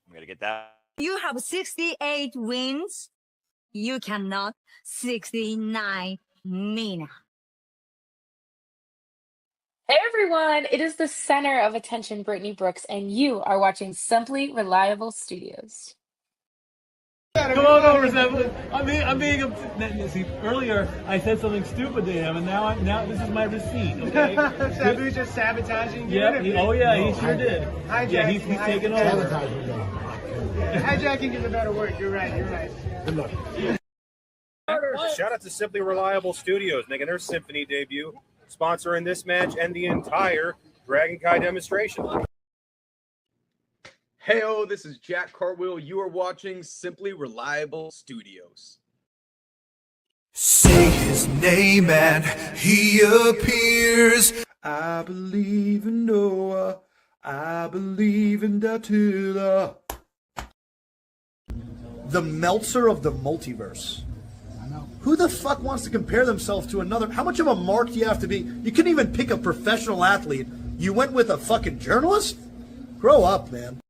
I'm going to get that. You have 68 wins. You cannot 69 Nina. Hey everyone, it is the center of attention, Brittany Brooks, and you are watching Simply Reliable Studios. Come on over, Sabre. I'm being see, earlier I said something stupid to him, and now this is my receipt. Okay. Sabu's just sabotaging you. Yeah. He sure did. Hijacking. Yeah, he's taking over. Hijacking is a better word. You're right. Good luck. Shout out to Simply Reliable Studios making their Symphony debut, sponsoring this match and the entire Dragon Kai demonstration. Hey-o, this is Jack Cartwheel. You are watching Simply Reliable Studios. Say his name and he appears. I believe in Noah. I believe in Datula. The Meltzer of the multiverse. I know. Who the fuck wants to compare themselves to another? How much of a mark do you have to be? You couldn't even pick a professional athlete. You went with a fucking journalist? Grow up, man.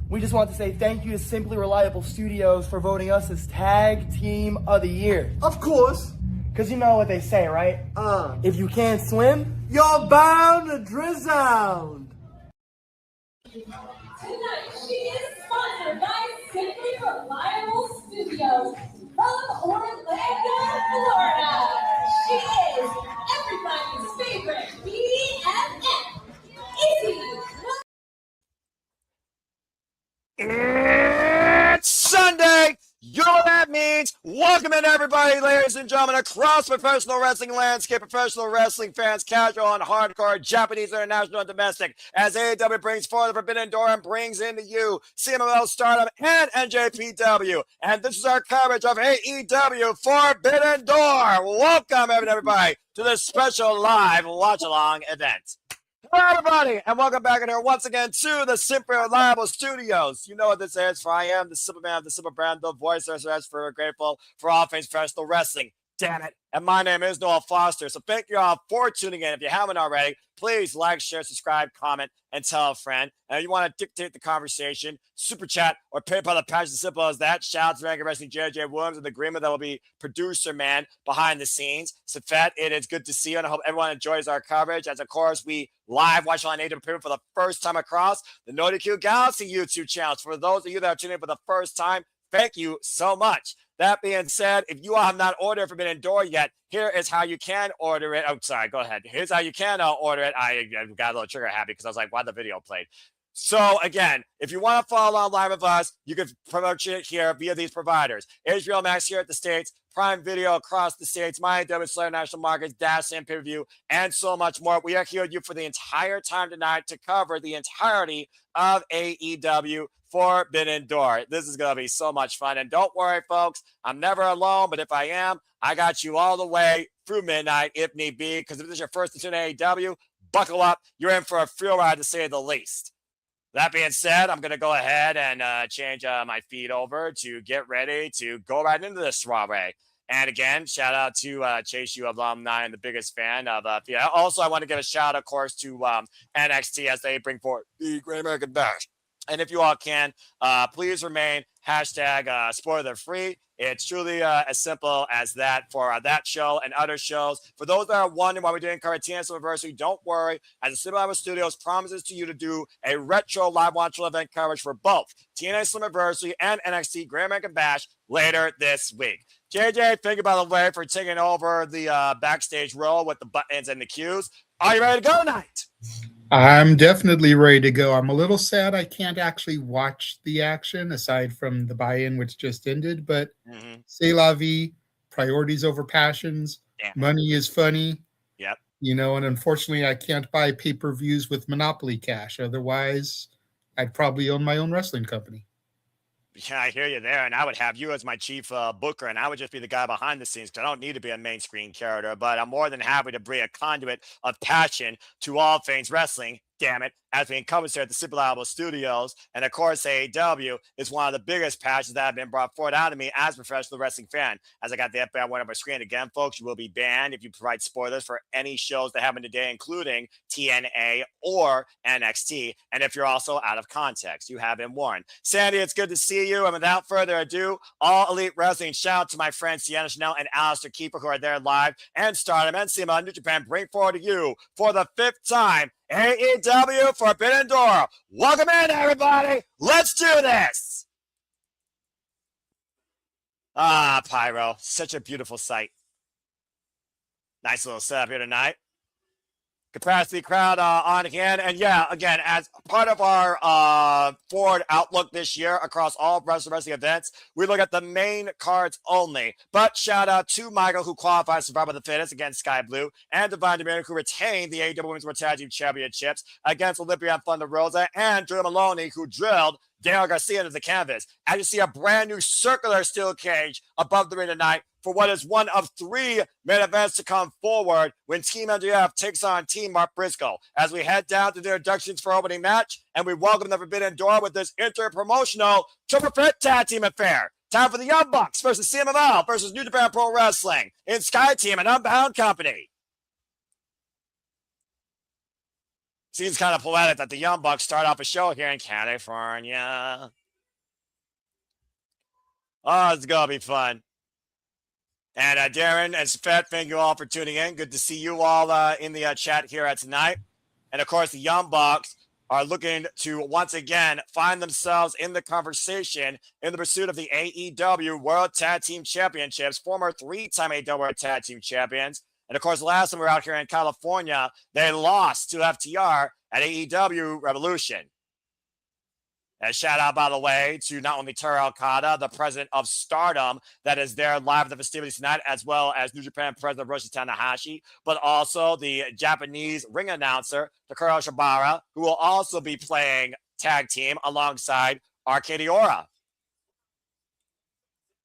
We just want to say thank you to Simply Reliable Studios for voting us as Tag Team of the Year. Of course. Because you know what they say, right? If you can't swim, you're bound to drown. Tonight, she is sponsored by Simply Reliable Studios from Orlando, Florida. She is everybody's favorite BFF, Izzy. It's Sunday. You know what that means. Welcome in, everybody, ladies and gentlemen, across professional wrestling landscape, professional wrestling fans, casual and hardcore, Japanese, international, and domestic, as AEW brings forward the Forbidden Door and brings into you CMLL, Stardom, and NJPW. And this is our coverage of AEW Forbidden Door. Welcome, everybody, to this special live watch-along event. Hello, everybody, and welcome back in here once again to the Simply Reliable Studios. You know what this is, for I am the Simple Man of the Simple Brand, the voice that's for grateful for all things professional wrestling. Damn it. And my name is Noel Foster. So thank you all for tuning in. If you haven't already, please like, share, subscribe, comment, and tell a friend. And if you want to dictate the conversation, super chat or PayPal, the patch as simple as that. Shout out to Ranking Wrestling JJ Williams with the agreement that will be producer man behind the scenes. Safet, it is good to see you, and I hope everyone enjoys our coverage. As of course, we live watch on AEW for the first time across the NotiQ Galaxy YouTube channels. For those of you that are tuning in for the first time, thank you so much. That being said, if you all have not ordered Forbidden Door yet, here is how you can order it. Oh, sorry, go ahead. Here's how you can order it. I got a little trigger happy because I was like, why the video played? So, again, if you want to follow along live with us, you can promote it here via these providers. HBO Max here at the States, Prime Video across the States, My Slayer National Markets, Dash and Pay-Per-View, and so much more. We are here with you for the entire time tonight to cover the entirety of AEW Forbidden Door. This is going to be so much fun. And don't worry, folks, I'm never alone, but if I am, I got you all the way through midnight if need be, because if this is your first tune to AEW, buckle up. You're in for a thrill ride, to say the least. That being said, I'm going to go ahead and change my feed over to get ready to go right into this soiree. And again, shout out to Chase U alumni and the biggest fan of Also, I want to give a shout, of course, to NXT as they bring forward the Great American Bash. And if you all can, please remain hashtag spoiler free. It's truly as simple as that for that show and other shows. For those that are wondering why we're doing current TNS Anniversary, don't worry. As the Simply Reliable Studios promises to you to do a retro live watchable event coverage for both TNA Anniversary and NXT Great American Bash later this week. JJ, thank you, by the way, for taking over the backstage role with the buttons and the cues. Are you ready to go tonight? I'm definitely ready to go. I'm a little sad I can't actually watch the action aside from the buy-in, which just ended, but c'est la vie, priorities over passions. Damn. Money is funny. Yep. You know, and unfortunately I can't buy pay-per-views with Monopoly cash. Otherwise, I'd probably own my own wrestling company. Yeah, I hear you there, and I would have you as my chief booker, and I would just be the guy behind the scenes because I don't need to be a main screen character, but I'm more than happy to bring a conduit of passion to all things wrestling damn it, as being covered here at the Super Reliable Studios. And of course, AEW is one of the biggest passions that have been brought forward out of me as a professional wrestling fan. As I got the FBI one on my screen again, folks, you will be banned if you provide spoilers for any shows that happen today, including TNA or NXT. And if you're also out of context, you have been warned. Sandy, it's good to see you. And without further ado, All Elite Wrestling, shout out to my friends Sienna Chanel and Alistair Keeper, who are there live, and Stardom and CMLL New Japan bring forward to you for the 5th time AEW Forbidden Door. Welcome in, everybody. Let's do this. Ah, Pyro. Such a beautiful sight. Nice little setup here tonight. Capacity crowd on hand. And yeah, again, as part of our forward outlook this year across all wrestling events, we look at the main cards only. But shout out to Maika, who qualified as survivor of the fittest against Skye Blue, and Divine Dominic, who retained the AEW Women's World Tag Team Championships against Olympia and Thunder Rosa, and Drew Maloney, who drilled Daniel Garcia into the canvas. As you see a brand new circular steel cage above the ring tonight for what is one of 3 main events to come forward when Team MJF takes on Team Mark Briscoe. As we head down to the introductions for opening match, and we welcome the Forbidden Door with this inter-promotional triple threat tag team affair. Time for the Young Bucks versus CMLL versus New Japan Pro Wrestling in Skye Team and Unbound Company. Seems kind of poetic that the Young Bucks start off a show here in California. Oh, it's going to be fun. And Darren and Safet, thank you all for tuning in. Good to see you all in the chat here tonight. And of course, the Young Bucks are looking to once again find themselves in the conversation in the pursuit of the AEW World Tag Team Championships, former 3-time AEW World Tag Team Champions. And of course, last time we were out here in California, they lost to FTR at AEW Revolution. And shout out, by the way, to not only Toru Okada, the president of Stardom, that is there live at the festivities tonight, as well as New Japan president Roshi Tanahashi, but also the Japanese ring announcer, Takuro Shibara, who will also be playing tag team alongside Arcadiora.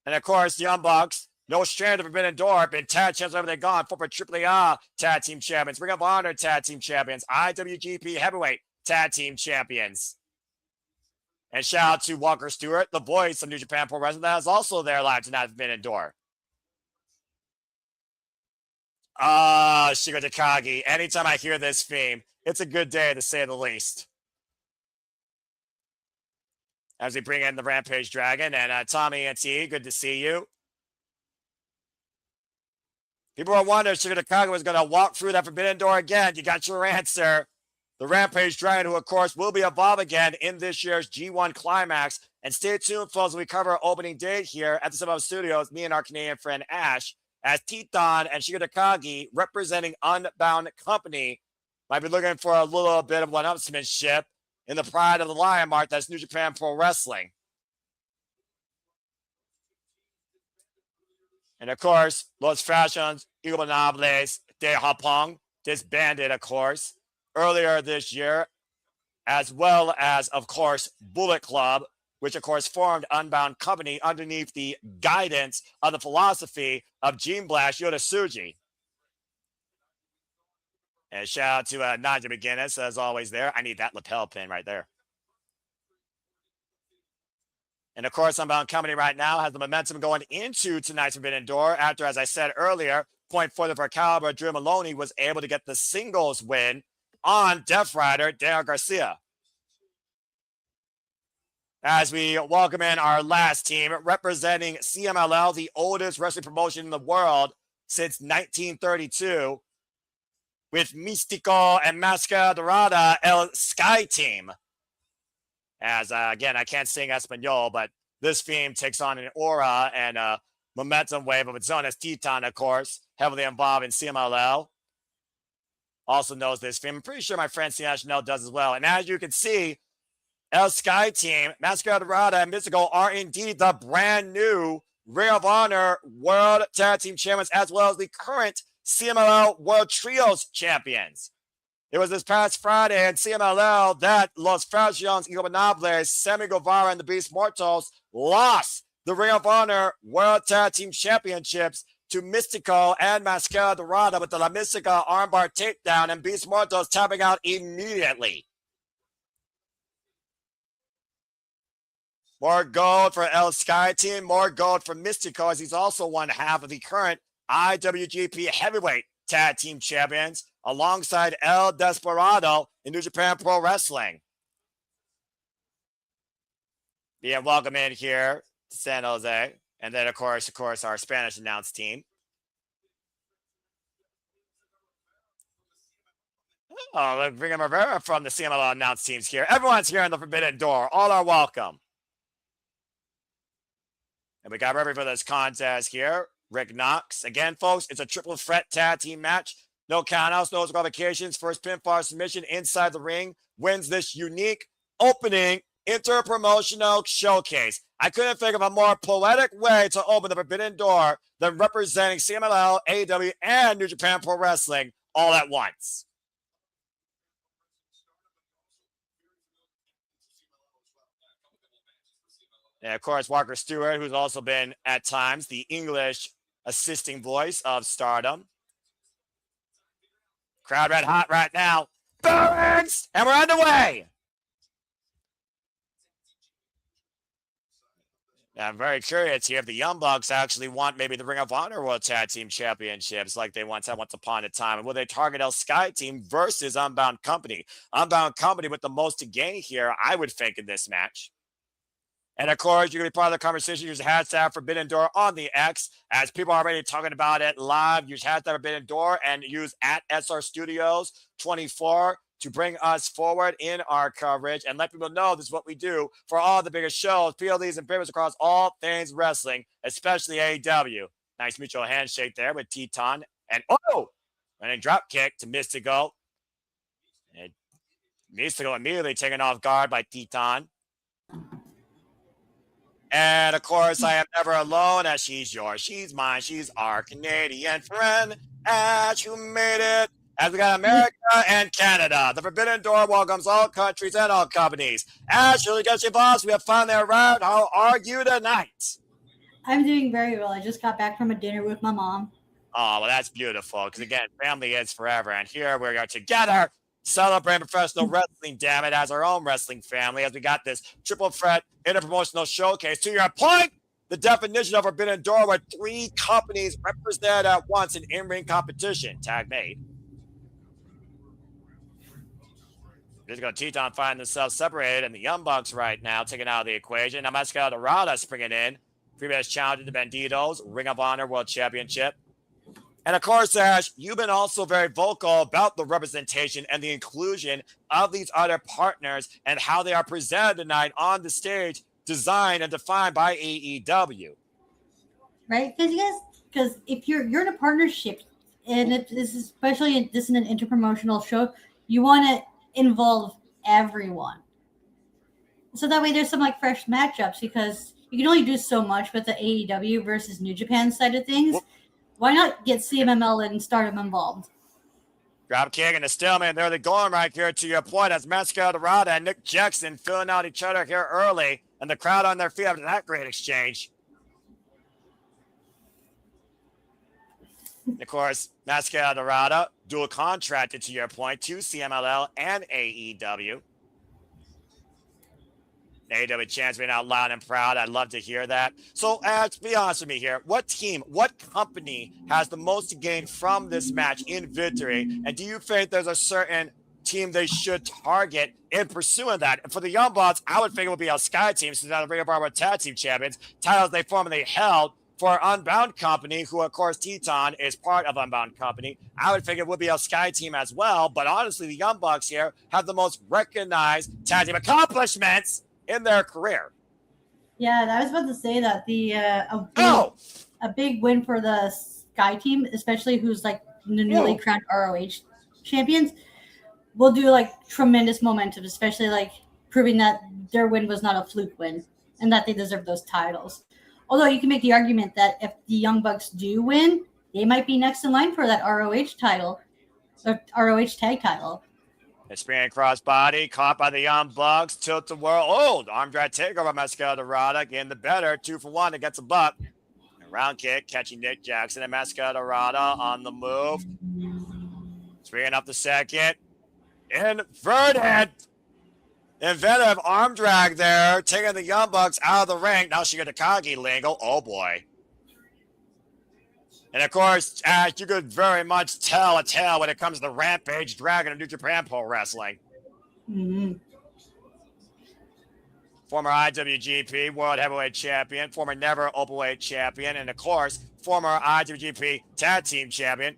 And of course, the Young Bucks, no stranger of Forbidden Door, been tag champions wherever they've gone, former AAA tag team champions, Ring of Honor tag team champions, IWGP heavyweight tag team champions. And shout out to Walker Stewart, the voice of New Japan Pro Wrestling, that is also there live tonight at Forbidden Door. Shingo Takagi. Anytime I hear this theme, it's a good day to say the least. As we bring in the Rampage Dragon and Tommy and T, good to see you. People are wondering if Shingo Takagi was going to walk through that Forbidden Door again. You got your answer. The Rampage Dragon, who, of course, will be evolved again in this year's G1 Climax. And stay tuned, folks, as we cover our opening date here at the CMLL Studios, me and our Canadian friend Ash, as Titán and Shingo Takagi, representing Unbound Company, might be looking for a little bit of one-upsmanship in the pride of the Lion Mark that's New Japan Pro Wrestling. And, of course, Los Fashions Ingobernables de Japón, disbanded, of course, earlier this year, as well as, of course, Bullet Club, which, of course, formed Unbound Company underneath the guidance of the philosophy of Gene Blash Yoda-Tsuji. And shout out to Nadia McGuinness, as always, there. I need that lapel pin right there. And, of course, Unbound Company right now has the momentum going into tonight's Forbidden Door after, as I said earlier, point forward for caliber, Drew Maloney was able to get the singles win on Death Rider, Daniel Garcia. As we welcome in our last team, representing CMLL, the oldest wrestling promotion in the world since 1932, with Místico and Máscara Dorada, El Skye Team. As, again, I can't sing Espanol, but this theme takes on an aura and a momentum wave of its own, as Titán, of course, heavily involved in CMLL. Also knows this theme. I'm pretty sure my friend Sienna Chanel does as well. And as you can see, El Skye Team, Máscara Dorada, and Místico are indeed the brand new Ring of Honor World Tag Team Champions, as well as the current CMLL World Trios Champions. It was this past Friday in CMLL that Los Fashions Ingobernables, Sammy Guevara, and the Beast Mortals lost the Ring of Honor World Tag Team Championships to Místico and Máscara Dorada with the La Mística armbar takedown, and Beast Mortos tapping out immediately. More gold for Skye team, more gold for Místico, as he's also one half of the current IWGP Heavyweight Tag Team Champions, alongside El Desperado in New Japan Pro Wrestling. Being welcome in here to San Jose. And then, of course, our Spanish announced team. Oh, let's bring in Rivera from the CMLL announced teams here. Everyone's here in the Forbidden Door. All are welcome. And we got ready for this contest here. Rick Knox. Again, folks, it's a triple threat tag team match. No countouts, no disqualifications. First pinfall submission inside the ring wins this unique opening interpromotional showcase. I couldn't think of a more poetic way to open the Forbidden Door than representing CMLL, AEW, and New Japan Pro Wrestling all at once. And of course, Walker Stewart, who's also been at times the English assisting voice of Stardom. Crowd red hot right now. Barons! And we're underway! Now, I'm very curious here if the Young Bucks actually want maybe the Ring of Honor World Tag Team Championships like they once had once upon a time. And will they target El Skye team versus Unbound Company? Unbound Company with the most to gain here, I would think, in this match. And of course, you're going to be part of the conversation. Use hashtag Forbidden Door on the X. As people are already talking about it live, use hashtag Forbidden Door and use at SR Studios 24 to bring us forward in our coverage and let people know this is what we do for all the biggest shows, PLDs, and favorites across all things wrestling, especially AEW. Nice mutual handshake there with Titán. And running drop kick to Místico. And Místico immediately taken off guard by Titán. And of course, I am never alone, as she's yours, she's mine, she's our Canadian friend, as you made it. As we got America and Canada, the Forbidden Door welcomes all countries and all companies. Ashley, guess your boss, we have finally arrived. How are you tonight? I'm doing very well. I just got back from a dinner with my mom. Oh, well, that's beautiful, because again, family is forever. And here we are together celebrating professional wrestling, damn it, as our own wrestling family, as we got this triple threat interpromotional showcase. To your point, the definition of Forbidden Door, where three companies represented at once in in-ring competition. Tag made. Just going to Titán find themselves separated, and the Young Bucks right now taken out of the equation. Now Máscara Dorada springing in. Previous challenge to the Bandidos, Ring of Honor World Championship. And of course, Ash, you've been also very vocal about the representation and the inclusion of these other partners and how they are presented tonight on the stage, designed and defined by AEW. Right? Because if you're in a partnership, and this is especially this is an interpromotional show, you want to involve everyone. So that way there's some like fresh matchups, because you can only do so much with the AEW versus New Japan side of things. Why not get CMLL and Stardom involved? Drop kick and a stalemate. There they're going right here to your point, as Máscara Dorada and Nick Jackson filling out each other here early, and the crowd on their feet after that great exchange. Of course, Máscara Dorada, dual contracted to your point to CMLL and AEW. AEW chants being out loud and proud. I'd love to hear that. So, be honest with me here. What team, what company has the most to gain from this match in victory? And do you think there's a certain team they should target in pursuing that? And for the Young Bucks, I would think it would be a Skye team, since they're the Ring of Honor Tag Team Champions, titles they formerly held. For Unbound Company, who of course Titán is part of Unbound Company, I would think it would be a Skye team as well. But honestly, the Young Bucks here have the most recognized tag team accomplishments in their career. Yeah, I was about to say that a big win for the Skye team, especially who's like the newly crowned ROH champions, will do like tremendous momentum, especially like proving that their win was not a fluke win and that they deserve those titles. Although you can make the argument that if the Young Bucks do win, they might be next in line for that ROH title, or ROH tag title. A spinning crossbody caught by the Young Bucks. Tilt the world. Arm drag takeover by Máscara Dorada. Getting the better. 2 for 1 against a buck. Round kick, catching Nick Jackson and Máscara Dorada on the move. Bringing up the second. Inverted. Inventive arm drag there, taking the Young Bucks out of the ring. Now she got Takagi lingo. Oh boy. And of course, Ash, you could very much tell a tale when it comes to the Rampage Dragon of New Japan Pro Wrestling. Mm-hmm. Former IWGP World Heavyweight Champion, former Never Openweight Champion, and of course, former IWGP Tag Team Champion.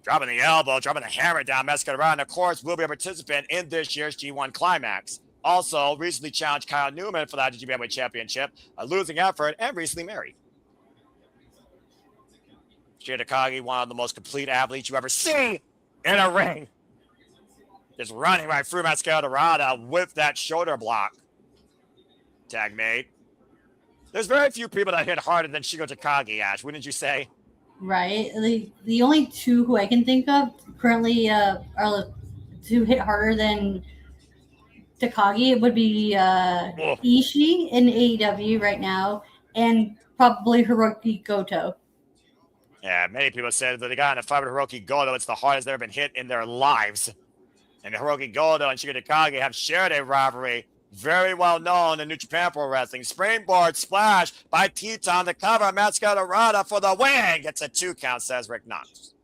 Dropping the elbow, dropping the hammer down, Máscara, and of course, will be a participant in this year's G1 Climax. Also, recently challenged Kyle Newman for the IWGP Heavyweight Championship, a losing effort, and recently married. Takagi, one of the most complete athletes you ever see in a ring. Just running right through Máscara Dorada with that shoulder block. Tag made. There's very few people that hit harder than Shingo Takagi, Ash, wouldn't you say? Right. The only two who I can think of currently are to hit harder than Takagi would be Ishii in AEW right now, and probably Hiroki Goto. Yeah, many people said that the guy in the fight with Hiroki Goto, it's the hardest they've ever been hit in their lives. And Hiroki Goto and Shingo Takagi have shared a rivalry very well known in New Japan Pro Wrestling. Springboard splash by Titán to cover Máscara Dorada for the win. Gets a 2 count, says Rick Knox.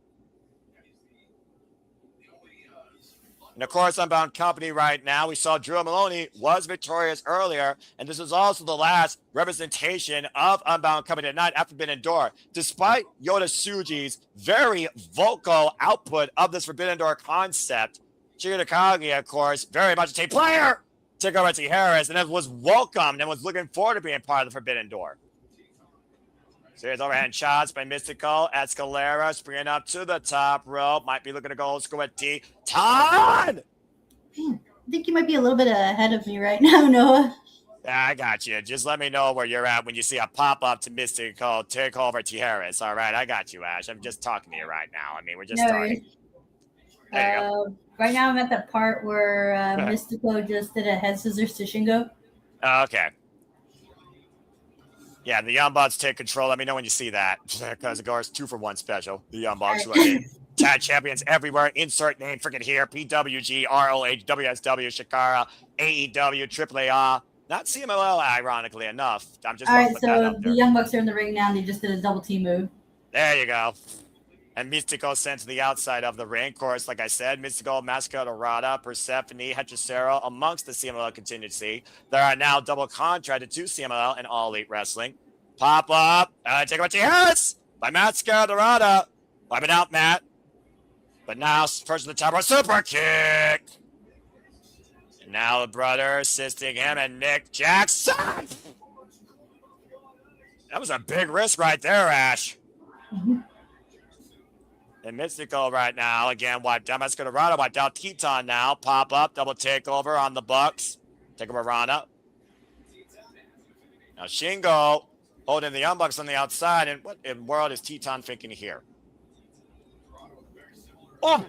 And of course, Unbound Company right now. We saw Drew Maloney was victorious earlier, and this is also the last representation of Unbound Company tonight after Forbidden Door. Despite Yoda Tsuji's very vocal output of this Forbidden Door concept, Shingo Takagi, of course, very much a team player, took over to Harris and was welcomed and was looking forward to being part of the Forbidden Door. Serious overhand shots by Místico. Escalera springing up to the top rope. Might be looking to go old school with Titán. I think you might be a little bit ahead of me right now, Noah. Yeah, I got you. Just let me know where you're at when you see a pop-up to Místico take over Tijeras. All right, I got you, Ash. I'm just talking to you right now. I mean, we're just starting. There you go. Right now I'm at the part where Místico just did a head scissors to Shingo. Okay. Yeah, the Young Bucks take control. Let me know when you see that. Because of course, 2-for-1 special. The Young Bucks tag champions everywhere. Insert name freaking here. PWG, ROH, WSW, Shikara, AEW, AAA. Not CMLL, ironically enough. I'm just all right, so the Young Bucks are in the ring now, and they just did a double team move. There you go. And Místico sent to the outside of the ring. Of course, like I said, Místico, Máscara Dorada, Persephone, Hechicero amongst the CMLL contingency. There are now double contracted to CMLL and All Elite Wrestling. Pop up. Take over Tijeras by Máscara Dorada. Wiping out Matt. But now, first to the top rope, super kick. And now the brother assisting him and Nick Jackson. That was a big risk right there, Ash. Mm-hmm. And Místico right now, again, wiped out Máscara Dorada, wiped out Titán now. Pop up, double takeover on the Bucks. Take over Rana. Now Shingo holding the Young Bucks on the outside. And what in the world is Titán thinking here? Oh!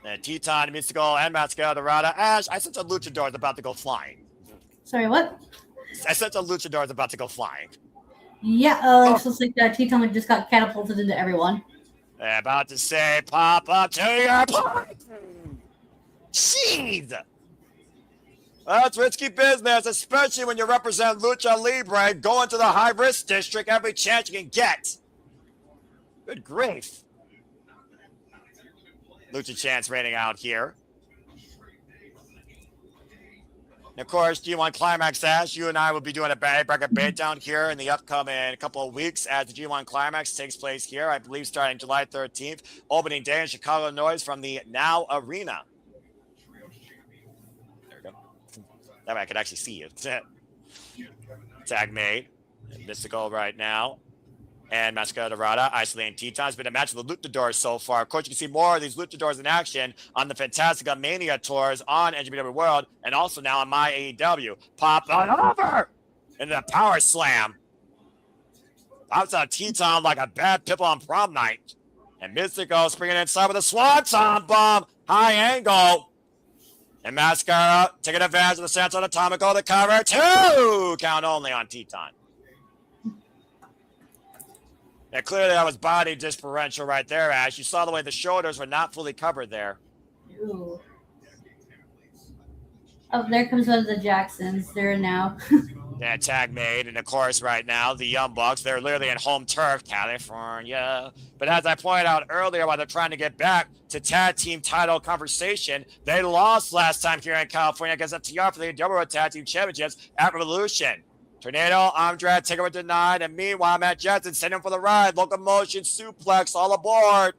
And Titán, Místico, and Máscara Dorada. Ash, I sense a luchador is about to go flying. Sorry, what? I sense a luchador is about to go flying. Yeah, it looks like Titán just got catapulted into everyone. About to say, pop up to your point. Jeez. That's risky business, especially when you represent Lucha Libre, going to the high-risk district every chance you can get. Good grief. Lucha Chance reigning out here. And of course, G1 Climax, Ash, you and I will be doing a bracket beatdown here in the upcoming couple of weeks as the G1 Climax takes place here, I believe starting July 13th, opening day in Chicago, Illinois from the Now Arena. There we go. That way I could actually see you. Tag made. Místico right now. And Máscara Dorada isolating Titán. It's been a match with the luchadors so far. Of course, you can see more of these luchadors in action on the Fantastica Mania tours on NJPW World and also now on my AEW. Pop on over into the power slam. Pops out Titán like a bad pipple on prom night. And Místico springing inside with a swanton bomb. High angle. And Máscara taking advantage of the Santo Atomico. The cover. 2 count only on Titán. Yeah, clearly that was body differential right there, Ash. You saw the way the shoulders were not fully covered there. Ooh. Oh, there comes one of the Jacksons. There now. Yeah, tag made, and of course, right now, the Young Bucks, they're literally in home turf, California. But as I pointed out earlier, while they're trying to get back to tag team title conversation, they lost last time here in California against FTR for the AEW Tag Team Championships at Revolution. Tornado, Andrade, takeover denied, and meanwhile, Matt Jackson sending for the ride. Locomotion, suplex, all aboard.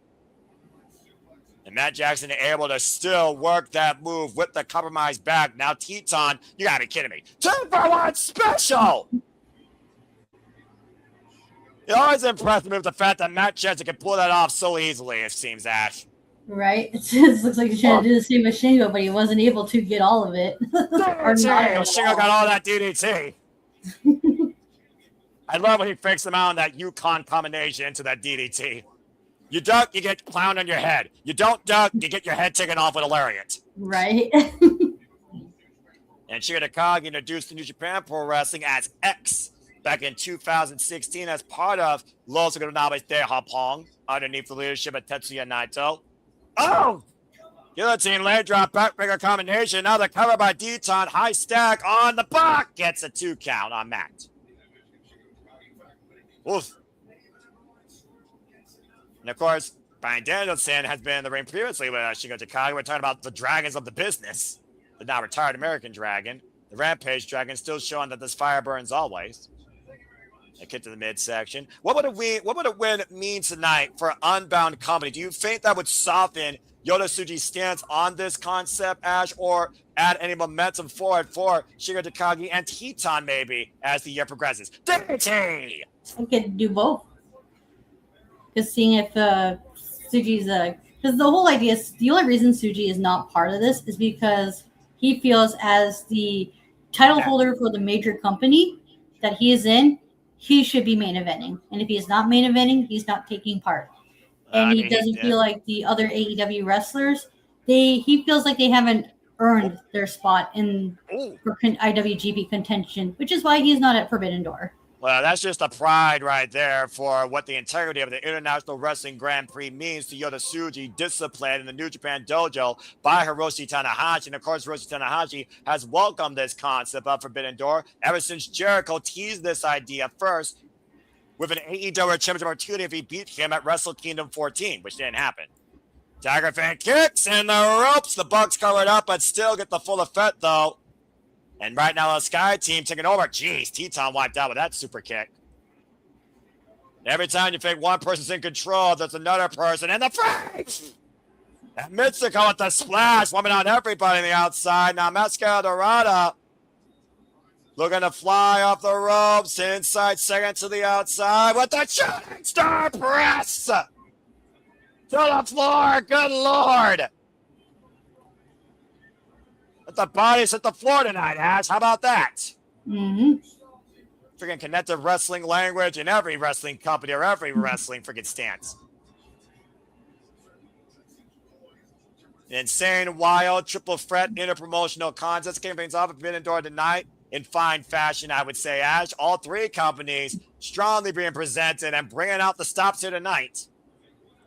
And Matt Jackson able to still work that move with the compromised back. Now Titán, you gotta be kidding me. 2-for-1 special! It always impressed me with the fact that Matt Jackson can pull that off so easily, it seems, Ash. Right? It just looks like he's trying to do the same with Shingo, but he wasn't able to get all of it. Shingo got all that DDT. I love when he fakes him out in that Yukon combination into that DDT. You duck, you get clowned on your head. You don't duck, you get your head taken off with a lariat. Right. And Shingo Takagi introduced to New Japan Pro Wrestling as X back in 2016 as part of Los Granabes de Japón underneath the leadership of Tetsuya Naito. Oh! Guillotine leg drop backbreaker combination. Now the cover by Titán. High stack on the block. Gets a 2 count on Matt. Oof. And of course, Bryan Danielson has been in the ring previously with Shingo Takagi. We're talking about the dragons of the business. The now retired American Dragon. The Rampage Dragon still showing that this fire burns always. They get to the midsection. What would a win mean tonight for Unbound Company? Do you think that would soften Yota Tsuji's stance on this concept, Ash, or add any momentum forward for Shingo Takagi and Titán maybe as the year progresses? DDT! I could do both. Because seeing if Tsuji's because the whole idea is the only reason Tsuji is not part of this is because he feels as the title holder for the major company that he is in, he should be main eventing. And if he is not main eventing, he's not taking part. And he doesn't feel like the other AEW wrestlers, he feels like they haven't earned their spot in for IWGP contention, which is why he's not at Forbidden Door. Well, that's just a pride right there for what the integrity of the International Wrestling Grand Prix means to Yota Tsuji, discipline in the New Japan Dojo by Hiroshi Tanahashi. And of course, Hiroshi Tanahashi has welcomed this concept of Forbidden Door ever since Jericho teased this idea first with an AEW Championship opportunity if he beat him at Wrestle Kingdom 14, which didn't happen. Tiger Fan kicks in the ropes. The Bucks covered up, but still get the full effect, though. And right now, the Skye team taking over. Jeez, Titán wiped out with that super kick. Every time you think one person's in control, there's another person in the face. And Místico with the splash, woman on everybody on the outside. Now, Máscara Dorada looking to fly off the ropes. Inside second to the outside with the shooting star press. To the floor. Good Lord. Let the bodies hit the floor tonight, Ash. How about that? Mm-hmm. Freaking connective wrestling language in every wrestling company or every wrestling freaking stance. Insane, wild, triple threat, interpromotional contest. Kicking things off at Forbidden Door tonight in fine fashion, I would say, Ash. All three companies strongly being presented and bringing out the stops here tonight.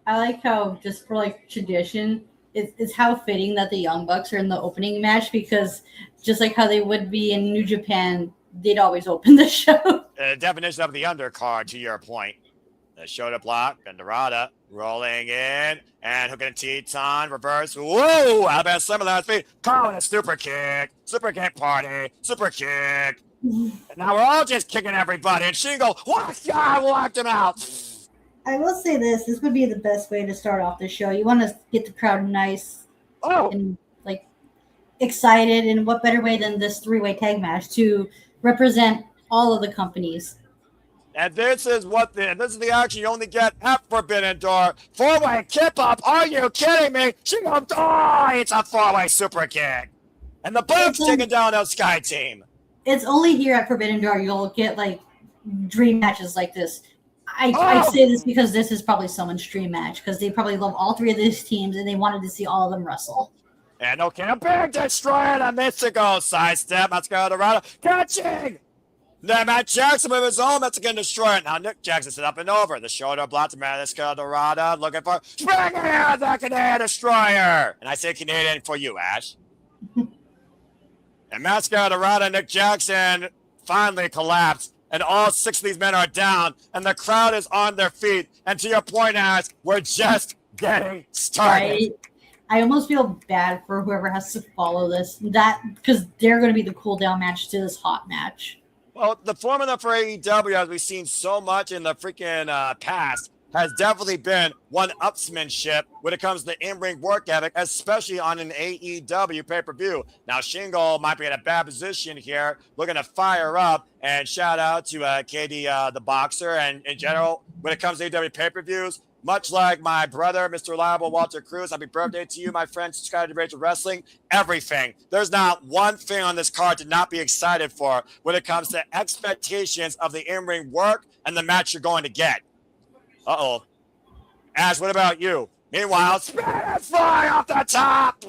I like how, just for like tradition, it's how fitting that the Young Bucks are in the opening match, because just like how they would be in New Japan, they'd always open the show. The definition of the undercard, to your point. The shoulder block, and Dorada rolling in, and hooking Titán, reverse. Whoa! Alabama Slam last feet. Calling a super kick party, super kick. And now we're all just kicking everybody, and Shingo, whacked him out. I will say this would be the best way to start off the show. You want to get the crowd nice and like excited, and what better way than this three-way tag match to represent all of the companies. And this is the action you only get at Forbidden Door. Four-way kip-up. Are you kidding me? Shingo, it's a four-way super kick. And the Bucks taking down that Skye team. It's only here at Forbidden Door you'll get like dream matches like this. I say this because this is probably someone's dream match, because they probably love all three of these teams and they wanted to see all of them wrestle. And okay, a big destroyer to Místico. Sidestep, Máscara Dorada, catching. Then Matt Jackson with his own Mexican destroyer. Now Nick Jackson set up and over. The shoulder block to Máscara Dorada. Looking for spring here, the Canadian destroyer. And I say Canadian for you, Ash. And Máscara Dorada and Nick Jackson finally collapsed. And all 6 of these men are down. And the crowd is on their feet. And to your point, Ash, we're just getting started. I almost feel bad for whoever has to follow this. That because they're going to be the cool down match to this hot match. Well, the formula for AEW, as we've seen so much in the freaking past, has definitely been one-upsmanship when it comes to in-ring work ethic, especially on an AEW pay-per-view. Now, Shingo might be in a bad position here, looking to fire up, and shout out to KD the Boxer, and in general, when it comes to AEW pay-per-views, much like my brother, Mr. Reliable Walter Cruz, happy birthday to you, my friend, Skye to Rachel Wrestling. Everything. There's not one thing on this card to not be excited for when it comes to expectations of the in-ring work and the match you're going to get. Uh-oh. Ash, what about you? Meanwhile, Spirit fly off the top!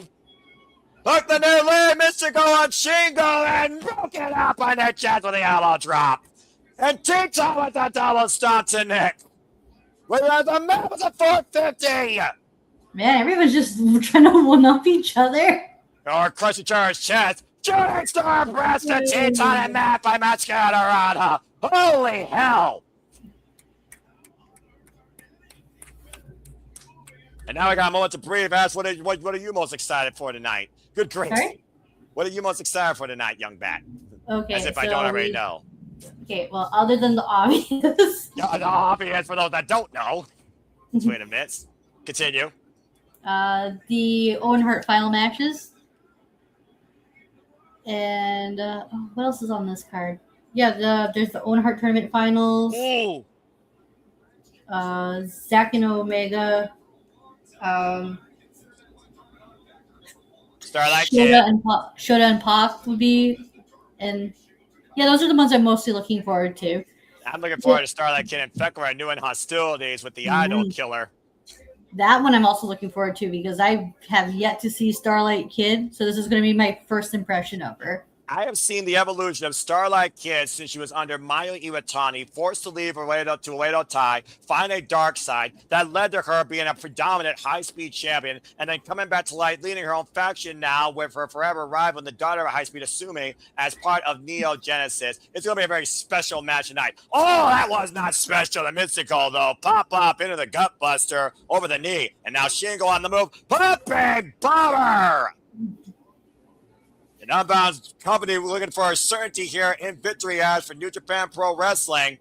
Hook the new lead, Místico on Shingo, and broke it up by Nick Jackson with the elbow drop. And Titán with the double stomp to Nick. Whereas the man was at 450. Man, everyone's just trying to one-up each other. Or crush each other's chest. Shooting star press to Titán and Matt by Máscara. Holy hell. And now I got a moment to breathe. Ask, what are you most excited for tonight? Good grief. Sorry? What are you most excited for tonight, young bat? Okay, As if I don't already know. Okay, well, other than the obvious. Yeah, the obvious for those that don't know. Wait a minute. Continue. The Owen Hart final matches. And what else is on this card? Yeah, there's the Owen Hart tournament finals. Ooh. Zack and Omega. Starlight Kid. Shota and Pac would be, and yeah, those are the ones I'm mostly looking forward to. I'm looking forward to Starlight Kid and Fekra new in hostilities with the Idol Killer. That one I'm also looking forward to because I have yet to see Starlight Kid, so this is going to be my first impression of her. I have seen the evolution of Starlight Kid since she was under Mayu Iwatani, forced to leave Oedo Tai, find a dark side that led to her being a predominant high-speed champion, and then coming back to light, leading her own faction now with her forever rival and the daughter of high-speed Asumi as part of Neo Genesis. It's going to be a very special match tonight. Oh, that was not special. The Místico, though. Pop into the gut buster over the knee. And now Shingo on the move. Pumping bomber! And Unbound company looking for a certainty here in victory as for New Japan Pro Wrestling.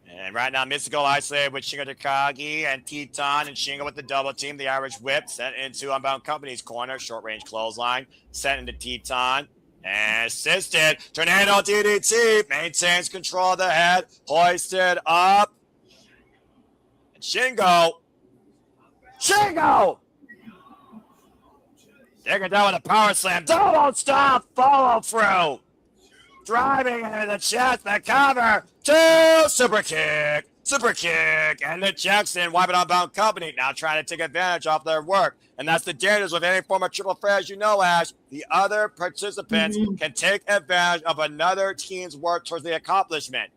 And right now, Místico isolated with Shingo Takagi and Titán, and Shingo with the double team. The Irish whip sent into Unbound Company's corner. Short range clothesline sent into Titán. And assisted. Tornado DDT maintains control of the head. Hoisted up. And Shingo. Taking down with a power slam. Double stop. Follow through. Driving into the chest. The cover. Two. Super kick. And then Jackson wiping Unbound Company. Now trying to take advantage of their work. And that's the dangers with any form of triple threat. As you know, Ash, the other participants can take advantage of another team's work towards the accomplishment.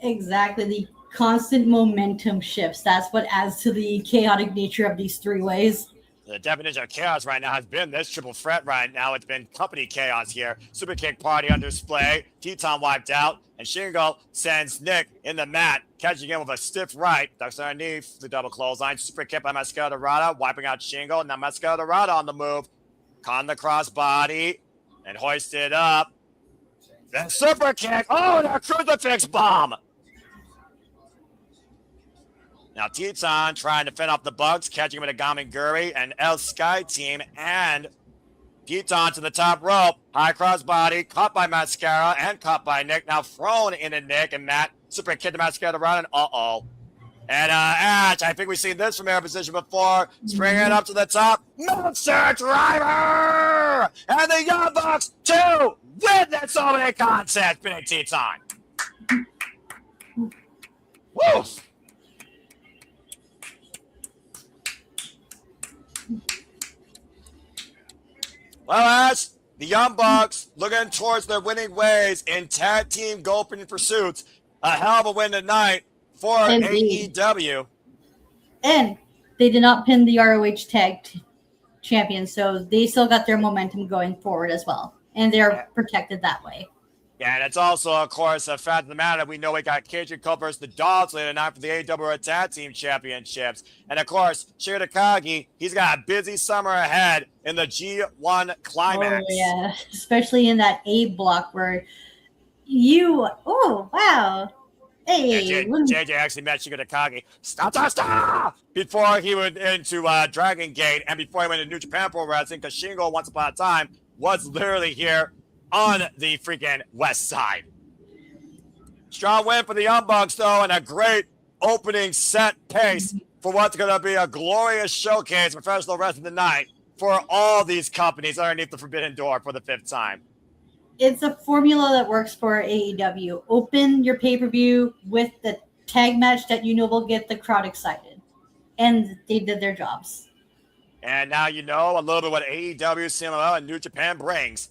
Exactly. The constant momentum shifts. That's what adds to the chaotic nature of these three ways. The definition of chaos right now has been this triple threat right now. It's been company chaos here. Super kick party on display. Titán wiped out. And Shingo sends Nick in the mat, catching him with a stiff right. Ducks underneath the double clothesline. Super kick by Máscara Dorada, wiping out Shingo. Now Máscara Dorada on the move. Con the cross body and hoisted up. Then super kick. Oh, and a crucifix bomb. Now Titán trying to fend off the Bugs, catching him with a Gaminguri, and Skye team, and Titán to the top rope. High crossbody, caught by Máscara and caught by Nick. Now thrown into Nick and Matt. Super kick to Máscara to run, and uh-oh. And Ash, I think we've seen this from air position before. Springing it up to the top. Monster Driver! And the Young Bucks, too, with that dominant concept, pinning Titán. Woo! Well, Ash, The Young Bucks looking towards their winning ways in tag team golfing pursuits. A hell of a win tonight for Indeed. AEW. And they did not pin the ROH tag champions, so they still got their momentum going forward as well. And they're protected that way. Yeah, and it's also, of course, a fact of the matter. We know we got Cajun Cup versus the Dogs later tonight for the AEW Tag Team Championships. And, of course, Shingo Takagi, he's got a busy summer ahead in the G1 Climax. Oh, yeah, especially in that A block where oh, wow. Hey. Yeah, JJ actually met Shingo Takagi. Stop! Before he went into Dragon Gate and before he went to New Japan Pro Wrestling, because Shingo, once upon a time, was literally here on the freaking west side. Strong win for the Young Bucks, though, and a great opening set pace for what's going to be a glorious showcase of professional wrestling tonight for all these companies underneath the Forbidden Door for the 5th time. It's a formula that works for AEW. Open your pay-per-view with the tag match that you know will get the crowd excited. And they did their jobs. And now you know a little bit what AEW, CMLL, and New Japan brings.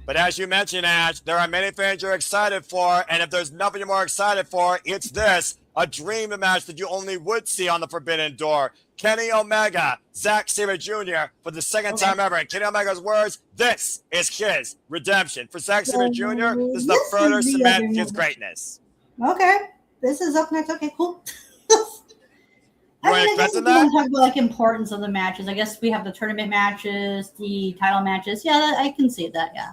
But as you mentioned, Ash, there are many fans you're excited for, and if there's nothing you're more excited for, it's this, a dream match that you only would see on the Forbidden Door. Kenny Omega, Zack Sabre Jr. for the second time ever. In Kenny Omega's words, this is his redemption. For Zack Sabre Jr., this is the further cement his greatness. Okay. This is up next. Okay, cool. You I expecting guess we that? want to talk about importance of the matches. I guess we have the tournament matches, the title matches. Yeah, I can see that, yeah.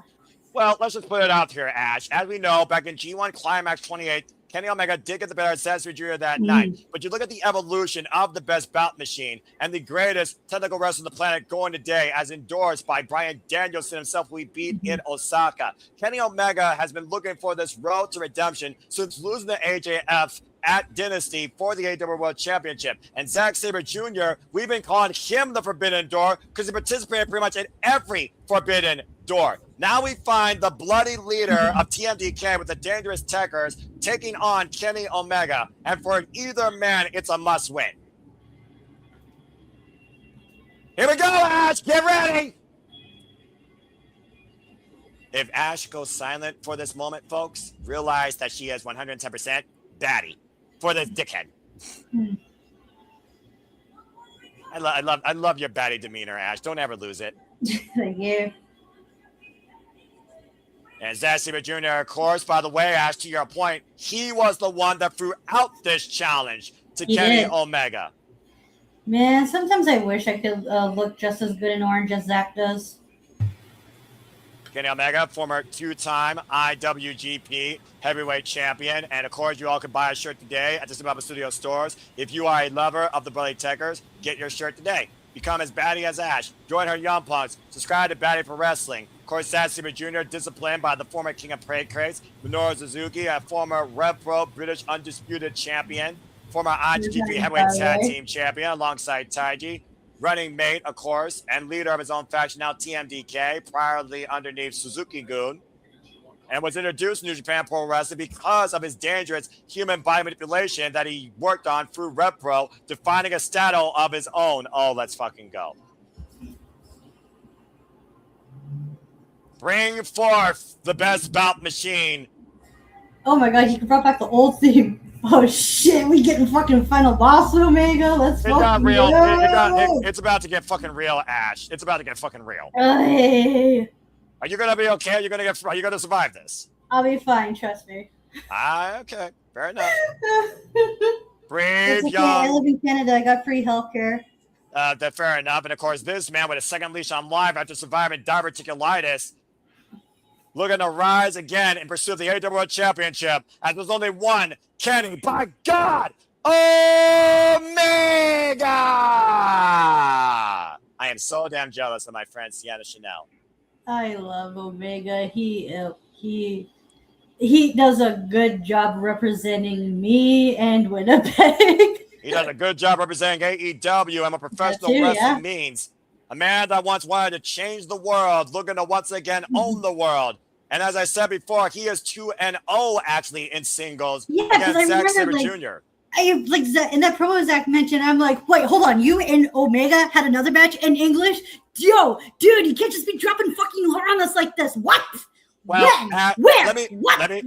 Well, let's just put it out here, Ash. As we know, back in G1 Climax 28, Kenny Omega did get the better of Zack Sabre Jr. that night. But you look at the evolution of the best bout machine and the greatest technical wrestler on the planet going today, as endorsed by Bryan Danielson himself, who we beat in Osaka. Kenny Omega has been looking for this road to redemption since losing the AJF at Dynasty for the AEW World Championship. And Zack Sabre Jr., we've been calling him the Forbidden Door because he participated pretty much in every Forbidden Door. Now we find the bloody leader of TMDK with the Dangerous Techers taking on Kenny Omega. And for either man, it's a must win. Here we go, Ash. Get ready. If Ash goes silent for this moment, folks, realize that she is 110% baddie for this dickhead. I love your baddie demeanor, Ash. Don't ever lose it. Thank you. And Zack Sabre Jr., of course, by the way, Ash, to your point, he was the one that threw out this challenge to Kenny Omega. Man, sometimes I wish I could look just as good in orange as Zack does. Kenny Omega, former 2-time IWGP heavyweight champion. And, of course, you all can buy a shirt today at the Zimbabwe Studio stores. If you are a lover of the Bloody Techers, get your shirt today. Become as baddie as Ash. Join her Young Punks. Subscribe to Baddie for Wrestling. Of course, Zack Sabre Jr., disciplined by the former King of Parade Crates, Minoru Suzuki, a former Rev Pro British Undisputed Champion, former IWGP Heavyweight Tag Team Champion alongside Taiji, running mate, of course, and leader of his own faction, now TMDK, priorly underneath Suzuki-gun, and was introduced to New Japan Pro Wrestling because of his dangerous human body manipulation that he worked on through Rev Pro, defining a style of his own. Oh, let's fucking go. Bring forth the best bout machine. Oh my god, he brought back the old theme. Oh shit, we getting fucking final boss with Omega. Let's It's not real. It's about to get fucking real, Ash. It's about to get fucking real. Hey. Are you gonna be okay? Are you gonna survive this? I'll be fine, trust me. Okay. Fair enough. Brave, It's okay, young. I live in Canada. I got free healthcare. Fair enough. And of course, this man with a second leash on life after surviving diverticulitis, looking to rise again in pursuit of the AEW World Championship. As there's only one, Kenny, by God, Omega! I am so damn jealous of my friend Sienna Chanel. I love Omega. He does a good job representing me and Winnipeg. He does a good job representing AEW and what professional wrestling means. A man that once wanted to change the world, looking to once again own the world. And as I said before, he is 2-0 actually in singles against Zack Sabre Jr. I like in that promo Zack mentioned. I'm like, wait, hold on. You and Omega had another match in English? Yo, dude, you can't just be dropping fucking lore on us like this. What? Well, when? Where?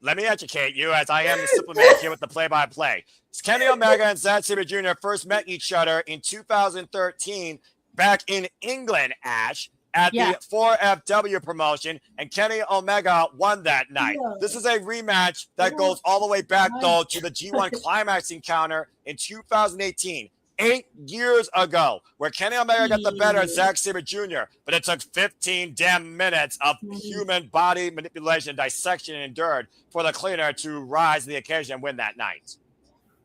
Let me educate you, as I am the supplement here with the play-by-play. Kenny Omega and Zack Sabre Jr. first met each other in 2013 back in England, Ash, at the 4FW promotion, and Kenny Omega won that night. Yeah. This is a rematch that goes all the way back, though, to the G1 Climax encounter in 2018. 8 years ago, where Kenny Omega got the better of Zack Sabre Jr., but it took 15 damn minutes of human body manipulation, dissection, and endured for the cleaner to rise to the occasion and win that night.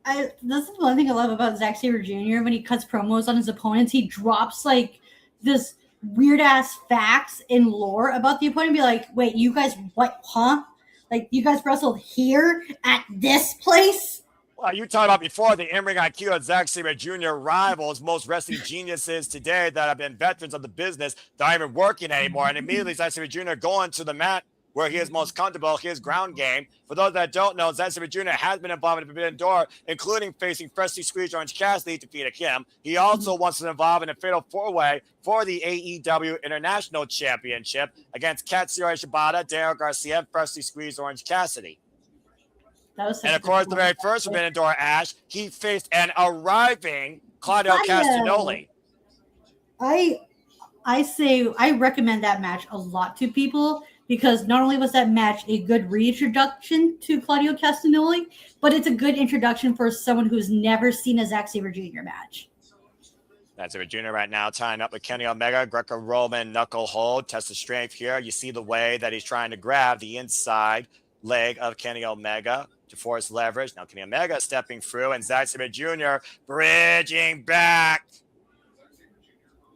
This is one thing I love about Zack Sabre Jr. When he cuts promos on his opponents, he drops like this weird ass facts and lore about the opponent. Be like, wait, you guys, what, huh? Like, you guys wrestled here at this place? Well, you talked about before the in-ring IQ of Zack Sabre Jr. rivals most wrestling geniuses today that have been veterans of the business that aren't even working anymore. And immediately Zack Sabre Jr. going to the mat where he is most comfortable, his ground game. For those that don't know, Zack Sabre Jr. has been involved in the Forbidden Door, including facing freshly squeezed Orange Cassidy to defeat him. He also wants to involve in a fatal four-way for the AEW International Championship against Katsuyori Shibata, Daniel Garcia, and freshly squeezed Orange Cassidy. And of course, the very first Forbidden Door, Ash, he faced an arriving Claudio Castagnoli. I say I recommend that match a lot to people because not only was that match a good reintroduction to Claudio Castagnoli, but it's a good introduction for someone who's never seen a Zack Sabre Jr. match. Zack Sabre Jr. right now tying up with Kenny Omega, Greco-Roman knuckle hold, test of strength here. You see the way that he's trying to grab the inside leg of Kenny Omega to force leverage. Now Kenny Omega stepping through and Zack Sabre Jr. bridging back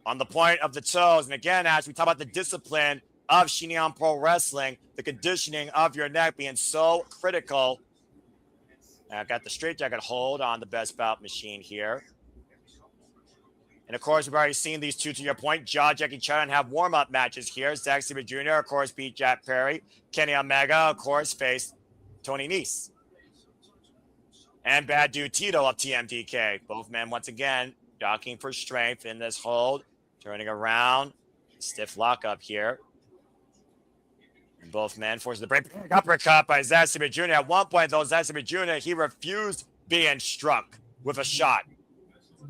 on the point of the toes. And again, as we talk about the discipline of Shinyan Pro Wrestling, the conditioning of your neck being so critical. Now I've got the straight jacket hold on the best bout machine here. And of course, we've already seen these two, to your point, Jackie Chan, and have warm-up matches here. Zack Sabre Jr., of course, beat Jack Perry. Kenny Omega, of course, faced Tony Nese. And Bad Dude Tito of TMDK. Both men, once again, jockeying for strength in this hold. Turning around. Stiff lockup here. And both men forcing the break. Uppercut by Zack Sabre Jr. At one point, though, Zack Sabre Jr., he refused being struck with a shot.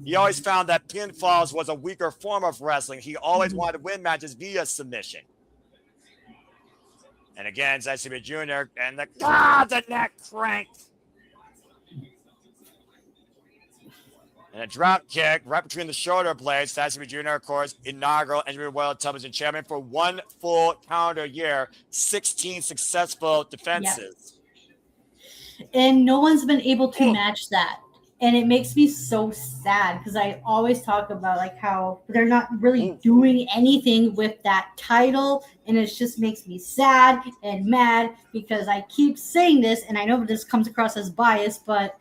He always found that pinfalls was a weaker form of wrestling. He always wanted to win matches via submission. And again, Zack Sabre Jr. and the neck crank. And a drop kick right between the shoulder blades. Zack Sabre Jr., of course, inaugural NWA World Television Champion for one full calendar year, 16 successful defenses. Yep. And no one's been able to match that. And it makes me so sad because I always talk about like how they're not really doing anything with that title. And it just makes me sad and mad because I keep saying this. And I know this comes across as biased, but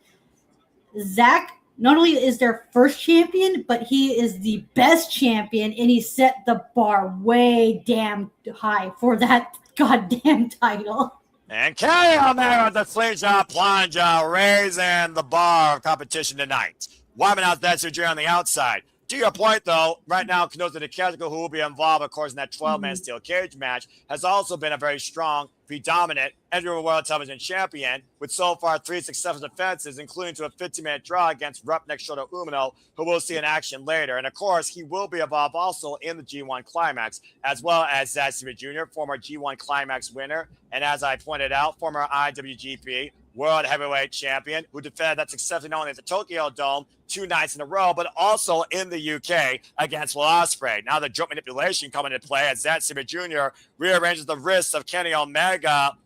Zack not only is their first champion, but he is the best champion. And he set the bar way damn high for that goddamn title. And Kenny Omega with the slingshot plunge, raising the bar of competition tonight. Wyman out that Jr. on the outside. To your point, though, right now, Kenoza Takagi, who will be involved, of course, in that 12-man steel cage match, has also been a very strong, predominant NWA World Television Champion with so far 3 successful defenses, including to a 15-minute draw against Roughneck Shota Umino, who we'll see in action later. And, of course, he will be involved also in the G1 Climax, as well as Zack Sabre Jr., former G1 Climax winner, and as I pointed out, former IWGP World Heavyweight Champion, who defended that successfully not only at the Tokyo Dome 2 nights in a row, but also in the UK against Will Ospreay. Now the joint manipulation coming into play as Zack Sabre Jr. rearranges the wrists of Kenny Omega.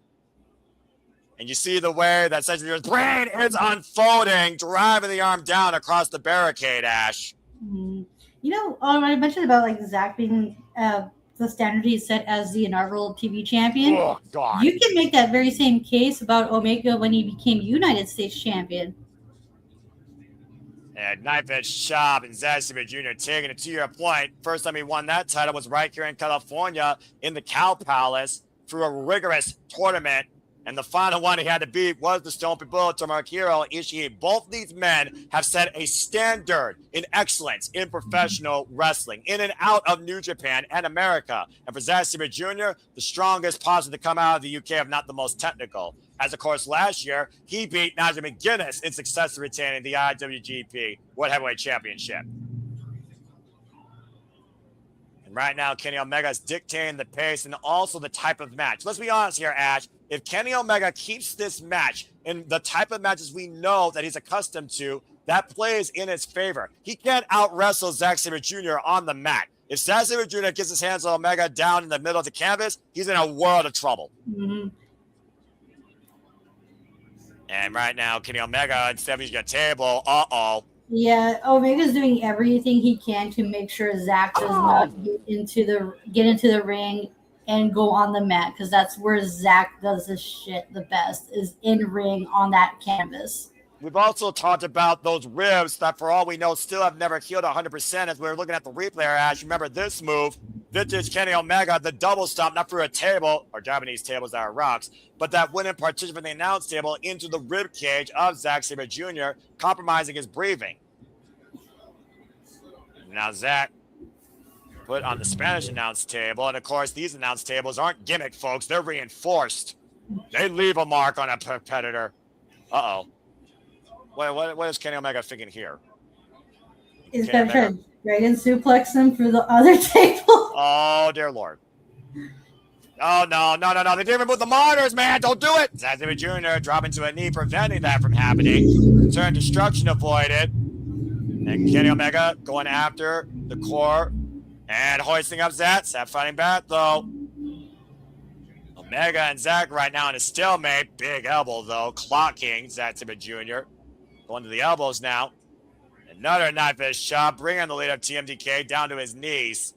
And you see the way that Zack Sabre Jr.'s brain is unfolding, driving the arm down across the barricade, Ash. You know, I mentioned about like Zack being the standard he set as the inaugural TV champion. Oh, God. You can make that very same case about Omega when he became United States champion. And knife edge chop and Zack Sabre Jr. taking it to your point. First time he won that title was right here in California in the Cow Palace through a rigorous tournament And the final one he had to beat was the Stone People, Tomohiro Ishii. Both these men have set a standard in excellence in professional wrestling, in and out of New Japan and America. And for Zack Sabre Jr., the strongest possible to come out of the UK, if not the most technical. As, of course, last year, he beat Nigel McGuinness in success retaining the IWGP World Heavyweight Championship. And right now, Kenny Omega is dictating the pace and also the type of match. Let's be honest here, Ash. If Kenny Omega keeps this match in the type of matches we know that he's accustomed to, that plays in his favor. He can't out-wrestle Zack Sabre Jr. on the mat. If Zack Sabre Jr. gets his hands on Omega down in the middle of the canvas, he's in a world of trouble. Mm-hmm. And right now, Kenny Omega, instead of using a table, uh-oh. Yeah, Omega's doing everything he can to make sure Zack does not get into the ring and go on the mat, because that's where Zack does his shit the best, is in ring on that canvas. We've also talked about those ribs that, for all we know, still have never healed 100%. As we were looking at the replay, Ash, remember this move, vintage Kenny Omega, the double stomp, not through a table, or Japanese tables that are rocks, but that went in partition from the announce table into the rib cage of Zack Sabre Jr., compromising his breathing. Now Zack put on the Spanish announce table, and of course, these announce tables aren't gimmick, folks. They're reinforced. They leave a mark on a competitor. Uh-oh. What is Kenny Omega thinking here? He's going to try to dragon suplex him through the other table. Oh, dear Lord. Oh, no. They didn't even put the monitors, man. Don't do it. Zack Sabre Jr. dropping to a knee, preventing that from happening. Turn destruction avoided. And Kenny Omega going after the core and hoisting up Zack. Zack fighting back, though. Omega and Zack right now in a stalemate. Big elbow, though. Clocking Zack Sabre Jr. Going to the elbows now. Another knife-edge shot, bringing the lead of TMDK down to his knees.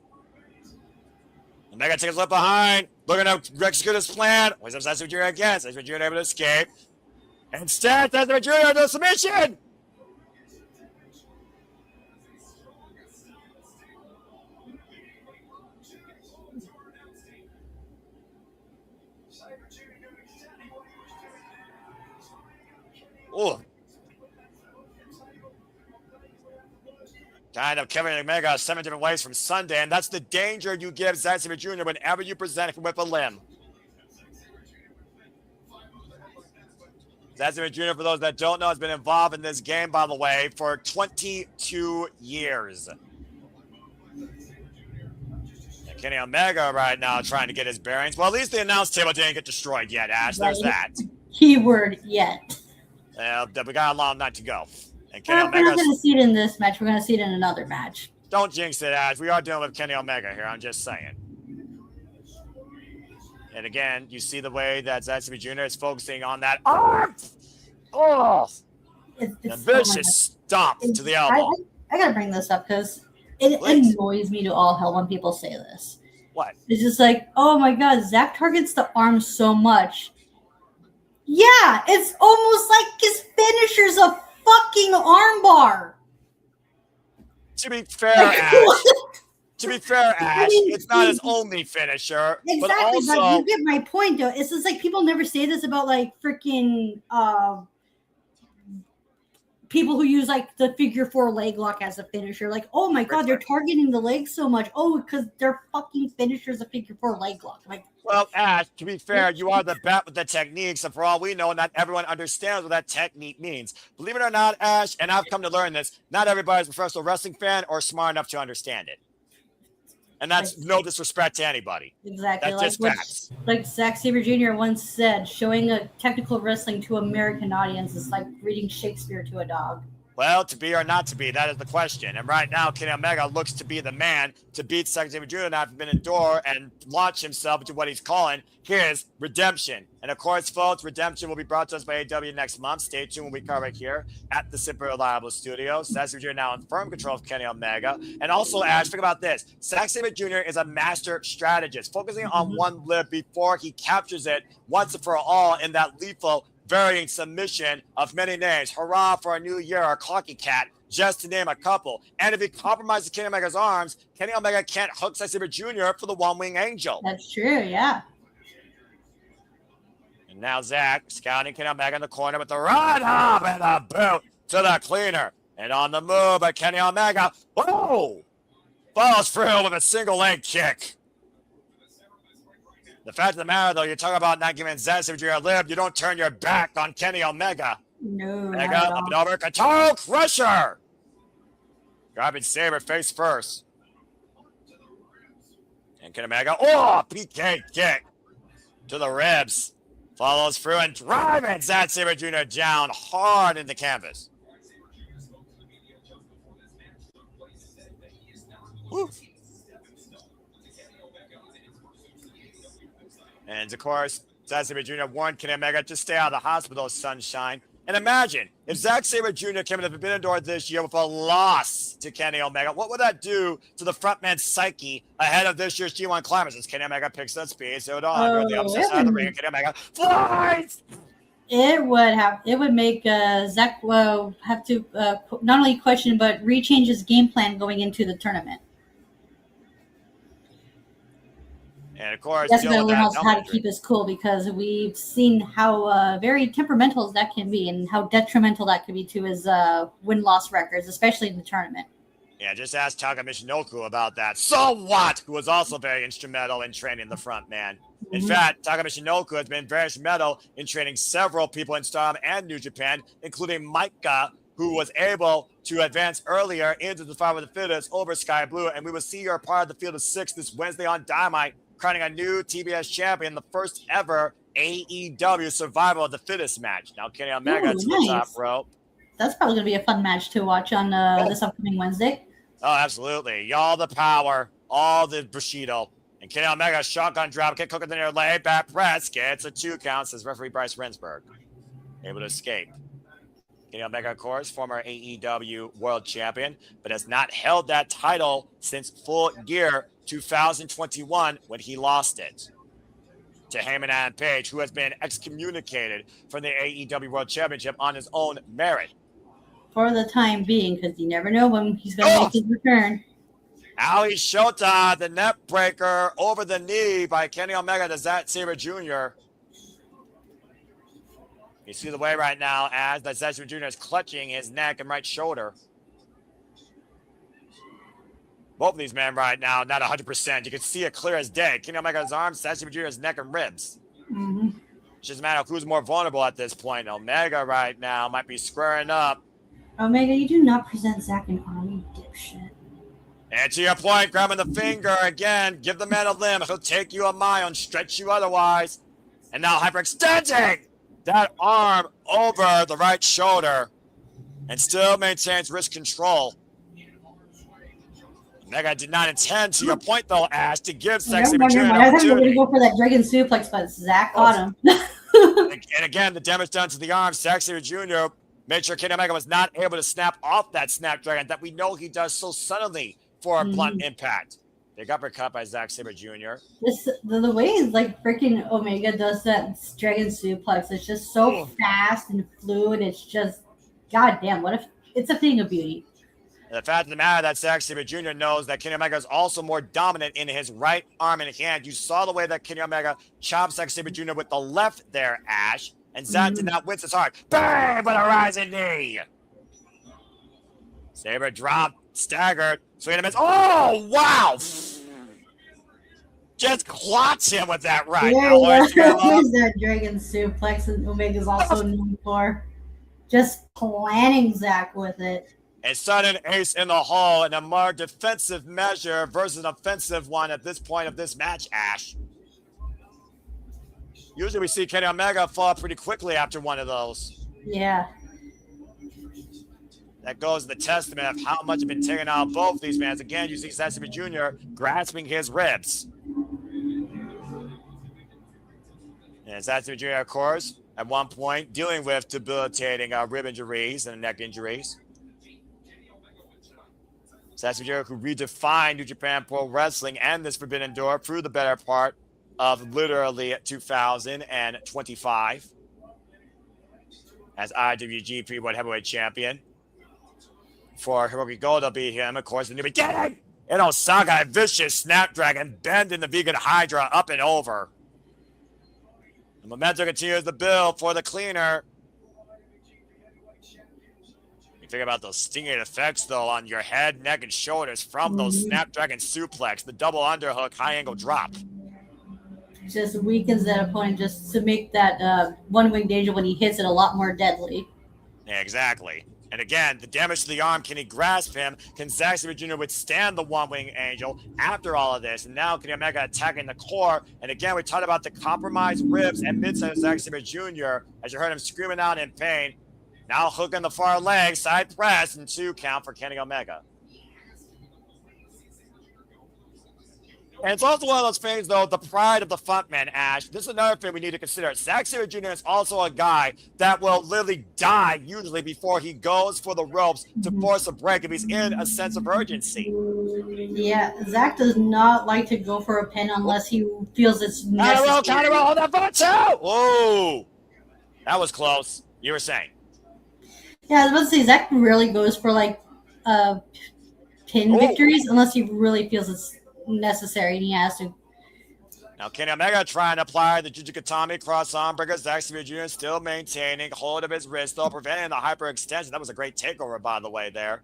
Omega takes a look behind, looking to execute his plan. Waits up Zack Sabre Jr. again. Zack Sabre Jr. able to escape. Instead, Zack Sabre Jr. to submission. Oh. Kind of Kevin Omega 7 different ways from Sunday, and that's the danger you give Zack Sabre Jr. whenever you present him with a limb. Zack Sabre Jr., for those that don't know, has been involved in this game, by the way, for 22 years. And Kenny Omega right now trying to get his bearings. Well, at least the announce table didn't get destroyed yet, Ash. There's that. Keyword yet. We got a long night to go. And We're not going to see it in this match. We're going to see it in another match. Don't jinx it, Ash. We are dealing with Kenny Omega here. I'm just saying. And again, you see the way that Zack Sabre Jr. is focusing on that arm. Oh, a vicious stomp to the elbow. I got to bring this up because it annoys me to all hell when people say this. What? It's just like, oh my God, Zack targets the arm so much. Yeah, it's almost like his finisher's a fucking armbar. To be fair, Ash. It's not his only finisher. Exactly, but also, you get my point, though. It's just like people never say this about like freaking people who use like the figure 4 leg lock as a finisher. Like, oh my God, they're targeting the leg so much. Oh, because their fucking finisher's a figure 4 leg lock. Like, well, Ash, to be fair, you are the bat with the techniques, and for all we know, not everyone understands what that technique means. Believe it or not, Ash, and I've come to learn this, not everybody's a professional wrestling fan or smart enough to understand it. And that's no disrespect to anybody. Exactly. That's just facts. Like Zack Sabre Jr. once said, showing a technical wrestling to American audience is like reading Shakespeare to a dog. Well, to be or not to be, that is the question. And right now, Kenny Omega looks to be the man to beat Zack Sabre Jr. and have been in door and launch himself into what he's calling his redemption. And of course, folks, redemption will be brought to us by AEW next month. Stay tuned when we cover it here at the Simply Reliable Studios. Zack Sabre Jr. now in firm control of Kenny Omega. And also, Ash, think about this. Zack Sabre Jr. is a master strategist, focusing on one lip before he captures it once and for all in that lethal varying submission of many names. Hurrah for a new year, or Clocky Cat, just to name a couple. And if he compromises Kenny Omega's arms, Kenny Omega can't hook Zack Sabre Jr. for the one-wing angel. That's true, yeah. And Now Zack scouting Kenny Omega in the corner with the right hop and a boot to the cleaner. And on the move by Kenny Omega. Whoa! Follows through with a single leg kick. The fact of the matter, though, you're talking about not giving Zack Sabre Jr. a lip. You don't turn your back on Kenny Omega. No. Omega up and over. Control Crusher. Grabbing Sabre face first. And Kenny Omega. Oh, PK kick to the ribs. Follows through and driving Zack Sabre Jr. down hard in the canvas. Woo. And of course, Zack Sabre Jr. warned Kenny Omega to stay out of the hospital, sunshine. And imagine if Zack Sabre Jr. came into the Forbidden Door this year with a loss to Kenny Omega, what would that do to the frontman's psyche ahead of this year's G1 Climax? As Kenny Omega picks up speed, so on the upset side of the ring, Kenny Omega flies. It would make Zack have to not only question but rechange his game plan going into the tournament. And of course, That's going to learn how to keep his cool, because we've seen how very temperamental that can be and how detrimental that could be to his win-loss records, especially in the tournament. Yeah, just ask Takagi Michinoku about that. So what? Who was also very instrumental in training the front man. In fact, Takagi Michinoku has been very instrumental in training several people in Stardom and New Japan, including Maika, who was able to advance earlier into the fight with the Fittest over Skye Blue. And we will see her part of the Field of Six this Wednesday on Dynamite, crowning a new TBS champion, the first ever AEW Survival of the Fittest match. Now Kenny Omega to the top rope. That's probably going to be a fun match to watch on this upcoming Wednesday. Oh, absolutely. Y'all the power, all the Bushido. And Kenny Omega, shotgun drop kick, cooking the near leg, back press, gets a 2 count, says referee Bryce Rensburg. Able to escape. Kenny Omega, of course, former AEW World Champion, but has not held that title since full year 2021 when he lost it to Heyman Adam Page, who has been excommunicated from the AEW World Championship on his own merit. For the time being, because you never know when he's going to make his return. Ali Shota, the net breaker over the knee by Kenny Omega to Zack Sabre Jr. You see the way right now as that Zack Sabre Jr. is clutching his neck and right shoulder. Both of these men right now, not 100%. You can see it clear as day. Kenny Omega's arms, Zack Sabre Jr.'s neck and ribs. It's just a matter of who's more vulnerable at this point. Omega right now might be squaring up. Omega, you do not present Zack in army, dipshit. And to your point, grabbing the finger again. Give the man a limb. He'll take you a mile and stretch you otherwise. And now hyperextending that arm over the right shoulder and still maintains wrist control. Omega did not intend, to your point, though, Ash, to give Zack Sabre Jr. an I thought you were going opportunity. to go for that dragon suplex, but Zack caught him. And again, the damage done to the arm. Zack Sabre Jr. made sure Kenny Omega was not able to snap off that Snapdragon that we know he does so suddenly for a blunt impact. Big uppercut by Zack Sabre Jr. The way like freaking Omega does that dragon suplex, it's just so fast and fluid. It's just, goddamn, what if it's a thing of beauty. And the fact of the matter that Zack Sabre Jr. knows that Kenny Omega is also more dominant in his right arm and hand. You saw the way that Kenny Omega chopped Zack Sabre Jr. with the left there, Ash. And Zack did not wince as hard. Bang! With a rising knee. Sabre dropped, staggered, swing and a miss. Oh, wow! Just clots him with that right. There's that dragon suplex that Omega's also known for. Just planning Zack with it. A sudden ace in the hole and a more defensive measure versus an offensive one at this point of this match, Ash. Usually we see Kenny Omega fall pretty quickly after one of those. Yeah. That goes to the testament of how much has been taken out of both these men. Again, you see Zack Sabre Jr. grasping his ribs. And Zack Sabre Jr., of course, at one point dealing with debilitating rib injuries and neck injuries. Zack Sabre Jr., who redefined New Japan Pro Wrestling and this Forbidden Door through the better part of literally 2025 as IWGP World Heavyweight Champion. For Hiroki Goto beat him, of course, in the beginning. And Osaka, a vicious Snapdragon, bending the Vegan Hydra up and over. The momentum continues to build for the cleaner. You think about those stinging effects, though, on your head, neck, and shoulders from those Snapdragon suplex, the double underhook, high angle drop. Just weakens that opponent just to make that one-winged angel when he hits it a lot more deadly. Yeah, exactly. And again, the damage to the arm, can he grasp him? Can Zack Sabre Jr. withstand the one-wing angel after all of this? And now Kenny Omega attacking the core. And again, we talked about the compromised ribs and midside of Zack Sabre Jr. as you heard him screaming out in pain. Now hooking the far leg, side press, and 2 count for Kenny Omega. And it's also one of those things, though, the pride of the frontman, Ash. This is another thing we need to consider. Zack Sabre Jr. is also a guy that will literally die usually before he goes for the ropes to force a break if he's in a sense of urgency. Yeah, Zack does not like to go for a pin unless he feels it's necessary. Counter roll, hold that for 2! Whoa! That was close. You were saying. Yeah, I was about to say, Zack rarely goes for, like, pin victories unless he really feels it's necessary and he has to. Now Kenny Omega trying to apply the Jujikatami cross arm breaker. Zack Sabre Jr. still maintaining hold of his wrist, though, preventing the hyperextension. That was a great takeover, by the way, there.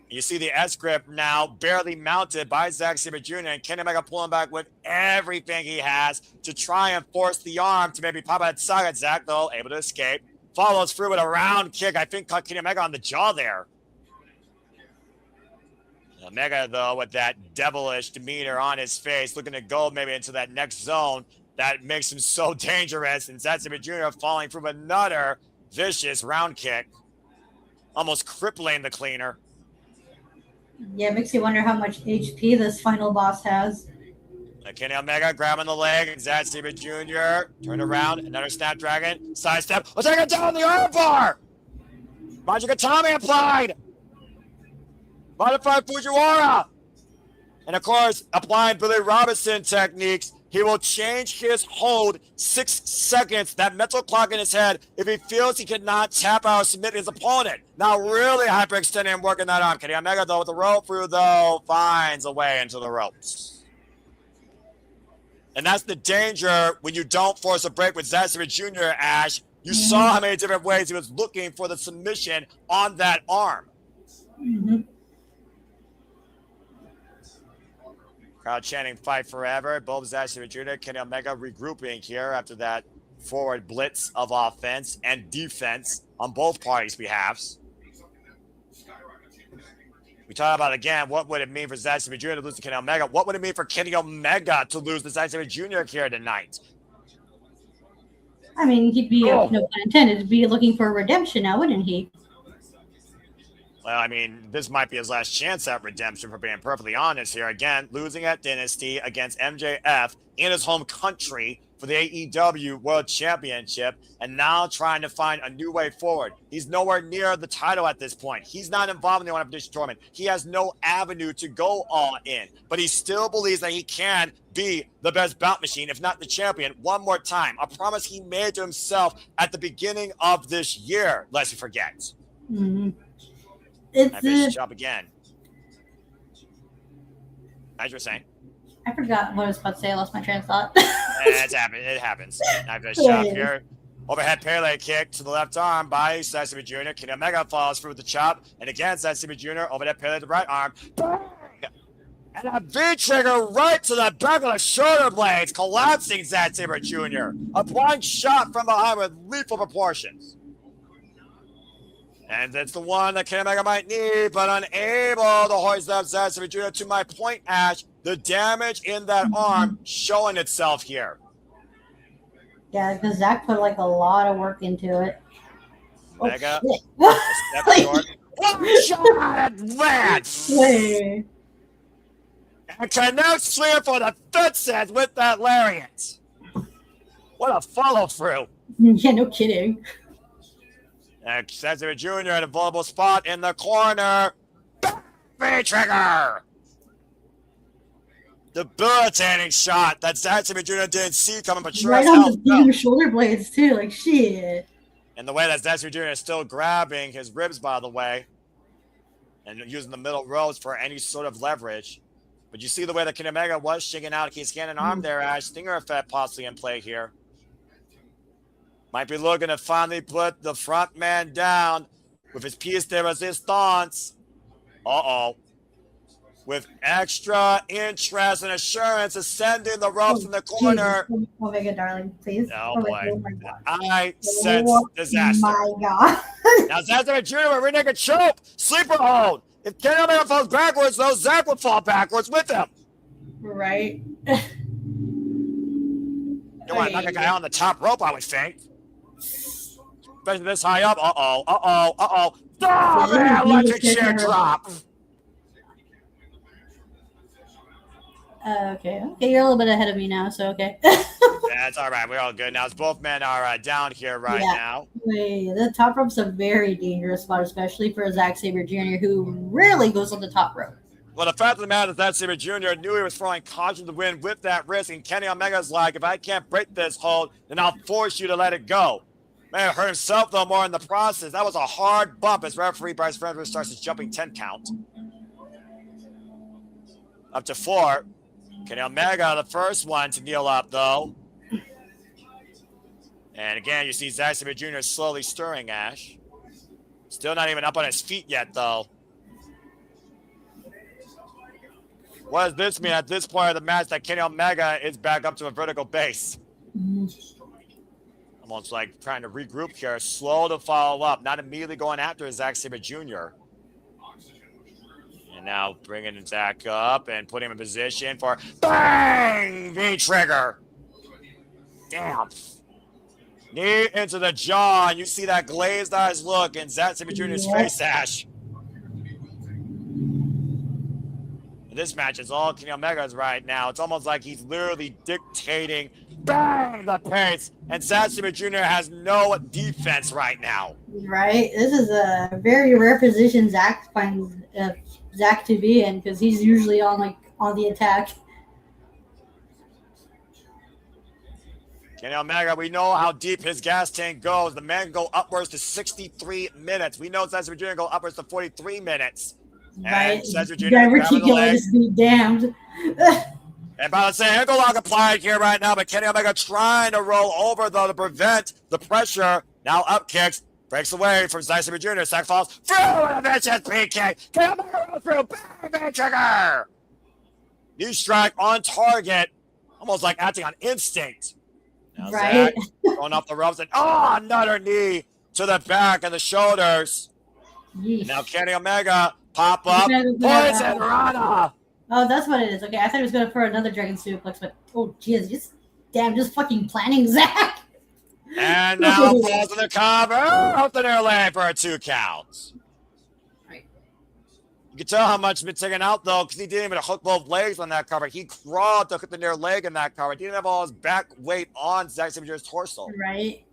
You see the S-grip now barely mounted by Zack Sabre Jr. and Kenny Omega pulling back with everything he has to try and force the arm to maybe pop outside. Zack, though, able to escape. Follows through with a round kick. I think caught Kenny Omega on the jaw there. Omega, though, with that devilish demeanor on his face, looking to go maybe into that next zone that makes him so dangerous. And Zack Sabre Jr. falling from another vicious round kick, almost crippling the cleaner. Yeah, it makes you wonder how much HP this final boss has. Kenny Omega grabbing the leg, and Zack Sabre Jr. turn around, another Snapdragon, sidestep. We'll take it down the arm bar. Majikatami applied. Modified Fujiwara. And of course, applying Billy Robinson techniques, he will change his hold 6 seconds, that mental clock in his head, if he feels he cannot tap out or submit his opponent. Now really hyperextending and working that arm. Kenny Omega, though, with the rope through, though, finds a way into the ropes. And that's the danger when you don't force a break with Zack Sabre Jr., Ash. You saw how many different ways he was looking for the submission on that arm. Crowd chanting "Fight Forever." Both Zack Sabre Jr. and Kenny Omega regrouping here after that forward blitz of offense and defense on both parties' behalves. We talk about, again, what would it mean for Zack Sabre Jr. to lose to Kenny Omega? What would it mean for Kenny Omega to lose to Zack Sabre Jr. here tonight? I mean, he'd be, no pun intended, be looking for redemption now, wouldn't he? Well, I mean, this might be his last chance at redemption, for being perfectly honest here. Again, losing at Dynasty against MJF in his home country for the AEW World Championship, and now trying to find a new way forward. He's nowhere near the title at this point. He's not involved in the Unification Tournament. He has no avenue to go all in, but he still believes that he can be the best bout machine, if not the champion, one more time. A promise he made to himself at the beginning of this year, lest he forget. It's job again. As you were saying. I forgot what I was about to say. I lost my train of thought. It happens. Nice chop here. Overhead parallel kick to the left arm by Zack Sabre Jr. Kenny Omega follows through with the chop. And again, Zack Sabre Jr. overhead parallel to the right arm. Bang! And a V-trigger right to the back of the shoulder blades, collapsing Zack Sabre Jr. A blind shot from behind with lethal proportions. And it's the one that Kenny Omega might need, but unable to hoist up Zack Sabre Jr. To my point, Ash, the damage in that arm showing itself here. Yeah, because Zack put like a lot of work into it. Omega, step short. One shot advance! And connects clear for the fifth set with that lariat. What a follow through. Yeah, no kidding. And Zack Sabre Jr. in a vulnerable spot in the corner. V-trigger! Debilitating shot that Zack Sabre Jr. didn't see coming, but sure right as on hell the blue shoulder blades too, like shit. And the way that Zack Sabre Jr. is still grabbing his ribs, by the way, and using the middle rows for any sort of leverage. But you see the way that Kenny Omega was shaking out his hand and arm there, Ash. Stinger effect possibly in play here. Might be looking to finally put the front man down with his piece de resistance. Uh-oh. With extra interest and assurance ascending the ropes in the corner. Jesus. Omega, darling, please. Oh, boy. Oh my God. I sense disaster. My God. Now, Zack Jr. with rear naked choke. Sleeper hold. If Kenny Omega falls backwards, though, Zack would fall backwards with him. Right. You want to knock a guy on the top rope, I would think. Especially this high up. Uh-oh. Oh, man, electric chair drop. Okay, you're a little bit ahead of me now, so okay. That's all right. We're all good now. Both men are down here right now. Wait, the top rope's a very dangerous spot, especially for Zack Sabre Jr., who rarely goes on the top rope. Well, the fact of the matter is that Sabre Jr. knew he was throwing caution to win with that risk, and Kenny Omega's like, if I can't break this hold, then I'll force you to let it go. Man, hurt himself, though, more in the process. That was a hard bump as referee Bryce Frederick starts his jumping 10 count. Up to 4. Kenny Omega, the first one to kneel up, though. And again, you see Zack Sabre Jr. slowly stirring, Ash. Still not even up on his feet yet, though. What does this mean at this point of the match that Kenny Omega is back up to a vertical base? Almost like trying to regroup here. Slow to follow up. Not immediately going after Zack Sabre Jr. And now bringing Zack up and putting him in position for bang! V-trigger. Damn. Knee into the jaw. And you see that glazed eyes look in Zack Sabre Jr.'s face, Ash. This match is all Kenny Omega's right now. It's almost like he's literally dictating bang the pace. And Zack Sabre Jr. has no defense right now. Right? This is a very rare position Zack finds Zack to be in, because he's usually on the attack. Kenny Omega, we know how deep his gas tank goes. The man can go upwards to 63 minutes. We know Zack Sabre Jr. can go upwards to 43 minutes. Right. And Diverticulitis be damned. And by the say, ankle lock applied here right now, but Kenny Omega trying to roll over though to prevent the pressure. Now up kicks, breaks away from Zack Sabre Jr. Zack falls through a vicious PK. Kenny Omega rolls through, bang, trigger. Knee strike on target, almost like acting on instinct. Now right. Zack going off the ropes and another knee to the back and the shoulders. Now Kenny Omega pop up, poison Dorada. Oh, that's what it is. Okay, I thought he was going for another dragon suplex, but oh, jeez, just fucking planning, Zack. And now falls in the cover, out the near leg for a 2 count. Right. You can tell how much he's been taken out though, because he didn't even hook both legs on that cover. He crawled to hook the near leg in that cover. He didn't have all his back weight on Zack Sabre Jr.'s torso. Right.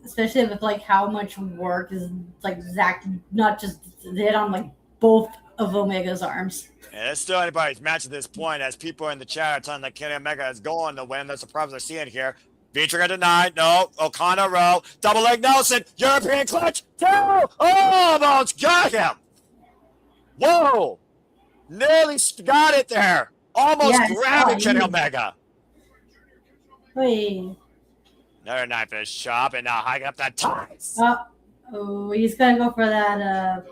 Especially with how much work is Zack not just hit on both of Omega's arms. And it's still anybody's match at this point, as people in the chat are telling that Kenny Omega is going to win. That's the problems they're seeing here. V-trigger denied. No. O'Connor row. Double leg Nelson. European clutch. 2. Oh, almost got him. Whoa. Nearly got it there. Almost grabbing Kenny Omega. Wait. Another knife in his chop, and now hiking up that ties. Oh, he's gonna go for that.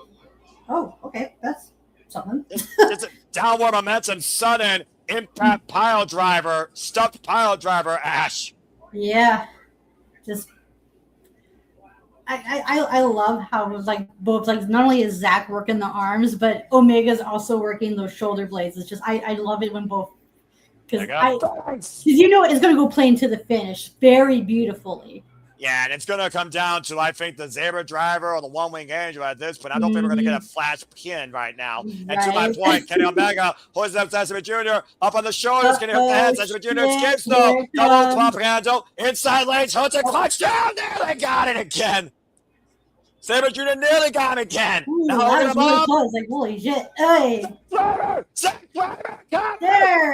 Oh, okay, that's something. It's a downward momentum, sudden impact pile driver, stuffed pile driver, Ash. Yeah, just I love how both not only is Zack working the arms, but Omega's also working those shoulder blades. It's just I love it when both. Because you know it's going to go play into the finish very beautifully. Yeah, and it's going to come down to, I think, the Sabre driver or the one-wing angel at this point. I don't think we're going to get a flash pin right now. And to my point, Kenny Omega holds up Zack Sabre Jr. up on the shoulders. Kenny up the head. Zack Sabre Jr. escapes, though. Double club handle. Inside legs. Hooks and clutch down. There they got it again. Sabre Jr. nearly got him again. Ooh, now that was really close. Holy shit. Hey. There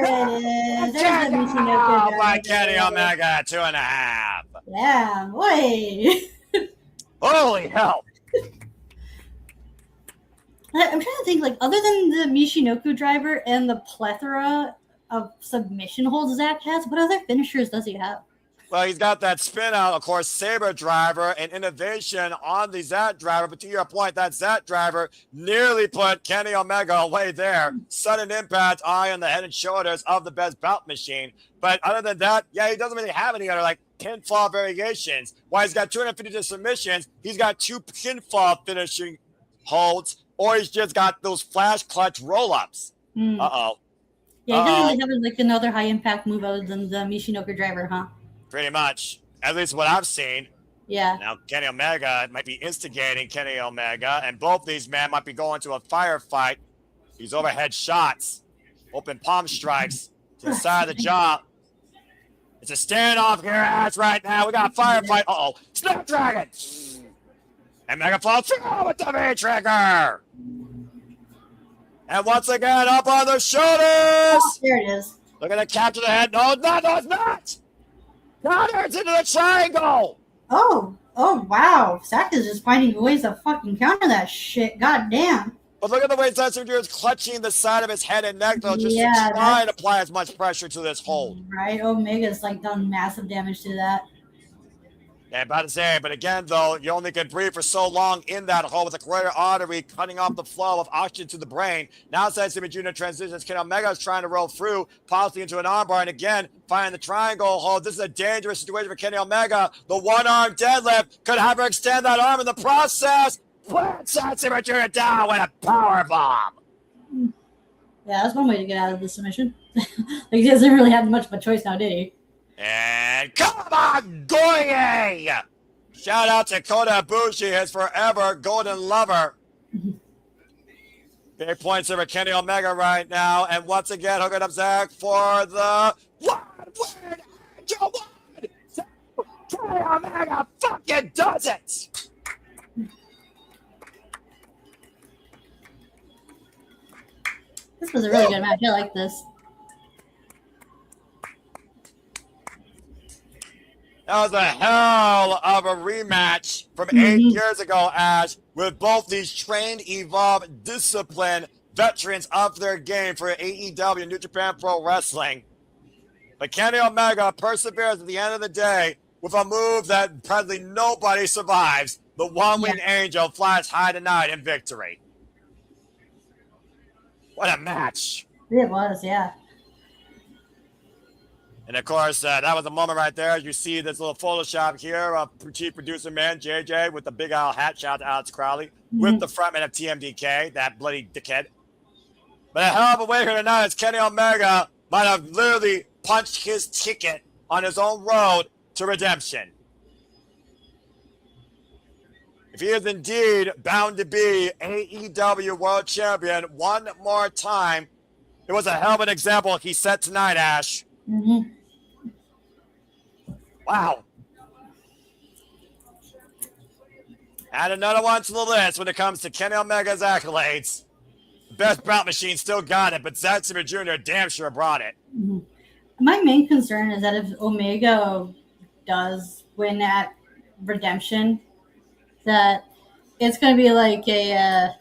it is. There's the Místico by Kenny Omega, 2.5. Yeah, boy. Holy hell. I'm trying to think, other than the Michinoku driver and the plethora of submission holds Zack has, what other finishers does he have? Well, he's got that spin out, of course, Sabre driver and innovation on the Zack driver. But to your point, that Zack driver nearly put Kenny Omega away there. Sudden impact, eye on the head and shoulders of the best bout machine. But other than that, yeah, he doesn't really have any other like pinfall variations. While he's got 250 submissions, he's got 2 pinfall finishing holds, or he's just got those flash clutch roll-ups. Uh-oh. Yeah, he doesn't really have like another high impact move other than the Michinoku driver, huh? Pretty much. At least what I've seen. Yeah. Now, Kenny Omega might be instigating Kenny Omega, and both these men might be going to a firefight. These overhead shots, open palm strikes to the side of the jaw. It's a standoff here, ass right now. We got a firefight. Uh-oh. Snapdragon! And Mega falls through with the V-trigger! And once again, up on the shoulders! Oh, there it is. Looking to capture the head. No, it's not! Counters into the triangle! Oh, wow. Zack is just finding ways to fucking counter that shit. God damn. But look at the way Zack is clutching the side of his head and neck, though, just to try and apply as much pressure to this hold. Right, Omega's like done massive damage to that. Yeah, about to say, but again, though, you only can breathe for so long in that hole with a carotid artery cutting off the flow of oxygen to the brain. Now, Zack Jr. transitions. Kenny Omega is trying to roll through, possibly into an armbar, and again, finding the triangle hold. This is a dangerous situation for Kenny Omega. The one-arm deadlift could have her extend that arm in the process. Plants Zack Jr. down with a power bomb. Yeah, that's one way to get out of the submission. Like, he doesn't really have much of a choice now, did he? And come on, Goye! Shout out to Kota Ibushi, his forever golden lover. Big points over Kenny Omega right now. And once again, hooking up Zack for the one-word angel one. So Kenny Omega fucking does it! This was a really good match. I like this. That was a hell of a rematch from 8 years ago, Ash, with both these trained, evolved, disciplined veterans of their game for AEW, New Japan Pro Wrestling. But Kenny Omega perseveres at the end of the day with a move that probably nobody survives. The one-winged angel flies high tonight in victory. What a match. It was, yeah. And of course, that was a moment right there. You see this little Photoshop here of chief producer man JJ with the big owl hat. Shout out to Alex Crowley with the frontman of TMDK, that bloody dickhead. But a hell of a way here tonight is Kenny Omega might have literally punched his ticket on his own road to redemption. If he is indeed bound to be AEW World Champion one more time, it was a hell of an example he set tonight, Ash. Wow. Add another one to the list when it comes to Kenny Omega's accolades. The best bout machine still got it, but Zack Sabre Jr. damn sure brought it. My main concern is that if Omega does win at Redemption, that it's going to be like a...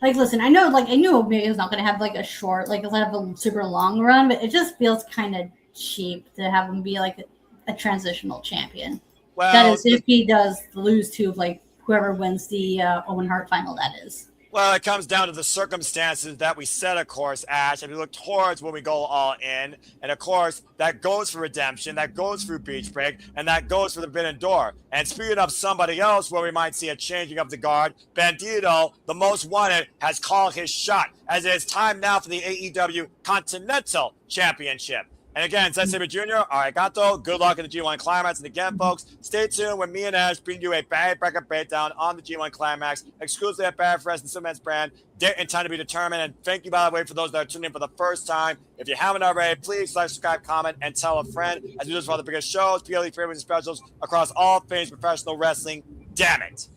Like, listen, I knew Omega's not going to have, like, a short, like, have a super long run, but it just feels kind of cheap to have him be, like, a transitional champion. Well, that is, if he does lose to, like, whoever wins the Owen Hart final, that is. Well, it comes down to the circumstances that we set, of course, Ash. If you look towards when we go all in, and of course, that goes for redemption, that goes for beach break, and that goes for the Forbidden Door. And speaking of somebody else where we might see a changing of the guard, Bandito, the most wanted, has called his shot, as it is time now for the AEW Continental Championship. And again, Zack Sabre Jr., arigato, good luck in the G1 Climax. And again, folks, stay tuned when me and Ash bring you a bag breaker breakdown on the G1 Climax, exclusively at Bad Fresh and Cements brand. Date and time to be determined. And thank you, by the way, for those that are tuning in for the first time. If you haven't already, please like, subscribe, comment, and tell a friend. As we do this for all the biggest shows, PLE favorites, and specials across all things professional wrestling. Damn it.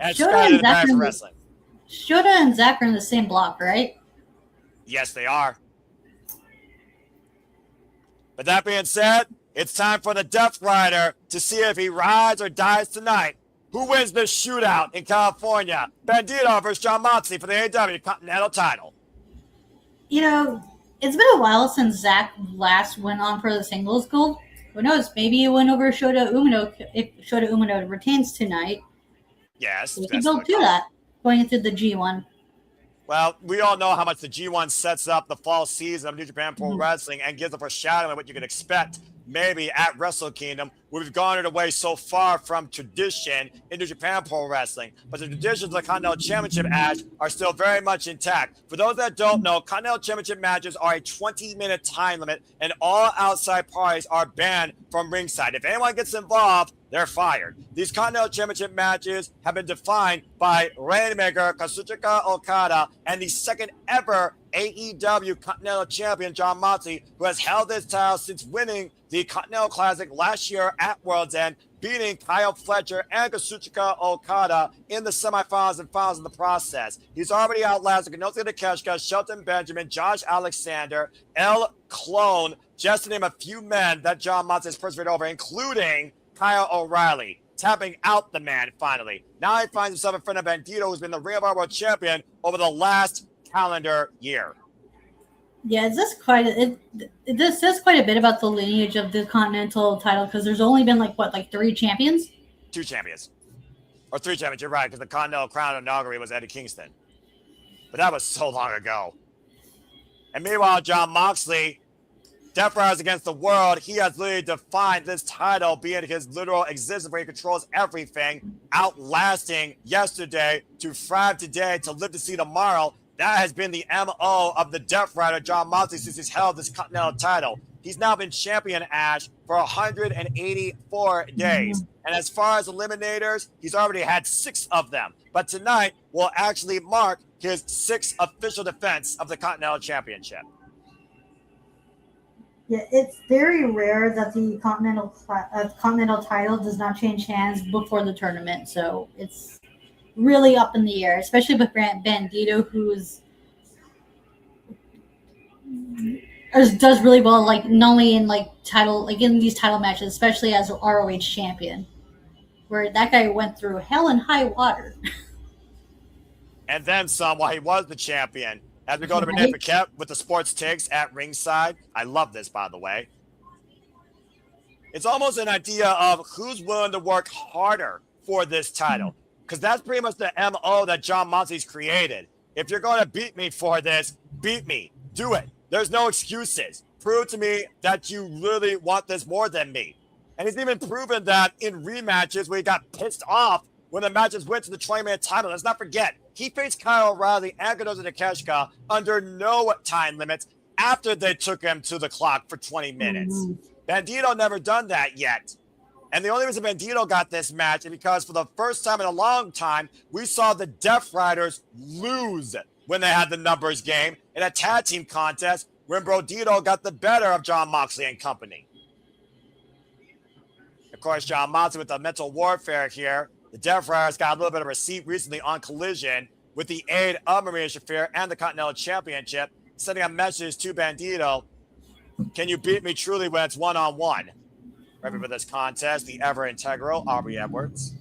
And subscribe to the Bad for Wrestling. Shota and Zack are in the same block, right? Yes, they are. But that being said, it's time for the Death Rider to see if he rides or dies tonight. Who wins this shootout in California? Bandito versus John Moxley for the AEW Continental title. You know, it's been a while since Zack last went on for the singles gold. Who knows? Maybe it went over Shota Umino if Shota Umino retains tonight. Yes, We can build to that going into the G1. Well, we all know how much the G1 sets up the fall season of New Japan Pro Wrestling and gives a foreshadowing of what you can expect maybe at Wrestle Kingdom. We've gone away so far from tradition in New Japan Pro Wrestling, but the traditions of the Continental Championship match are still very much intact. For those that don't know, Continental Championship matches are a 20-minute time limit, and all outside parties are banned from ringside. If anyone gets involved, they're fired. These Continental Championship matches have been defined by Rainmaker Kazuchika Okada and the second ever AEW Continental Champion John Moxley, who has held this title since winning the Continental Classic last year at World's End, beating Kyle Fletcher and Kazuchika Okada in the semifinals and finals in the process. He's already outlasted Konosuke Takeshita, Shelton Benjamin, Josh Alexander, El Clone, just to name a few men that John Moxley has persevered over, including Kyle O'Reilly, tapping out the man finally. Now he finds himself in front of Bandito, who's been the Ring of Honor World Champion over the last calendar year. Yeah, this says quite a bit about the lineage of the Continental title because there's only been like 3 champions? 2 champions. Or 3 champions, you're right, because the Continental Crown inaugural was Eddie Kingston. But that was so long ago. And meanwhile, John Moxley, Death Riders Against the World, he has literally defined this title being his literal existence where he controls everything, outlasting yesterday to thrive today to live to see tomorrow. That has been the MO of the Death Rider, John Moxley, since he's held this Continental title. He's now been champion, Ash, for 184 days. And as far as eliminators, he's already had 6 of them. But tonight will actually mark his 6th official defense of the Continental Championship. Yeah, it's very rare that the Continental title does not change hands before the tournament. So it's really up in the air, especially with Bandito, who's does really well, not only in in these title matches, especially as ROH champion, where that guy went through hell and high water. And then some while he was the champion. As we go to Renee Paquette with the sports takes at ringside. I love this, by the way. It's almost an idea of who's willing to work harder for this title. Because that's pretty much the MO that John Moxley's created. If you're going to beat me for this, beat me. Do it. There's no excuses. Prove to me that you really want this more than me. And he's even proven that in rematches where he got pissed off when the matches went to the 20-minute title. Let's not forget, he faced Kyle O'Reilly and Konosuke Takeshita under no time limits after they took him to the clock for 20 minutes. Bandito never done that yet. And the only reason Bandito got this match is because for the first time in a long time, we saw the Death Riders lose when they had the numbers game in a tag team contest when Bandito got the better of John Moxley and company. Of course, John Moxley with the mental warfare here. The Death Riders got a little bit of a receipt recently on Collision with the aid of Maria Shafir and the Continental Championship, sending a message to Bandito. Can you beat me truly when it's one-on-one? Ready for this contest, the ever-integral Aubrey Edwards.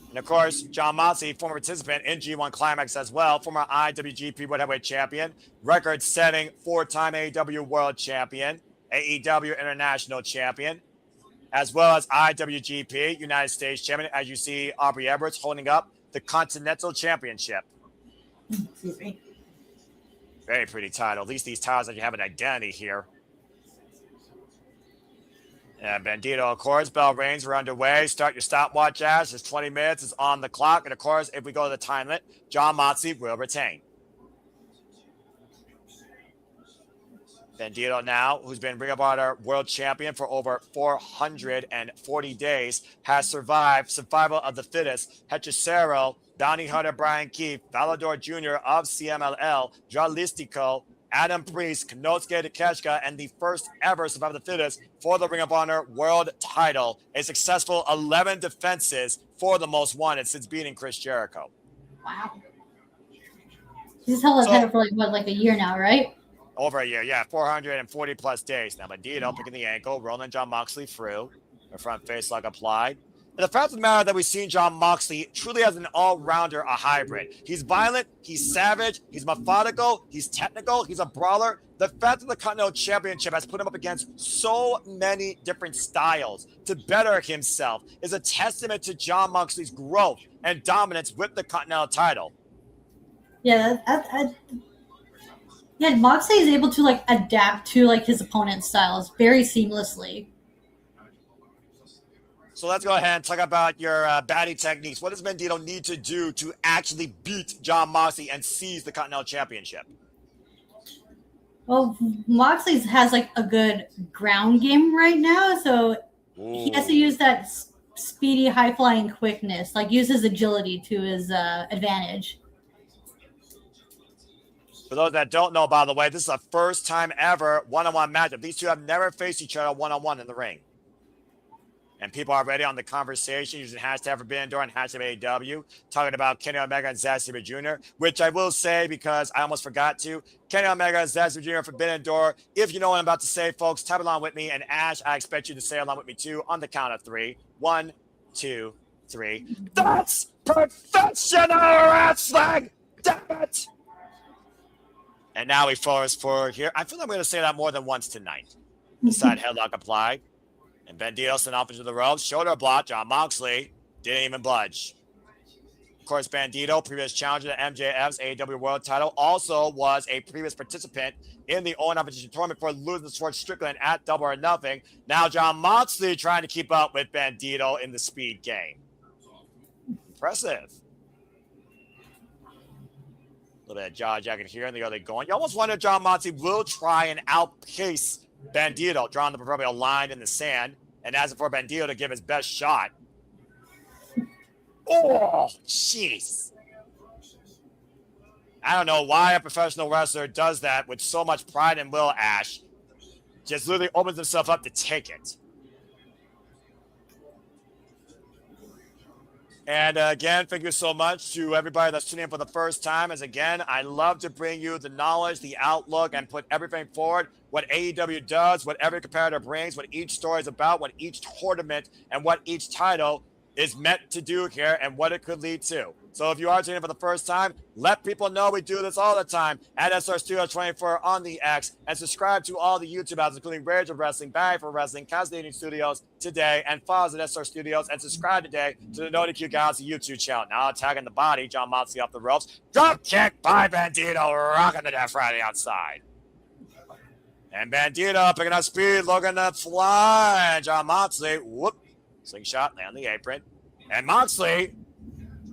And of course, John Moxley, former participant in G1 Climax as well, former IWGP World Heavyweight Champion, record-setting 4-time AEW World Champion, AEW International Champion, as well as IWGP United States Champion, as you see Aubrey Edwards holding up the Continental Championship. Excuse me. Very pretty title. At least these titles that you have an identity here. And Bandito, of course, bell rings. We're underway. Start your stopwatch, Ash. There's 20 minutes. It's on the clock. And, of course, if we go to the time limit, John Moxley will retain. Bandito now, who's been Ring of Honor World Champion for over 440 days, has survived survival of the fittest. Hechicero, Bounty Hunter Brian Keefe, Valador Jr. of CMLL, Místico, Adam Priest, Konosuke Takeshita, and the first ever survival of the fittest for the Ring of Honor World title. A successful 11 defenses for the most wanted since beating Chris Jericho. Wow. He's held that title for a year now, right? Over a year, yeah, 440 plus days. Now, Bandito picking the ankle, rolling John Moxley through. The front face lock applied. And the fact of the matter that we've seen Jon Moxley truly as an all-rounder, a hybrid. He's violent, he's savage, he's methodical, he's technical, he's a brawler. The fact that the Continental Championship has put him up against so many different styles to better himself is a testament to Jon Moxley's growth and dominance with the Continental title. Yeah, yeah, Moxley is able to like adapt to like his opponent's styles very seamlessly. So let's go ahead and talk about your batting techniques. What does Bandito need to do to actually beat Jon Moxley and seize the Continental Championship? Well, Moxley has like a good ground game right now, so he has to use that speedy, high-flying quickness, like use his agility to his advantage. For those that don't know, by the way, this is the first time ever one-on-one matchup. These two have never faced each other one-on-one in the ring. And people are already on the conversation using hashtag Forbidden Door and hashtag AEW, talking about Kenny Omega and Zack Sabre Jr., which I will say because I almost forgot to. Kenny Omega and Zack Sabre Jr. Forbidden Door. If you know what I'm about to say, folks, type along with me. And Ash, I expect you to say along with me too on the count of 3. 1, 2, 3. That's professional wrestling! Damn it! And now we force forward here. I feel like I'm going to say that more than once tonight. The side headlock applied. And Bandito sent off into the ropes. Shoulder block. Jon Moxley didn't even budge. Of course, Bandito, previous challenger to MJF's AEW World title, also was a previous participant in the Owen Opposition Tournament for losing the Sword Strickland at Double or Nothing. Now Jon Moxley trying to keep up with Bandito in the speed game. Impressive. A little bit of jaw jacking here and the other going. You almost wonder if Jon Moxley will try and outpace Bandito, drawing the proverbial line in the sand, and as for Bandito to give his best shot. Oh, jeez. I don't know why a professional wrestler does that with so much pride and will, Ash. Just literally opens himself up to take it. And again, thank you so much to everybody that's tuning in for the first time. As again, I love to bring you the knowledge, the outlook, and put everything forward. What AEW does, what every competitor brings, what each story is about, what each tournament and what each title is meant to do here and what it could lead to. So if you are tuning in for the first time, let people know we do this all the time at SR Studio 24 on the X, and subscribe to all the YouTube outlets, including Rage of Wrestling, Bang for Wrestling, Cascading Studios today, and follow us at SR Studios, and subscribe today to the Noti Galaxy YouTube channel. Now attacking the body, Jon Moxley off the ropes. Drop kick by Bandito, rocking the Death Friday outside. And Bandito picking up speed, looking to fly. Jon Moxley, whoop, slingshot, land the apron. And Moxley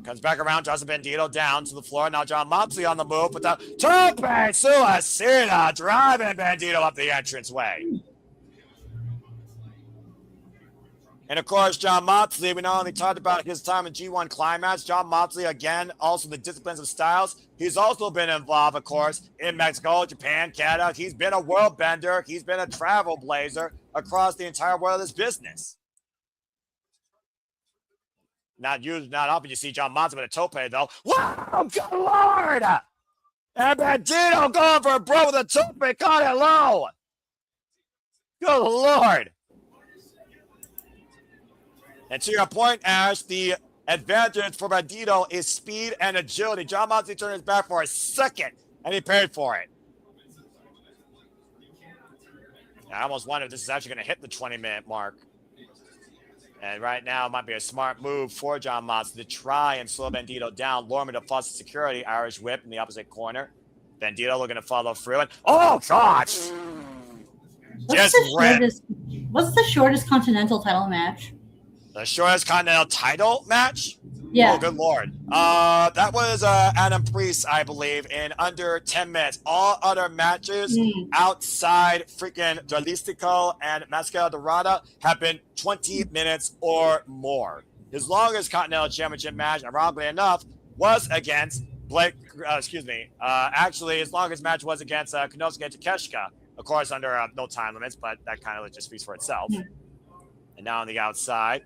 comes back around, draws Bandito down to the floor. Now Jon Moxley on the move with the Tope Suicida, driving Bandito up the entranceway. And of course, Jon Moxley, we not only talked about his time in G1 Climax, Jon Moxley, again, also the disciplines of styles. He's also been involved, of course, in Mexico, Japan, Canada. He's been a world bender. He's been a travel blazer across the entire world of this business. Not often you see Jon Moxley with a tope, though. Wow, good Lord! And Bandito going for a bro with a tope, caught it low. Good Lord. And to your point, Ash, the advantage for Bandito is speed and agility. Jon Moxley turned his back for a second, and he paid for it. I almost wonder if this is actually going to hit the 20-minute mark. And right now, it might be a smart move for Jon Moxley to try and slow Bandito down, lure him into false security, Irish whip in the opposite corner. Bandito looking to follow through. And, oh, God! What's the shortest Continental title match? The shortest Continental title match? Yeah. Oh, good Lord. That was Adam Priest, I believe, in under 10 minutes. All other matches outside freaking Místico and Máscara Dorada have been 20 minutes or more. His longest Continental Championship match, ironically enough, was against actually, his longest match was against Konosuke Takeshita, of course, under no time limits, but that kind of just speaks for itself. And now on the outside,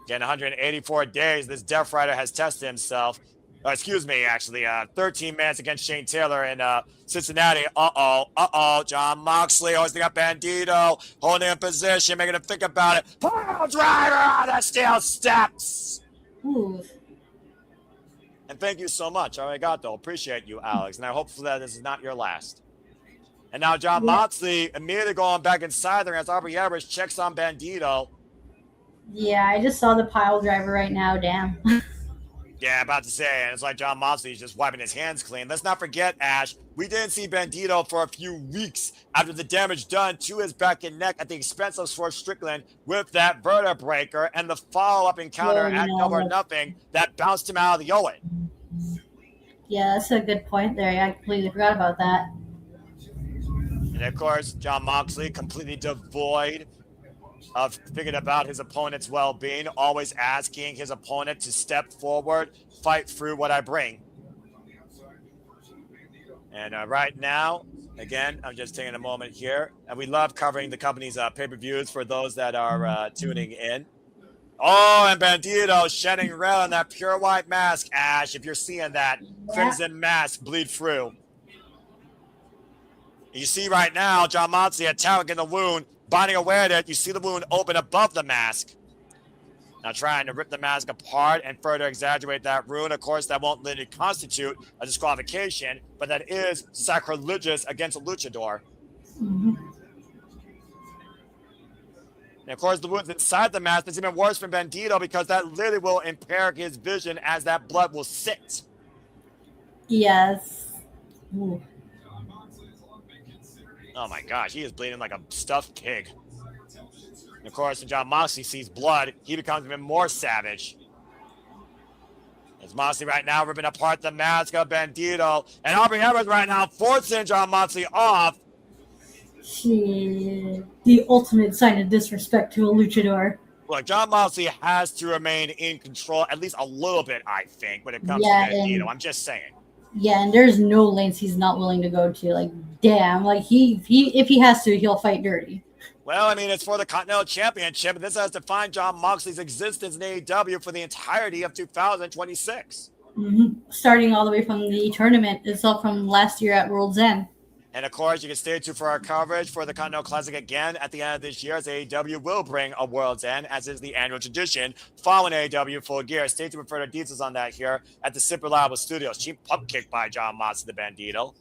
again, 184 days, this Death Rider has tested himself. Excuse me, actually, 13 minutes against Shane Taylor in Cincinnati. Uh-oh. John Moxley hoisting up Bandito, holding in position, making him think about it. Pile driver on the steel steps. Ooh. And thank you so much, arigato. Appreciate you, Alex. And I hope that this is not your last. And now John Moxley immediately going back inside there as Aubrey Edwards checks on Bandito. Yeah, I just saw the pile driver right now. Damn. Yeah, about to say, and it's like John Moxley's just wiping his hands clean. Let's not forget, Ash, we didn't see Bandito for a few weeks after the damage done to his back and neck at the expense of Swerve Strickland with that vertebraker and the follow-up encounter at Double or Nothing that bounced him out of the Owen. Yeah, that's a good point there. I completely forgot about that. And of course, John Moxley completely devoid of thinking about his opponent's well-being, always asking his opponent to step forward, fight through what I bring. And right now, again, I'm just taking a moment here, and we love covering the company's pay-per-views for those that are tuning in. Oh, and Bandito shedding red on that pure white mask, Ash. If you're seeing that crimson mask bleed through. You see right now, John Moxley attacking the wound, binding away at it. You see the wound open above the mask. Now trying to rip the mask apart and further exaggerate that wound. Of course, that won't literally constitute a disqualification, but that is sacrilegious against a luchador. Mm-hmm. And of course, the wounds inside the mask is even worse for Bandito because that literally will impair his vision as that blood will sit. Yes. Ooh. Oh my gosh, he is bleeding like a stuffed pig. And of course, when John Moxley sees blood, he becomes even more savage. As Moxley right now ripping apart the mask of Bandito, and Aubrey Edwards right now forcing John Moxley off. The ultimate sign of disrespect to a luchador. Look, John Moxley has to remain in control, at least a little bit, I think, when it comes to Bandito. I'm just saying. Yeah, and there's no lengths he's not willing to go to. Like, damn, like if he has to, he'll fight dirty. Well, I mean, it's for the Continental Championship, and this has defined John Moxley's existence in AEW for the entirety of 2026. Mm-hmm. Starting all the way from the tournament itself from last year at World's End. And of course, you can stay tuned for our coverage for the Continental Classic again at the end of this year, as AEW will bring a World's End, as is the annual tradition, following AEW Full Gear. Stay tuned for further details on that here at the Super Reliable Studios. Cheap pump kick by John Moxley, the Bandito.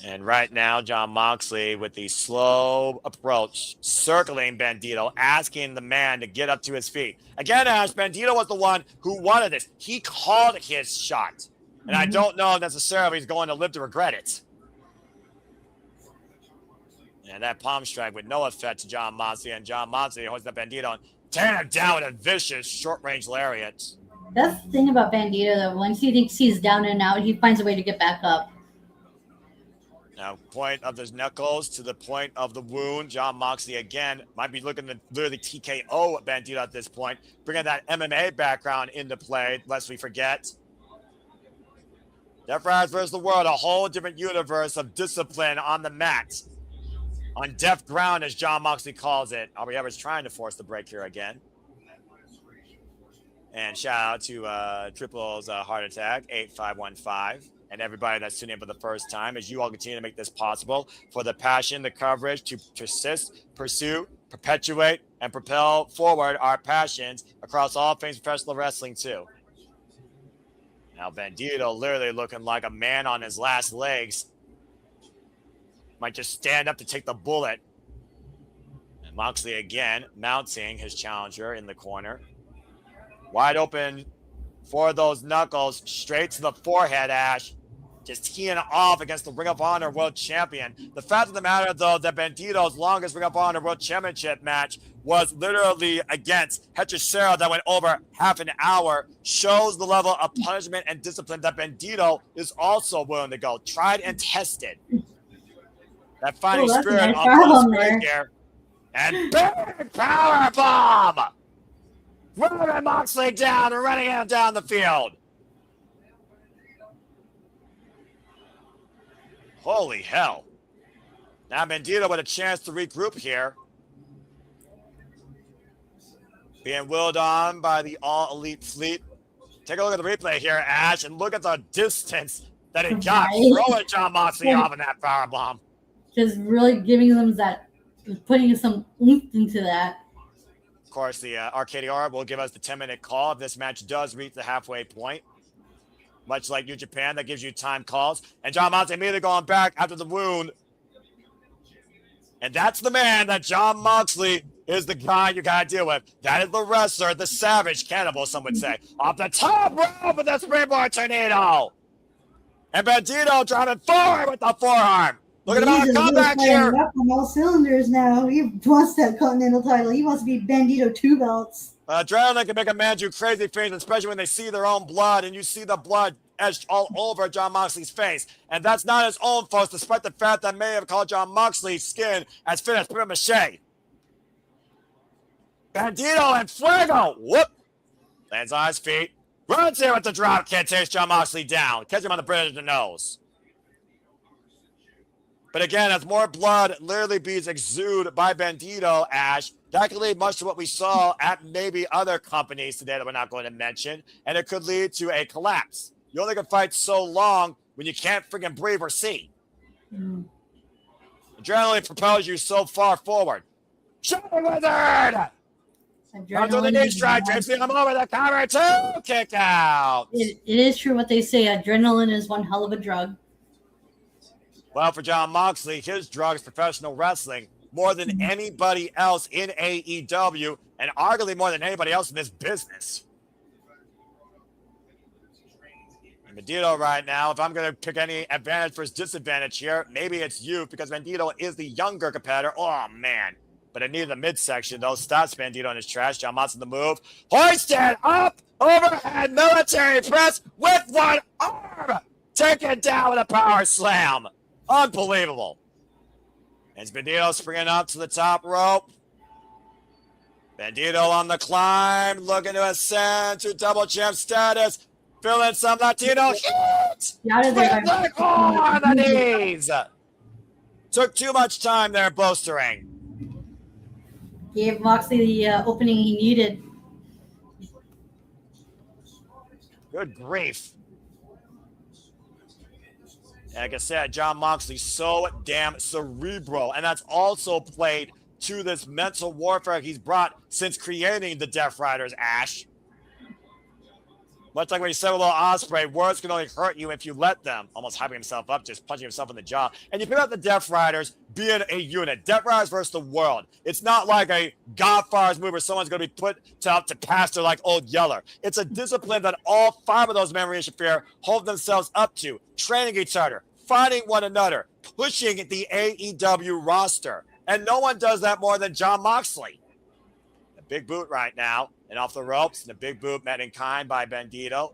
And right now, John Moxley with the slow approach, circling Bandito, asking the man to get up to his feet. Again, Ash, Bandito was the one who wanted this. He called his shot. And I don't know necessarily he's going to live to regret it. And that palm strike with no effect to John Moxley. And John Moxley holds the Bandito and tearing him down with a vicious short-range lariat. That's the thing about Bandito, though. Once he thinks he's down and out, he finds a way to get back up. Now, point of his knuckles to the point of the wound. John Moxley, again, might be looking to literally TKO Bandito at this point. Bringing that MMA background into play, lest we forget. Death Riders versus the World, a whole different universe of discipline on the mat. On deaf ground, as John Moxley calls it. Aubrey Edwards trying to force the break here again. And shout out to Triple's Heart Attack, 8515. And everybody that's tuning in for the first time, as you all continue to make this possible for the passion, the coverage to persist, pursue, perpetuate, and propel forward our passions across all things professional wrestling too. Now Bandito literally looking like a man on his last legs. Might just stand up to take the bullet. And Moxley again mounting his challenger in the corner. Wide open for those knuckles, straight to the forehead, Ash. Just teeing off against the Ring of Honor World Champion. The fact of the matter, though, that Bandito's longest Ring of Honor World Championship match was literally against Hechicero that went over half an hour, shows the level of punishment and discipline that Bandito is also willing to go. Tried and tested. That fighting spirit on the here. And big power bomb! Running Moxley down and running him down the field. Holy hell. Now Bandito with a chance to regroup here. Being willed on by the All Elite Fleet Take a look at the replay here, Ash, and look at the distance that it got throwing Jon Moxley off in that powerbomb. Just really giving them that, putting some oomph into that. Of course, the Arcadior will give us the 10-minute call if this match does reach the halfway point. Much like New Japan, that gives you time calls. And Jon Moxley immediately going back after the wound. And that's the man that Jon Moxley is the guy you got to deal with. That is the wrestler, the savage cannibal, some would say. Off the top rope with the springboard tornado. And Bandito driving forward with the forearm. Look at him on a comeback here. Up on all cylinders now. He wants that Continental title. He wants to be Bandito 2 belts. Adrenaline can make a man do crazy things, especially when they see their own blood, and you see the blood etched all over Jon Moxley's face. And that's not his own fault, despite the fact that may have called Jon Moxley's skin as fit as papier-mâché. Bandito and Fuego. Whoop. Lands on his feet. Runs in with the drop kick, takes Jon Moxley down. Catch him on the bridge of the nose. But again, as more blood literally being exuded by Bandito, Ash, that could lead much to what we saw at maybe other companies today that we're not going to mention, and it could lead to a collapse. You only can fight so long when you can't freaking breathe or see. Adrenaline propels you so far forward. Shadow Wizard! Comes with the knee strike, draping him over the cover, 2 kick out. It is true what they say. Adrenaline is one hell of a drug. Well, for Jon Moxley, his drug is professional wrestling more than anybody else in AEW, and arguably more than anybody else in this business. And Bandito right now, if I'm going to pick any advantage versus disadvantage here, maybe it's youth, because Bandito is the younger competitor. Oh, man. But I needed the midsection, though. Stops Bandito in his trash. Jon Moxley the move. Hoisted up, overhead military press with one arm. Taken down with a power slam. Unbelievable. And Bandito springing up to the top rope. Bandito on the climb, looking to ascend to double champ status. Feeling some Latino heat. On the knees. Took too much time there, bolstering. Gave Moxley the opening he needed. Good grief. Like I said, Jon Moxley's so damn cerebral, and that's also played to this mental warfare he's brought since creating the Death Riders, Ash. Much like when he said with Little Ospreay, words can only hurt you if you let them. Almost hyping himself up, just punching himself in the jaw. And you pick up the Death Riders being a unit. Death Riders versus the world. It's not like a Godfather's move where someone's going to be put to pastor like Old Yeller. It's a discipline that all 5 of those men in Shafir hold themselves up to, training each other, fighting one another, pushing the AEW roster. And no one does that more than Jon Moxley. A big boot right now. And off the ropes, and a big boot met in kind by Bandito.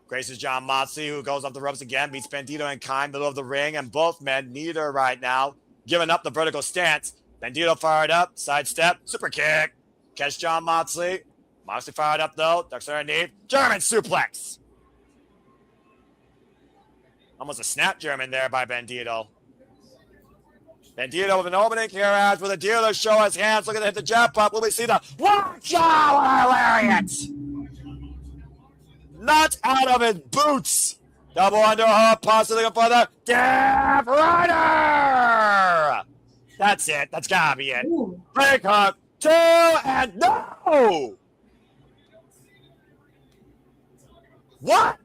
Graces Jon Moxley, who goes off the ropes again, meets Bandito in kind, middle of the ring, and both men, neither right now, giving up the vertical stance. Bandito fired up, sidestep, super kick. Catch Jon Moxley. Moxley fired up though, ducks underneath. German suplex. Almost a snap German there by Bandito. Bandito with an opening here as with a dealer show his hands, looking to hit the jump up. Will we see the watch out lariat? Not out of his boots. Double underhook, possibly looking for the Death Rider. That's it. That's gotta be it. Break hook, 2, and no. What?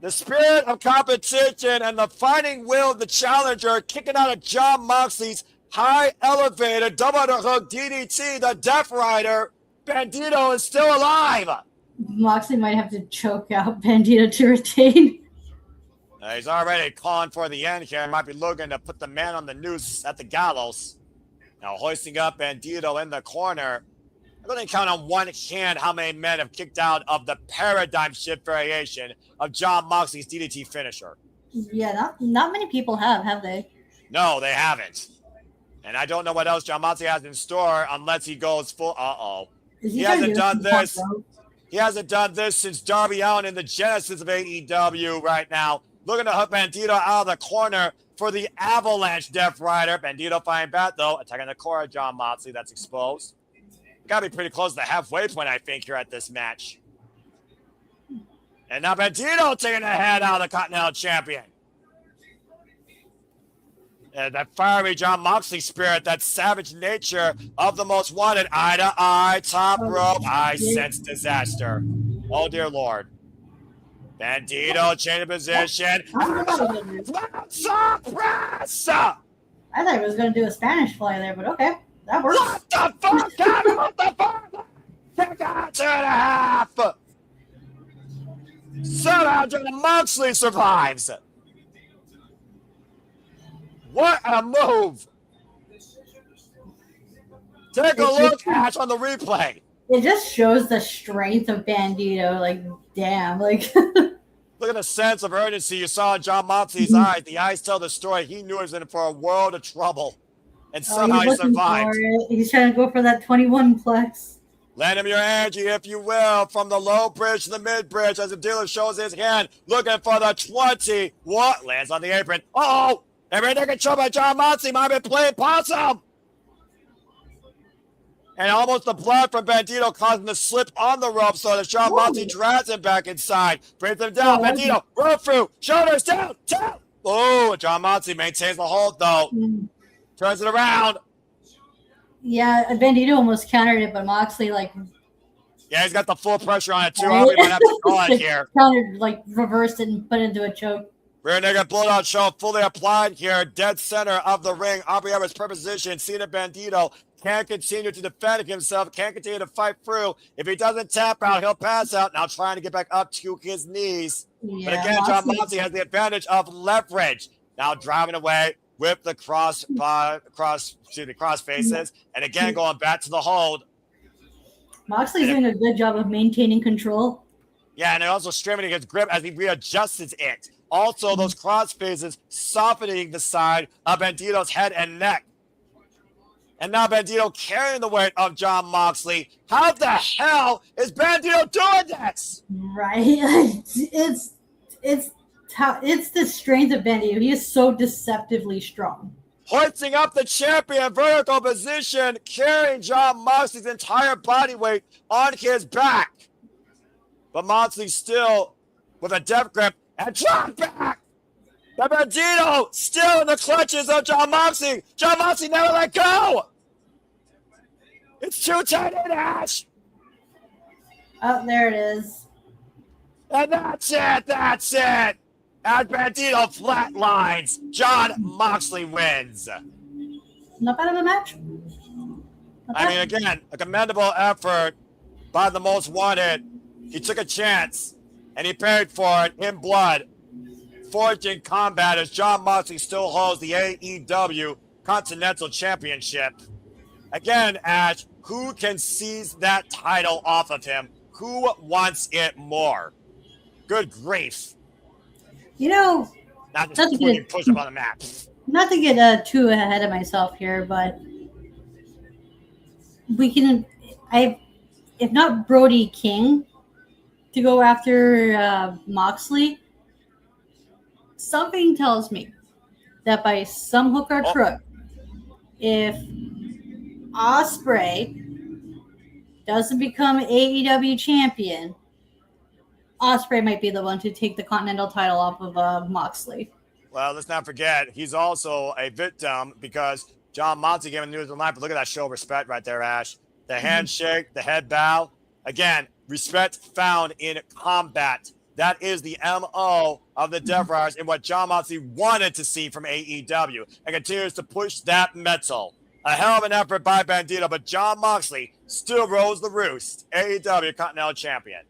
The spirit of competition and the fighting will of the challenger kicking out of Jon Moxley's high elevated double underhook DDT, the Death Rider. Bandito is still alive. Moxley might have to choke out Bandito to retain. He's already calling for the end here. Might be looking to put the man on the noose at the gallows. Now hoisting up Bandito in the corner. I'm going to count on one hand how many men have kicked out of the paradigm shift variation of Jon Moxley's DDT finisher. Yeah, not many people have they? No, they haven't. And I don't know what else Jon Moxley has in store unless he goes full. He hasn't done this. He hasn't done this since Darby Allin in the genesis of AEW right now. Looking to hook Bandito out of the corner for the Avalanche Death Rider. Bandito fighting back though, attacking the core of Jon Moxley. That's exposed. Got to be pretty close to the halfway point, I think, here at this match. And now Bandito taking the head out of the Continental Champion. And that fiery Jon Moxley spirit, that savage nature of the Most Wanted, eye to eye, top rope. I sense disaster. Oh, dear Lord. Bandito changing position. Suppress! I thought he was going to do a Spanish fly there, but okay. That works. What the fuck? Kevin, what the fuck? Kick out 2.5. Somehow Jon Moxley survives. What a move. Take a look, Ash, on the replay. It just shows the strength of Bandito. Like, damn. Like, look at the sense of urgency you saw in Jon Moxley's eyes. The eyes tell the story. He knew he was in for a world of trouble. And somehow he survived. He's trying to go for that 21 plex. Lend him your energy, if you will, from the low bridge to the mid bridge as the dealer shows his hand, looking for the 20. What? Lands on the apron. Uh-oh! Everything controlled by Jon Moxley might be playing possum. And almost the blood from Bandito causing the slip on the rope so that Jon Moxley drags him back inside. Brings him down. Bandito, rope through. Shoulders down. Oh, Jon Moxley maintains the hold, though. Turns it around. Yeah, Bandito almost countered it, but Moxley, like... Yeah, he's got the full pressure on it, too. We might have to call it here. Countered, like, reversed it and put it into a choke. Rear naked bulldog show fully applied here. Dead center of the ring. Aubrey Everett's position. Cena Bandito can't continue to defend himself. Can't continue to fight through. If he doesn't tap out, he'll pass out. Now trying to get back up to his knees. Yeah, but again, Jon Moxley has the advantage of leverage. Now driving away with the cross faces. And again, going back to the hold. Moxley's doing a good job of maintaining control. Yeah, and also strengthening his grip as he readjusts it. Also, those cross faces softening the side of Bandito's head and neck. And now Bandito carrying the weight of Jon Moxley. How the hell is Bandito doing this? Right. It's the strength of Bandito. He is so deceptively strong. Hoisting up the champion, vertical position, carrying Jon Moxley's entire body weight on his back. But Moxley still with a death grip and drop back. The Bandito still in the clutches of Jon Moxley. Jon Moxley never let go. It's too tight in, Ash. Oh, there it is. And that's it. As Bandito flatlines, Jon Moxley wins. Not bad of a match. I mean, again, a commendable effort by the Most Wanted. He took a chance, and he paid for it in blood. Forging combat as Jon Moxley still holds the AEW Continental Championship. Again, Ash, who can seize that title off of him? Who wants it more? Good grief. You know, not just push up on the map. Not to get too ahead of myself here, but we can, if not Brody King, to go after Moxley, something tells me that by some hook or crook, if Ospreay doesn't become AEW champion, Ospreay might be the one to take the Continental title off of Moxley. Well, let's not forget, he's also a victim because Jon Moxley gave him news online, but look at that show of respect right there, Ash. The handshake, the head bow. Again, respect found in combat. That is the MO of the Death Riders and what Jon Moxley wanted to see from AEW and continues to push that metal. A hell of an effort by Bandito, but Jon Moxley still rose the roost. AEW Continental Champion.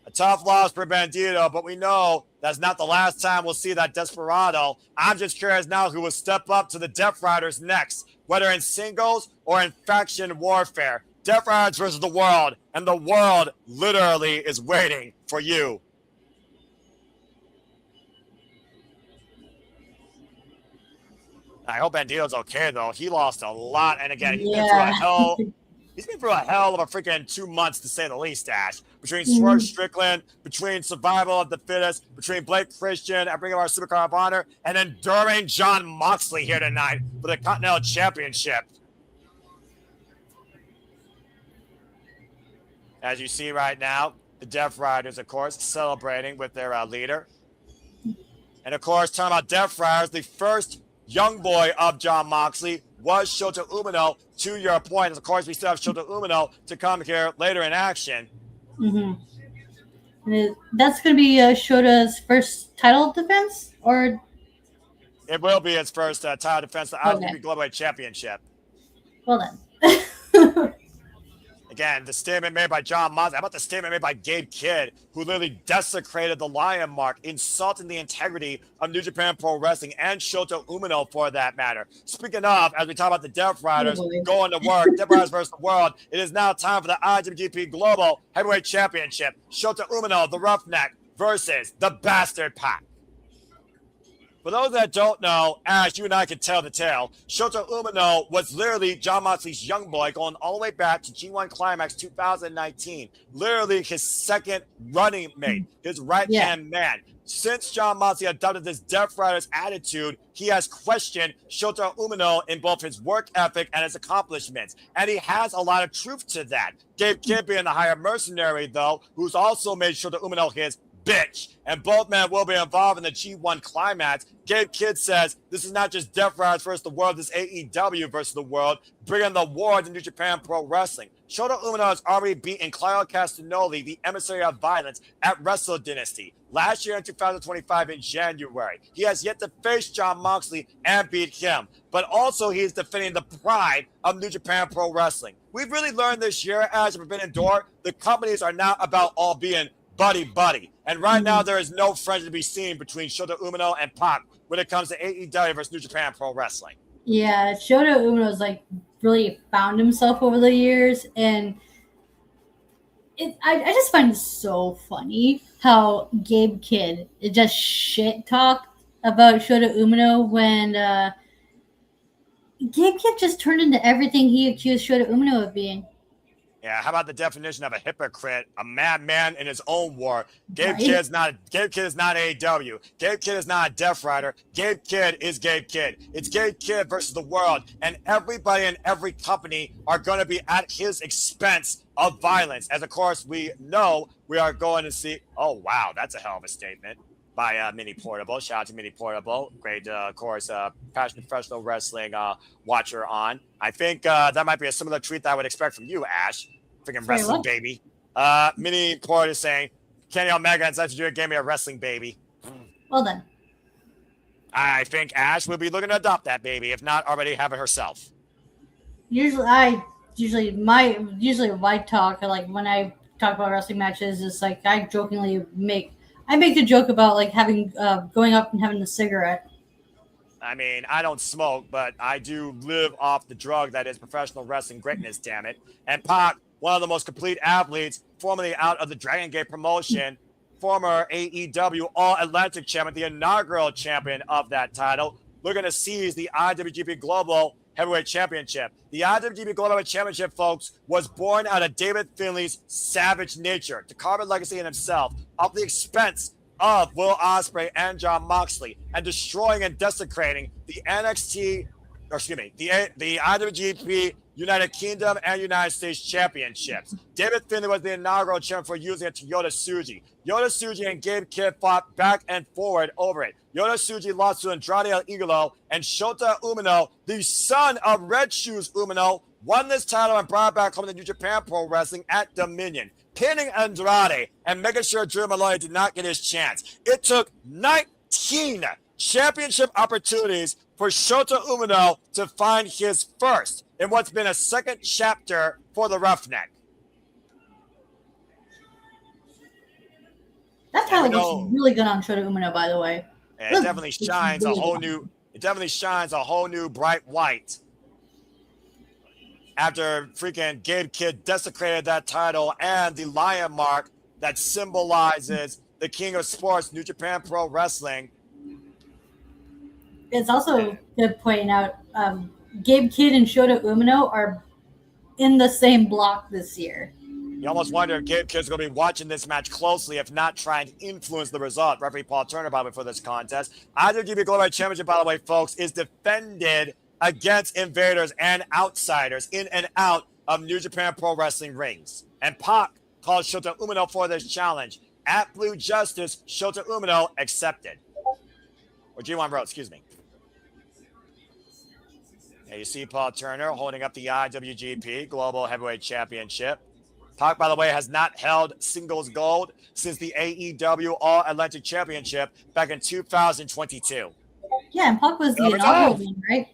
A tough loss for Bandito, but we know that's not the last time we'll see that desperado. I'm just curious now who will step up to the Death Riders next, whether in singles or in faction warfare. Death Riders versus the world, and the world literally is waiting for you. I hope Bandito's okay, though. He lost a lot, and again, he's been through a hell. He's been through a hell of a freaking 2 months, to say the least, Ash. Between Swerve Strickland, between Survival of the Fittest, between Blake Christian and bringing our Supercard of Honor, and then during Jon Moxley here tonight for the Continental Championship. As you see right now, the Death Riders, of course, celebrating with their leader. And of course, talking about Death Riders, the first young boy of Jon Moxley was Shota Umino, to your point. And of course, we still have Shota Umino to come here later in action. That's going to be Shota's first title defense, or? It will be his first title defense, the IWGP Global Championship. Well then. Again, the statement made by Jon Moxley. How about the statement made by Gabe Kidd, who literally desecrated the Lion Mark, insulting the integrity of New Japan Pro Wrestling and Shota Umino for that matter. Speaking of, as we talk about the Death Riders going to work, Death Riders versus the World, it is now time for the IWGP Global Heavyweight Championship. Shota Umino, the Roughneck, versus the Bastard Pac. For those that don't know, Ash, you and I can tell the tale. Shota Umino was literally Jon Moxley's young boy going all the way back to G1 Climax 2019. Literally his second running mate, his right-hand man. Since Jon Moxley adopted this Death Riders attitude, he has questioned Shota Umino in both his work ethic and his accomplishments. And he has a lot of truth to that. Gabe Kidd being the higher mercenary, though, who's also made Shota Umino his bitch, and both men will be involved in the G1 Climax. Gabe Kidd says this is not just Death Riders versus the World, this AEW versus the World, bringing the war to New Japan Pro Wrestling. Shota Umino has already beaten Claudio Castagnoli, the emissary of violence, at Wrestle Dynasty last year in 2025 in January. He has yet to face Jon Moxley and beat him, but also he is defending the pride of New Japan Pro Wrestling. We've really learned this year as Forbidden Door, the companies are now about all being buddy. And right now, there is no friendship to be seen between Shota Umino and Pac when it comes to AEW versus New Japan Pro Wrestling. Yeah, Shota Umino's like really found himself over the years, and I just find it so funny how Gabe Kidd just shit talked about Shota Umino when Gabe Kidd just turned into everything he accused Shota Umino of being. Yeah, how about the definition of a hypocrite, a madman in his own war? Gabe Kidd is not AEW. Gabe Kidd is not a Death Rider. Gabe Kidd is Gabe Kidd. It's Gabe Kidd versus the World, and everybody in every company are going to be at his expense of violence. As of course we know, we are going to see. Oh wow, that's a hell of a statement by Mini Portable. Shout out to Mini Portable. Great, of course, passionate professional wrestling watcher on. I think that might be a similar tweet that I would expect from you, Ash. Freaking wrestling baby. Mini Port is saying, Kenny Omega and Zack gave me a wrestling baby. Well done. I think Ash will be looking to adopt that baby, if not already have it herself. Usually my talk, like when I talk about wrestling matches, is like I jokingly make the joke about like having going up and having a cigarette. I mean, I don't smoke, but I do live off the drug that is professional wrestling greatness, damn it. And Pac, one of the most complete athletes, formerly out of the Dragon Gate promotion, former AEW All-Atlantic champion, the inaugural champion of that title, looking to seize the IWGP Global Heavyweight Championship. The IWGP Global Heavyweight Championship, folks, was born out of David Finlay's savage nature to carve a legacy in himself at the expense of Will Ospreay and Jon Moxley, and destroying and desecrating the the IWGP United Kingdom and United States Championships. David Finlay was the inaugural champion for using a Toyota Tsuji. Yota Tsuji and Gabe Kidd fought back and forward over it. Yota Tsuji lost to Andrade El Idolo, and Shota Umino, the son of Red Shoes Umino, won this title and brought it back home to New Japan Pro Wrestling at Dominion, pinning Andrade and making sure Drew Malloy did not get his chance. It took 19 championship opportunities for Shota Umino to find his first in what's been a second chapter for the Roughneck. That title looks really good on Shota Umino, by the way. It definitely shines a whole new. It definitely shines a whole new bright white. After freaking Gabe Kidd desecrated that title and the lion mark that symbolizes the king of sports, New Japan Pro Wrestling. It's also good pointing out Gabe Kidd and Shota Umino are in the same block this year. You almost wonder if Gabe Kidd's going to be watching this match closely, if not trying to influence the result. Referee Paul Turner, by the way, for this contest. IWGP Global Championship, by the way, folks, is defended against invaders and outsiders in and out of New Japan Pro Wrestling rings. And Pac called Shota Umino for this challenge. At Blue Justice, Shota Umino accepted. Or G1 Bro, excuse me. Now you see Paul Turner holding up the IWGP Global Heavyweight Championship. Pac, by the way, has not held singles gold since the AEW All-Atlantic Championship back in 2022. Yeah, and Pac was the inaugural one, right?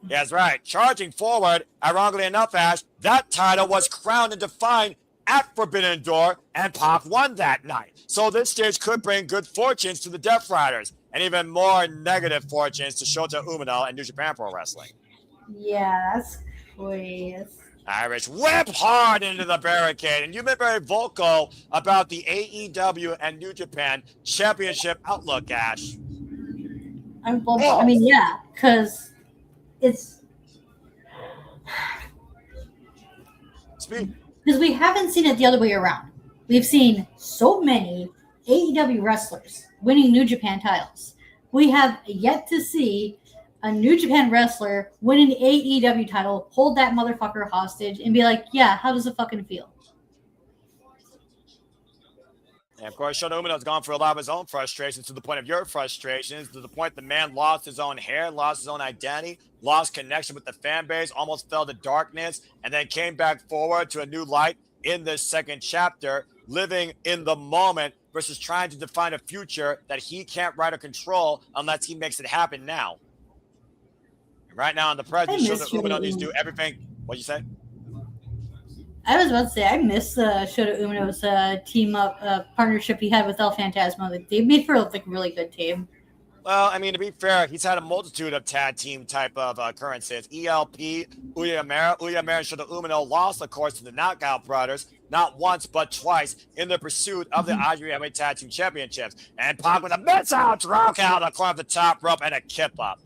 That's right. Charging forward, ironically enough, Ash, that title was crowned and defined at Forbidden Door, and Pac won that night. So this stage could bring good fortunes to the Death Riders, and even more negative fortunes to Shota Umino and New Japan Pro Wrestling. Yeah, that's crazy. Irish whip hard into the barricade, and you've been very vocal about the AEW and New Japan Championship outlook, Ash. I mean, yeah, because it's because we haven't seen it the other way around. We've seen so many AEW wrestlers winning New Japan titles. We have yet to see a New Japan wrestler win an AEW title, hold that motherfucker hostage, and be like, yeah, how does it fucking feel? And of course, Shota Umino's gone through a lot of his own frustrations, to the point of your frustrations, to the point the man lost his own hair, lost his own identity, lost connection with the fan base, almost fell to darkness, and then came back forward to a new light in this second chapter, living in the moment versus trying to define a future that he can't write or control unless he makes it happen now. And right now in the present, Shota Umino needs to do everything. What'd you say? I was about to say, I miss Shota Umino's team up partnership he had with El Phantasmo. They made for a really good team. Well, I mean, to be fair, he's had a multitude of tag team type of occurrences. ELP, Uyamera and Shota Umino lost, of course, to the Knockout Brothers, not once but twice, in the pursuit of the IWA Tag Team Championships. And Pac with a missile drop out across the top rope and a kip up.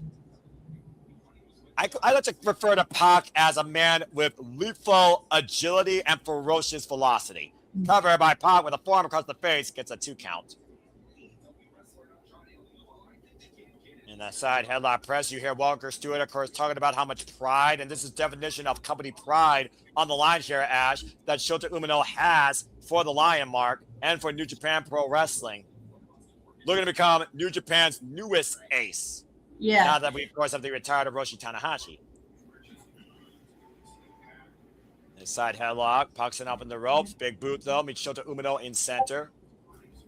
I like to refer to Pac as a man with lethal agility and ferocious velocity. Covered by Pac with a forearm across the face, gets a 2 count. In that side headlock press, you hear Walker Stewart, of course, talking about how much pride, and this is definition of company pride on the line here, Ash, that Shota Umino has for the Lion Mark and for New Japan Pro Wrestling. Looking to become New Japan's newest ace. Yeah. Now that we, of course, have the retired Hiroshi Tanahashi. Inside headlock, Pac's up in the ropes. Big boot, though, meets Shota Umino in center.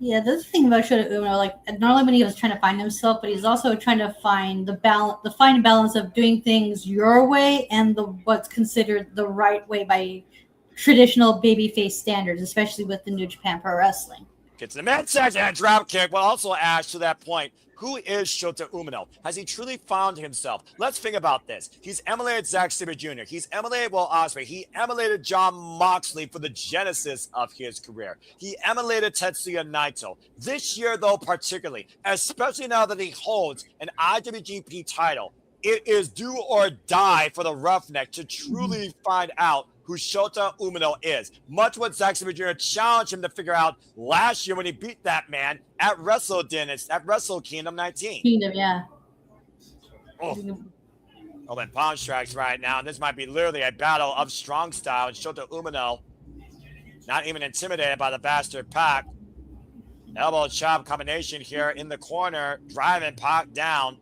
Yeah, that's the thing about Shota Umino. Not only when he was trying to find himself, but he's also trying to find the fine balance of doing things your way and what's considered the right way by traditional babyface standards, especially with the New Japan Pro Wrestling. Gets the midsection and drop kick, but also Ash, to that point, who is Shota Umino? Has he truly found himself? Let's think about this. He's emulated Zack Sabre Jr. He's emulated Will Ospreay. He emulated Jon Moxley for the genesis of his career. He emulated Tetsuya Naito. This year, though, particularly, especially now that he holds an IWGP title, it is do or die for the Roughneck to truly find out who Shota Umino is. Much what Zack Sabre Jr. challenged him to figure out last year when he beat that man at Wrestle Kingdom 19. Kingdom, yeah. Oh, and palm strikes right now. This might be literally a battle of strong style. And Shota Umino, not even intimidated by the bastard Pac. Elbow chop combination here in the corner, driving Pac down.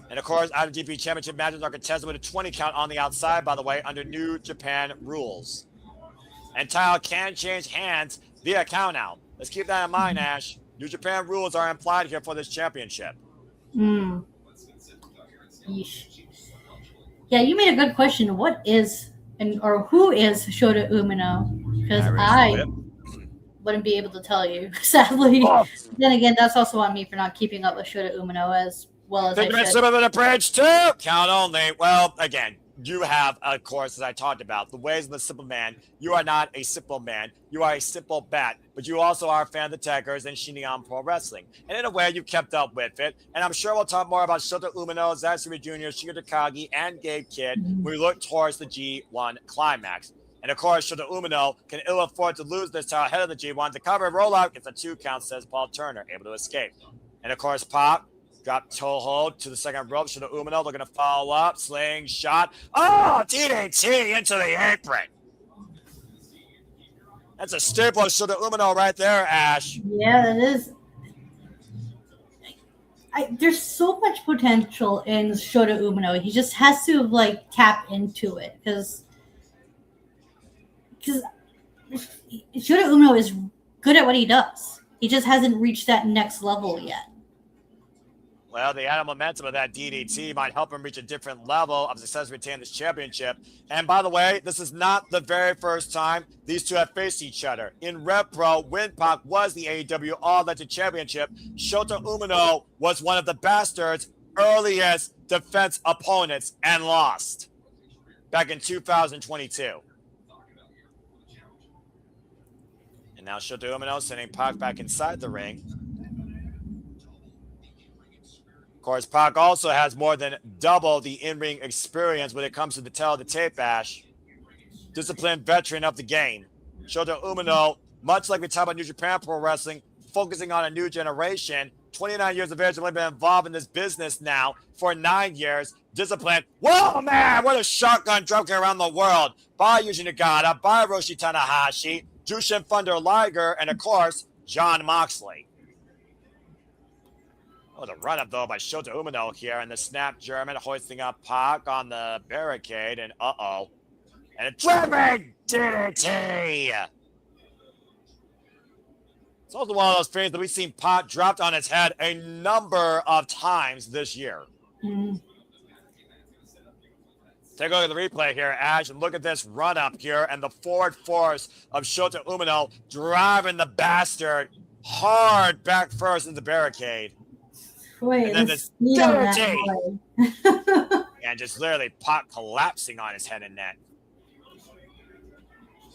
And, of course, IWGP Championship matches are contested with a 20 count on the outside, by the way, under New Japan rules. And title can change hands via count-out. Let's keep that in mind, Ash. New Japan rules are implied here for this championship. Yeesh. Yeah, you made a good question. What is, or who is Shota Umino? Because I wouldn't be able to tell you, sadly. Then again, that's also on me for not keeping up with Shota Umino as well as I should. Some of the bridge too. Count only. Well, again, you have, of course, as I talked about, the ways of the simple man. You are not a simple man. You are a simple bat. But you also are a fan of the Tekkers and Shingon Pro Wrestling. And in a way, you've kept up with it. And I'm sure we'll talk more about Shota Umino, Zack Sabre Jr., Shingo Takagi, and Gabe Kidd when we look towards the G1 climax. And of course, Shota Umino can ill afford to lose this title ahead of the G1. To cover rollout gets a 2 count, says Paul Turner, able to escape. And of course, Pac. Drop toe hold to the second rope. Shota Umino looking to follow up. Sling shot. Oh, DDT into the apron. That's a staple of Shota Umino right there, Ash. Yeah, it is. There's so much potential in Shota Umino. He just has to like tap into it because Shota Umino is good at what he does. He just hasn't reached that next level yet. Well, the added momentum of that DDT might help him reach a different level of success to retain this championship. And by the way, this is not the very first time these two have faced each other. In Rev Pro, when Pac was the AEW All-Legend Championship, Shota Umino was one of the Bastards' earliest defense opponents and lost back in 2022. And now Shota Umino sending Pac back inside the ring. Of course, Pac also has more than double the in-ring experience when it comes to the tail of the tape, Ash. Disciplined veteran of the game. Shota Umino, much like we talk about New Japan Pro Wrestling, focusing on a new generation. 29 years of age, only been involved in this business now for 9 years. Disciplined. Whoa, man, what a shotgun dropkick around the world by Yuji Nagata, by Roshi Tanahashi, Jushin Thunder Liger, and of course, Jon Moxley. Oh, the run-up, though, by Shota Umino here, and the snap German hoisting up Pac on the barricade, and uh-oh. And a driven DDT! It's also one of those things that we've seen Pac dropped on its head a number of times this year. Mm. Take a look at the replay here, Ash, and look at this run-up here, and the forward force of Shota Umino driving the Bastard hard back first in the barricade. Boy, And then this DDT. And just literally Pac collapsing on his head and neck.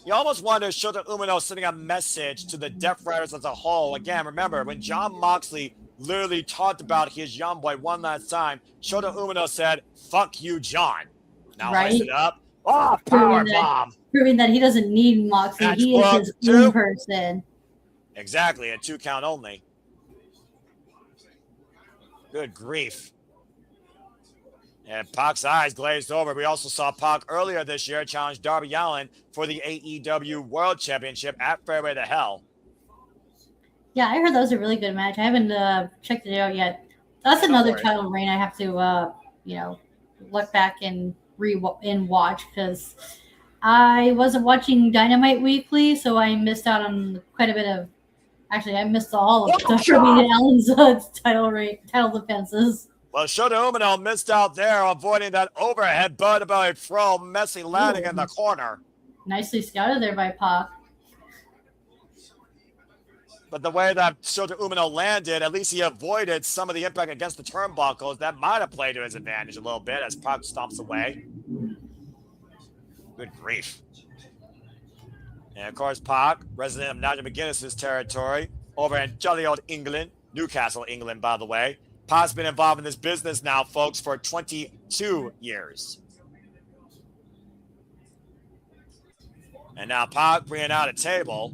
You almost wonder if Shota Umino sending a message to the Death Riders as a whole. Again, remember, when Jon Moxley literally talked about his young boy one last time, Shota Umino said, "Fuck you, John." Now hoist it up. Oh, power bomb. Proving that he doesn't need Moxley. He is his own person. Exactly, a 2 count only. Good grief. And Pac's eyes glazed over. We also saw Pac earlier this year challenge Darby Allin for the AEW World Championship at Fairway to Hell. Yeah, I heard that was a really good match. I haven't checked it out yet. That's another title reign I have to, look back and watch because I wasn't watching Dynamite weekly, so I missed out on quite a bit of. Actually, I missed all of Darby Allin's title defenses. Well, Shota Umino missed out there, avoiding that overhead belly throw, messy landing in the corner. Nicely scouted there by Pac. But the way that Shota Umino landed, at least he avoided some of the impact against the turnbuckles. That might have played to his advantage a little bit as Pac stomps away. Good grief. And of course, Pac, resident of Nigel McGuinness's territory, over in jolly old England, Newcastle, England, by the way. Pac's been involved in this business now, folks, for 22 years. And now Pac bringing out a table.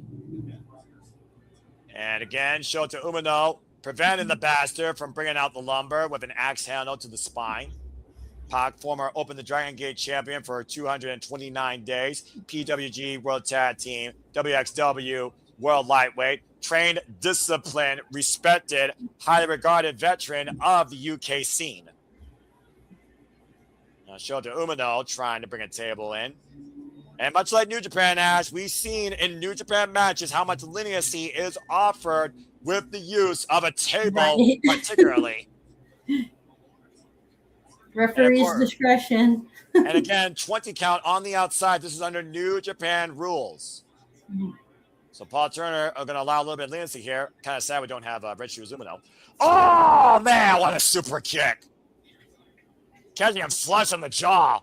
And again, Shota Umino preventing the Bastard from bringing out the lumber with an axe handle to the spine. Pac, former Open the Dragon Gate champion for 229 days, PWG World Tag Team, WXW World Lightweight, trained, disciplined, respected, highly regarded veteran of the UK scene. Now Shota Umino trying to bring a table in. And much like New Japan, Ash, we've seen in New Japan matches how much leniency is offered with the use of a table, particularly. Referee's discretion. And again, 20 count on the outside. This is under New Japan rules. Mm-hmm. So Paul Turner are going to allow a little bit of leniency here. Kind of sad we don't have Red Shoes Umino. Oh, man, what a super kick. Catching him flush on the jaw.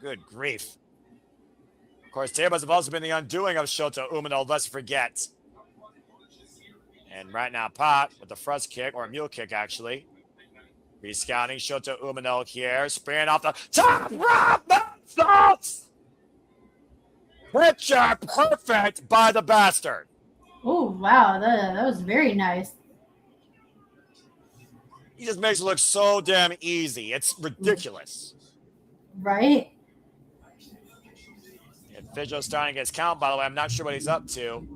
Good grief. Of course, tables have also been the undoing of Shota Umino, let's forget. And right now, Pac with the thrust kick, or a mule kick, actually. Rescouting Shota Umino here, spraying off the top rope. Thoughts! Picture perfect by the Bastard. Oh, wow. That was very nice. He just makes it look so damn easy. It's ridiculous. Right? Official starting his count, by the way. I'm not sure what he's up to.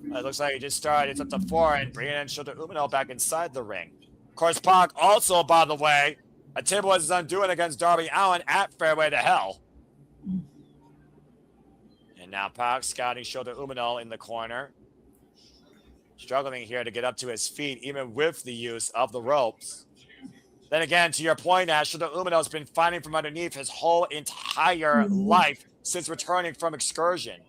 It looks like he just started. It's up to 4 and bringing in Shota Umino back inside the ring. Of course, Pac also, by the way, a table was his undoing against Darby Allin at Fairway to Hell. And now Pac scouting Shota Umino in the corner. Struggling here to get up to his feet, even with the use of the ropes. Then again, to your point, Ash, Shota Umino has been fighting from underneath his whole entire life since returning from excursion.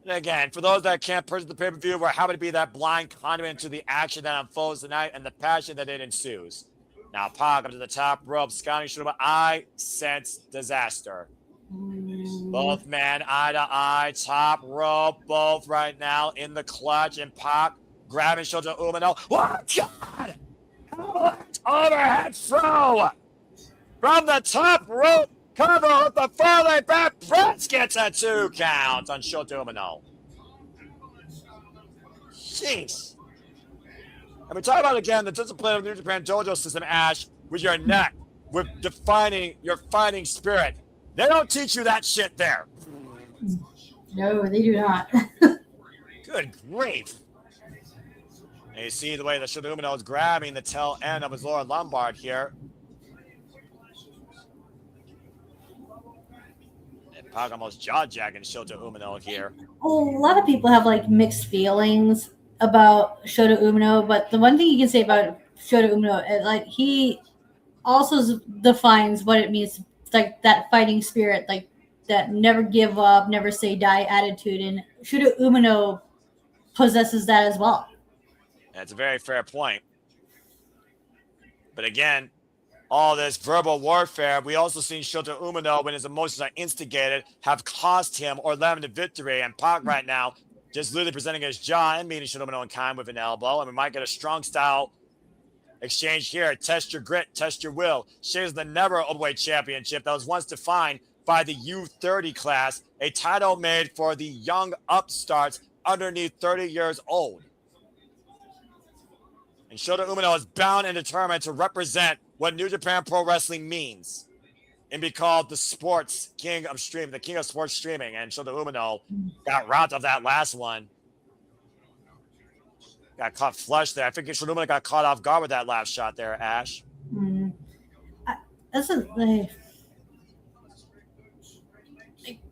And again, for those that can't purchase the pay-per-view, we're happy to be that blind conduit to the action that unfolds tonight and the passion that it ensues. Now Pac up to the top rope, scouting Shota. I sense disaster. Both men eye to eye, top rope, both right now in the clutch, and Pac grabbing Shota Umino. Oh, God! Helmet overhead throw! From the top rope, cover with the Finlay back press gets a 2 count on Shota Umino. Jeez. And we talk about, again, the discipline of the New Japan Dojo system, Ash, with your neck, with defining your fighting spirit. They don't teach you that shit there. No, they do not. Good grief. And you see the way that Shota Umino is grabbing the tail end of his lower lumbar here. And Pac almost jaw-jacking Shota Umino here. A lot of people have like mixed feelings about Shota Umino, but the one thing you can say about Shota Umino is like he also defines what it means, like that fighting spirit, like that never give up, never say die attitude, and Shota Umino possesses that as well. That's a very fair point. But again, all this verbal warfare, we also seen Shota Umino, when his emotions are instigated, have cost him or led him to victory. And Pac right now just literally presenting his jaw and meeting Shota Umino in kind with an elbow. And we might get a strong style exchange here. Test your grit, test your will. Shares the never openweight championship that was once defined by the U30 class, a title made for the young upstarts underneath 30 years old. And Shota Umino is bound and determined to represent what New Japan Pro Wrestling means and be called the sports king of streaming, the king of sports streaming. And Shota Umino got robbed of that last one. Got caught flush there. I think Shota Umino got caught off guard with that last shot there, Ash.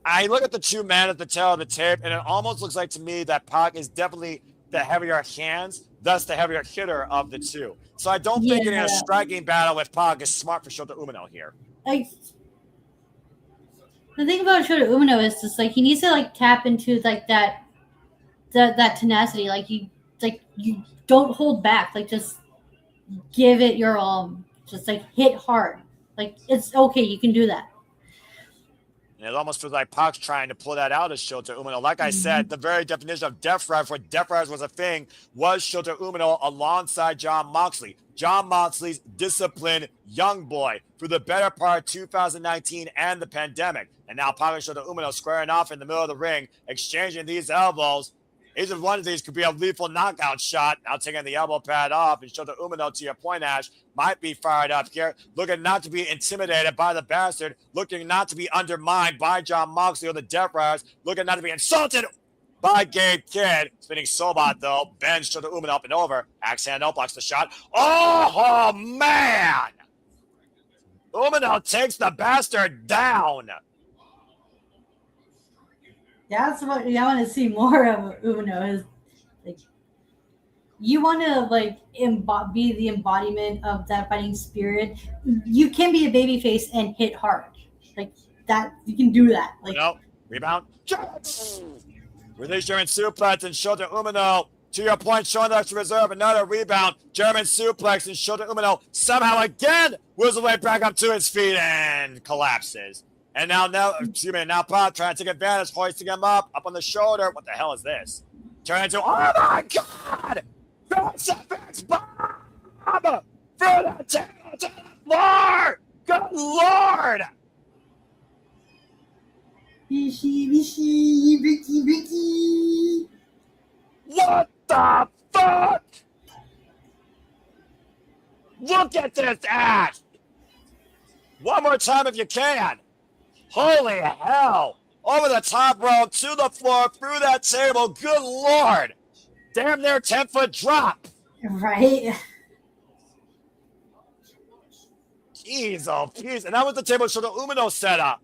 I look at the two men at the tail of the tape, and it almost looks like to me that Pac is definitely the heavier hands, thus the heavier hitter of the two. So I don't think in a striking battle with Pac is smart for Shota Umino here. Like, the thing about Shota Umino is just like he needs to like tap into like that tenacity. Like you don't hold back. Like just give it your all. Just like hit hard. Like it's okay. You can do that. And it almost feels like Pac's trying to pull that out of Shota Umino. Like I said, the very definition of Death Rise, where Death Rise was a thing, was Shota Umino alongside Jon Moxley. Jon Moxley's disciplined young boy through the better part of 2019 and the pandemic. And now Pac and Shota Umino squaring off in the middle of the ring, exchanging these elbows. Each one of these could be a lethal knockout shot. Now taking the elbow pad off, and Shota Umino, to your point, Ash, might be fired up here, looking not to be intimidated by the bastard, looking not to be undermined by Jon Moxley or the Death Riders, looking not to be insulted by Gabe Kidd. Spinning Sobot, though, bends Shota Umino up and over. Axe hand out, blocks the shot. Oh, man! Umino takes the bastard down. That's what I want to see more of Umino is like you want to like be the embodiment of that fighting spirit. You can be a babyface and hit hard like that. You can do that. Like rebound. Release German suplex and Shota Umino. To your point, showing extra reserve, another rebound. German suplex and Shota Umino somehow again wheels the way back up to his feet and collapses. And now Pac trying to take advantage, hoisting him up on the shoulder. What the hell is this? Turn into, oh my God! Crucifix bomb! Through the table to the floor! Good Lord! Ricky. What the fuck? Look at this, Ash. One more time if you can. Holy hell. Over the top rope, to the floor, through that table. Good Lord. Damn near 10-foot drop. Right. Jeez, oh, jeez. And that was the table Shota Umino set up.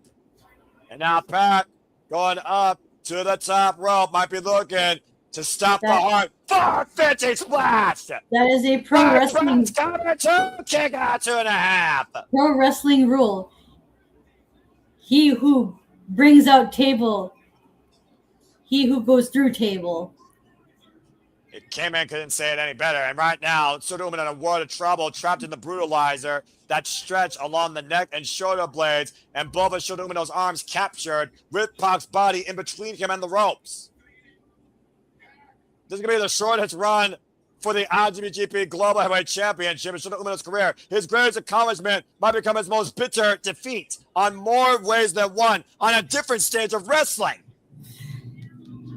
And now Pac going up to the top rope. Might be looking to stop the heart. 450 splash. That is a pro wrestling. Counter 2, kick out 2.5. Pro wrestling rule. He who brings out table, he who goes through table. It came in, couldn't say it any better. And right now, Shota Umino in a world of trouble, trapped in the brutalizer. That stretch along the neck and shoulder blades, and both of Shota Umino's arms captured with Pac's body in between him and the ropes. This is going to be the shortest run for the IWGP Global Heavyweight Championship in Shota Umino's career. His greatest accomplishment might become his most bitter defeat on more ways than one on a different stage of wrestling.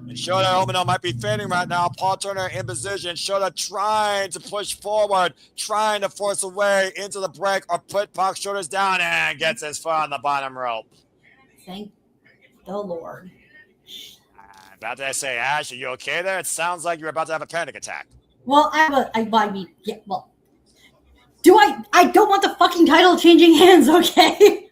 And Shota Umino might be fading right now. Paul Turner in position. Shota trying to push forward, trying to force a way into the break or put Pac's shoulders down, and gets his foot on the bottom rope. Thank the Lord. About to say, Ash, are you okay there? It sounds like you're about to have a panic attack. Well, I mean, yeah, well. I don't want the fucking title changing hands, okay?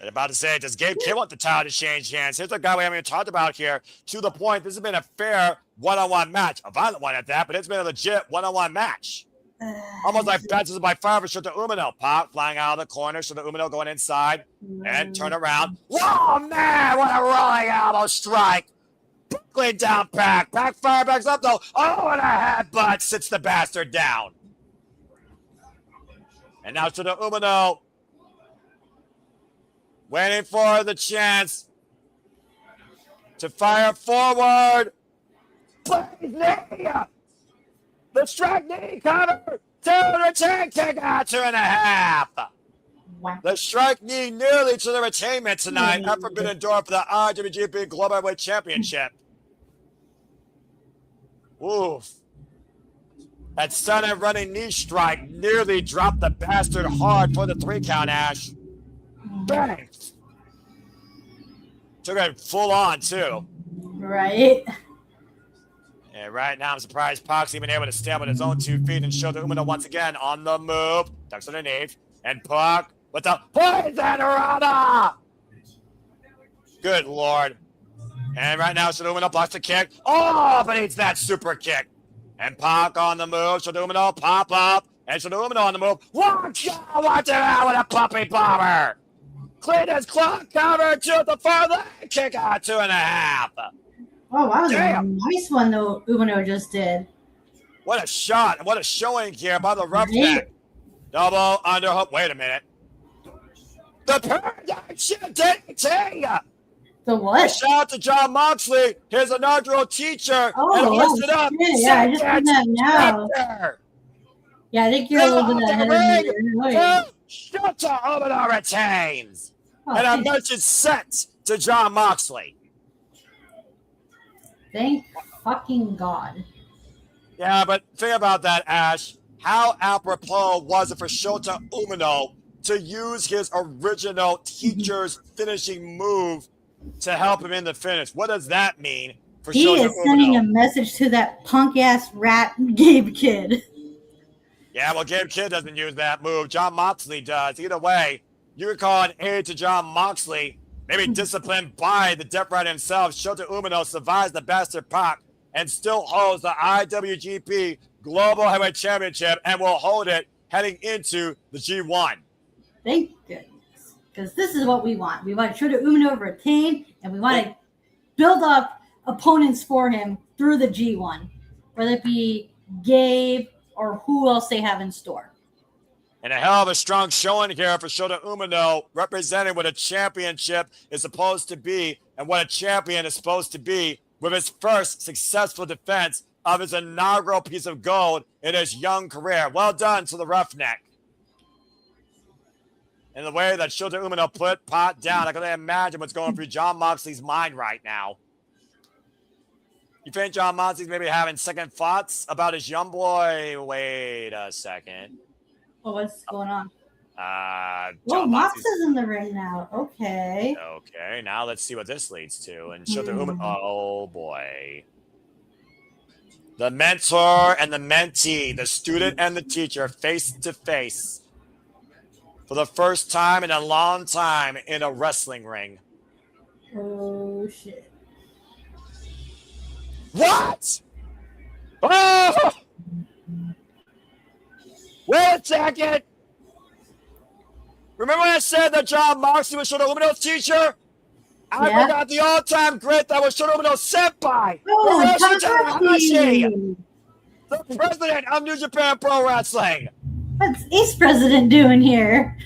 I'm about to say, does Gabe Kidd want the title to change hands? Here's a guy we haven't even talked about here. To the point, this has been a fair one-on-one match. A violent one at that, but it's been a legit one-on-one match. Almost like baptism by fire for Shota Umino. Pac flying out of the corner. Shota Umino going inside and turn around. Oh, man, what a rolling elbow strike. Buckling down Pac. Pac fire backs up, though. Oh, and a headbutt sits the bastard down. And now Shota Umino waiting for the chance to fire forward. Please, knee. The strike knee cover. To the retain kick out 2.5. Wow. The strike knee nearly to the retainment tonight. Not forbidden door for the IWGP Global Heavyweight Championship. Oof. That sudden running knee strike nearly dropped the bastard hard for the 3 count, Ash. Bang! Took it full on, too. Right. And right now, I'm surprised Pac's even able to stand with his own 2 feet and Shota Umino once again on the move. Ducks underneath. And Pac with the poison Dorada! Good Lord. And right now, Shota Umino blocks the kick. Oh, but eats that super kick. And Pac on the move. Shota Umino pop up. And Shota Umino on the move. Watch it out with a puppy bomber. Clean his clock cover to the far leg. Kick out 2.5. Oh, that was Damn. a nice one, though, Umino just did. What a shot. And what a showing here by the roughneck. Double underhook. Wait a minute. The paradigm shift DDT. The what? Shout out to John Moxley, his inaugural teacher. And lifted up. Yeah, I just heard that now. Yeah, I think you're a little bit ahead of me. Shota Umino retains. Oh, and a message sent to John Moxley. Thank fucking God. Yeah, but think about that, Ash. How apropos was it for Shota Umino to use his original teacher's finishing move to help him in the finish? What does that mean for He Shota is sending Umino? a message to that punk-ass rat Gabe Kidd. Yeah, well, Gabe Kidd doesn't use that move. John Moxley does. Either way, you could call an aid to John Moxley, maybe disciplined by the Death Rider himself. Shota Umino survives the bastard Pac and still holds the IWGP Global Heavyweight Championship and will hold it heading into the G1. Thank goodness. Because this is what we want. We want Shota Umino to retain, and we want to build up opponents for him through the G1, whether it be Gabe or who else they have in store. And a hell of a strong showing here for Shota Umino, representing what a championship is supposed to be and what a champion is supposed to be with his first successful defense of his inaugural piece of gold in his young career. Well done to the roughneck. And the way that Shota Umino put Pac down, I can only imagine what's going through John Moxley's mind right now. You think John Moxley's maybe having second thoughts about his young boy? Wait a second. Oh, what's going on? John Oh, Mox Moxley's- is in the ring now. Okay. Okay, now let's see what this leads to. And Shota Umino. Oh boy. The mentor and the mentee, the student and the teacher, face to face for the first time in a long time in a wrestling ring. Oh shit. What? Oh! Wait a second. Remember when I said that John Moxley was Shota Umino's teacher? I forgot the all-time great that was Shota Umino's senpai. Oh, Hiroshi Takagi. the president of New Japan Pro Wrestling. What's Ace President doing here?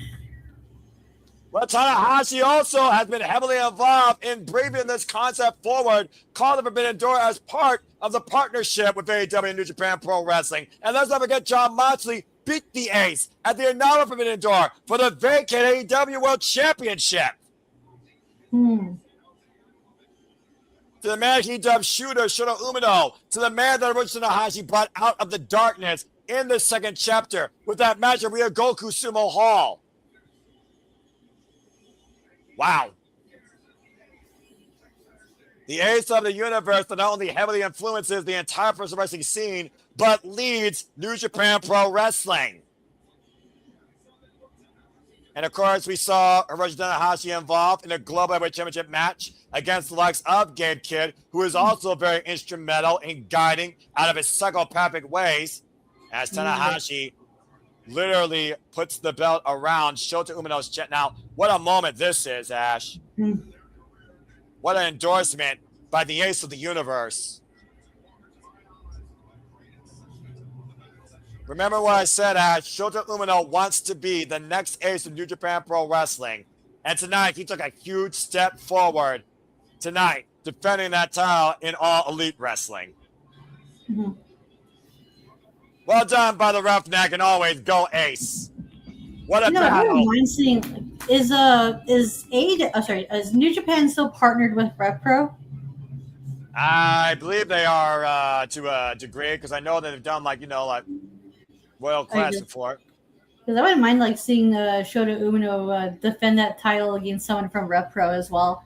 Well, Tanahashi also has been heavily involved in bringing this concept forward, called the Forbidden Door as part of the partnership with AEW and New Japan Pro Wrestling. And let's not forget, John Moxley beat the Ace at the inaugural Forbidden Door for the vacant AEW World Championship. To the man he dubbed Shooter, Shota Umino, to the man that Hiroshi Tanahashi brought out of the darkness in the second chapter with that match at Ryogoku Sumo Hall. Wow. The ace of the universe that not only heavily influences the entire professional wrestling scene, but leads New Japan Pro Wrestling. And of course, we saw Hiroshi Tanahashi involved in a Global Heavyweight Championship match against the likes of Gabe Kidd, who is also very instrumental in guiding out of his psychopathic ways, as Tanahashi literally puts the belt around Shota Umino's chest. Now, what a moment this is, Ash. What an endorsement by the ace of the universe. Remember what I said, Ash. Shota Umino wants to be the next ace of New Japan Pro Wrestling. And tonight, he took a huge step forward tonight, defending that title in All Elite Wrestling. Well done by the Roughneck, and always go Ace. What a I battle. don't mind seeing is New Japan still partnered with RevPro? I believe they are to a degree, because I know that they've done like Royal Class before. Because I wouldn't mind seeing Shota Umino defend that title against someone from RevPro as well.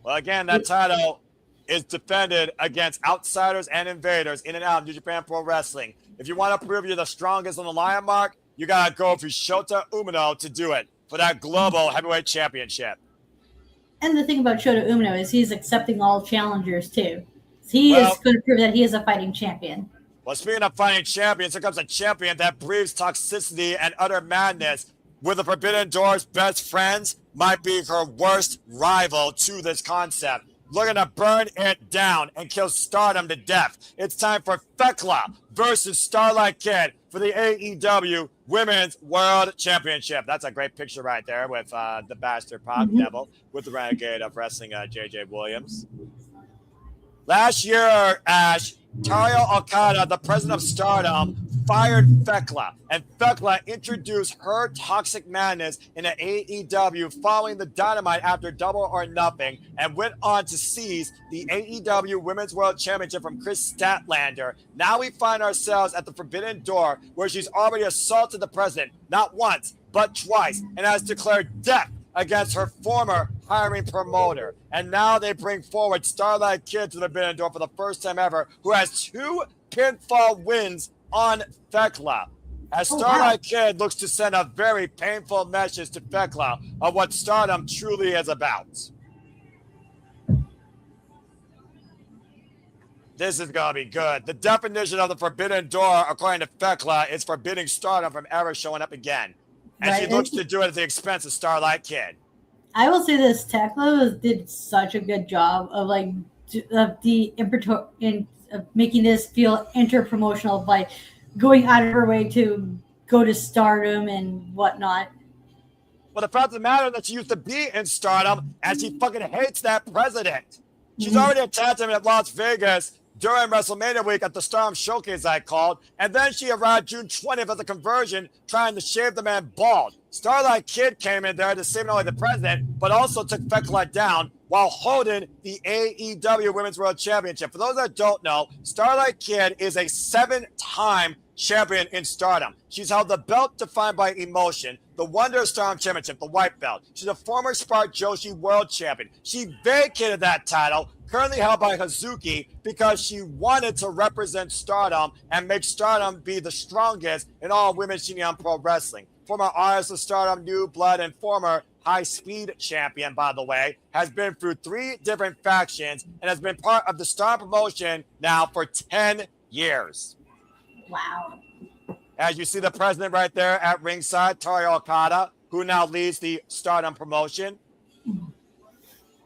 Well, again, that title is defended against outsiders and invaders in and out of New Japan Pro Wrestling. If you want to prove you're the strongest on the lion mark, you got to go for Shota Umino to do it for that Global Heavyweight Championship. And the thing about Shota Umino is he's accepting all challengers too. He is going to prove that he is a fighting champion. Well, speaking of fighting champions, here comes a champion that breathes toxicity and utter madness. With the Forbidden Door's best friends, might be her worst rival to this concept. Looking to burn it down and kill Stardom to death. It's time for Thekla versus Starlight Kid for the AEW Women's World Championship. That's a great picture right there with the bastard Pop Devil with the Renegade of Wrestling, J.J. Williams. Last year, Ash, Tario Okada, the president of Stardom, fired Thekla, and Thekla introduced her toxic madness in the AEW following the Dynamite after Double or Nothing, and went on to seize the AEW Women's World Championship from Chris Statlander. Now we find ourselves at the Forbidden Door, where she's already assaulted the president, not once, but twice, and has declared death against her former hiring promoter. And now they bring forward Starlight Kid to the Forbidden Door for the first time ever, who has 2 pinfall wins on Thekla. As Starlight Kid looks to send a very painful message to Thekla of what Stardom truly is about. This is going to be good. The definition of the Forbidden Door, according to Thekla, is forbidding Stardom from ever showing up again. And she looks to do it at the expense of Starlight Kid. I will say this: Thekla did such a good job of making this feel inter-promotional by going out of her way to go to Stardom and whatnot. Well, the fact of the matter is that she used to be in Stardom, and she fucking hates that president. She's already attacked him at Las Vegas during WrestleMania week at the Stardom Showcase I called, and then she arrived June 20th at the conversion trying to shave the man bald. Starlight Kid came in there to save not only the president, but also took Thekla down while holding the AEW Women's World Championship. For those that don't know, Starlight Kid is a 7-time champion in Stardom. She's held the belt defined by emotion, the Wonder Storm Championship, the white belt. She's a former Spark Joshi World Champion. She vacated that title, currently held by Hazuki, because she wanted to represent Stardom and make Stardom be the strongest in all women's Shingon Pro Wrestling. Former artist of Stardom, New Blood, and former high-speed champion, by the way, has been through 3 different factions and has been part of the Stardom promotion now for 10 years. Wow. As you see the president right there at ringside, Toru Okada, who now leads the Stardom promotion.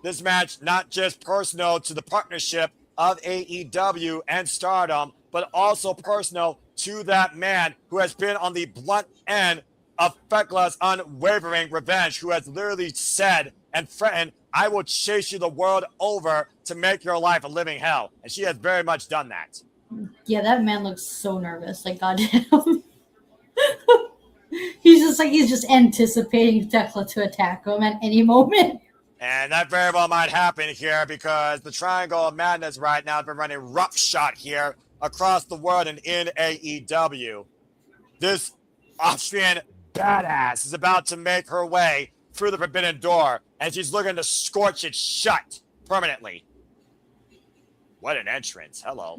This match, not just personal to the partnership of AEW and Stardom, but also personal to that man who has been on the blunt end of Thekla's unwavering revenge, who has literally said and threatened, I will chase you the world over to make your life a living hell. And she has very much done that. Yeah, that man looks so nervous. Like, goddamn. he's just anticipating Thekla to attack him at any moment. And that very well might happen here because the Triangle of Madness right now has been running roughshod here across the world and in AEW. This Austrian badass is about to make her way through the Forbidden Door, and she's looking to scorch it shut permanently. What an entrance. Hello.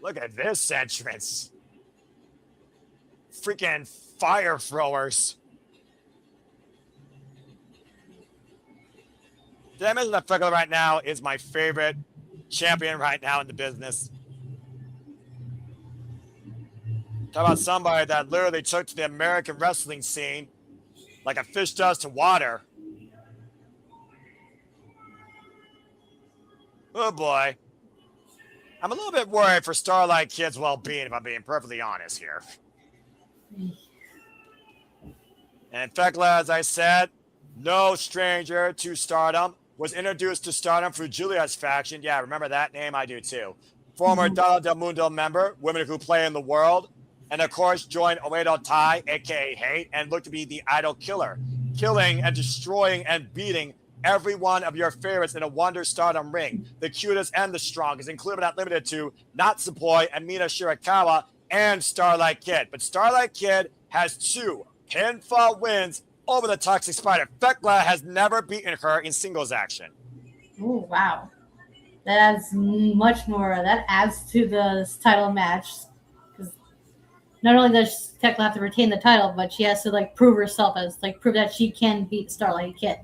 Look at this entrance. Freaking fire throwers. Did I mention that Thekla right now is my favorite champion right now in the business? Talk about somebody that literally took to the American wrestling scene like a fish does to water. Oh boy. I'm a little bit worried for Starlight Kid's well-being, if I'm being perfectly honest here. And Thekla, as I said, no stranger to Stardom, was introduced to Stardom through Julia's faction. Yeah, remember that name? I do too. Former Donna Del Mundo member, Women Who Play in the World, and of course joined Oedo Tai, aka Hate, and looked to be the idol killer, killing and destroying and beating every one of your favorites in a Wonder Stardom ring, the cutest and the strongest, including but not limited to Natsupoi and Mina Shirakawa and Starlight Kid. But Starlight Kid has 2 pinfall wins over the Toxic Spider. Thekla has never beaten her in singles action. Oh, wow. That adds much more. That adds to the title match. Because not only does Thekla have to retain the title, but she has to prove herself prove that she can beat Starlight Kid.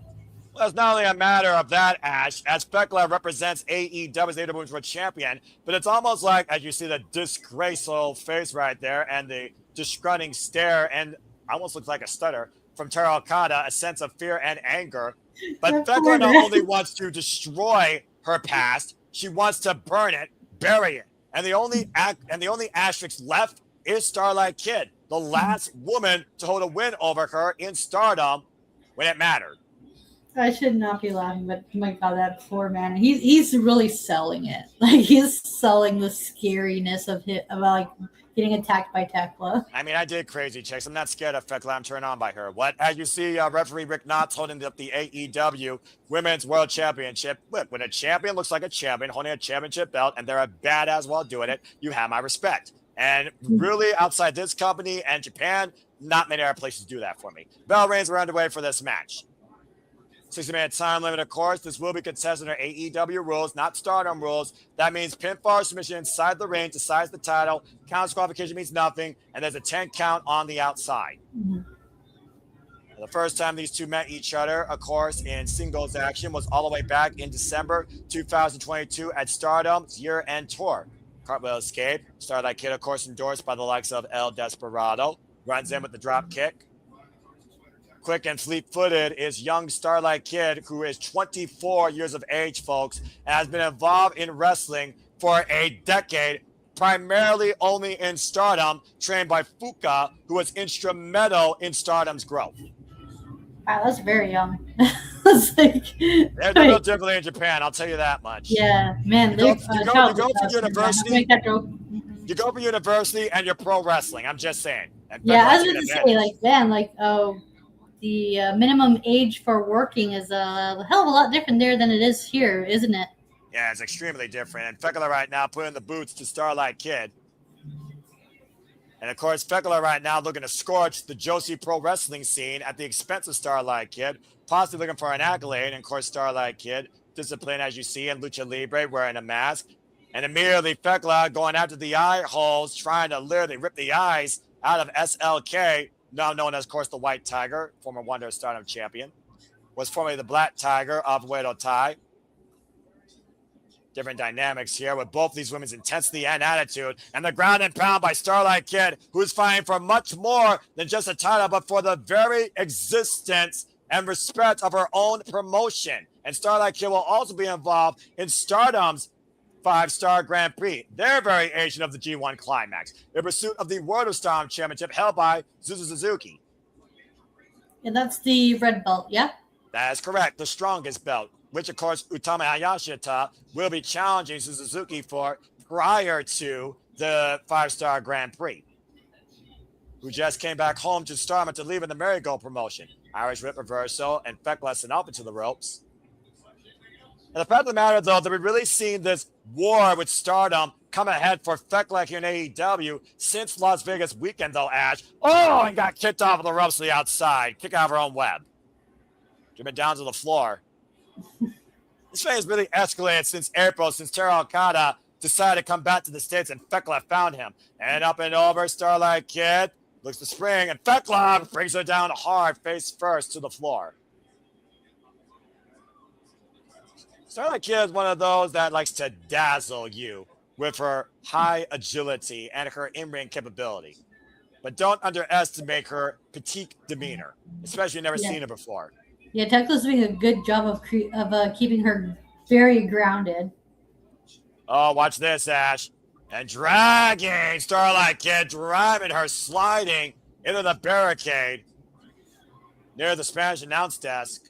Well, it's not only a matter of that, Ash, as Thekla represents AEW's AEW Women's World Champion, but it's almost like, as you see the disgraceful face right there and the disgrunting stare, and almost looks like a stutter from Toru Okada, a sense of fear and anger. But Thekla not only wants to destroy her past, she wants to burn it, bury it. And the only asterisk left is Starlight Kid, the last woman to hold a win over her in Stardom when it mattered. I should not be laughing, but my God, that poor man. He's really selling it. He's selling the scariness of getting attacked by Thekla. I mean, I did crazy checks. I'm not scared of Thekla. I'm turned on by her. What? As you see, referee Rick Knotts holding up the AEW Women's World Championship. Look, when a champion looks like a champion holding a championship belt and they're a badass while doing it, you have my respect. And really, outside this company and Japan, not many other places do that for me. Bell rings are underway for this match. 60-minute time limit, of course. This will be contested under AEW rules, not Stardom rules. That means pinfall submission inside the ring to size the title. Count disqualification means nothing, and there's a 10 count on the outside. The first time these two met each other, of course, in singles action was all the way back in December 2022 at Stardom's year-end tour. Cartwheel escape. Starlight Kid, of course, endorsed by the likes of El Desperado. Runs in with the drop kick. Quick and fleet-footed is young Starlight Kid, who is 24 years of age, folks, and has been involved in wrestling for a decade, primarily only in Stardom, trained by Fuka, who was instrumental in Stardom's growth. Wow, that's very young. They're no differently in Japan, I'll tell you that much. Yeah, man. You go for university. You go for university and you're pro wrestling. I'm just saying. Yeah, I was going to say, the minimum age for working is a hell of a lot different there than it is here, isn't it? Yeah, it's extremely different. And Fekala right now putting the boots to Starlight Kid. And of course, Fekala right now looking to scorch the Joshi Pro Wrestling scene at the expense of Starlight Kid, possibly looking for an accolade. And of course, Starlight Kid, disciplined as you see in Lucha Libre, wearing a mask. And immediately Fekala going after the eye holes, trying to literally rip the eyes out of SLK, now known as, of course, the White Tiger, former Wonder Stardom champion. Was formerly the Black Tiger of Wedo Tai. Different dynamics here with both these women's intensity and attitude. And the ground and pound by Starlight Kid, who's fighting for much more than just a title, but for the very existence and respect of her own promotion. And Starlight Kid will also be involved in Stardom's 5-Star Grand Prix, their variation of the G1 Climax, in pursuit of the World of Stardom Championship held by Suzuki. And that's the red belt, yeah? That is correct, the strongest belt, which, of course, Utama Hayashita will be challenging Suzuki for prior to the 5-Star Grand Prix, who just came back home to Stardom to leave in the Marigold promotion. Irish Whip Reversal and Fekla and up into the ropes. And the fact of the matter, though, that we've really seen this war with Stardom come ahead for Fekla here in AEW since Las Vegas weekend, though, Ash. Oh, and got kicked off of the ropes to the outside. Kick out of her own web. Driven down to the floor. This thing has really escalated since April, since Taro Okada decided to come back to the States and Fekla found him. And up and over, Starlight Kid looks to spring, and Fekla brings her down hard, face first, to the floor. Starlight Kid is one of those that likes to dazzle you with her high agility and her in-ring capability. But don't underestimate her petite demeanor, especially if you've never seen her before. Yeah, Tekla's doing a good job of keeping her very grounded. Oh, watch this, Ash. And dragging Starlight Kid, driving her, sliding into the barricade near the Spanish announce desk.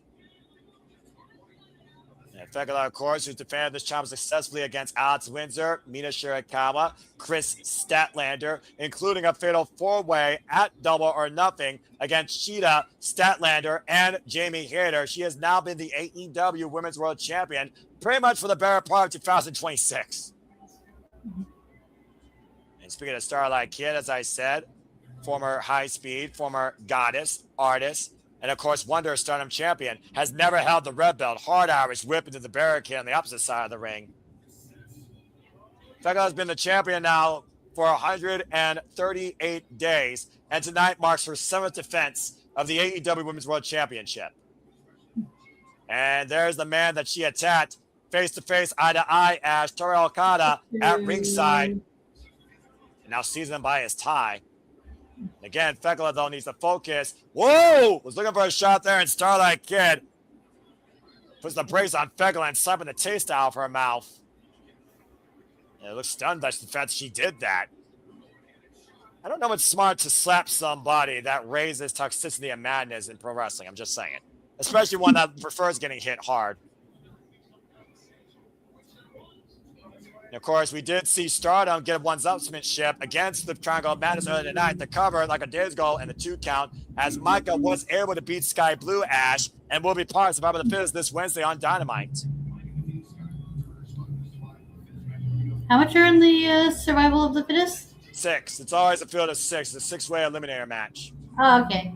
And Fekala, of course, who's defended this champion successfully against Alex Windsor, Mina Shirakawa, Chris Statlander, including a fatal four-way at Double or Nothing against Sheeta, Statlander, and Jamie Hayter. She has now been the AEW Women's World Champion pretty much for the better part of 2026. And speaking of Starlight Kid, as I said, former high speed, former goddess, artist, and of course, Wonder Stardom champion, has never held the red belt. Hard Irish whip into the barricade on the opposite side of the ring. Fekla has been the champion now for 138 days, and tonight marks her 7th defense of the AEW Women's World Championship. And there's the man that she attacked face-to-face, eye-to-eye, Ash, Taro Okada at ringside. And now seasoned by his tie. Again, Fekla, though, needs to focus. Whoa! Was looking for a shot there, and Starlight Kid puts the brakes on Fekla and slapping the taste out of her mouth. And it looks stunned by the fact she did that. I don't know if it's smart to slap somebody that raises toxicity and madness in pro wrestling. I'm just saying. Especially one that prefers getting hit hard. And of course, we did see Stardom get one-upsmanship against the Triangle of Madness earlier tonight. The cover, like a day's goal, and the 2 count, as Maika was able to beat Skye Blue, Ash, and will be part of Survivor the Fittest this Wednesday on Dynamite. How much are in the Survival of the Fittest? 6. It's always a field of 6. It's a 6-way eliminator match. Oh, okay.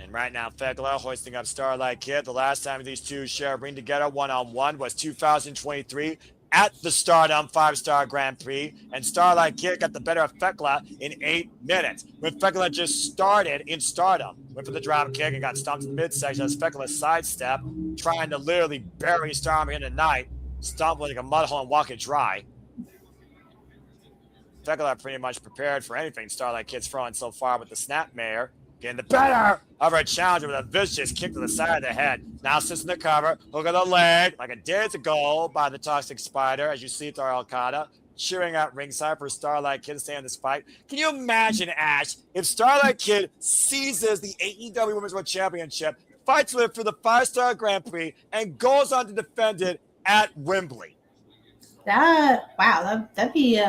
And right now, Fekla hoisting up Starlight Kid. The last time these two shared a ring together one-on-one was 2023 at the Stardom 5-Star Grand Prix. And Starlight Kid got the better of Fekla in 8 minutes. When Fekla just started in Stardom, went for the drop kick and got stomped in the midsection as Fekla sidestep, trying to literally bury Stardom in the night, stomp like a mud hole and walk it dry. Fekla pretty much prepared for anything Starlight Kid's throwing so far with the Snapmare. Getting the better of her challenger with a vicious kick to the side of the head. Now sits in the cover, hook of the leg, like a days ago by the Toxic Spider, as you see Taro Okada cheering at ringside for Starlight Kid to stay in this fight. Can you imagine, Ash, if Starlight Kid seizes the AEW Women's World Championship, fights with it for the 5-Star Grand Prix, and goes on to defend it at Wembley? That'd be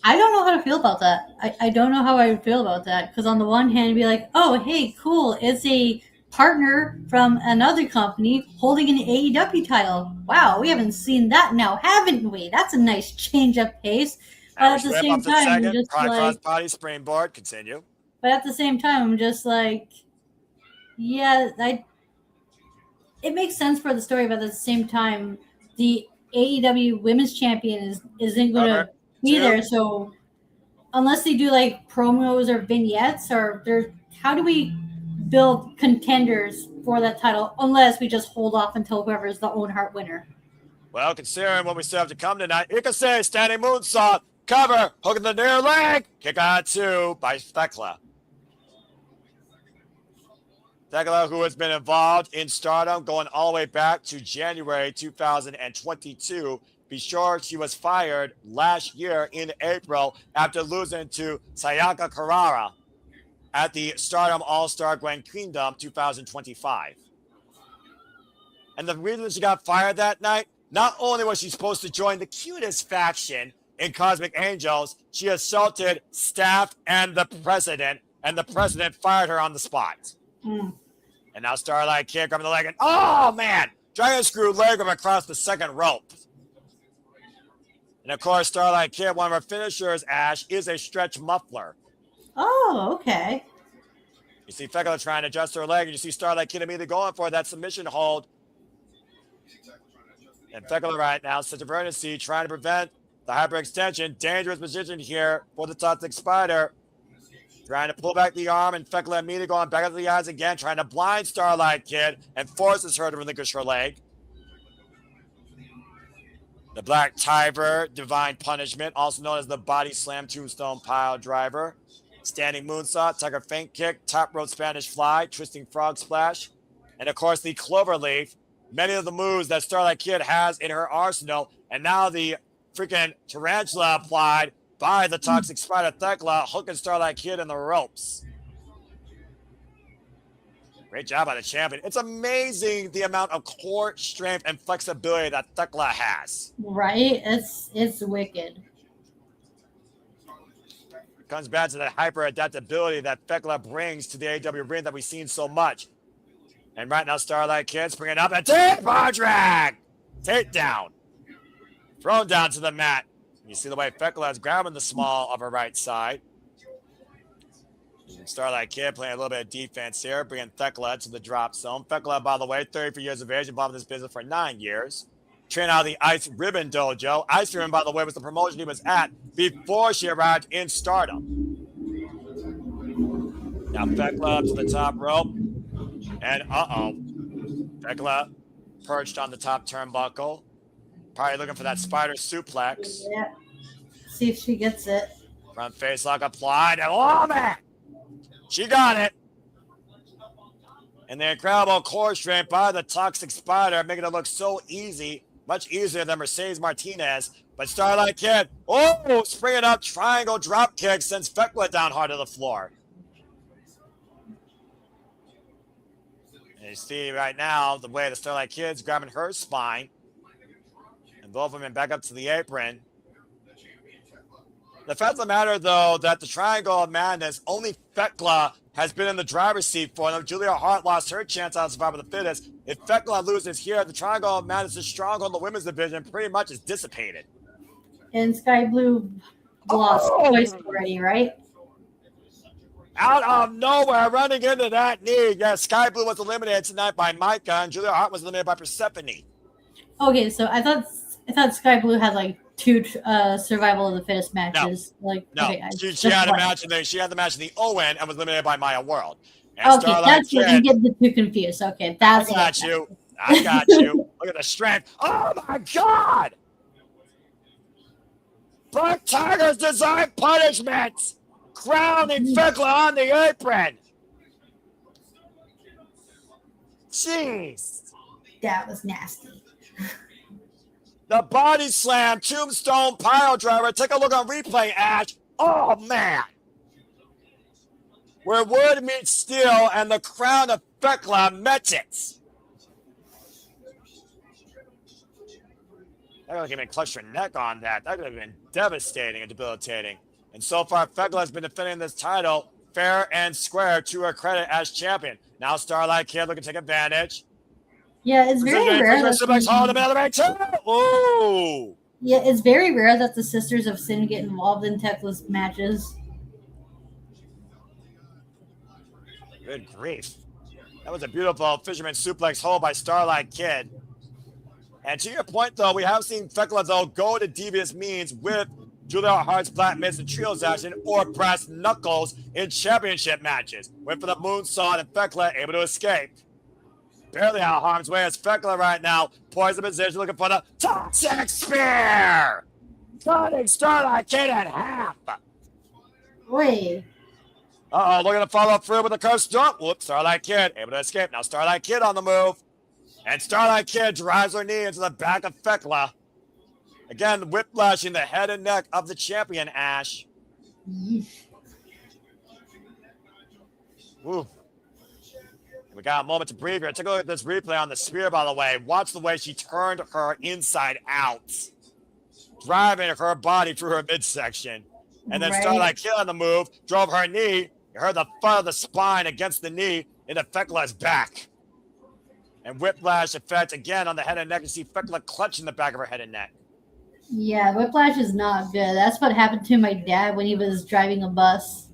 I don't know how to feel about that. I don't know how I would feel about that because on the one hand, it'd be like, oh, hey, cool, it's a partner from another company holding an AEW title. Wow, we haven't seen that now, haven't we? That's a nice change of pace. But at the same time, I'm just like, body springboard. Continue. But at the same time, I'm just like, yeah, it makes sense for the story, but at the same time, the AEW Women's Champion isn't going to be there. So unless they do like promos or vignettes, how do we build contenders for that title unless we just hold off until whoever is the Owen Hart winner? Well, considering what we still have to come tonight, Ikase standing moonsault, cover, hooking the near leg, kick out 2 by Thekla. Thekla, who has been involved in Stardom going all the way back to January 2022. Be sure she was fired last year in April after losing to Sayaka Carrara at the Stardom All-Star Grand Kingdom 2025. And the reason she got fired that night, not only was she supposed to join the cutest faction in Cosmic Angels, she assaulted staff and the president fired her on the spot. And now Starlight Kid grabbing the leg and, oh man, dragon screw leg across the second rope. And of course, Starlight Kid, one of her finishers, Ash, is a stretch muffler. Oh, okay. You see Thekla trying to adjust her leg, and you see Starlight Kid immediately going for that submission hold. And Thekla right now, such a emergency, trying to prevent the hyperextension. Dangerous position here for the Toxic Spider. Trying to pull back the arm, and Thekla immediately going back into the eyes again, trying to blind Starlight Kid and forces her to relinquish her leg. The Black Tiger, Divine Punishment, also known as the Body Slam Tombstone Pile Driver. Standing Moonsault, Tiger Feint Kick, Top Rope Spanish Fly, Twisting Frog Splash. And of course, the Cloverleaf. Many of the moves that Starlight Kid has in her arsenal. And now the freaking Tarantula applied by the Toxic Spider Thekla, hooking Starlight Kid in the ropes. Great job by the champion. It's amazing the amount of core strength and flexibility that Thekla has. Right? It's wicked. It comes back to that hyper adaptability that Thekla brings to the AEW ring that we've seen so much. And right now, Starlight Kid's bringing up a tape drag. Takedown. Thrown down to the mat. You see the way Thekla is grabbing the small of her right side. Starlight Kid playing a little bit of defense here, bringing Thekla to the drop zone. Thekla, by the way, 33 years of age, involved in this business for 9 years. Trained out of the Ice Ribbon Dojo. Ice Ribbon, by the way, was the promotion he was at before she arrived in Stardom. Now Thekla up to the top rope. And Thekla perched on the top turnbuckle. Probably looking for that spider suplex. Yeah. See if she gets it. Front face lock applied. And oh, man! She got it. And the incredible core strength by the Toxic Spider, making it look so easy. Much easier than Mercedes Martinez. But Starlight Kid, springing up triangle drop kick sends Thekla down hard to the floor. And you see right now the way the Starlight Kid's grabbing her spine. And both of them back up to the apron. The fact of the matter, though, that the Triangle of Madness, only Thekla has been in the driver's seat for them. Julia Hart lost her chance out of Survivor the Fittest. If Thekla loses here, the Triangle of Madness is strong on the women's division, pretty much is dissipated. And Sky Blue lost twice already, right? Out of nowhere, running into that knee. Yes, Sky Blue was eliminated tonight by Maika, and Julia Hart was eliminated by Persephone. Okay, so I thought Sky Blue had like 2 survival of the fittest matches. She had a match, and she had the match in the Owen and was eliminated by Maya World. And okay, that's what you get the 2 confused. Okay, that's I got you. Look at the strength. Oh my God! Black Tiger's Design Punishment, crowning Thekla on the apron. Jeez, that was nasty. The body slam, tombstone pile driver. Take a look on replay, Ash. Oh, man. Where wood meets steel and the crown of Thekla met it. That could have even clutched her neck on that. That could have been devastating and debilitating. And so far, Thekla has been defending this title fair and square to her credit as champion. Now Starlight Kid looking to take advantage. Yeah, it's very rare. Ooh. Yeah, it's very rare that the Sisters of Sin get involved in Tekla's matches. Good grief. That was a beautiful fisherman suplex hold by Starlight Kid. And to your point, though, we have seen Thekla, though, go to devious means with Julia Hart's Black Miss and Trios action or Brass Knuckles in championship matches. Went for the moonsault and Thekla able to escape. Barely out of harm's way as Thekla right now poised the position looking for the Toxic Spear. Cutting Starlight Kid in half. Wait. Uh-oh, looking to follow through with the curse jump. Whoops, Starlight Kid able to escape. Now Starlight Kid on the move. And Starlight Kid drives her knee into the back of Thekla. Again, whiplashing the head and neck of the champion, Ash. Ooh. We got a moment to breathe here. Take a look at this replay on the spear, by the way. Watch the way she turned her inside out, driving her body through her midsection. And then Starlight Kid on the move, drove her knee. You heard the thud of the spine against the knee into Thekla's back. And whiplash effect again on the head and neck. You see Thekla clutching the back of her head and neck. Yeah, whiplash is not good. That's what happened to my dad when he was driving a bus.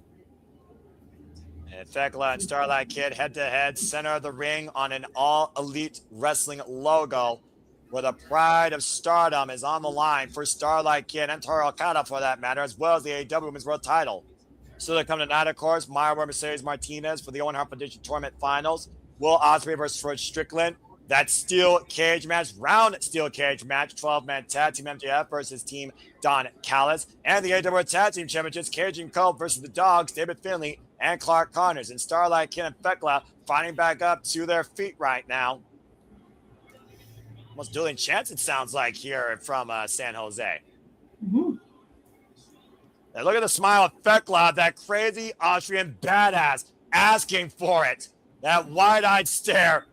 And Thekla and Starlight Kid head-to-head, center of the ring on an all-elite wrestling logo where the pride of stardom is on the line for Starlight Kid and Toru Okada, for that matter, as well as the AEW Women's World title. Still to come tonight, of course, Maya Mercedes Martinez for the Owen Hart Foundation Tournament Finals. Will Ospreay versus George Strickland. That steel cage match, round steel cage match, 12-man tag team MJF versus Team Don Callis. And the AEW Tag Team Championships, Cajun Cole versus the Dogs, David Finlay and Clark Connors. And Starlight Kid and Thekla fighting back up to their feet right now. Almost dueling chants, it sounds like, here from San Jose. Mm-hmm. Now look at the smile of Thekla, that crazy Austrian badass, asking for it. That wide-eyed stare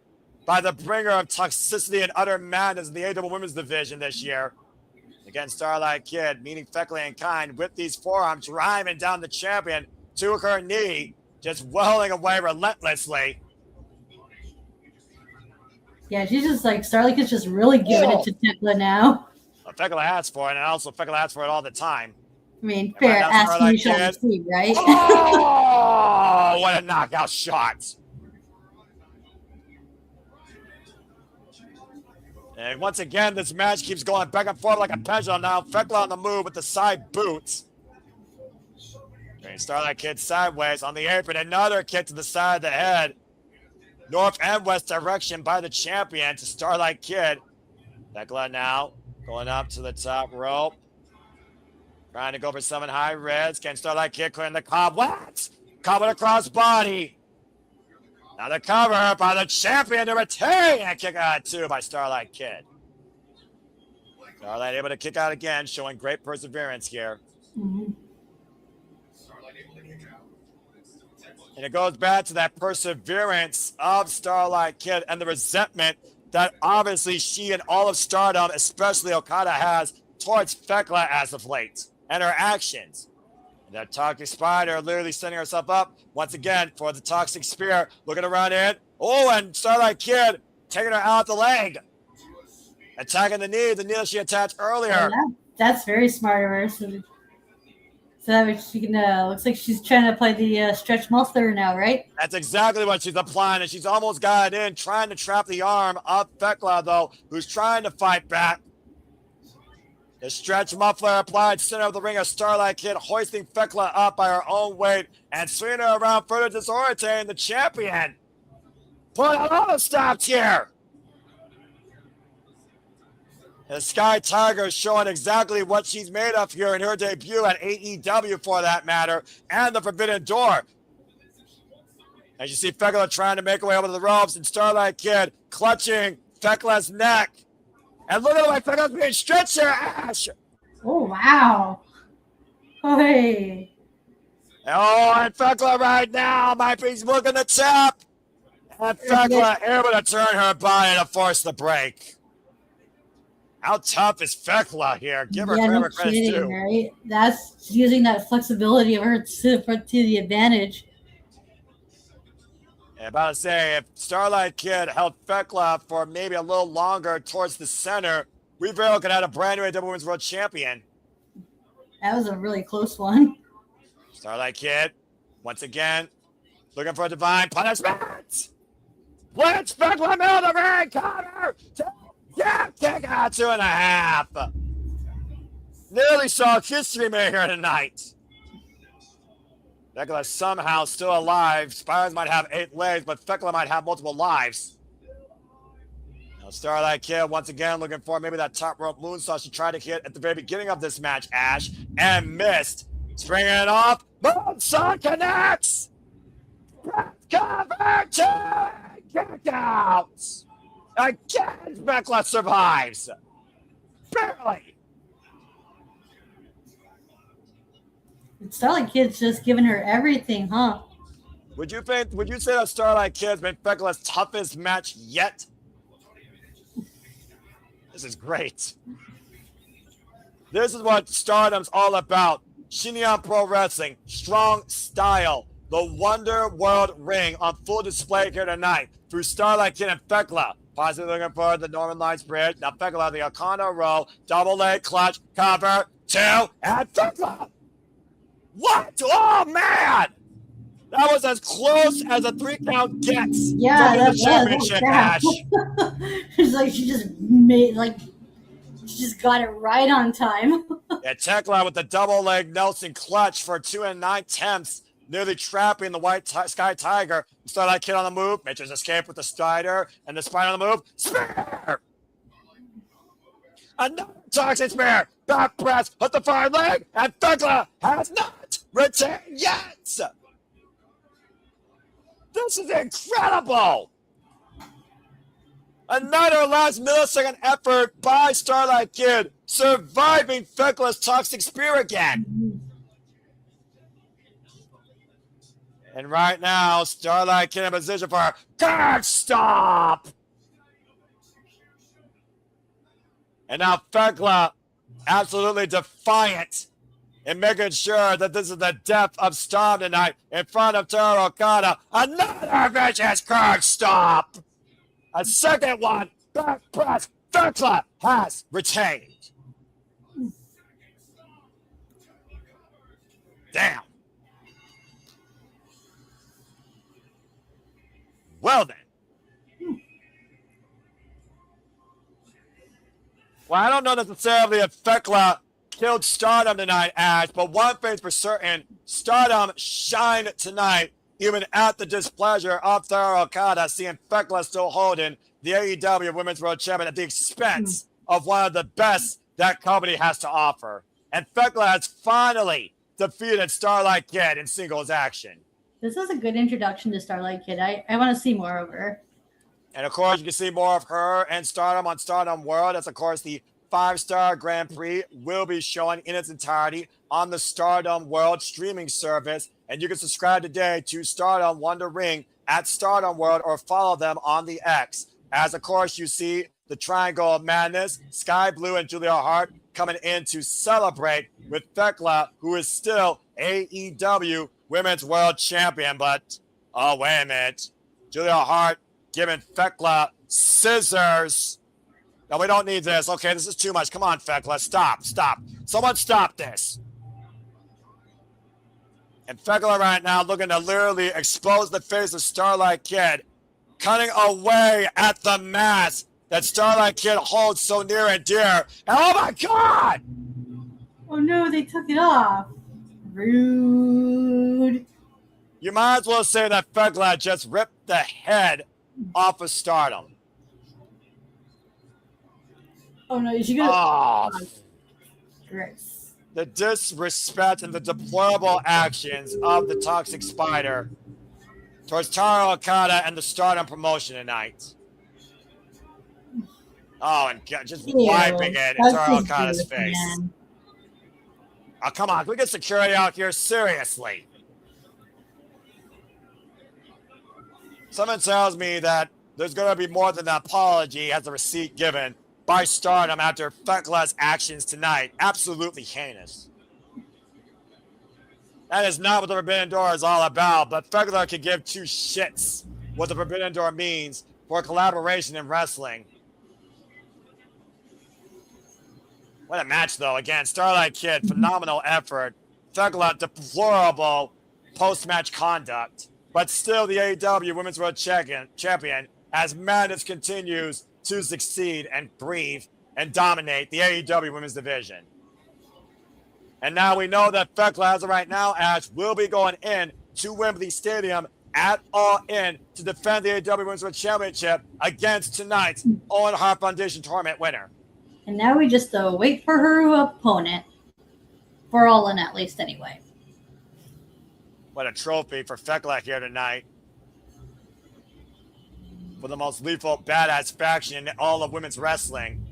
by the bringer of toxicity and utter madness in the AEW Women's Division this year. Again, Starlight Kid meeting Thekla in kind with these forearms, driving down the champion to her knee, just welling away relentlessly. Yeah, she's just like, Starlight Kid's just really giving it to Thekla now. Well, Thekla asks for it, and also Thekla asks for it all the time. I mean, fair, asking you shall receive, right? Oh, what a knockout shot. And once again, this match keeps going back and forth like a pendulum now. Thekla on the move with the side boots. Starlight Kid sideways on the apron. Another kick to the side of the head. North and west direction by the champion to Starlight Kid. Thekla now going up to the top rope. Trying to go for 7 high reds. Can Starlight Kid clearing the cobwebs? Cover the crossbody. Now the cover by the champion to retain. And kick out 2 by Starlight Kid. Starlight able to kick out again, showing great perseverance here. Mm-hmm. And it goes back to that perseverance of Starlight Kid and the resentment that obviously she and all of Stardom, especially Okada, has towards Thekla as of late and her actions. And that Toxic Spider literally setting herself up once again for the Toxic Spear, looking around in. Oh, and Starlight Kid taking her out the leg. Attacking the knee that she attached earlier. Yeah, that's very smart of her. So that way she can, looks like she's trying to play the stretch muffler now, right? That's exactly what she's applying, and she's almost got it in, trying to trap the arm of Thekla, though, who's trying to fight back. The stretch muffler applied center of the ring of Starlight Kid, hoisting Thekla up by her own weight and swinging her around, further disorientating the champion. Put out all the stops here. The Skye Tiger showing exactly what she's made of here in her debut at AEW, for that matter, and the Forbidden Door. As you see Thekla trying to make her way over the ropes, and Starlight Kid clutching Thekla's neck. And look at the way Thekla's being stretched here, Ash. Oh, wow. Hey. Oh, and Thekla right now might be looking to tap. And Thekla able to turn her body to force the break. How tough is Fekla here? Give her Yeah, no credit kidding, too. right? That's using that flexibility of her to the advantage. About to say, if Starlight Kid held Fekla for maybe a little longer towards the center, we very well could have had a brand new AEW Women's World Champion. That was a really close one. Starlight Kid, once again, looking for a divine punishment. Blitz Fekla middle of the ring, cover, kick out 2.5. Nearly saw history made here tonight. Fekla somehow still alive. Spires might have 8 legs, but Fekla might have multiple lives. Now Starlight Kid once again looking for maybe that top rope moonsault she tried to hit at the very beginning of this match, Ash, and missed. Springing it off. Moonsault connects. Cover 2. Kick out. Again, Fekla survives. Barely. Starlight Kid's just giving her everything, huh? Would you say that Starlight Kid's been Fekla's toughest match yet? This is great. This is what Stardom's all about. Shinyan Pro Wrestling, strong style. The Wonder World Ring on full display here tonight through Starlight Kid and Fekla. Possibly looking for the Northern Lights Bridge. Now Fekla, the Okada roll, double leg clutch, cover, 2, and Fekla. What? Oh, man! That was as close as a 3 count gets. Yeah, the championship match. It's like she just got it right on time. Yeah, Tekla with the double leg Nelson clutch for 2 9/10, nearly trapping the white Skye Tiger. Starlight Kid on the move. Mitchell's escape with the Strider and the Spider on the move. Spear! Another toxic spear. Back press. Hit the far leg. And Fekla has not retained yet. This is incredible. Another last millisecond effort by Starlight Kid, surviving Fekla's toxic spear again. And right now, Starlight Kid in position for a guard stop. And now Fekla absolutely defiant in making sure that this is the death of Storm tonight in front of Toru Okada. Another vicious guard stop. A second one, back press, Fekla has retained. Damn. Well then. Well, I don't know necessarily if Fekla killed Stardom tonight, Ash, but one thing's for certain, Stardom shined tonight, even at the displeasure of Toru Okada, seeing Fekla still holding the AEW Women's World Champion at the expense of one of the best that company has to offer. And Fekla has finally defeated Starlight Kid in singles action. This is a good introduction to Starlight Kid. I want to see more of her. And of course, you can see more of her and Stardom on Stardom World. That's, of course, the 5-star Grand Prix will be showing in its entirety on the Stardom World streaming service. And you can subscribe today to Stardom Wonder Ring at Stardom World or follow them on the X. As, of course, you see the Triangle of Madness, Skye Blue and Julia Hart coming in to celebrate with Fekla, who is still AEW Women's World Champion. But, oh, wait a minute. Julia Hart giving Fekla scissors. No, we don't need this. Okay, this is too much. Come on, Fekla. Stop. Someone stop this. And Fekla right now looking to literally expose the face of Starlight Kid, cutting away at the mask that Starlight Kid holds so near and dear. And oh my God! Oh no, they took it off. Rude. You might as well say that Fekla just ripped the head off of Stardom. Oh no, is she gonna? Oh, Gross. the disrespect and the deplorable actions of the Toxic Spider towards Toru Okada and the Stardom promotion tonight. Oh, and just wiping it in Toru Okada's face. Man. Oh, come on. Can we get security out here? Seriously. Someone tells me that there's going to be more than an apology as a receipt given by Stardom after Fecla's actions tonight. Absolutely heinous. That is not what the Forbidden Door is all about, but Fecla can give two shits what the Forbidden Door means for collaboration in wrestling. What a match, though. Again, Starlight Kid, phenomenal effort. Fecla, deplorable post-match conduct. But still the AEW Women's World Champion as Madness continues to succeed and breathe and dominate the AEW Women's Division. And now we know that Fecla, as of right now, Ash, will be going in to Wembley Stadium at All In to defend the AEW Women's World Championship against tonight's Owen Hart Foundation tournament winner. And now we just wait for her opponent. For All In, at least, anyway. What a trophy for Fecla here tonight. For the most lethal, badass faction in all of women's wrestling.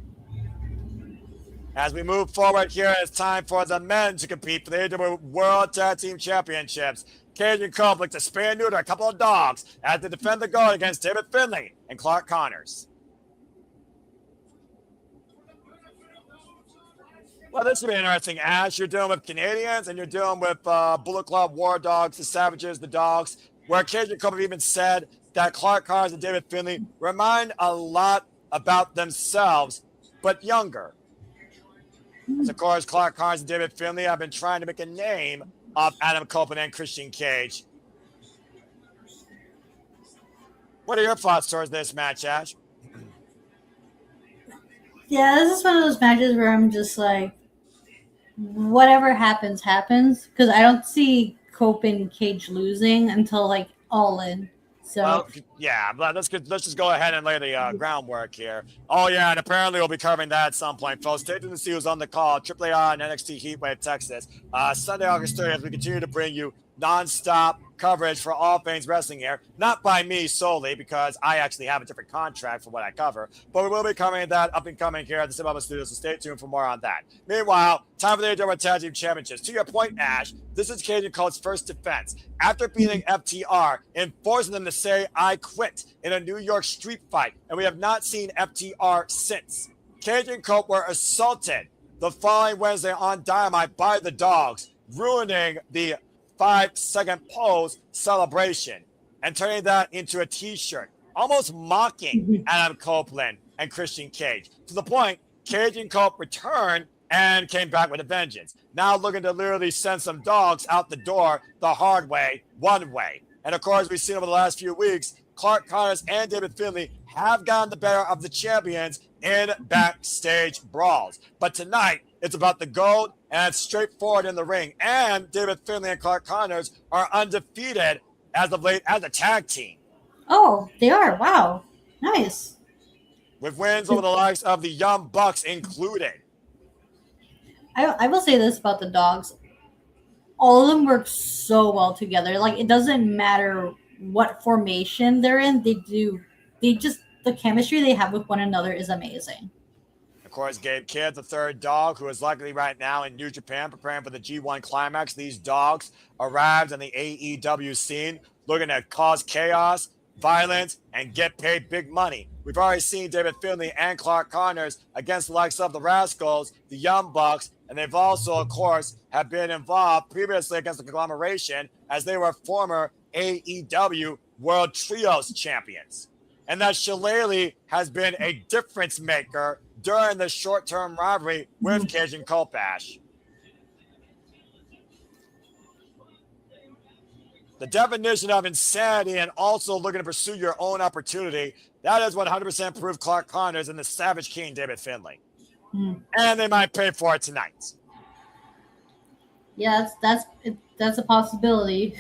As we move forward here, it's time for the men to compete for the AEW World Tag Team Championships. Cajun Cope looks to spay and neuter a couple of dogs as they defend the gold against David Finlay and Clark Connors. Well, this should be interesting, Ash. You're dealing with Canadians and you're dealing with Bullet Club, War Dogs, the Savages, the Dogs, where Cajun Cope have even said that Clark Connors and David Finlay remind a lot about themselves, but younger. As of course, Clark Connors and David Finlay have been trying to make a name of Adam Copeland and Christian Cage. What are your thoughts towards this match, Ash? Yeah, this is one of those matches where I'm just like, whatever happens, happens. Because I don't see Cope and Cage losing until like All In. So well, yeah, let's just go ahead and lay the groundwork here. Oh yeah, and apparently we'll be covering that at some point, folks. Stay tuned to see who's on the call. AAA and NXT Heatwave Texas. Sunday, August 30th, we continue to bring you non-stop coverage for all things wrestling here. Not by me solely, because I actually have a different contract for what I cover, but we will be covering that up and coming here at the CMLL Studios, so stay tuned for more on that. Meanwhile, time for the AEW Tag Team Championships. To your point, Ash, this is Cajun Cope's first defense after beating FTR and forcing them to say, I quit in a New York street fight, and we have not seen FTR since. Cajun Cope were assaulted the following Wednesday on Dynamite by the Dogs, ruining the 5-second pose celebration and turning that into a t-shirt, almost mocking Adam Copeland and Christian Cage, to the point Cage and Cope returned and came back with a vengeance. Now looking to literally send some dogs out the door the hard way, one way. And of course, we've seen over the last few weeks, Clark Connors and David Finlay have gotten the better of the champions in backstage brawls. But tonight, it's about the gold, and it's straightforward in the ring. And David Finlay and Clark Connors are undefeated as of late as a tag team. Oh, they are. Wow. Nice. With wins over the likes of the Young Bucks included. I will say this about the Dogs. All of them work so well together. Like, it doesn't matter what formation they're in. The chemistry they have with one another is amazing. Of course, Gabe Kidd, the third dog, who is likely right now in New Japan preparing for the G1 Climax. These dogs arrived on the AEW scene looking to cause chaos, violence, and get paid big money. We've already seen David Finlay and Clark Connors against the likes of the Rascals, the Young Bucks, and they've also, of course, have been involved previously against the conglomeration as they were former AEW World Trios champions. And that Shillelagh has been a difference maker during the short-term rivalry with Cajun Cope, Ash. The definition of insanity and also looking to pursue your own opportunity, that is 100% proof Clark Connors and the Savage King, David Finlay. And they might pay for it tonight. Yeah, that's a possibility.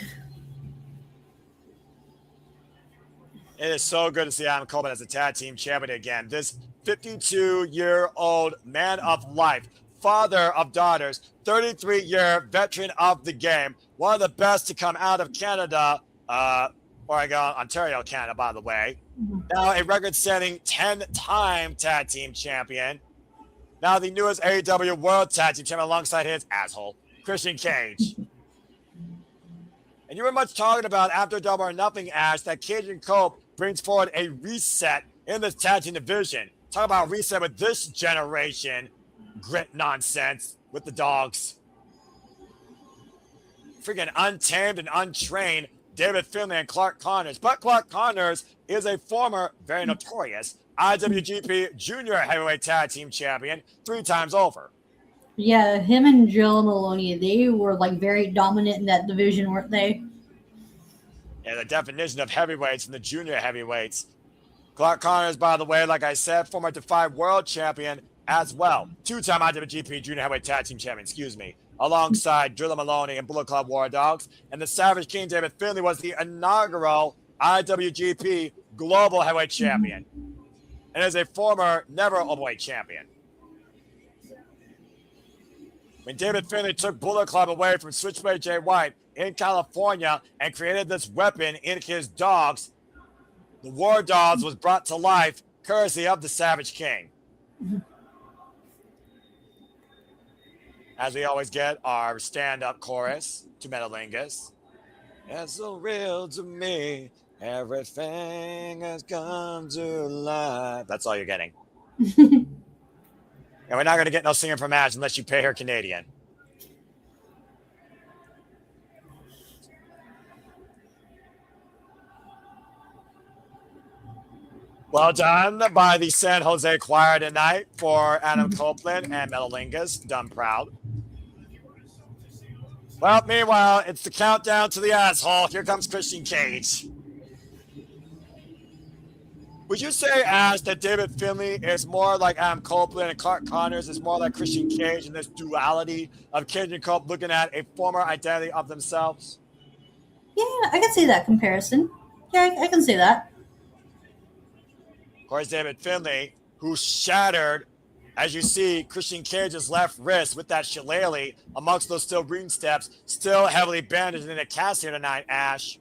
It is so good to see Adam Copeland as a tag team champion again. This 52-year-old man of life, father of daughters, 33-year veteran of the game, one of the best to come out of Canada, Ontario, Canada, by the way. Now a record-setting 10-time tag team champion. Now the newest AEW World Tag Team Champion alongside his asshole, Christian Cage. And you were much talking about after Double or Nothing, Ash, that Cajun Cope brings forward a reset in the tag team division. Talk about reset with this generation. Grit nonsense with the dogs. Freaking untamed and untrained David Finlay and Clark Connors. But Clark Connors is a former, very notorious IWGP Junior Heavyweight Tag Team Champion 3 times over. Yeah, him and Jill Maloney, they were like very dominant in that division, weren't they? Yeah, the definition of heavyweights and the junior heavyweights. Clark Connors, by the way, like I said, former Defy World Champion as well. 2-time IWGP Junior Heavyweight Tag Team Champion, alongside Drilla Maloney and Bullet Club War Dogs. And the Savage King, David Finlay, was the inaugural IWGP Global Heavyweight Champion. And is a former never overweight champion. When David Finlay took Bullet Club away from Switchblade Jay White in California and created this weapon in his dogs, the War Dogs was brought to life courtesy of the Savage King. As we always get our stand-up chorus to Metalingus. It's so real to me. Everything has come to life. That's all you're getting. And we're not going to get no singing from Ash unless you pay her Canadian. Well done by the San Jose Choir tonight for Adam Copeland and Metalingus. Done proud. Well, meanwhile, it's the countdown to the asshole. Here comes Christian Cage. Would you say, Ash, that David Finlay is more like Adam Copeland and Clark Connors is more like Christian Cage in this duality of Cage and Cope looking at a former identity of themselves? Yeah, I can see that comparison. Yeah, I can see that. Of course, David Finlay, who shattered, as you see, Christian Cage's left wrist with that shillelagh amongst those steel green steps, still heavily bandaged in a cast here tonight, Ash.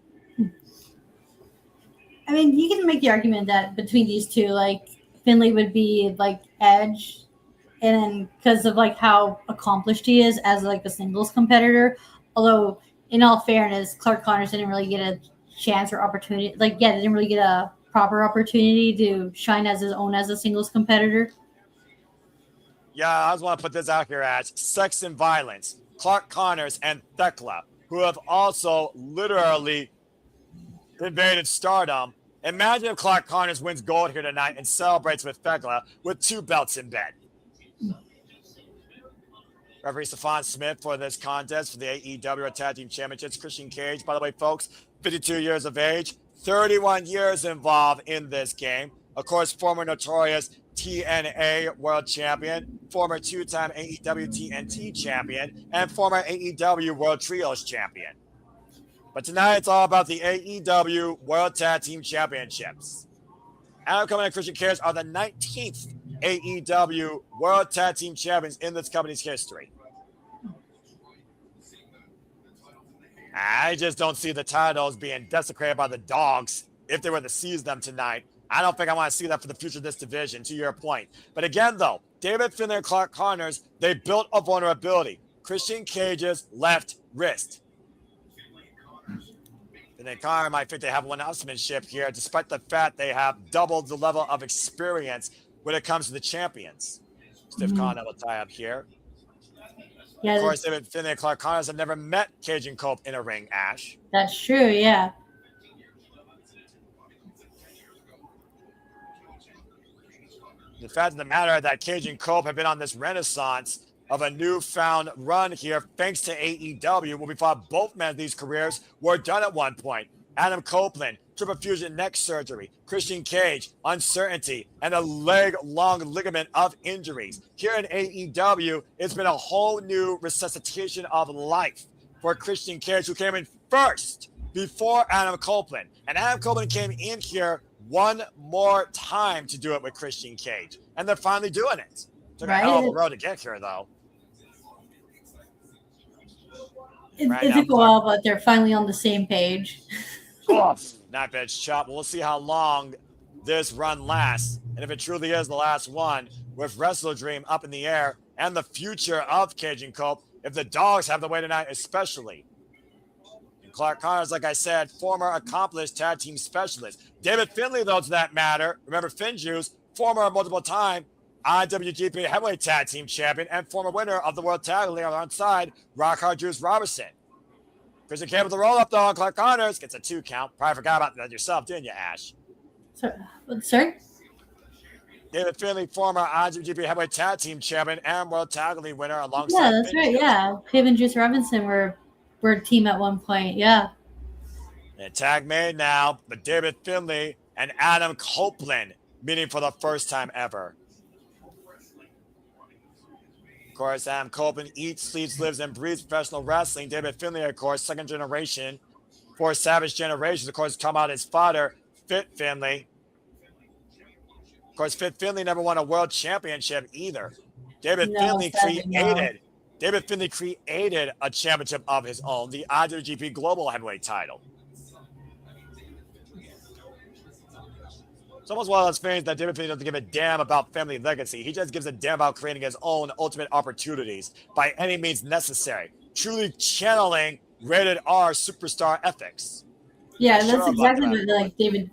I mean, you can make the argument that between these two, like, Finlay would be, like, Edge, and then because of, like, how accomplished he is as, like, a singles competitor. Although, in all fairness, Clark Connors didn't really get a chance or opportunity. Like, yeah, they didn't really get a proper opportunity to shine as his own as a singles competitor. Yeah, I just want to put this out here, Ash. Sex and Violence, Clark Connors and Thekla, who have also literally invaded stardom. Imagine if Clark Connors wins gold here tonight and celebrates with Thekla with 2 belts in bed. Referee Stefan Smith for this contest for the AEW Tag Team Championships. Christian Cage, by the way, folks, 52 years of age, 31 years involved in this game. Of course, former notorious TNA World Champion, former 2-time AEW TNT Champion, and former AEW World Trios Champion. But tonight, it's all about the AEW World Tag Team Championships. Adam Cole and Christian Cage are the 19th AEW World Tag Team Champions in this company's history. I just don't see the titles being desecrated by the dogs if they were to seize them tonight. I don't think I want to see that for the future of this division, to your point. But again, though, David Finlay and Clark Connors, they built a vulnerability. Christian Cage's left wrist. And then Connor might think they have one-upsmanship here, despite the fact they have doubled the level of experience when it comes to the champions. Stiff Con will tie up here. Yeah, of course, David Finlay and Clark Connors have never met Cage and Cope in a ring, Ash. That's true, yeah. The fact of the matter that Cage and Cope have been on this renaissance of a newfound run here, thanks to AEW, where we thought both men of these careers were done at one point. Adam Copeland, triple fusion neck surgery. Christian Cage, uncertainty, and a leg-long ligament of injuries. Here in AEW, it's been a whole new resuscitation of life for Christian Cage, who came in first before Adam Copeland. And Adam Copeland came in here one more time to do it with Christian Cage. And they're finally doing it. Took a hell of a road to get here, though. It took a while, but they're finally on the same page. Not bad chop. We'll see how long this run lasts. And if it truly is the last one, with Wrestle Dream up in the air and the future of Cage and Cope, if the dogs have the way tonight, especially. And Clark Connors, like I said, former accomplished tag team specialist. David Finlay, though, to that matter, remember Finjuice, former multiple-time IWGP Heavyweight Tag Team Champion and former winner of the World Tag League alongside Rockhard Juice Robertson. Christian Cage with the roll-up though on Clark Connors gets a 2 count. Probably forgot about that yourself, didn't you, Ash? Sorry? David Finlay, former IWGP Heavyweight Tag Team Champion and World Tag League winner alongside. Yeah, that's right. Yeah, him and Juice Robinson were a team at one point. Yeah. And tag made now, but David Finlay and Adam Copeland meeting for the first time ever. Of course, Adam Copeland eats, sleeps, lives, and breathes professional wrestling. David Finlay, of course, second generation for Savage Generations. Of course, come out his father, Fit Finlay. Of course, Fit Finlay never won a world championship either. David Finlay created a championship of his own, the IWGP Global Heavyweight title. It's almost one of those things that David Finlay doesn't give a damn about family legacy. He just gives a damn about creating his own ultimate opportunities by any means necessary, truly channeling rated R superstar ethics. Yeah, that's exactly what like David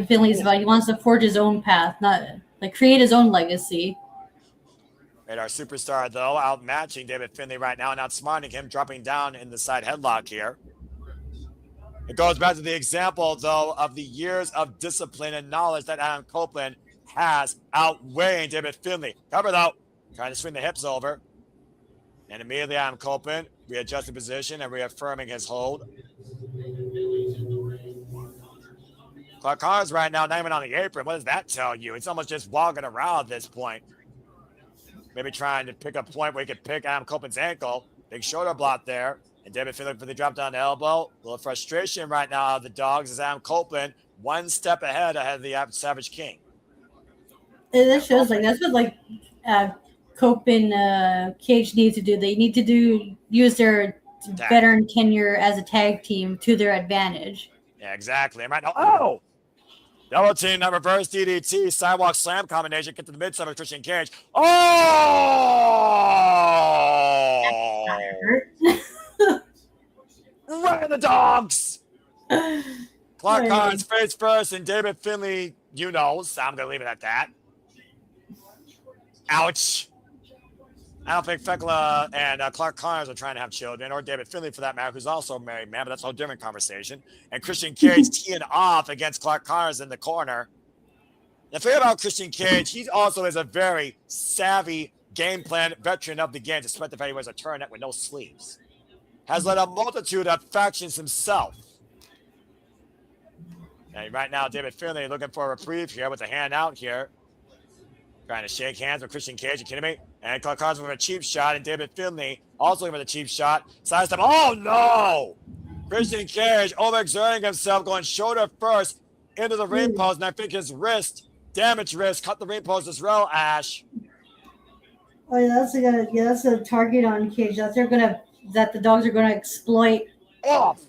Finlay's about. He wants to forge his own path, not like create his own legacy. Rated R superstar though, outmatching David Finlay right now and outsmarting him, dropping down in the side headlock here. It goes back to the example, though, of the years of discipline and knowledge that Adam Copeland has outweighing David Finlay. Cover, though. Trying to swing the hips over. And immediately Adam Copeland readjusting position and reaffirming his hold. Clark Connors right now, not even on the apron. What does that tell you? It's almost just walking around at this point. Maybe trying to pick a point where he could pick Adam Copeland's ankle. Big shoulder block there. And David Finlay for the drop down elbow. A little frustration right now out of the dogs as Adam Copeland one step ahead of the Savage King. This shows like that's what like Copeland Cage needs to do. They need to use their veteran tenure as a tag team to their advantage. Yeah, exactly. And right now, double team, that reverse DDT, sidewalk slam combination, get to the midside of Christian Cage. Right in the dogs. Clark Connors face first, and David Finlay, so I'm going to leave it at that. Ouch. I don't think Fekla and Clark Connors are trying to have children, or David Finlay for that matter, who's also a married man, but that's a whole different conversation. And Christian Cage teeing off against Clark Connors in the corner. The thing about Christian Cage, he also is a very savvy game plan veteran of the game, despite the fact he wears a turtleneck with no sleeves. Has led a multitude of factions himself. And right now, David Finlay looking for a reprieve here with a hand out here. Trying to shake hands with Christian Cage, you kidding me? And Clark Connors with a cheap shot, and David Finlay also with a cheap shot. Sidestep, oh no! Christian Cage overexerting himself, going shoulder first into the ring post, and I think his wrist, damaged wrist, cut the ring post as well, Ash. Oh, yeah, that's a target on Cage. That the dogs are gonna exploit. Off.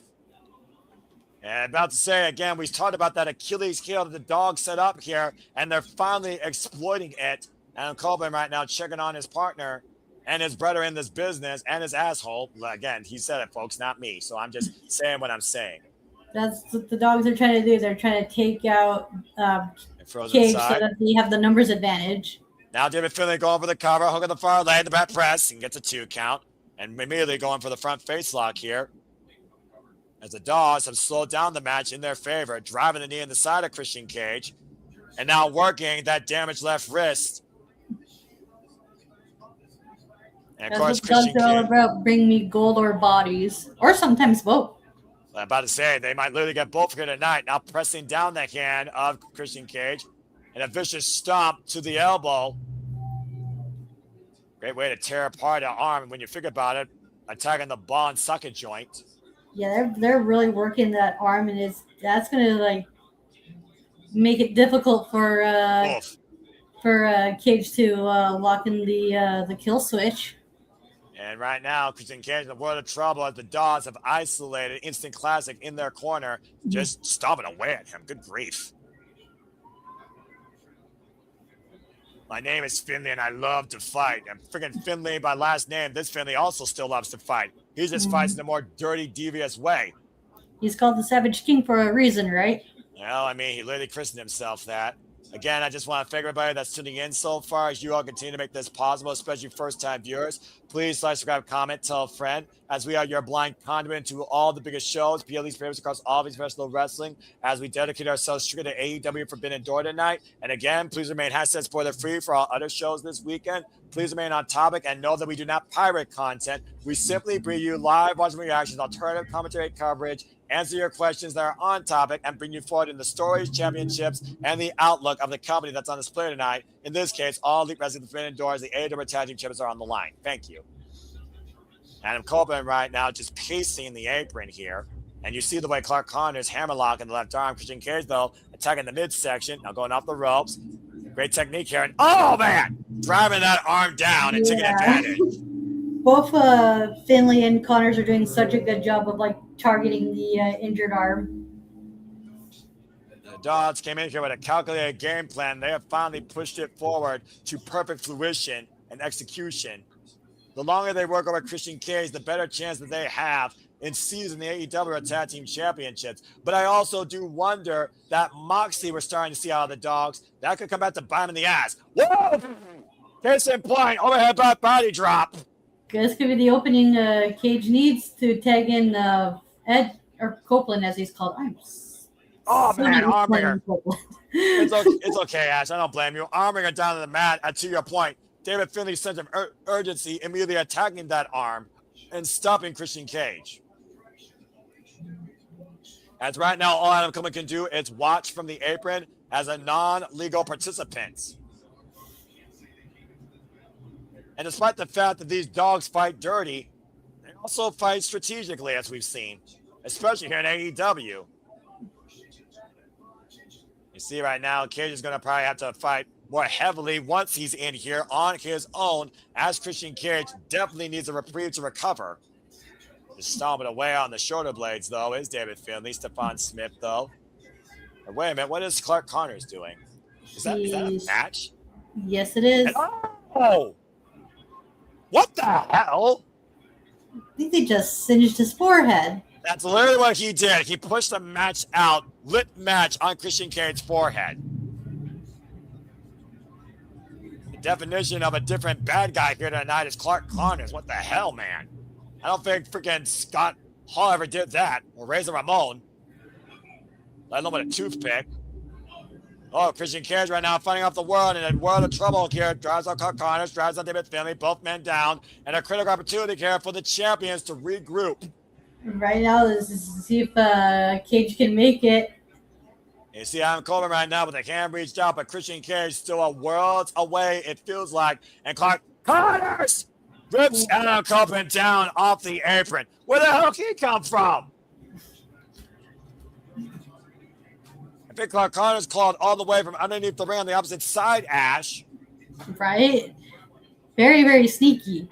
And about to say again, we talked about that Achilles heel that the dogs set up here, and they're finally exploiting it. And Copeland right now checking on his partner and his brother in this business and his asshole. Again, he said it, folks, not me. So I'm just saying what I'm saying. That's what the dogs are trying to do. They're trying to take out Cage so that they have the numbers advantage. Now David Finlay going for the cover, hook on the far leg, the back press, and gets a 2 count. And immediately going for the front face lock here. As the dogs have slowed down the match in their favor, driving the knee in the side of Christian Cage. And now working that damaged left wrist. And of course, Christian Cage. All about bring me gold or bodies, or sometimes both. I'm about to say, they might literally get both here tonight. Now pressing down the hand of Christian Cage. And a vicious stomp to the elbow. Great way to tear apart an arm when you think about it. Attacking the ball and socket joint. Yeah, they're really working that arm, and that's gonna make it difficult for Cage to lock in the kill switch. And right now, Christian Cage in the world of trouble as the dogs have isolated Instant Classic in their corner, just stomping away at him. Good grief. My name is Finlay, and I love to fight. I'm freaking Finlay by last name. This Finlay also still loves to fight. He just fights in a more dirty, devious way. He's called the Savage King for a reason, right? Well, I mean, he literally christened himself that. Again, I just want to thank everybody that's tuning in so far. As you all continue to make this possible, especially first-time viewers, please like, subscribe, comment, tell a friend, as we are your blind conduit to all the biggest shows, PLE's favorites across all these professional wrestling, as we dedicate ourselves strictly to AEW Forbidden Door tonight. And again, please remain #spoiler-free for all other shows this weekend. Please remain on topic and know that we do not pirate content. We simply bring you live watching reactions, alternative commentary coverage, answer your questions that are on topic, and bring you forward in the stories, championships, and the outlook of the company that's on display tonight. In this case, all Elite Wrestling Forbidden Doors, the AEW Tag Team Champions are on the line. Thank you. Adam Copeland right now just pacing the apron here. And you see the way Clark Connors hammerlock in the left arm. Christian Cage, though, attacking the midsection. Now going off the ropes. Great technique here. And, oh, man! Driving that arm down and taking advantage. Both Finlay and Connors are doing such a good job of like targeting the injured arm. The Dogs came in here with a calculated game plan. They have finally pushed it forward to perfect fruition and execution. The longer they work over Christian Cage, the better chance that they have in seizing the AEW Tag Team Championships. But I also do wonder that Moxie we're starting to see out of the Dogs. That could come back to bite him in the ass. Whoa! Case in point, overhead back body drop. This could be the opening Cage needs to tag in Ed, or Copeland as he's called. Man, Armbringer. It's okay, Ash. I don't blame you. Armbringer down to the mat. And to your point, David Finlay's sense of urgency immediately attacking that arm and stopping Christian Cage. As right now, all Adam Coleman can do is watch from the apron as a non-legal participant. And despite the fact that these Dogs fight dirty, they also fight strategically, as we've seen, especially here in AEW. You see right now, Cage is going to probably have to fight more heavily once he's in here on his own, as Christian Cage definitely needs a reprieve to recover. Just stomping away on the shoulder blades, though, is David Finlay. Stephon Smith, though. And wait a minute, what is Clark Connors doing? Is that a match? Yes, it is. Oh! What the hell? I think they just singed his forehead. That's literally what he did. He pushed the match out, lit match on Christian Cage's forehead. The definition of a different bad guy here tonight is Clark Connors. What the hell, man? I don't think freaking Scott Hall ever did that, or Razor Ramon. Let alone with a toothpick. Oh, Christian Cage right now fighting off the world in a world of trouble here. Drives on Clark Connors, drives on David Finlay, both men down, and a critical opportunity here for the champions to regroup. Right now, this is to see if Cage can make it. You see Adam Coleman right now, but they can't reach out, but Christian Cage still a world away, it feels like. And Clark Connors rips Adam Coleman down off the apron. Where the hell did he come from? I think Clark Connors clawed all the way from underneath the ring on the opposite side, Ash. Right? Very, very sneaky.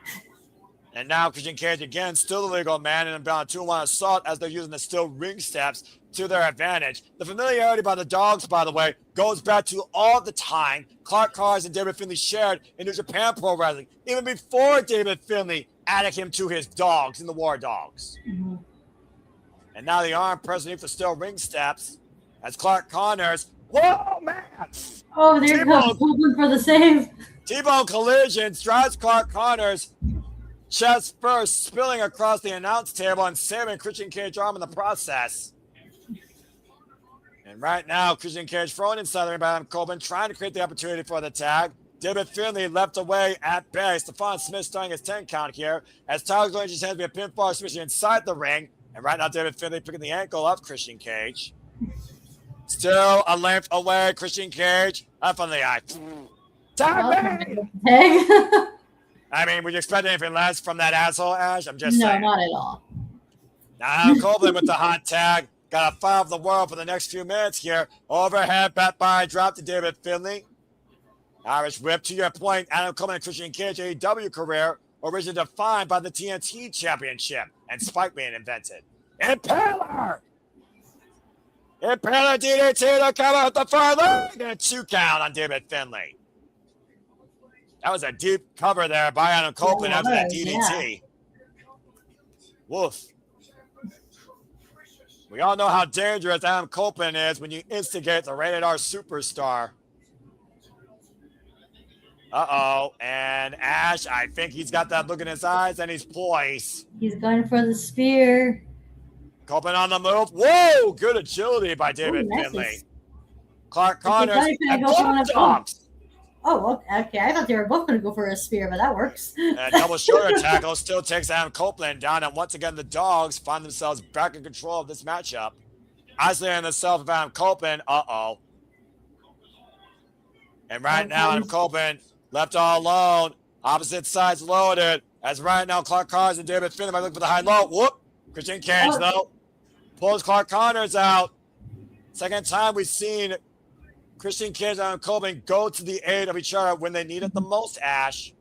And now Christian Cage again, still the legal man, and Unbound 2-1 assault as they're using the steel ring steps to their advantage. The familiarity by the Dogs, by the way, goes back to all the time Clark Connors and David Finlay shared in New Japan Pro Wrestling, even before David Finlay added him to his Dogs in the War Dogs. Mm-hmm. And now the arm pressed beneath the steel ring steps as Clark Connors, whoa, man! Oh, there goes Copeland for the save. T-bone collision drives Clark Connors chest first, spilling across the announce table and saving Christian Cage arm in the process. And right now, Christian Cage thrown inside the ring by Adam Copeland, trying to create the opportunity for the tag. David Finlay left away at bay. Stephon Smith starting his 10 count here as Tyler's going to his hands be a pinfall submission inside the ring. And right now, David Finlay picking the ankle of Christian Cage. Still a length away, Christian Cage. Up on the eye. Tag me! I mean, would you expect anything less from that asshole, Ash? I'm just saying. No, not at all. Now, Copeland with the hot tag. Got a fire of the world for the next few minutes here. Overhead, back by drop to David Finlay. Irish whip, to your point, Adam Coleman and Christian Cage AEW career originally defined by the TNT Championship and Spike being invented. Impaler! Impaler DDT to come out the far leg and a 2 count on David Finlay. That was a deep cover there by Adam Copeland after that DDT. Yeah. Woof. We all know how dangerous Adam Copeland is when you instigate the rated R superstar. Uh-oh. And Ash, I think he's got that look in his eyes and he's poised. He's going for the spear. Copeland on the move. Whoa! Good agility by David Finlay. Clark Connors and dogs. Oh, okay. I thought they were both going to go for a spear, but that works. Double shoulder tackle still takes Adam Copeland down, and once again the dogs find themselves back in control of this matchup. Isolating themselves of Adam Copeland. Uh-oh. And right now, Adam Copeland left all alone. Opposite sides loaded. As right now, Clark Connors and David Finlay might look for the high-low. Whoop! Christian Cage, though, pulls Clark Connors out. Second time we've seen Christian Cage and Adam Copeland go to the aid of each other when they need it the most, Ash.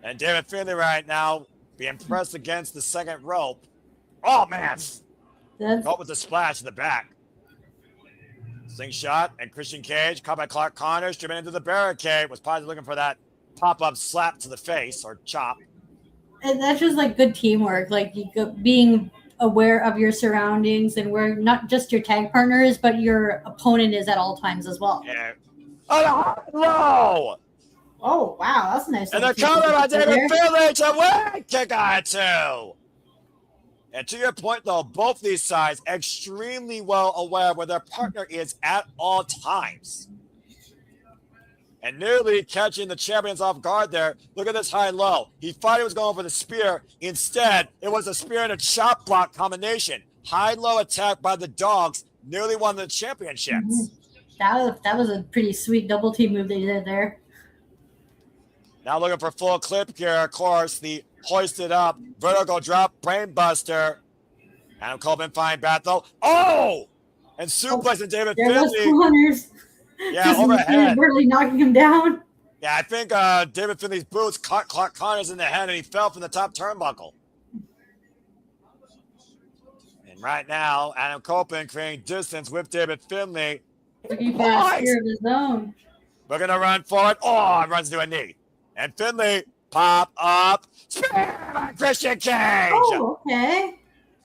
And David Finlay right now being pressed against the second rope. Oh, man. Caught with the splash in the back. Slingshot and Christian Cage caught by Clark Connors, driven into the barricade. Was probably looking for that pop-up slap to the face or chop. And that's just like good teamwork, like being aware of your surroundings and where not just your tag partner is, but your opponent is at all times as well. Yeah. Oh, low! Oh, wow, that's nice. And the counter by David Finlay to win! Kick on two! And to your point, though, both these sides extremely well aware where their partner is at all times. And nearly catching the champions off guard there. Look at this high-low. He thought he was going for the spear. Instead, it was a spear and a chop block combination. High-low attack by the dogs nearly won the championships. That was a pretty sweet double team move they did there. Now looking for full clip here, of course, the hoisted up, vertical drop, brainbuster. Adam Copeland fine bat though. Oh! And suplexing David Finlay. Yeah, overhead. Barely knocking him down. Yeah, I think David Finlay's boots caught Clark Connors in the head and he fell from the top turnbuckle. And right now, Adam Copeland creating distance with David Finlay. Looking for a spear of his own. We're going to run forward. Oh, it runs to a knee. And Finlay pop up. Spear by Christian Cage. Oh, okay.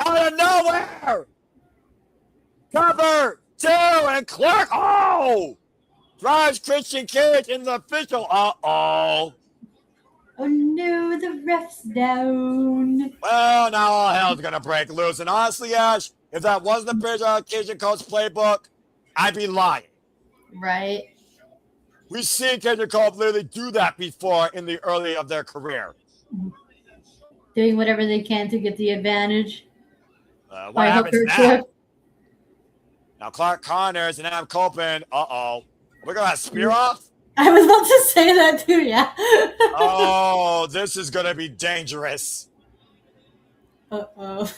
Out of nowhere. Cover two and Clark. Oh! Drives Christian Cage in the official. Uh-oh. Oh, no, the ref's down. Well, now all hell's going to break loose. And honestly, Ash, if that wasn't the British Occasion Coach playbook, I'd be lying. Right. We've seen Cage and Cole literally do that before in the early of their career. Doing whatever they can to get the advantage. What happens now? Now Clark Connors and Adam Copeland. Uh-oh. We're going to have spear off? I was about to say that too, yeah. Oh, this is going to be dangerous. Uh-oh.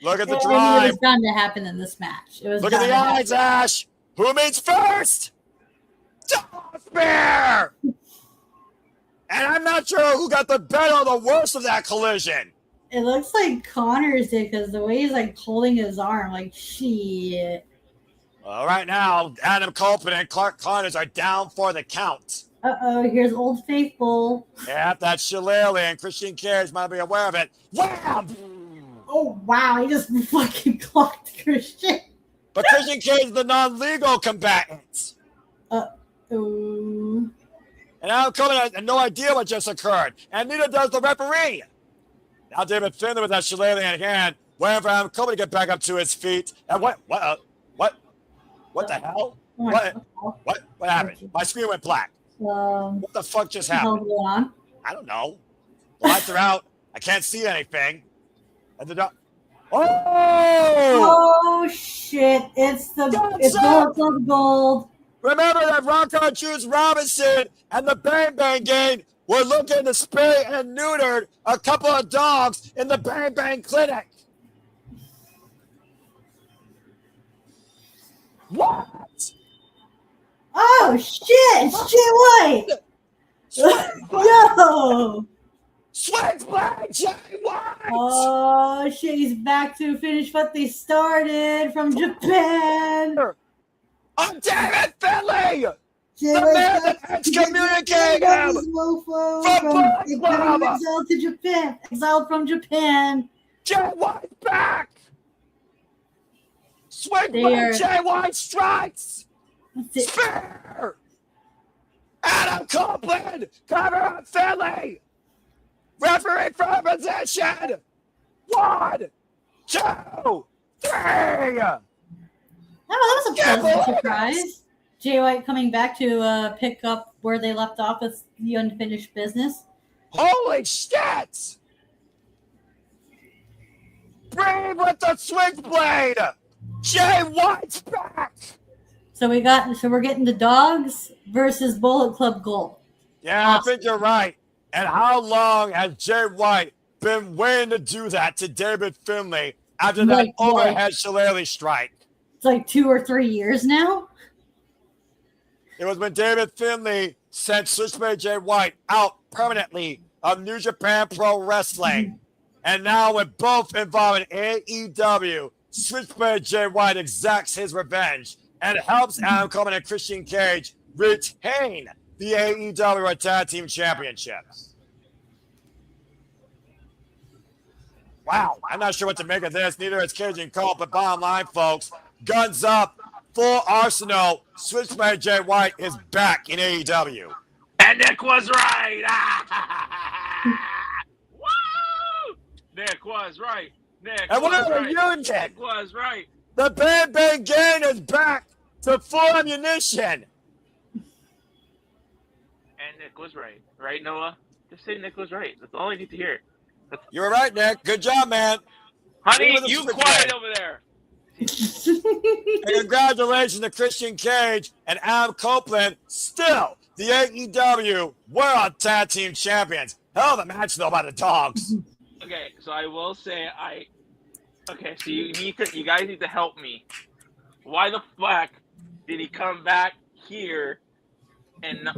Look at the It drive. was bound to happen in this match. It was Look at the eyes, Ash. Who meets first? Spear! And I'm not sure who got the better or the worst of that collision. It looks like Connors did because the way he's like holding his arm, like shit. Well, right now, Adam Copeland and Clark Connors are down for the count. Uh-oh, here's Old Faithful. Yeah, that's Shillelagh, and Christian Cage might be aware of it. Wham! Oh, wow, he just fucking clocked Christian. But Christian Cage is the non-legal combatant. Uh-oh. And Adam Copeland has no idea what just occurred, and neither does the referee. Now David Finlay with that Shillelagh in hand, waiting for Adam Copeland to get back up to his feet. And what the hell? What happened? My screen went black. What the fuck just happened? I don't know. The lights are out. I can't see anything. And the Oh shit! It's gold. Remember that Rock Juice Robinson and the Bang Bang Gang were looking to spay and neutered a couple of dogs in the Bang Bang Clinic. What? Oh shit! It's Jay White. Yo. Swing Flag Jay White. Oh shit! He's back to finish what they started from Japan. I'm David Finlay. The man that excommunicated him from exiled to Japan. Exiled from Japan. Jay White back. Swing Flag Jay White strikes. Spear. Adam Copeland, cover on Finlay. Referee for position. 1, 2, 3. Oh, that was a pleasant surprise. Jay White coming back to pick up where they left off with the unfinished business. Holy shit! Brave with the switchblade. Jay White's back. So we're getting the Dogs versus Bullet Club Gold. Yeah, I think you're right. And how long has Jay White been waiting to do that to David Finlay after that overhead shillelagh strike? It's like 2 or 3 years now. It was when David Finlay sent Switchblade Jay White out permanently of New Japan Pro Wrestling. And now with both involved in AEW, Switchblade Jay White exacts his revenge and helps Adam Coleman and Christian Cage retain the AEW Tag Team Championships. Wow, I'm not sure what to make of this. Neither is Cage and Cole, but bottom line, folks, guns up, full arsenal. Switchblade Jay White is back in AEW. And Nick was right. Woo! Nick was right. Nick and was what right. You, Nick was right. The Bang Bang Gang is back to full ammunition. And Nick was right. Right, Noah? Just say Nick was right. That's all I need to hear. You were right, Nick. Good job, man. Honey, you quiet over there. And congratulations to Christian Cage and Adam Copeland, still the AEW World Tag Team Champions. Hell of a match, though, by the Dogs. Okay, so I will say Okay, so you guys need to help me. Why the fuck did he come back here and not,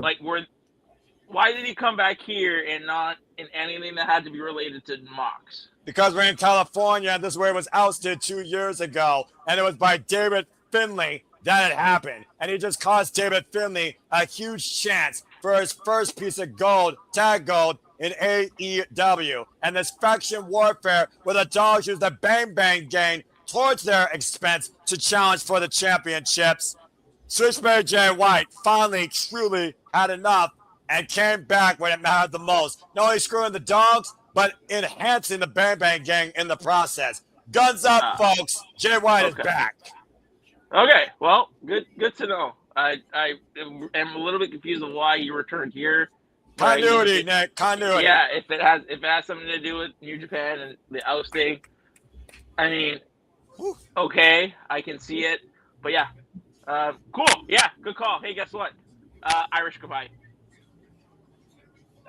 why did he come back here and not in anything that had to be related to Mox? Because we're in California, and this is where he was ousted 2 years ago, and it was by David Finlay that it happened. And he just cost David Finlay a huge chance for his first piece of gold, tag gold, in AEW. And this faction warfare where the Dogs use the Bang Bang Gang towards their expense to challenge for the championships. Switchblade Jay White finally truly had enough and came back when it mattered the most. Not only screwing the Dogs, but enhancing the Bang Bang Gang in the process. Guns up, folks. Jay White is back. Okay, well, good to know. I am a little bit confused on why you returned here. Continuity, Nick. Continuity. Yeah, if it has something to do with New Japan and the ousting, I mean, okay, I can see it. But yeah, cool. Yeah, good call. Hey, guess what? Irish goodbye.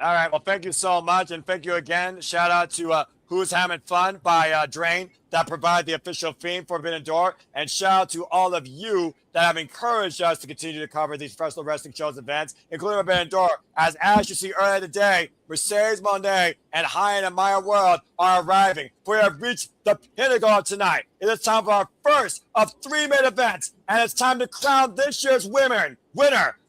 All right. Well, thank you so much. And thank you again. Shout out to Who's Having Fun by Drain that provide the official theme for Forbidden Door. And shout out to all of you that have encouraged us to continue to cover these professional wrestling shows events, including Forbidden Door. As you see earlier today, Mercedes Monet and High and Maya World are arriving. We have reached the pinnacle tonight. It is time for our first of 3 main events. And it's time to crown this year's winner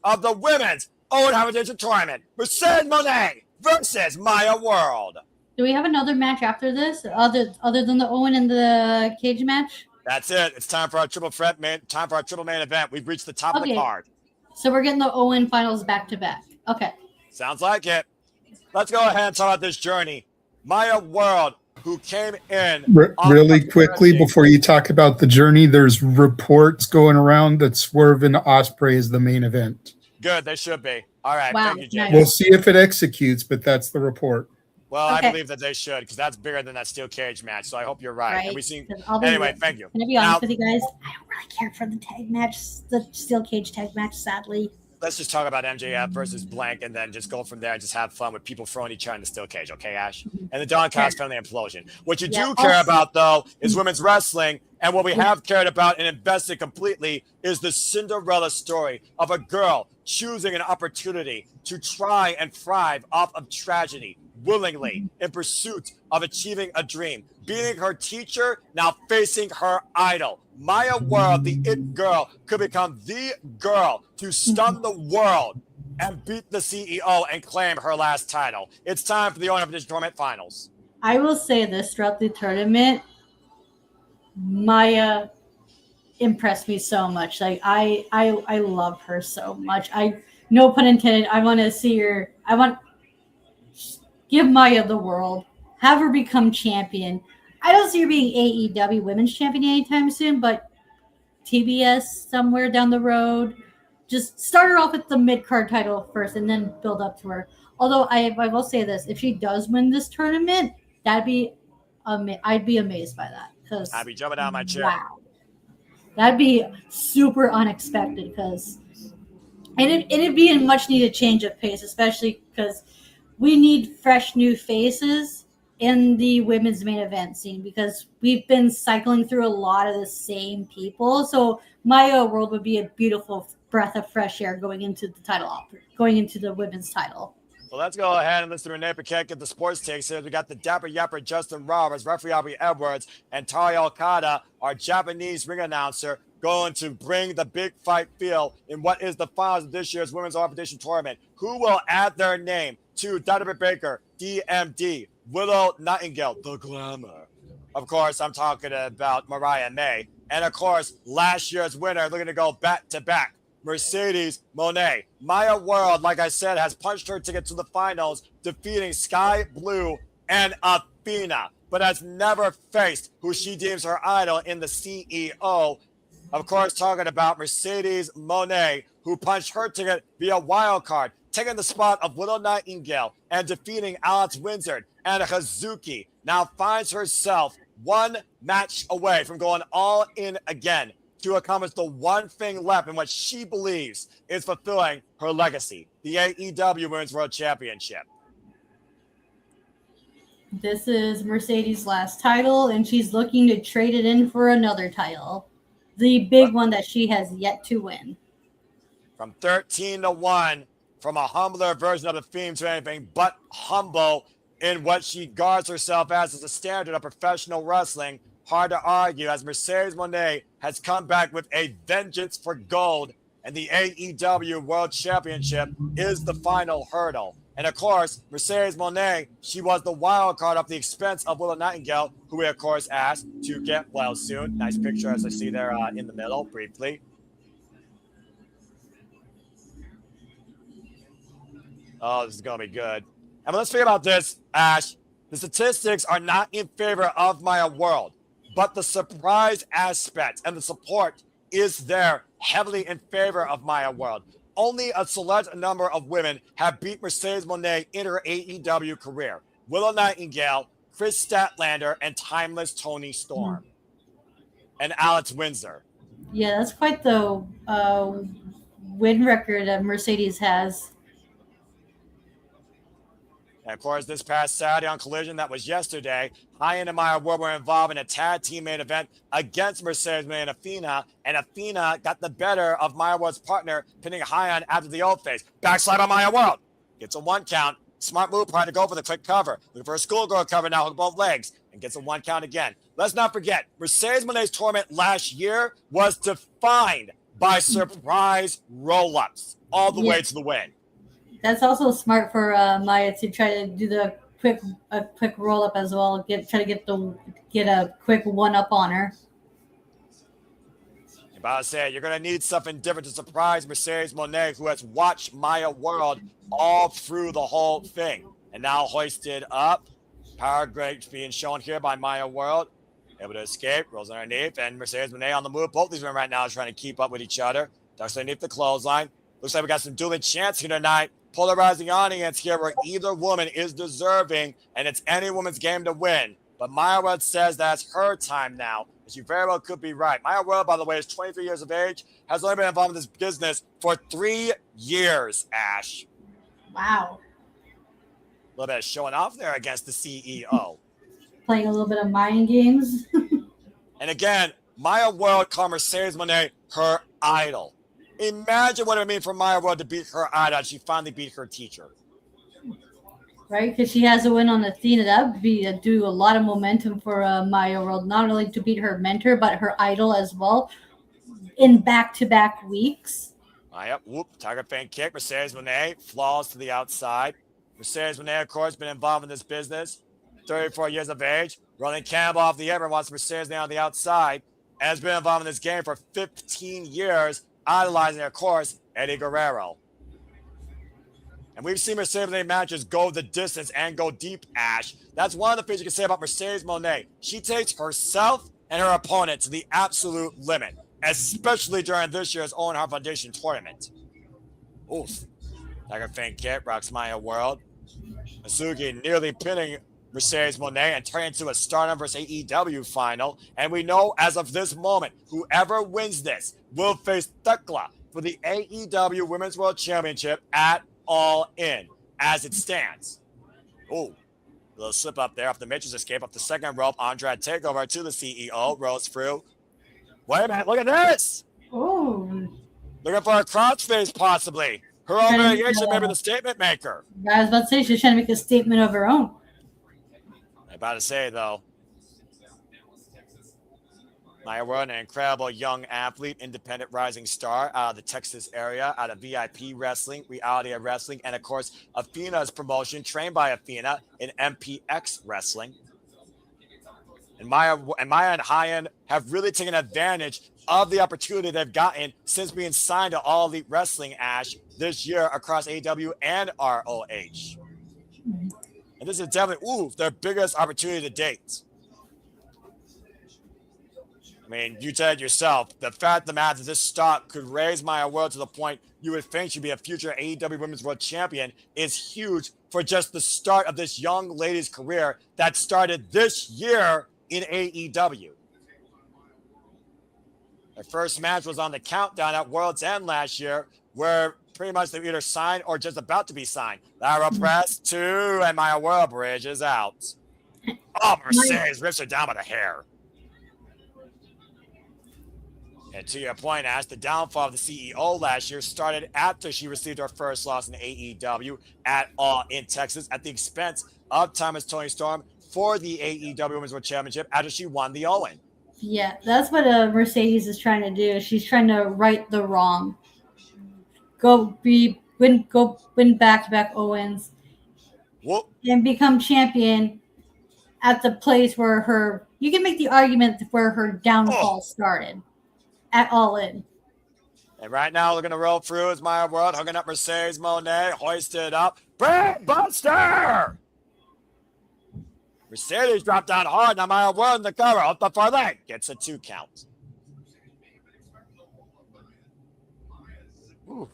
of the Women's Owen Heritage Tournament, Mercedes Monet versus Maya World. Do we have another match after this, other than the Owen and the Cage match? That's it. It's time for our triple main event. We've reached the top of the card. So we're getting the Owen finals back to back. Okay. Sounds like it. Let's go ahead and talk about this journey. Maya World, who came in really quickly before you talk about the journey, there's reports going around that Swerve and Ospreay is the main event. Good, they should be. All right, wow, thank you, Jay. nice. We'll see if it executes, but that's the report. Well, Okay. I believe that they should, because that's bigger than that steel cage match. So I hope you're right. And we seen I'll anyway. Thank you. Can I be honest with you guys? I don't really care for the tag match, the steel cage tag match. Sadly. Let's just talk about MJF versus blank, and then just go from there and just have fun with people throwing each other in the steel cage, okay, Ash? And the Don Callis family implosion. What you do care about, though, is women's wrestling, and what we have cared about and invested completely is the Cinderella story of a girl choosing an opportunity to try and thrive off of tragedy, willingly, in pursuit of achieving a dream, beating her teacher, now facing her idol. Maya World, the it girl, could become the girl to stun the world and beat the CEO and claim her last title. It's time for the Owen Heritage Tournament Finals. I will say this throughout the tournament, Maya impressed me so much. Like I love her so much. no pun intended. I want to see her. Give Maya the world. Have her become champion. I don't see her being AEW Women's Champion anytime soon, but TBS somewhere down the road. Just start her off with the mid card title first, and then build up to her. Although I will say this: if she does win this tournament, I'd be amazed by that. Because I'd be jumping out of my chair. Wow, that'd be super unexpected. Because it'd be a much needed change of pace, especially because we need fresh new faces in the women's main event scene because we've been cycling through a lot of the same people. So Maya World would be a beautiful breath of fresh air going into the women's title. Well, let's go ahead and listen to Renee Paquette get the sports takes here. We got the Dapper Yapper Justin Roberts, referee Aubrey Edwards, and Tari Okada, our Japanese ring announcer, going to bring the big fight feel in what is the finals of this year's Women's Arbitration Tournament. Who will add their name to Dr. Baker, DMD, Willow Nightingale, the Glamour. Of course, I'm talking about Mariah May. And of course, last year's winner, looking to go back-to-back, Mercedes Moné. Maya World, like I said, has punched her ticket to the finals, defeating Skye Blue and Athena, but has never faced who she deems her idol in the CEO. Of course, talking about Mercedes Moné, who punched her ticket via wild card, taking the spot of Willow Nightingale and defeating Alex Windsor, and Hazuki now finds herself one match away from going all in again to accomplish the one thing left in what she believes is fulfilling her legacy, the AEW Women's World Championship. This is Mercedes' last title, and she's looking to trade it in for another title. The big one that she has yet to win. From 13-1, from a humbler version of the theme to anything but humble in what she guards herself as a standard of professional wrestling. Hard to argue as Mercedes Moné has come back with a vengeance for gold, and the AEW World Championship is the final hurdle. And of course, Mercedes Moné, she was the wild card at the expense of Willow Nightingale, who we of course asked to get well soon. Nice picture as I see there in the middle briefly. Oh, this is going to be good. And let's think about this, Ash. The statistics are not in favor of Maya World, but the surprise aspect and the support is there heavily in favor of Maya World. Only a select number of women have beat Mercedes Moné in her AEW career. Willow Nightingale, Chris Statlander, and Timeless Tony Storm. And Alex Windsor. Yeah, that's quite the win record that Mercedes has. And of course, this past Saturday on Collision, that was yesterday, High-End and Maya World were involved in a tag team main event against Mercedes Moné and Athena got the better of Maya World's partner, pinning High-End after the old face. Backslide on Maya World. Gets a one count. Smart move, trying to go for the quick cover. Looking for a schoolgirl cover now, hook both legs, and gets a one count again. Let's not forget, Mercedes Moné's tournament last year was defined by surprise roll-ups all the way to the win. That's also smart for Maya to try to do the quick roll up as well. Try to get a quick one up on her. I'm about to say you're gonna need something different to surprise Mercedes Moné, who has watched Maya World all through the whole thing, and now hoisted up. Power grades being shown here by Maya World, able to escape, rolls underneath, and Mercedes Moné on the move. Both these women right now are trying to keep up with each other. Ducks underneath the clothesline. Looks like we got some dueling chants here tonight. Polarizing audience here where either woman is deserving, and it's any woman's game to win. But Maya World says that's her time now, and she very well could be right. Maya World, by the way, is 23 years of age, has only been involved in this business for 3 years, Ash. Wow. A little bit of showing off there against the CEO. Playing a little bit of mind games. And again, Maya World called Mercedes Moné her idol. Imagine what it would mean for Maya World to beat her idol. She finally beat her teacher. Right, because she has a win on Athena. That would be do a lot of momentum for Maya World, not only to beat her mentor, but her idol as well in back-to-back weeks. Yep, whoop, Tiger Feint kick. Mercedes Moné falls to the outside. Mercedes Moné, of course, been involved in this business. 34 years of age. Rolling Campbell off the apron, wants Mercedes Moné on the outside. And has been involved in this game for 15 years. Idolizing, of course, Eddie Guerrero. And we've seen Mercedes Moné matches go the distance and go deep, Ash. That's one of the things you can say about Mercedes Moné. She takes herself and her opponent to the absolute limit, especially during this year's Owen Hart Foundation tournament. Oof. Dagger Feint Kick rocks Maya World. Masugi nearly pinning Mercedes Moné and turning into a Stardom vs. AEW final. And we know as of this moment, whoever wins this will face Thekla for the AEW Women's World Championship at All In as it stands. Oh, a little slip up there off the Mitchell's escape off the second rope. Andrade takeover to the CEO. Rolls through. Wait a minute, look at this. Oh. Looking for a crossface possibly. Her own variation may be the statement maker. I was about to say she's trying to make a statement of her own. I'm about to say, though, Maya World, an incredible young athlete, independent rising star out of the Texas area, out of VIP Wrestling, Reality of Wrestling, and, of course, Athena's promotion, trained by Athena in MPX Wrestling. And Maya and Hyen have really taken advantage of the opportunity they've gotten since being signed to All Elite Wrestling, Ash, this year across AEW and ROH. And this is definitely, their biggest opportunity to date. I mean, you said yourself, the fact of the matter is this stock could raise Maya World to the point you would think she'd be a future AEW Women's World Champion is huge for just the start of this young lady's career that started this year in AEW. Their first match was on the countdown at World's End last year, where pretty much they were either signed or just about to be signed. Lara Press 2 and Maya World Bridge is out. Oh, Mercedes rips her down by the hair. And to your point, Ash, the downfall of the CEO last year started after she received her first loss in AEW at All in Texas at the expense of Thomas Toni Storm for the AEW Women's World Championship after she won the Owen. Yeah, that's what Mercedes is trying to do. She's trying to right the wrong. Win back-to-back Owens. Whoop. And become champion at the place where you can make the argument where her downfall started. At All In. And right now, looking to roll through is Maya World, hooking up Mercedes Moné, hoisted up. Brain Buster! Mercedes dropped down hard. Now Maya World in the cover. Up the far leg. Gets a 2 count. Ooh.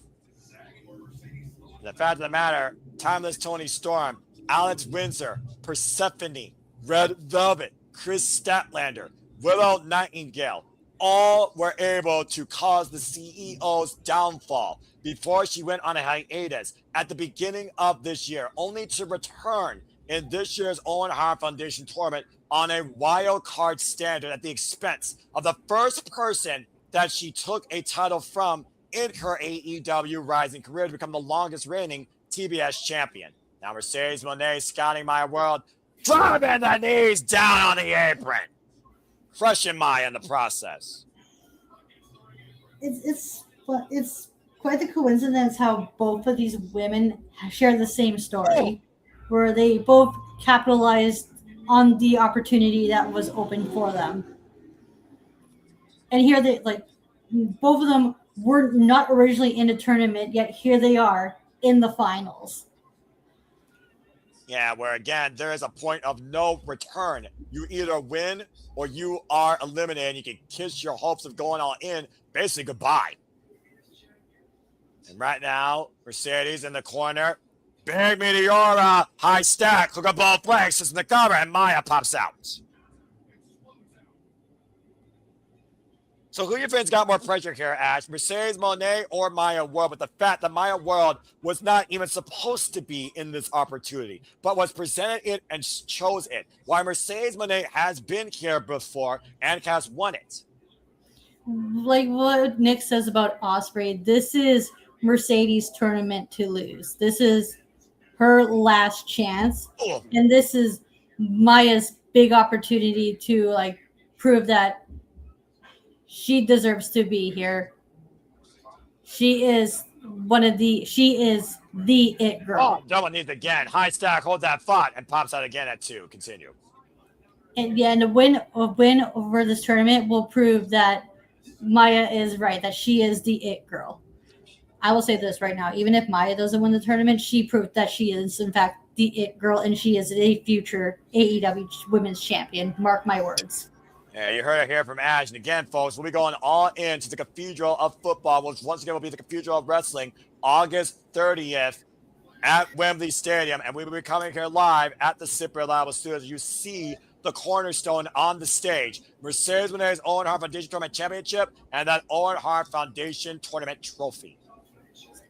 The fact of the matter, Timeless Toni Storm, Alex Windsor, Persephone, Red Velvet, Chris Statlander, Willow Nightingale, all were able to cause the CEO's downfall before she went on a hiatus at the beginning of this year, only to return in this year's Owen Hart Foundation tournament on a wild card standard at the expense of the first person that she took a title from in her AEW rising career to become the longest reigning TBS champion. Now Mercedes Moné scouting Maya World, driving the knees down on the apron. Crushing Maya in the process. It's quite the coincidence how both of these women share the same story, where they both capitalized on the opportunity that was open for them. And here they both of them were not originally in a tournament, yet here they are in the finals. Yeah, where again, there is a point of no return. You either win or you are eliminated. You can kiss your hopes of going all in. Basically, goodbye. And right now, Mercedes in the corner. Big Meteora, high stack. Look at both legs. Just in the cover, and Maya pops out. So who do you think's got more pressure here, Ash? Mercedes Moné or Maya World? With the fact that Maya World was not even supposed to be in this opportunity, but was presented it and chose it. Why Mercedes Moné has been here before and has won it. Like what Nick says about Ospreay, this is Mercedes' tournament to lose. This is her last chance. And this is Maya's big opportunity to prove that she deserves to be here. She is the it girl. Oh, double needs again. High stack, hold that thought, and pops out again at 2. Continue. And yeah, and a win over this tournament will prove that Maya is right, that she is the it girl. I will say this right now. Even if Maya doesn't win the tournament, she proved that she is, in fact, the it girl, and she is a future AEW women's champion. Mark my words. Yeah, you heard it here from Ash. And again, folks, we'll be going all into the Cathedral of Football, which once again will be the Cathedral of Wrestling, August 30th at Wembley Stadium. And we will be coming here live at the SAP Reliable Studios. You see the cornerstone on the stage. Mercedes Moné's Owen Hart Foundation Tournament Championship and that Owen Hart Foundation Tournament Trophy.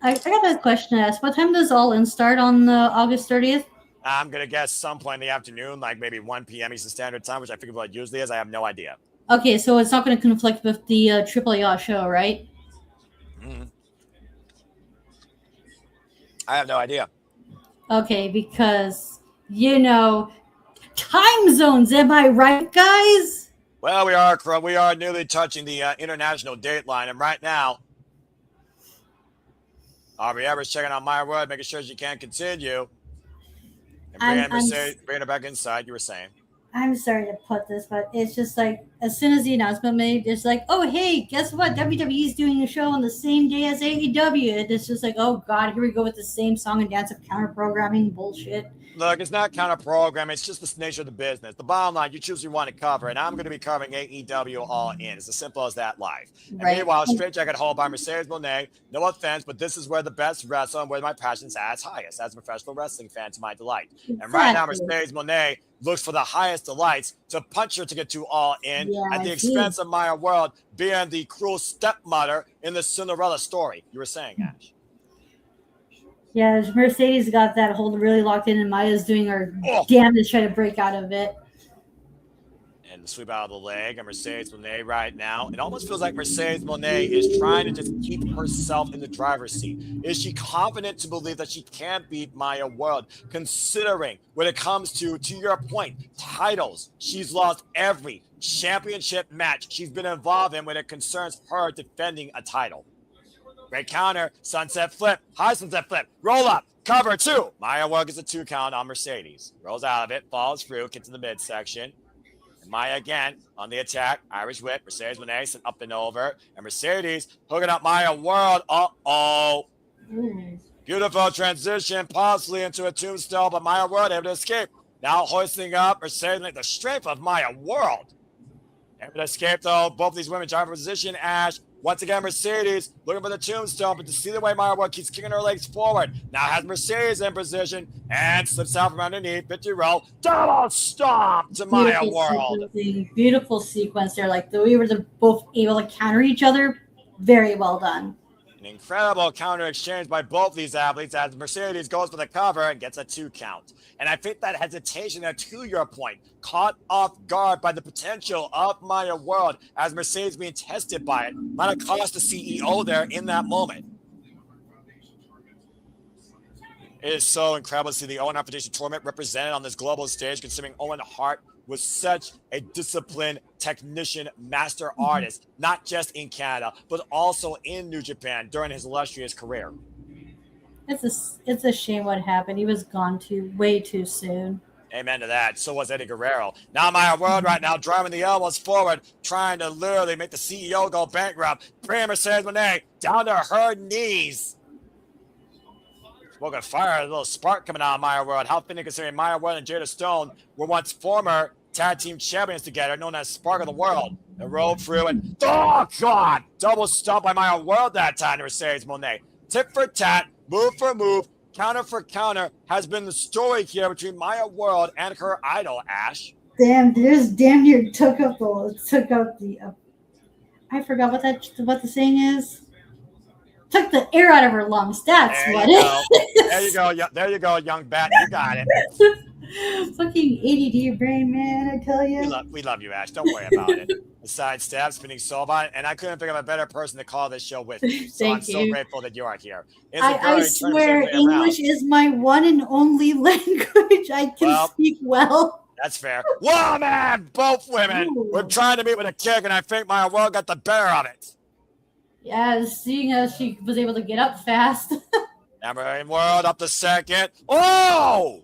I got a question to ask. What time does All In start on August 30th? I'm going to guess some point in the afternoon, like maybe 1 p.m. Eastern Standard Time, which I figure what it usually is. I have no idea. Okay, so it's not going to conflict with the Triple Yacht show, right? I have no idea. Okay, because, time zones, am I right, guys? Well, we are nearly touching the international dateline, and right now, Aubrey Everett's checking out my word, making sure she can continue. And bring her back inside, you were saying. I'm sorry to put this, but it's just like, as soon as the announcement made, it's like, oh, hey, guess what? WWE is doing a show on the same day as AEW. And it's just like, oh, God, here we go with the same song and dance of counter-programming bullshit. Look, it's not counter-programming. It's just the nature of the business. The bottom line, you choose what you want to cover, and I'm going to be covering AEW All In. It's as simple as that live. And meanwhile, Straight Jacket Hall by Mercedes Moné. No offense, but this is where the best wrestle and where my passion's at its highest as a professional wrestling fan to my delight. Exactly. And right now, Mercedes Moné looks for the highest delights to punch her to get to All In at the expense of Maya World being the cruel stepmother in the Cinderella story. You were saying, Ash. Yeah, Mercedes got that hold really locked in, and Maya's doing her damnedest trying to break out of it. And the sweep out of the leg, and Mercedes Moné right now. It almost feels like Mercedes Moné is trying to just keep herself in the driver's seat. Is she confident to believe that she can beat Maya World, considering when it comes to your point, titles? She's lost every championship match she's been involved in when it concerns her defending a title. Great counter, sunset flip, high sunset flip, roll up, cover 2. Maya World gets a 2 count on Mercedes. Rolls out of it, falls through, gets to the midsection. And Maya again on the attack, Irish whip, Mercedes Moné up and over. And Mercedes hooking up Maya World. Uh-oh. Beautiful transition, possibly into a tombstone, but Maya World able to escape. Now hoisting up Mercedes, the strength of Maya World. Able to escape though, both these women trying for position, Ash. Once again, Mercedes looking for the tombstone, but to see the way Maya World keeps kicking her legs forward. Now has Mercedes in position and slips out from underneath. 50 roll. Double stomp to Maya World. Beautiful sequence there. Like we were both able to counter each other. Very well done. An incredible counter exchange by both these athletes as Mercedes goes for the cover and gets a 2 count. And I think that hesitation there, to your point, caught off guard by the potential of Maya World as Mercedes being tested by it. Might have cost the CEO there in that moment. It is so incredible to see the Owen Hart Foundation tournament represented on this global stage, considering Owen Hart was such a disciplined technician, master artist, not just in Canada, but also in New Japan during his illustrious career. It's a shame what happened. He was gone way too soon. Amen to that. So was Eddie Guerrero. Now Maya World right now driving the elbows forward, trying to literally make the CEO go bankrupt. Bring Mercedes Moné down to her knees. Smoke of fire, a little spark coming out of Maya World. How fitting considering Maya World and Jada Stone were once former tag team champions together, known as Spark of the World. And rolled through and, oh God, double stomp by Maya World that time to Mercedes Moné. Tip for tat, move for move, counter for counter has been the story here between Maya World and her idol, Ash. Damn, there's damn near took up the I forgot what the saying is. Took the air out of her lungs. That's what it is. There you go. There you go, young bat. You got it. Fucking ADD brain, man, I tell you. We love you, Ash. Don't worry about it. The side stab, spinning soul bot, and I couldn't think of a better person to call this show with you. So I'm so grateful that you are here. I swear, English is my one and only language. I can speak well. That's fair. Whoa, man! Both women. Ooh. We're trying to meet with a kick, and I think Maya World got the better of it. Yeah, seeing as she was able to get up fast. Amber World up the second. Oh!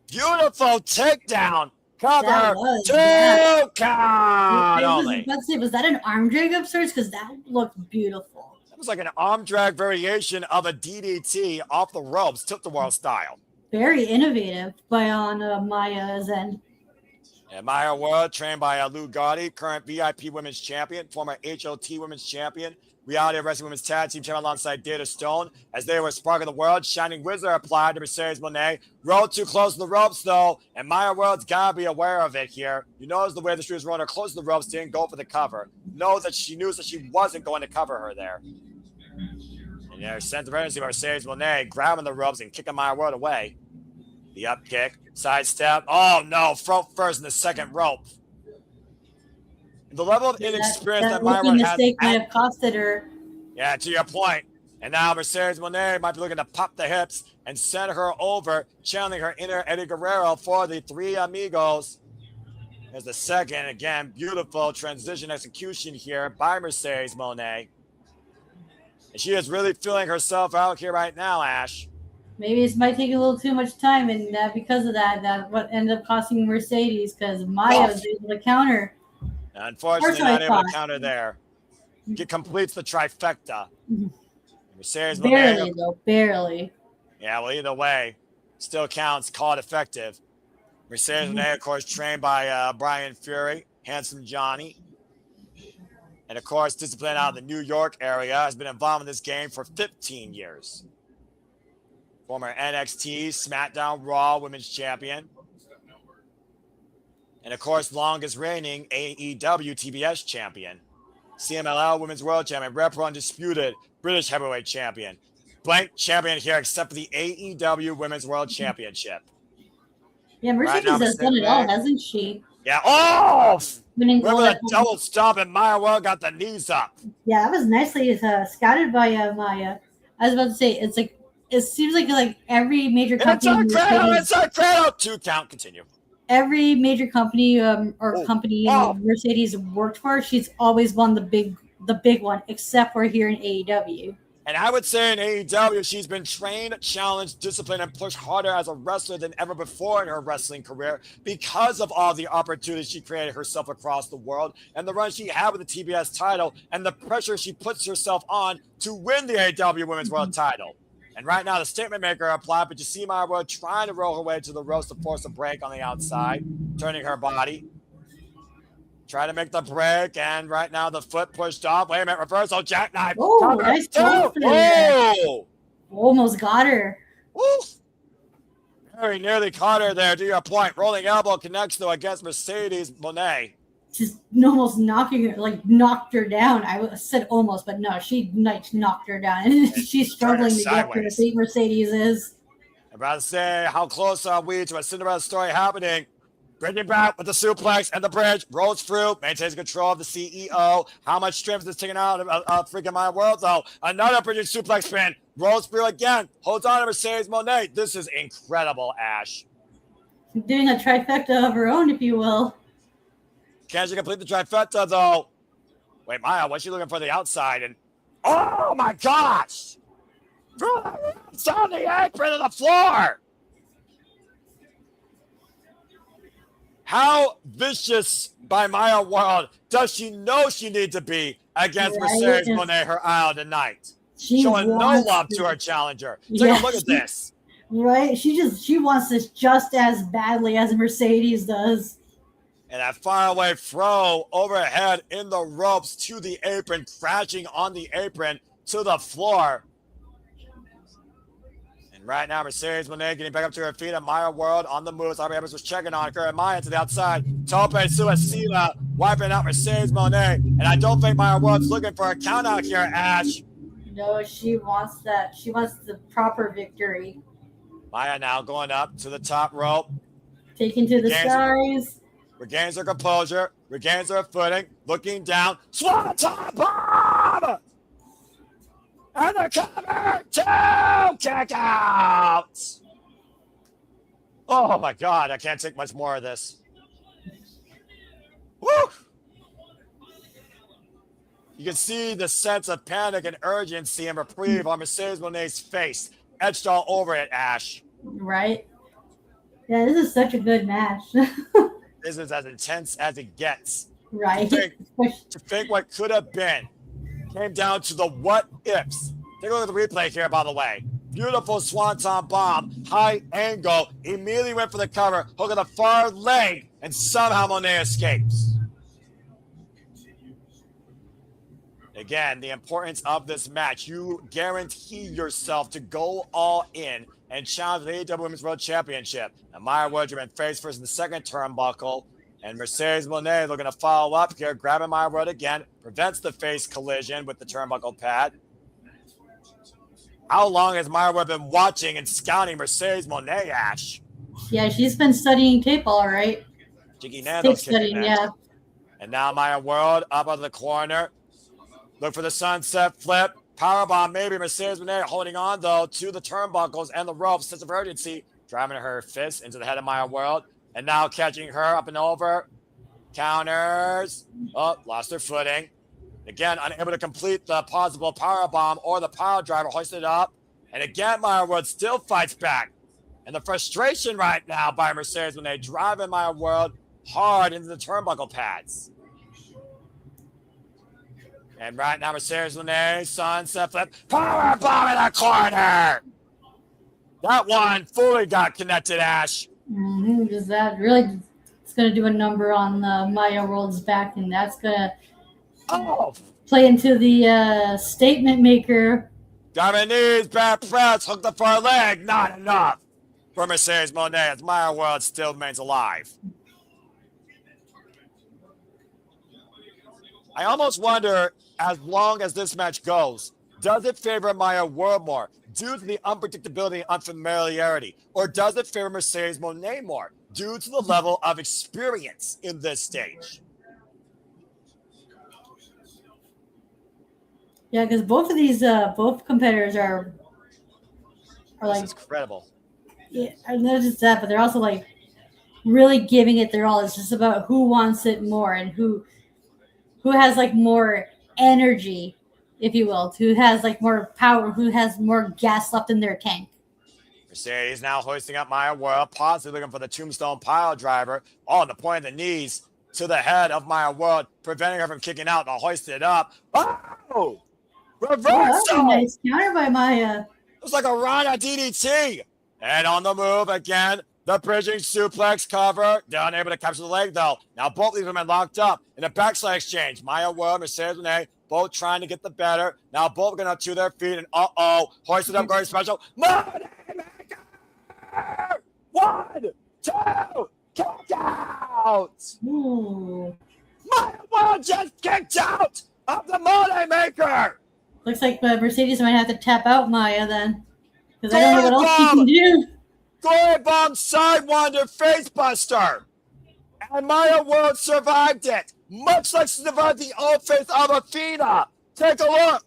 Beautiful takedown. Cover 2 count only. Was that an arm drag upstairs? Because that looked beautiful. was like an arm drag variation of a DDT off the ropes, tilt-a-whirl style. Very innovative by on Maya's end. And Maya World, trained by Lou Gotti, current VIP Women's Champion, former HOT Women's Champion, Reality Wrestling Women's Tag Team Champion alongside Data Stone. As they were sparking the world, Shining Wizard applied to Mercedes Moné. Rolled too close to the ropes, though, and Maya World's got to be aware of it here. You notice the way the she was running close to the ropes, didn't go for the cover. Knows that she knew that she wasn't going to cover her there. And there's sense of urgency by Mercedes Moné grabbing the ropes and kicking Maya World away. The up kick, side step. Oh no, front first in the second rope. The level of inexperience that Maya World has. Mistake might have costed her. Yeah, to your point. And now Mercedes Moné might be looking to pop the hips and send her over, channeling her inner Eddie Guerrero for the Three Amigos. There's the second, again, beautiful transition execution here by Mercedes Moné. And she is really feeling herself out here right now, Ash. Maybe this might take a little too much time, and because of that, that's what ended up costing Mercedes, because Maya was able to counter. Unfortunately, not able to counter there. It completes the trifecta. Mercedes Barely, Moné, though, barely. yeah, well, either way, still counts, call it effective. Mercedes Moné, of course, trained by Brian Fury, Handsome Johnny. And, of course, disciplined out of the New York area, has been involved in this game for 15 years. Former NXT, SmackDown, Raw Women's Champion. And, of course, longest reigning AEW TBS Champion. CMLL Women's World Champion. Repro Undisputed British Heavyweight Champion. Blank champion here except for the AEW Women's World Championship. Yeah, Mercedes has done it all, hasn't she? Yeah. Oh! Winning Remember gold that double stomp and Maya World got the knees up. Yeah, that was nicely scouted by Maya. I was about to say, it's like, it seems like every major company. Inside cradle. 2 count. Continue. Every major company company Mercedes worked for, she's always won the big one, except for here in AEW. And I would say in AEW, she's been trained, challenged, disciplined, and pushed harder as a wrestler than ever before in her wrestling career because of all the opportunities she created herself across the world and the run she had with the TBS title and the pressure she puts herself on to win the AEW Women's World title. And right now, the statement maker applied, but you see Maya World trying to roll her way to the ropes to force a break on the outside, turning her body. Try to make the break, and right now the foot pushed off. Wait a minute, reversal, jackknife. Oh, nice oh! Almost got her. Woo! Very nearly caught her there, to your point. Rolling elbow connects, though, against Mercedes Moné. Just almost knocking her, knocked her down. I said almost, but no, she knocked her down. And she's struggling to get where the Mercedes is. I'm about to say, how close are we to a Cinderella story happening? Bridging back with the suplex and the bridge, rolls through, maintains control of the CEO. How much strength is taken out of freaking Maya World, though? Another bridging suplex spin, rolls through again, holds on to Mercedes Moné. This is incredible, Ash. Doing a trifecta of her own, if you will. Can she complete the trifecta, though? Wait, Maya, what's she looking for the outside? And oh my gosh! It's on the apron of the floor! How vicious by Maya World does she know she needs to be against Mercedes Moné, her idol tonight? Showing no love to her challenger. Take a look at this. Right? She wants this just as badly as Mercedes does. And that faraway throw overhead in the ropes to the apron, crashing on the apron to the floor. And right now, Mercedes Moné getting back up to her feet, and Maya World on the move. Sabre was checking on her, and Maya to the outside. Tope Suicida wiping out Mercedes Moné. And I don't think Maya World's looking for a count out here, Ash. No, she wants that. She wants the proper victory. Maya now going up to the top rope. Taken to the skies. Regains her composure, regains her footing, looking down, Swanton bomb! And the cover, 2 kickouts! Oh my God, I can't take much more of this. Woo! You can see the sense of panic and urgency and reprieve on Mercedes Moné's face, etched all over it, Ash. Right? Yeah, this is such a good match. This is as intense as it gets. Right. To think what could have been. came down to the what ifs. Take a look at the replay here, by the way. Beautiful swanton bomb, high angle, immediately went for the cover, hook on the far leg, and somehow Monet escapes. Again, the importance of this match. You guarantee yourself to go all in and challenge the AEW Women's World Championship. And Maya Woods have been face first in the second turnbuckle. And Mercedes Monet looking to follow up here, grabbing Maya Woods again, prevents the face collision with the turnbuckle pad. How long has Maya Woods been watching and scouting Mercedes Monet, Ash? Yeah, she's been studying tape, all right. Jiggy Nando's studying, yeah. And now Maya Woods up out of the corner. Look for the sunset flip. Powerbomb, maybe. Mercedes Monet holding on, though, to the turnbuckles and the ropes. Sense of urgency. Driving her fist into the head of Maya Woods. And now catching her up and over. Counters. Oh, lost her footing. Again, unable to complete the possible powerbomb or the power driver, hoisted up. And again, Maya Woods still fights back. And the frustration right now by Mercedes Monet driving Maya Woods hard into the turnbuckle pads. And right now, Mercedes Monet, sunset flip, power bomb in the corner. That one fully got connected, Ash. Is that really? It's going to do a number on Maya World's back, and that's going to play into the statement maker. Diamond knees, back press, hook the far leg. Not enough for Mercedes Monet as Maya World still remains alive. I almost wonder, as long as this match goes, does it favor Maya Woods more due to the unpredictability and unfamiliarity? Or does it favor Mercedes Monet more due to the level of experience in this stage? Yeah, because both of these, both competitors are like... This is incredible. Yeah, I noticed that, but they're also like really giving it their all. It's just about who wants it more and who has like more energy, if you will, who has like more power, who has more gas left in their tank. Mercedes now hoisting up Maya Woods, possibly looking for the tombstone pile driver. On the point of the knees to the head of Maya Woods, preventing her from kicking out and hoisted up. Oh! Reversal! Oh, nice counter by Maya. It was like a Rana DDT. And on the move again, the bridging suplex cover. They're unable to capture the leg, though. Now both these women locked up in a backslide exchange. Maya Woods, Mercedes Monet, both trying to get the better. Now both going up to their feet, and hoisted up, going special. Money Maker! 1, 2, kick out! Ooh. Maya Woods just kicked out of the Money Maker! Looks like Mercedes might have to tap out Maya then. Because I don't know what else she can do. Glory Bomb Sidewinder Facebuster. And Maya Woods survived it. Much like she survived the old face of Athena. Take a look.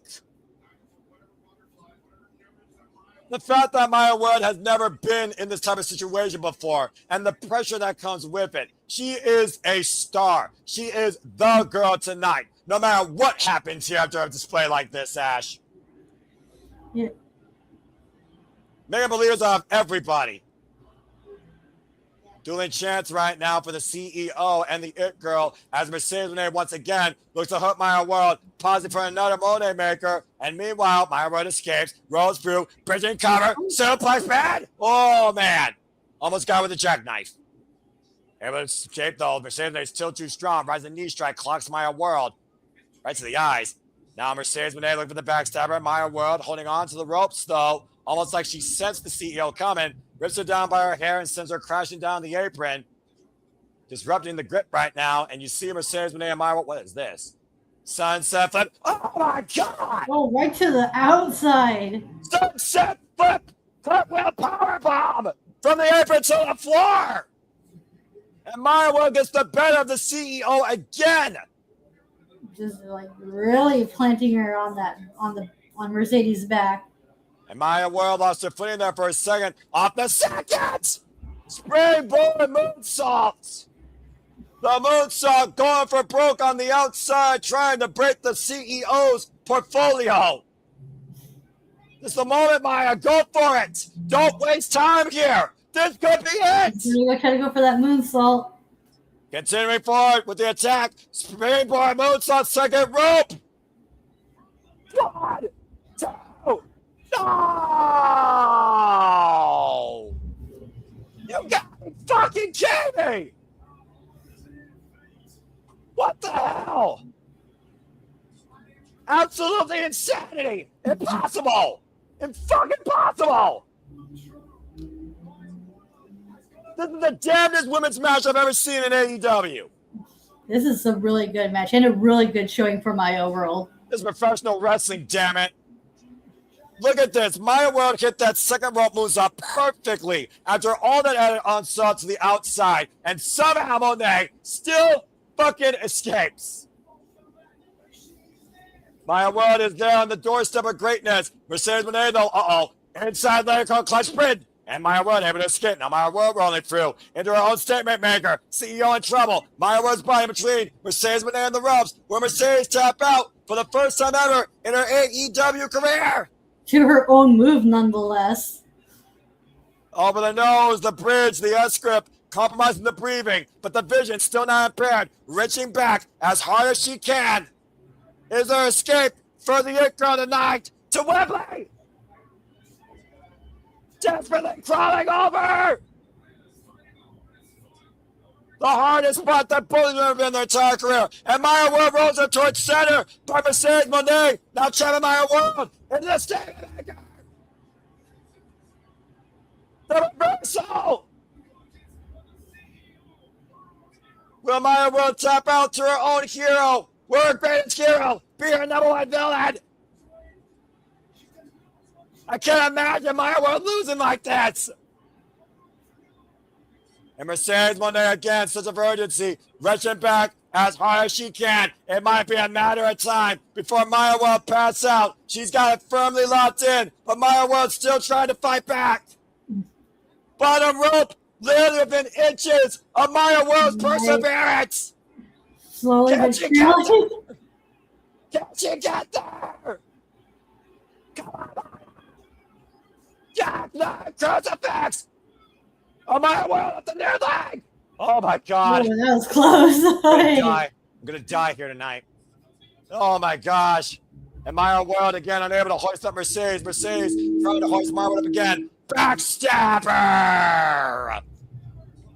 The fact that Maya Woods has never been in this type of situation before and the pressure that comes with it. She is a star. She is the girl tonight. No matter what happens here after a display like this, Ash. Yeah. Mega believers of everybody. Dueling chance right now for the CEO and the It Girl as Mercedes Monet once again looks to hook Maya Woods, pausing for another Monet Maker. And meanwhile, Maya Woods escapes, rolls through, bridging cover, suplex pad. Oh, man. Almost got with a jackknife. Able to escape, though. Mercedes Monet is still too strong. Rising knee strike clocks Maya Woods right to the eyes. Now Mercedes Monet looking for the backstabber. Maya Woods holding on to the ropes, though. Almost like she sensed the CEO coming. Rips her down by her hair and sends her crashing down the apron. Disrupting the grip right now. And you see Mercedes Monet and Maya Woods. What is this? Sunset flip. Oh, my God. Oh, right to the outside. Sunset flip. Cartwheel powerbomb from the apron to the floor. And Maya Woods gets the better of the CEO again. Just like really planting her on Mercedes' back. And Maya Woods lost her footing there for a second. Off the second! Springboard moonsault! The moonsault going for broke on the outside, trying to break the CEO's portfolio. This is the moment, Maya. Go for it. Don't waste time here. This could be it. We're trying to go for that moonsault. Continuing forward with the attack. Springboard moonsault, second rope. 1, 2, no! You got me fucking kidding me! What the hell? Absolutely insanity! Impossible! Fucking impossible! This is the damnedest women's match I've ever seen in AEW. This is a really good match and a really good showing for Maya World. This is professional wrestling, damn it. Look at this. Maya World hit that second rope moves up perfectly after all that added onslaught to the outside, and somehow Monet still fucking escapes. Maya World is there on the doorstep of greatness. Mercedes Monet, though, inside leg clutch sprint. And Maya World able to escape. Now Maya World rolling through into her own statement maker. CEO in trouble. Maya World's body in between. Mercedes Monet on the ropes. Where Mercedes tap out for the first time ever in her AEW career. To her own move, nonetheless. Over the nose, the bridge, the S-grip, compromising the breathing, but the vision still not impaired. Reaching back as hard as she can. Is her escape for the It Girl tonight to Wembley? Desperately crawling over the hardest spot that bullies have ever been in their entire career. And Maya World rolls her towards center by Mercedes Monet. Now Chevy Maya World into the statement maker. The reversal. Will Maya World tap out to her own hero? Will her greatest hero be her number one villain? I can't imagine Maya World losing like that. And Mercedes Monet again, sense of urgency, reaching back as hard as she can. It might be a matter of time before Maya World passes out. She's got it firmly locked in, but Maya World's still trying to fight back. Bottom rope, literally within inches of Maya World's perseverance. Slowly Can but she get surely. there? Can she get there? Come on. Jack, no, crucifix! Oh, Maya World at the near leg! Oh my God. Oh, that was close. I'm gonna die here tonight. Oh my gosh. And Maya World again unable to hoist up Mercedes. Mercedes trying to hoist Maya World up again. Backstabber!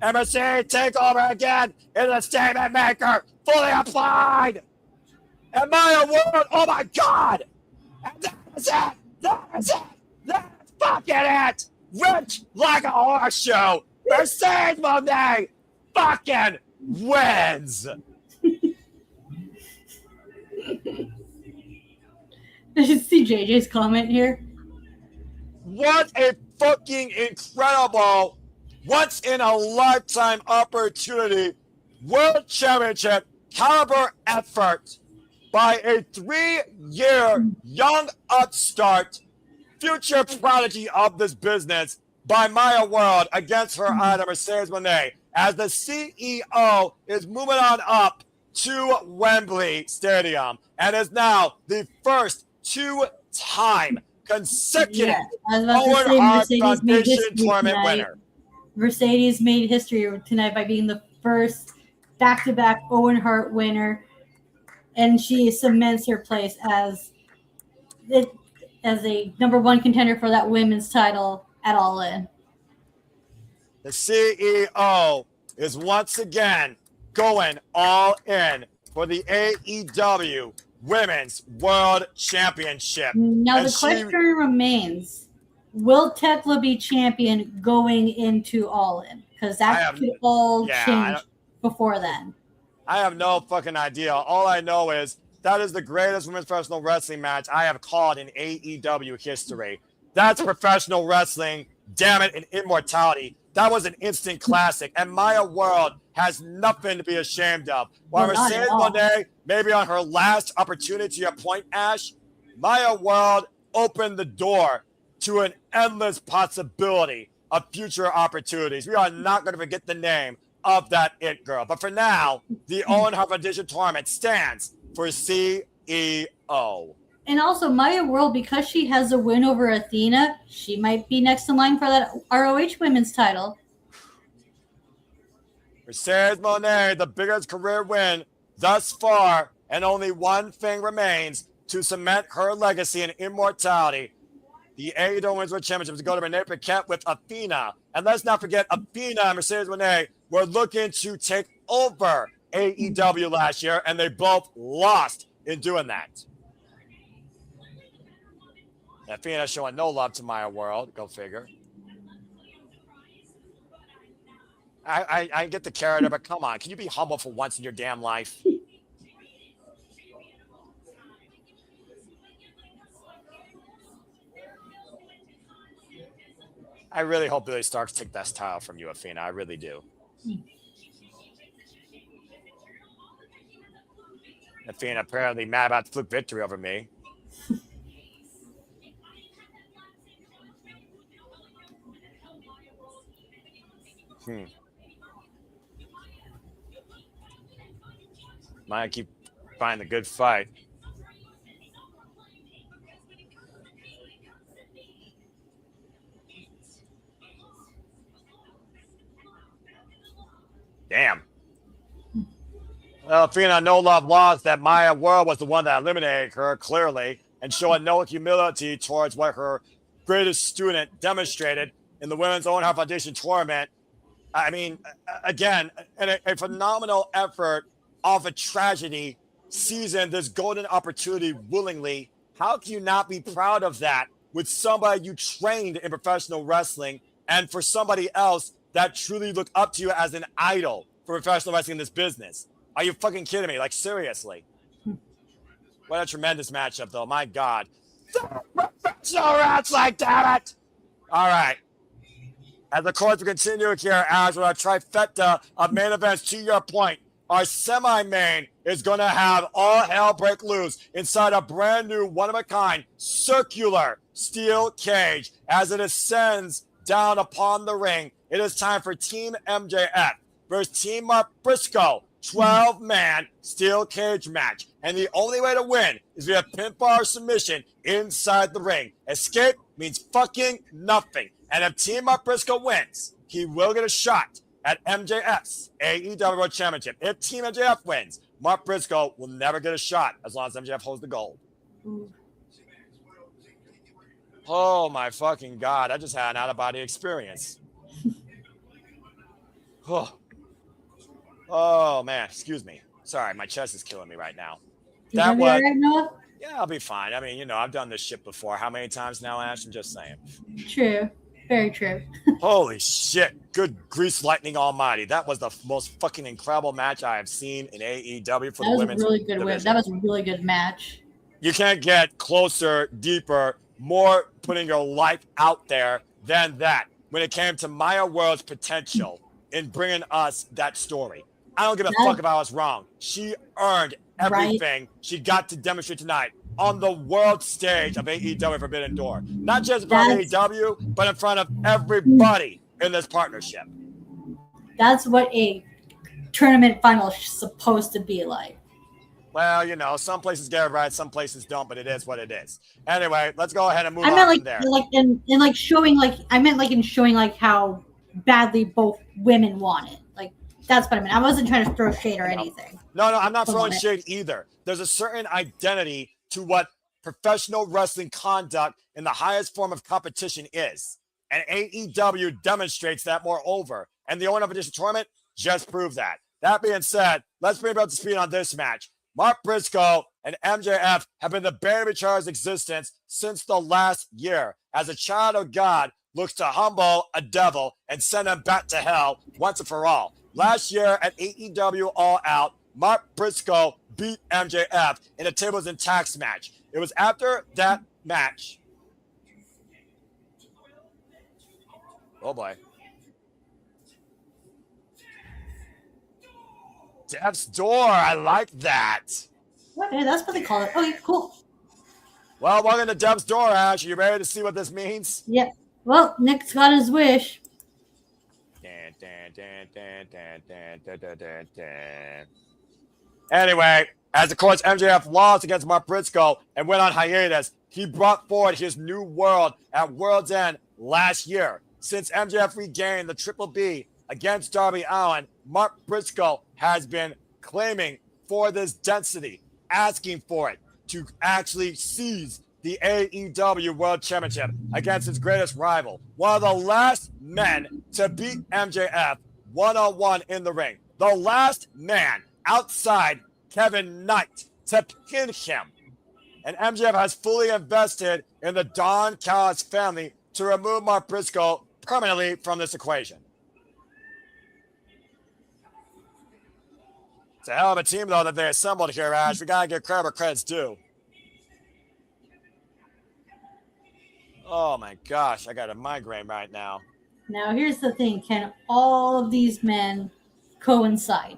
And Mercedes take over again into the statement maker. Fully applied! And Maya World, oh my God! And that is it! That is it! That's fucking it! Rich like a horse show! Mercedes Monet fucking wins! I should see JJ's comment here. What a fucking incredible, once in a lifetime opportunity, world championship caliber effort by a 3-year young upstart, future prodigy of this business by Maya World against her idol Mercedes Monet as the CEO is moving on up to Wembley Stadium and is now the first 2-time consecutive Owen Hart Foundation tournament winner. Mercedes made history tonight by being the first back-to-back Owen Hart winner, and she cements her place as a #1 contender for that women's title at All In. The CEO is once again going all in for the AEW Women's World Championship. Now And the question remains, will Tekla be champion going into All In? Because that could all change before then. I have no fucking idea. All I know is that is the greatest women's professional wrestling match I have called in AEW history. That's professional wrestling, damn it, and immortality. That was an instant classic, and Maya World has nothing to be ashamed of. While Mercedes Monet, maybe on her last opportunity, to your point, Ash, Maya World opened the door to an endless possibility of future opportunities. We are not going to forget the name of that It Girl. But for now, the Owen Hart Foundation tournament stands for CEO. And also, Maya World, because she has a win over Athena, she might be next in line for that ROH women's title. Mercedes Monet, the biggest career win thus far, and only one thing remains to cement her legacy and immortality. The AEW Women's World Championship to go to Renee Paquette with Athena. And let's not forget, Athena and Mercedes Moné were looking to take over AEW last year, and they both lost in doing that. Athena showing no love to Maya World. Go figure. I get the character, but come on. Can you be humble for once in your damn life? I really hope Billy Starks take that title from you, Athena. I really do. Athena apparently mad about the flip victory over me. Might keep finding a good fight. Damn. Well, Athena no love lost that Maya World was the one that eliminated her, clearly, and showing no humility towards what her greatest student demonstrated in the Women's Own Heart Foundation tournament. I mean, again, a phenomenal effort off a tragedy, seizing this golden opportunity willingly. How can you not be proud of that with somebody you trained in professional wrestling and for somebody else that truly looked up to you as an idol for professional wrestling in this business? Are you fucking kidding me? Like, seriously. What a tremendous matchup, though. My God. So rats, like, damn it. All right. As of course we continue here as with our trifecta of main events, to your point, our semi-main is going to have all hell break loose inside a brand new one-of-a-kind circular steel cage as it ascends down upon the ring. It is time for Team MJF versus Team Mark Briscoe, 12-man steel cage match. And the only way to win is via pinfall or submission inside the ring. Escape means fucking nothing. And if Team Mark Briscoe wins, he will get a shot at MJF's AEW World Championship. If Team MJF wins, Mark Briscoe will never get a shot as long as MJF holds the gold. Oh, my fucking God. I just had an out-of-body experience. Oh, man. Excuse me. Sorry, my chest is killing me right now. That was... Yeah, I'll be fine. I mean, you know, I've done this shit before. How many times now, Ash? I'm just saying. True. Very true. Holy shit. Good grease lightning almighty. That was the most fucking incredible match I have seen in AEW for the women's division. That was a really good match. You can't get closer, deeper, more putting your life out there than that when it came to Maya World's potential in bringing us that story. I don't give a fuck if I was wrong. She earned everything she got to demonstrate tonight on the world stage of AEW Forbidden Door. Not just in front of AEW, but in front of everybody in this partnership. That's what a tournament final is supposed to be like. Well, you know, some places get it right, some places don't, but it is what it is. Anyway, let's go ahead and move on from there. I meant in showing how badly both women want it. Like, that's what I meant. I wasn't trying to throw shade or anything. No, I'm not throwing shade either. There's a certain identity to what professional wrestling conduct in the highest form of competition is. And AEW demonstrates that moreover. And the Owen Competition Tournament just proved that. That being said, let's bring up to speed on this match. Mark Briscoe and MJF have been the bane of each other's existence since the last year, as a child of God looks to humble a devil and send him back to hell once and for all. Last year at AEW All Out, Mark Briscoe beat MJF in a tables and tax match. It was after that match. Oh boy. Death's Door. I like that. Okay, that's what they call it. Okay, cool. Well, welcome to Death's Door, Ash. Are you ready to see what this means? Yeah. Well, Nick's got his wish. Anyway, as of course MJF lost against Mark Briscoe and went on hiatus, he brought forward his new world at World's End last year. Since MJF regained the Triple B against Darby Allin, Mark Briscoe has been claiming for this density, asking for it, to actually seize the AEW World Championship against his greatest rival. One of the last men to beat MJF one-on-one in the ring. The last man outside Kevin Knight to pin him. And MJF has fully invested in the Don Callis family to remove Mark Briscoe permanently from this equation. It's a hell of a team, though, that they assembled here, Ash. We got to give credit where credit's due. Oh, my gosh. I got a migraine right now. Now, here's the thing. Can all of these men coincide?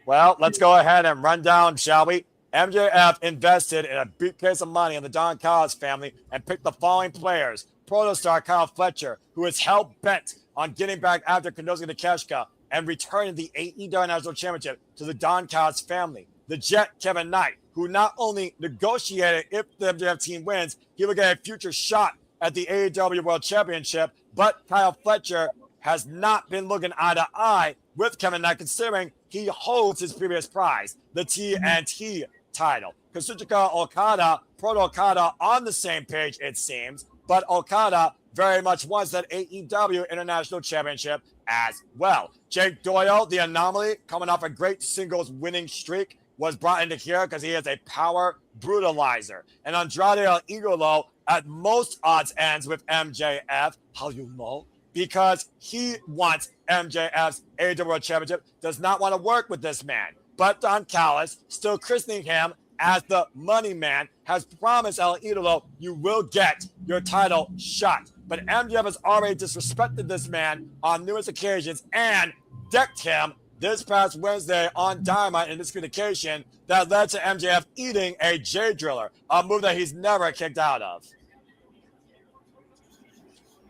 Well, let's go ahead and run down, shall we? MJF invested in a big case of money in the Don Callis family and picked the following players. Protostar Kyle Fletcher, who is hell-bent on getting back after Konosuke Takeshita and returning the AEW National Championship to the Don Callis family. The Jet Kevin Knight, who not only negotiated if the MJF team wins, he will get a future shot at the AEW World Championship, but Kyle Fletcher has not been looking eye to eye with Kevin Knight, considering he holds his previous prize, the TNT title. Kazuchika Okada, Proto Okada on the same page, it seems, but Okada very much wants that AEW International Championship as well. Jake Doyle, the anomaly, coming off a great singles winning streak, was brought into here because he is a power brutalizer. And Andrade El Idolo at most odds ends with MJF. How you know? Because he wants MJF's AEW World Championship, does not want to work with this man. But Don Callis, still christening him as the money man, has promised El Idolo, you will get your title shot. But MJF has already disrespected this man on numerous occasions and decked him this past Wednesday on Dynamite in this communication that led to MJF eating a J Driller, a move that he's never kicked out of.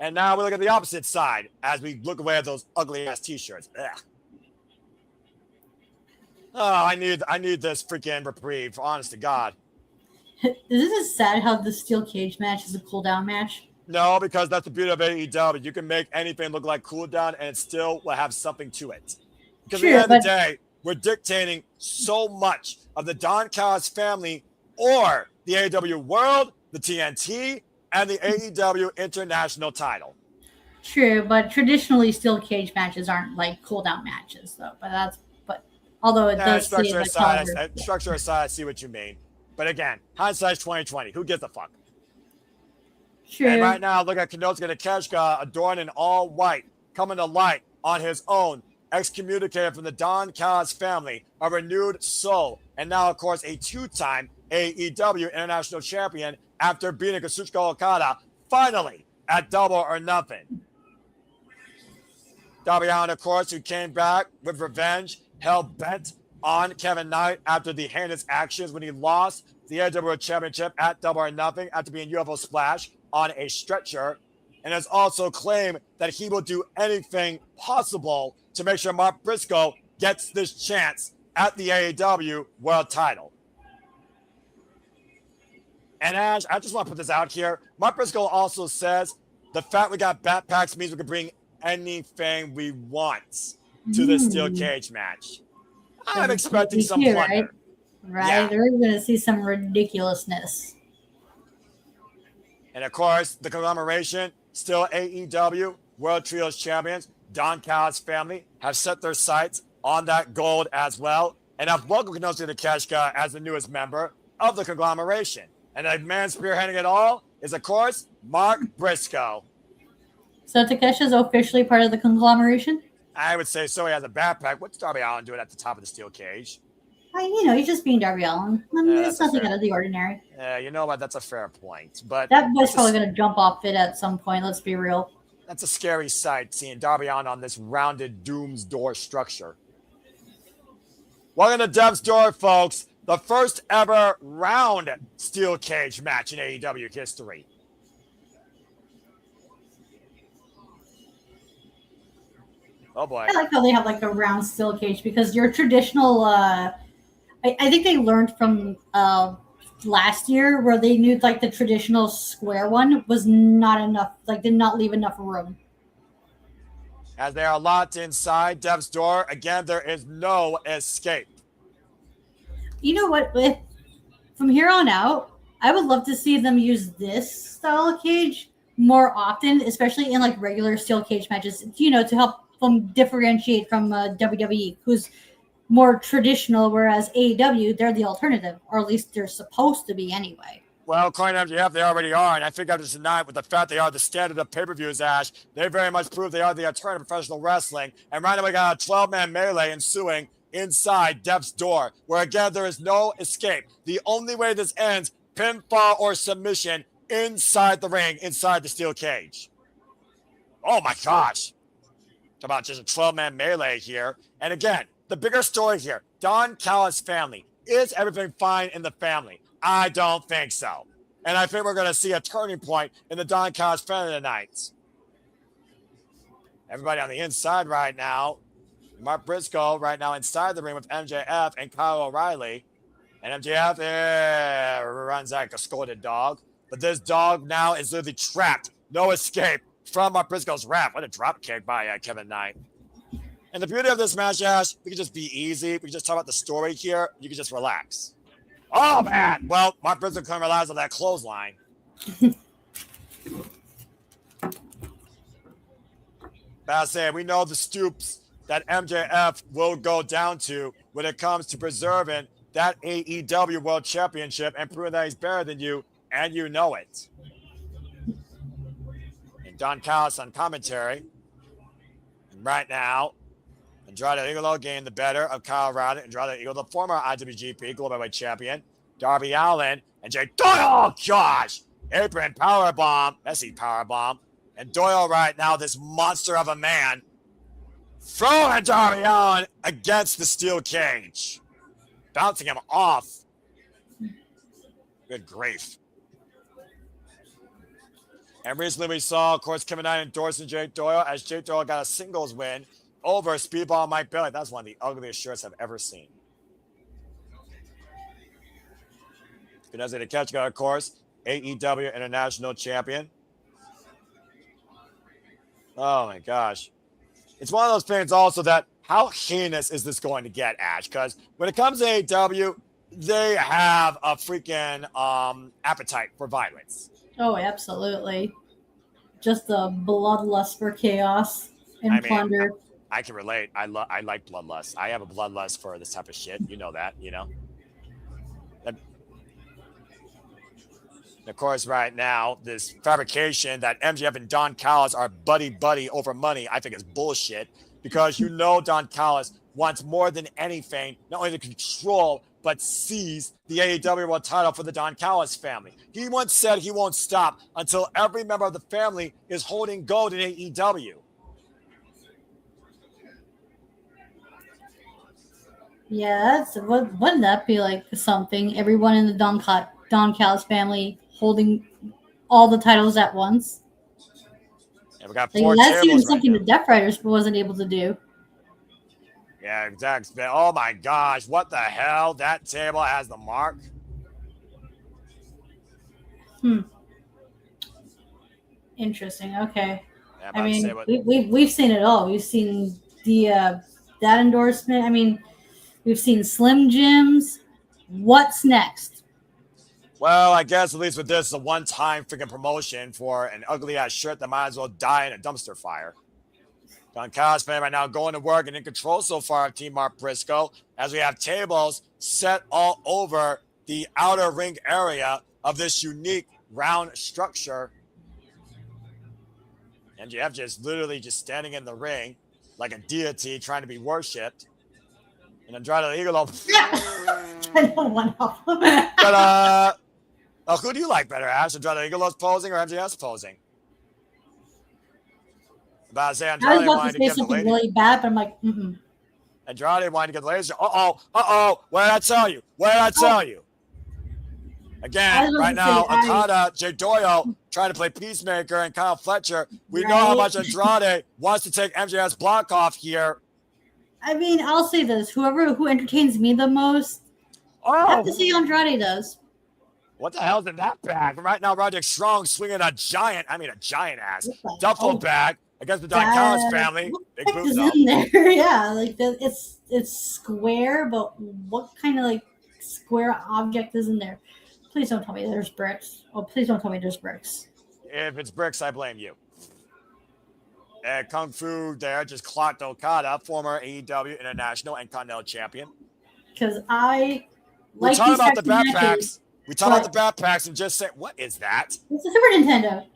And now we look at the opposite side as we look away at those ugly-ass T-shirts. Ugh. Oh, I need this freaking reprieve, honest to God. Isn't it sad how the steel cage match is a cool-down match? No, because that's the beauty of AEW. You can make anything look like cool down and it still will have something to it. Because at the end of the day, we're dictating so much of the Don Callis family or the AEW World, the TNT, and the AEW International title. True, but traditionally steel cage matches aren't like cool-down matches, though. But although it does structure aside, I see what you mean. But again, hindsight's 2020. Who gives a fuck? True. And right now, look at Konosuke Takeshita adorned in all white, coming to light on his own, excommunicated from the Don Callis family, a renewed soul, and now, of course, a two-time AEW International Champion after beating Kazuchika Okada, finally, at Double or Nothing. Darby Allin, of course, who came back with revenge, hell-bent on Kevin Knight after the heinous actions when he lost the AEW World Championship at Double or Nothing after being UFO Splash on a stretcher, and has also claimed that he will do anything possible to make sure Mark Briscoe gets this chance at the AEW World title. And Ash, I just want to put this out here. Mark Briscoe also says the fact we got backpacks means we can bring anything we want to this steel cage match. I'm expecting some plunder. Right? Yeah. They're going to see some ridiculousness. And of course, the conglomeration, still AEW World Trios champions, Don Callis family, have set their sights on that gold as well, and have welcomed Konosuke Takeshita as the newest member of the conglomeration. And the man spearheading it all is, of course, Mark Briscoe. So Takesha's officially part of the conglomeration? I would say so. He has a backpack. What's Darby Allin doing at the top of the steel cage? He's just being Darby Allin. I mean, it's nothing out of the ordinary. Yeah, you know what? That's a fair point. But that boy's probably going to jump off it at some point. Let's be real. That's a scary sight, seeing Darby Allin on this rounded Doom's Door structure. Welcome to Death's Door, folks. The first ever round steel cage match in AEW history. Oh boy. I like how they have like a round steel cage because your traditional I think they learned from last year where they knew like the traditional square one was not enough, like did not leave enough room. As they are locked inside Death's Door, again, there is no escape. You know what? from here on out, I would love to see them use this style of cage more often, especially in like regular steel cage matches, to help them differentiate from WWE, who's more traditional, whereas AEW, they're the alternative, or at least they're supposed to be anyway. Well, according to MJF, they already are, and I think after tonight, with the fact they are the standard of pay-per-views, Ash, they very much prove they are the alternative professional wrestling. And right now we got a 12-man melee ensuing inside Death's door, where again there is no escape. The only way this ends, pinfall or submission inside the ring, inside the steel cage. Oh my gosh. Talk about just a 12-man melee here. And again, the bigger story here, Don Callis' family. Is everything fine in the family? I don't think so. And I think we're going to see a turning point in the Don Callis family tonight. Everybody on the inside right now. Mark Briscoe right now inside the ring with MJF and Kyle O'Reilly. And MJF runs like a scolded dog. But this dog now is literally trapped. No escape from Mark Briscoe's wrap. What a drop kick by Kevin Knight. And the beauty of this match, Ash, we can just be easy. We can just talk about the story here. You can just relax. Oh, man. Well, Mark Briscoe couldn't relax on that clothesline. But I say, we know the stoops that MJF will go down to when it comes to preserving that AEW World Championship and proving that he's better than you, and you know it. And Don Callis on commentary. And right now, Andrade Igolo gained the better of Kyle O'Reilly. Andrade Igolo, the former IWGP Global Heavyweight Champion. Darby Allin and Jay Doyle. Oh, gosh. Apron powerbomb. Messy powerbomb. And Doyle right now, this monster of a man, throwing Darby Allin against the steel cage. Bouncing him off. Good grief. And recently we saw, of course, Kevin Knight endorsing Jay Doyle as Jay Doyle got a singles win over Speedball Mike Bailey. That's one of the ugliest shirts I've ever seen. Vanessa Takagi, of course, AEW International Champion. Oh my gosh. It's one of those things also that how heinous is this going to get, Ash? Because when it comes to AEW, they have a freaking appetite for violence. Oh, absolutely. Just the bloodlust for chaos and plunder. I can relate. I like bloodlust. I have a bloodlust for this type of shit. You know that, you know? And of course, right now, this fabrication that MJF and Don Callis are buddy-buddy over money, I think is bullshit. Because you know Don Callis wants more than anything, not only to control, but seize the AEW World title for the Don Callis family. He once said he won't stop until every member of the family is holding gold in AEW. Yeah, wouldn't that be like something? Everyone in the Don Callis family holding all the titles at once. Yeah, we got like, four that's even tables something right the Death Riders wasn't able to do. Yeah, exactly. Oh my gosh, what the hell? That table has the mark. Interesting. Okay. Yeah, I mean, we've seen it all. We've seen the that endorsement. I mean, we've seen Slim Jims. What's next? Well, I guess at least with this, a one-time freaking promotion for an ugly-ass shirt that might as well die in a dumpster fire. Don Callis fan right now going to work and in control so far of Team Mark Briscoe as we have tables set all over the outer ring area of this unique round structure. MJF just literally just standing in the ring like a deity trying to be worshipped. And Andrade Igolo. I don't want to. But who do you like better, Ash? Andrade Igolo's posing or MJF's posing? About to say Andrade I was about wanted to to say get the something lady. really bad, but I'm like, mm-mm. Andrade wanted to get the ladies. Uh-oh. What did I tell you? Again, right now, Okada, Jay Doyle trying to play peacemaker, and Kyle Fletcher. We know how much Andrade wants to take MJF's block off here. I mean, I'll say this: who entertains me the most, I have to say Andrade does. What the hell's in that bag? Right now, Roderick Strong swinging a giant ass duffel bag against the Don Callis family. Big boot is though. in there? Yeah, like it's square, but what kind of like square object is in there? Please don't tell me there's bricks. Oh, please don't tell me there's bricks. If it's bricks, I blame you. Kung Fu there just clocked Okada, former AEW International and Continental Champion. Because I We're like talking these about the types of backpacks. matches, We talk about but- the backpacks and just say, what is that? It's a Super Nintendo.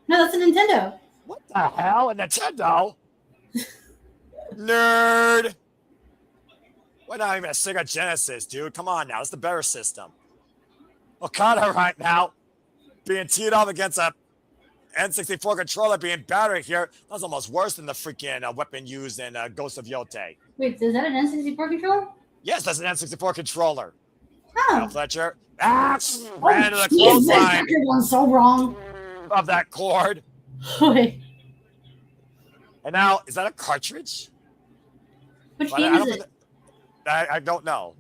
No, that's a Nintendo. What the hell? A Nintendo? Nerd. Why not even a Sega Genesis, dude? Come on now. It's the better system. Okada right now being teed up against a N64 controller being battered here. That's almost worse than the freaking weapon used in Ghost of Yote. Wait, is that an N64 controller? Yes, that's an N64 controller. Oh. Now Fletcher. Ran into the Jesus, that clothesline could one so wrong. of that cord. Wait, And now, is that a cartridge? which But game I don't is think it? I don't know.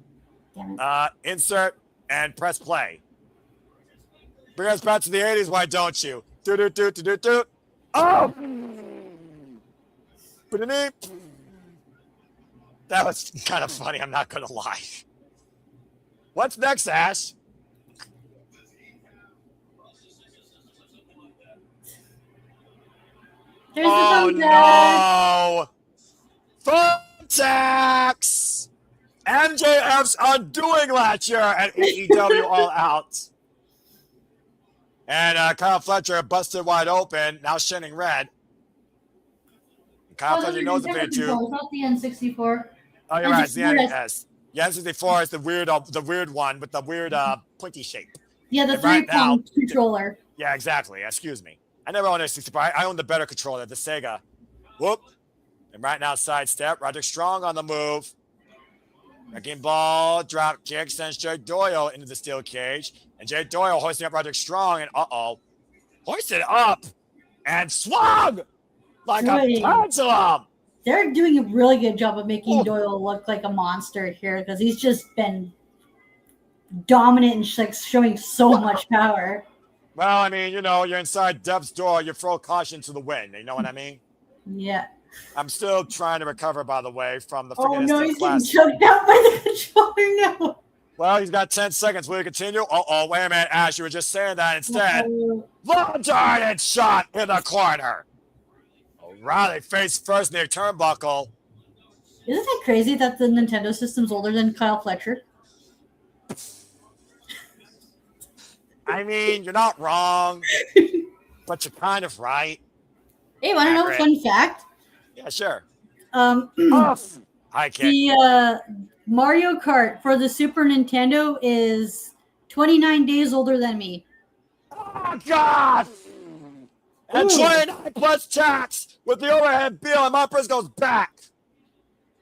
Damn it. Insert and press play. Bring us back to the 80s, why don't you? Do. Oh! That was kind of funny, I'm not going to lie. What's next, Ash? There's the Oh, no! Thumbtacks! MJF's undoing last year at AEW All Out. And Kyle Fletcher busted wide open, now shining red. Kyle Fletcher knows the thing too. It's not the N64. Oh, you're right. It's the NES. The N64 is the weird one with the weird pointy shape. Yeah, the And right now- 3-point controller. Yeah, exactly. Excuse me. I never owned a 64. I own the better controller, the Sega. Whoop. And right now, sidestep. Roderick Strong on the move. Wrecking ball, drop kick, sends Jay Doyle into the steel cage. And Jay Doyle hoisting up Roderick Strong. And hoisted up and swung like Wait. a pendulum. They're doing a really good job of making Doyle look like a monster here because he's just been dominant and like showing so much power. Well, I mean, you're inside Deb's door. You throw caution to the wind. You know what I mean? Yeah. I'm still trying to recover, by the way, from the Oh freaking no, instant he's getting class. choked out by the controller now. Well, he's got 10 seconds. Will you continue? Wait a minute, Ash. You were just saying that instead. Long-darted shot in the corner. O'Reilly face first near turnbuckle. Isn't that crazy that the Nintendo system's older than Kyle Fletcher? I mean, you're not wrong, but you're kind of right. Hey, want to know a Accurate. fun fact? Yeah, sure. High kick. The Mario Kart for the Super Nintendo is 29 days older than me. Oh, God! And 29 plus tax with the overhead bill, and Montpris goes back.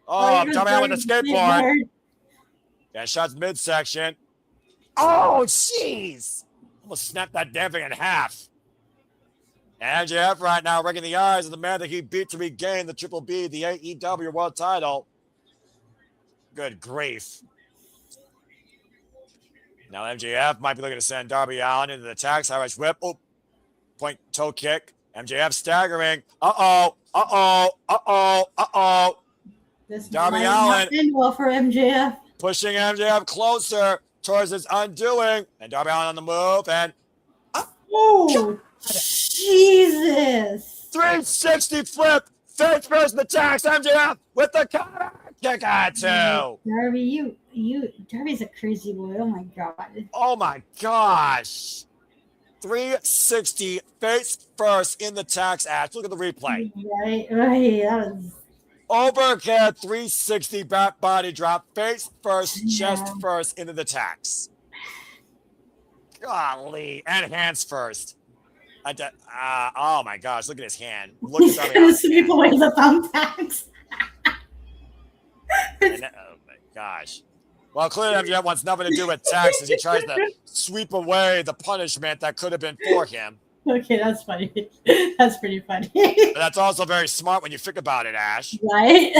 Oh, you're dummy out with the very skateboard. smart. Yeah, shots midsection. Oh, jeez! Almost snapped that damn thing in half. And MJF right now wrecking the eyes of the man that he beat to regain the Triple B, the AEW World Title. Good grief. Now MJF might be looking to send Darby Allin into the tax. Irish whip. Oh, point toe kick. MJF staggering. This Darby might not Allin end well for MJF. pushing MJF closer towards his undoing. And Darby Allin on the move. And Oh, Jesus. 360 flip. Face first in the tax. MJF with the counter kick at two. Darby, Darby's a crazy boy. Oh my God. Oh my gosh. 360 face first in the tax ash. Look at the replay. Right. That was. Overhead 360 back body drop. Face first, chest first into the tax. Golly. And hands first. Oh my gosh. Look at his hand. Look He's at gonna his sweep away the thumbtacks. Oh my gosh. Well, clearly MJF wants nothing to do with tax as he tries to sweep away the punishment that could have been for him. Okay, that's funny. That's pretty funny. But that's also very smart when you think about it, Ash. Right?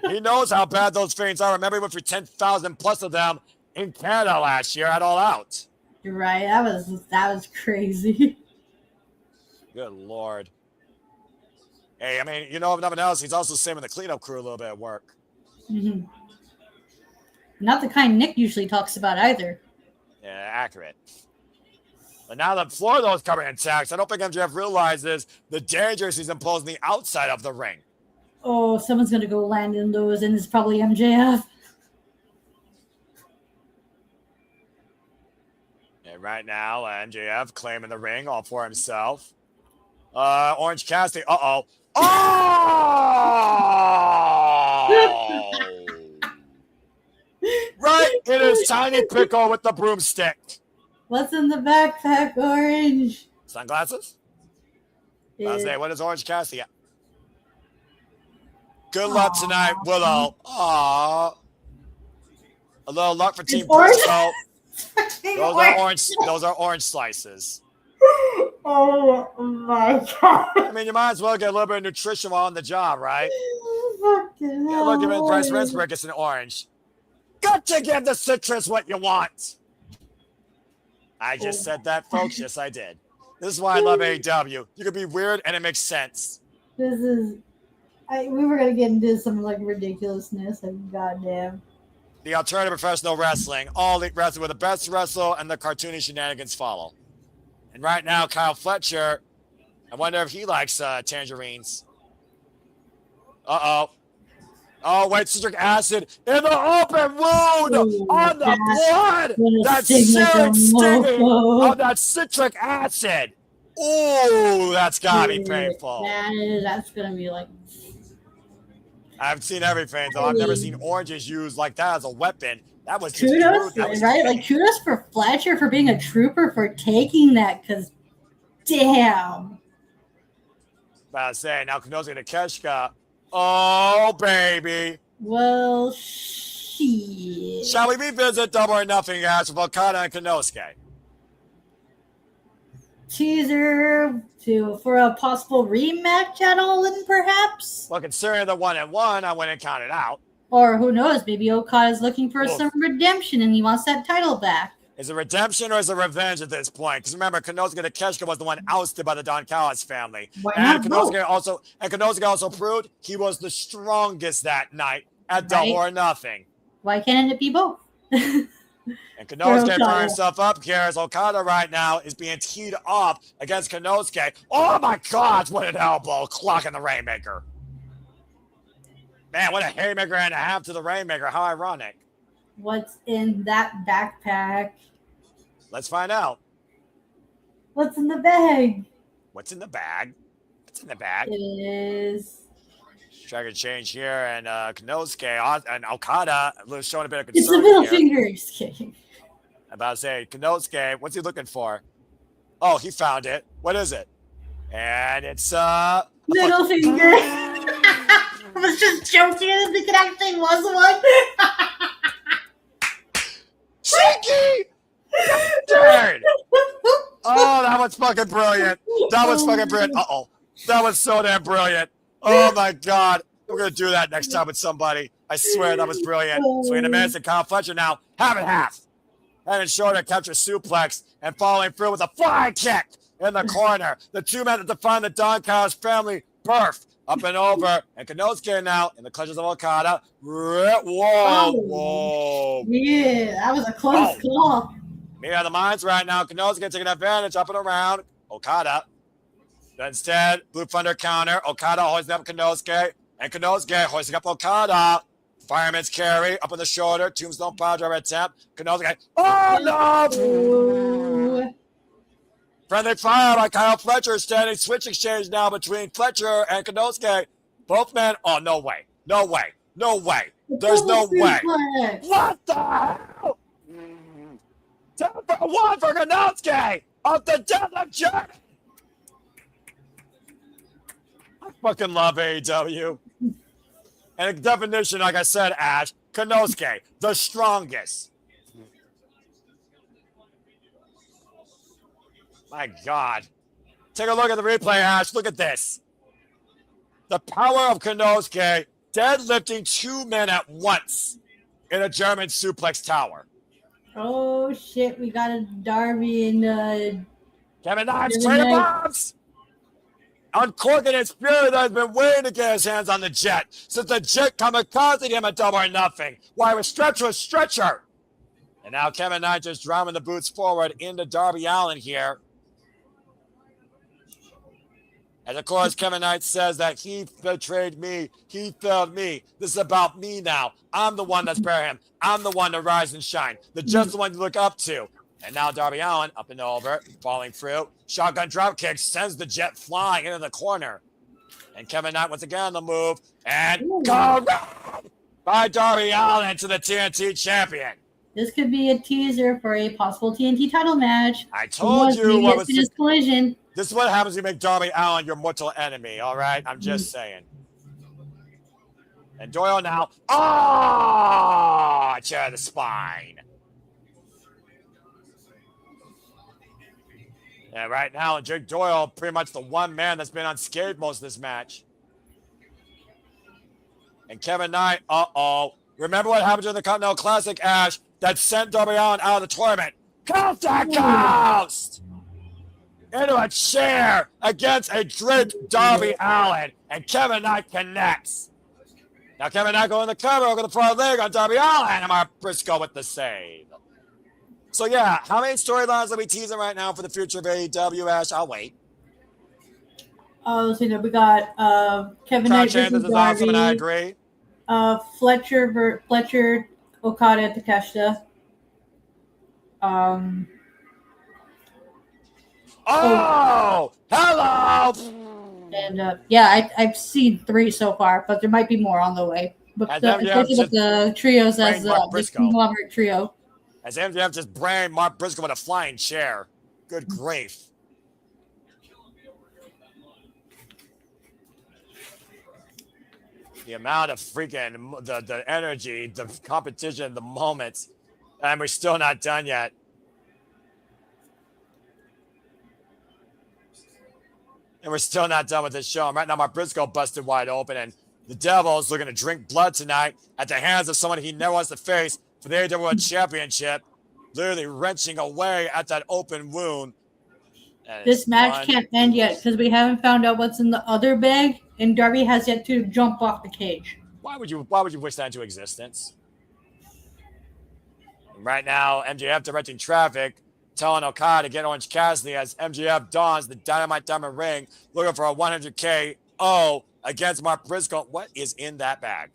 He knows how bad those fiends are. Remember, he went for 10,000 plus of them in Canada last year at All Out. You're right. That was crazy. Good Lord. Hey, I mean, if nothing else, he's also saving the cleanup crew a little bit of work. Mhm. Not the kind Nick usually talks about either. Yeah, accurate. But now that Florida's coming in tax, I don't think MJF realizes the dangers he's imposing the outside of the ring. Oh, someone's going to go land in those, and it's probably MJF. And right now, MJF claiming the ring all for himself. Orange Cassidy. Uh-oh. Oh! Right in his tiny pickle with the broomstick. What's in the backpack, Orange? Sunglasses? I was saying, what is Orange Cassidy? Good Aww. luck tonight, Willow. Aww. A little luck for Team Orange? Briscoe. Those are orange slices. Oh my god. I mean, you might as well get a little bit of nutrition while on the job, right? Fucking Yeah, look, at Bryce Rensburg gets an orange. Got to give the citrus what you want. I just said that, folks. Yes, I did. This is why I love AEW. You can be weird and it makes sense. This is... we were going to get into some, like, ridiculousness. Like, goddamn. The alternative professional wrestling. All elite wrestling where the best wrestle and the cartoony shenanigans follow. And right now, Kyle Fletcher, I wonder if he likes tangerines. Uh-oh. Oh, wait, citric acid in the open wound on the blood. That's searing stinging of that citric acid. Ooh, that's got to be painful. That's going to be like... I've seen everything, though. I've never seen oranges used like that as a weapon. That was just kudos, that was right? Like, kudos for Fletcher for being a trooper for taking that, because damn. About to say, now Kenosuke Takeshka. Oh, baby. Well, shit. Shall we revisit Double or Nothing match with Okada and Kenosuke? Teaser for a possible rematch at All In, perhaps? Well, considering the 1-1, I wouldn't count it out. Or who knows, maybe Okada's looking for some redemption and he wants that title back. Is it redemption or is it revenge at this point? Because remember, Kenosuke Takeshka was the one ousted by the Don Callis family. And Kenosuke also proved he was the strongest that night at Double or Nothing. Why can't it be both? And Kenosuke firing himself up here as Okada right now is being teed off against Kenosuke. Oh my God, what an elbow. Clocking the Rainmaker. Man, what a haymaker and a half to the Rainmaker. How ironic. What's in that backpack? Let's find out. What's in the bag? What's in the bag? What's in the bag? It is... Trying to change here, and Kenosuke and Okada showing a bit of concern. It's the middle here. fingers. I'm about to say, Kenosuke, what's he looking for? Oh, he found it. What is it? And it's middle finger. I was just joking. I think it actually was one. Cheeky! Dude! Oh, that was fucking brilliant. That was fucking brilliant. Uh-oh. That was so damn brilliant. Oh, my God. We're going to do that next time with somebody. I swear that was brilliant. Swing and miss, and Kyle Fletcher now half and half. Head and shoulder capture suplex and following through with a flying kick in the corner. The two men that define the Don Callis family birth up and over. And Kenosuke now in the clutches of Okada. Whoa. Yeah, that was a close call. Me out of the minds right now. Kenosuke taking advantage up and around. Okada. But instead, Blue Thunder counter. Okada hoisting up Kenosuke. And Kenosuke hoisting up Okada. Fireman's carry up on the shoulder. Tombstone power driver attempt. Kenosuke. Oh, no! Friendly fire by Kyle Fletcher. Standing switch exchange now between Fletcher and Kenosuke. Both men. Oh, no way. No way. No way. There's no way. What the hell? 10-1 for Kenosuke. Off the deadlift jerk. I fucking love AEW. And the definition, like I said, Ash, Kenosuke, the strongest. My God. Take a look at the replay, Ash. Look at this. The power of Kenosuke deadlifting two men at once in a German suplex tower. Oh, shit. We got a Darby and... Kevin Knives, trade bombs. uncorking his fury that has been waiting to get his hands on the Jet since the Jet kamikazed him at Double or Nothing. Why was stretcher. And now Kevin Knight just driving the boots forward into Darby Allin here. And of course, Kevin Knight says that he betrayed me. He failed me. This is about me now. I'm the one that's bear him. I'm the one to rise and shine. The just the one to look up to. And now Darby Allin up and over, falling through. Shotgun dropkick sends the Jet flying into the corner. And Kevin Knight once again on the move. And go by Darby Allin to the TNT champion. This could be a teaser for a possible TNT title match. I told you what was this collision. This is what happens when you make Darby Allin your mortal enemy, all right? I'm just saying. And Doyle now. Chair to the spine. And right now, Jake Doyle, pretty much the one man that's been unscathed most of this match. And Kevin Knight, remember what happened during the Continental Classic, Ash, that sent Darby Allin out of the tournament? Coast to coast! Into a chair against a draped Darby Allin. And Kevin Knight connects. Now Kevin Knight going the cover over the front leg on Darby Allin. And Mark Briscoe with the save. So yeah, how many storylines are we teasing right now for the future of AEW, Ash? I'll wait. Oh, so we got Kevin Knight versus Darby. Awesome, and I agree. Fletcher, Okada, Takeshita. Hello! And yeah, I've seen 3 so far, but there might be more on the way. But especially with the trios as the conglomerate trio. As MJF just brained Mark Briscoe with a flying chair. Good grief. The amount of freaking, the energy, the competition, the moments. And we're still not done yet. And we're still not done with this show. And right now, Mark Briscoe busted wide open. And the Devil's looking to drink blood tonight at the hands of someone he never wants to face for the AEW Championship. Literally wrenching away at that open wound. This match can't end yet because we haven't found out what's in the other bag. And Darby has yet to jump off the cage. Why would you wish that into existence? And right now, MJF directing traffic, telling Okada to get Orange Cassidy as MJF dons the Dynamite Diamond ring, looking for a 100K against Mark Briscoe. What is in that bag?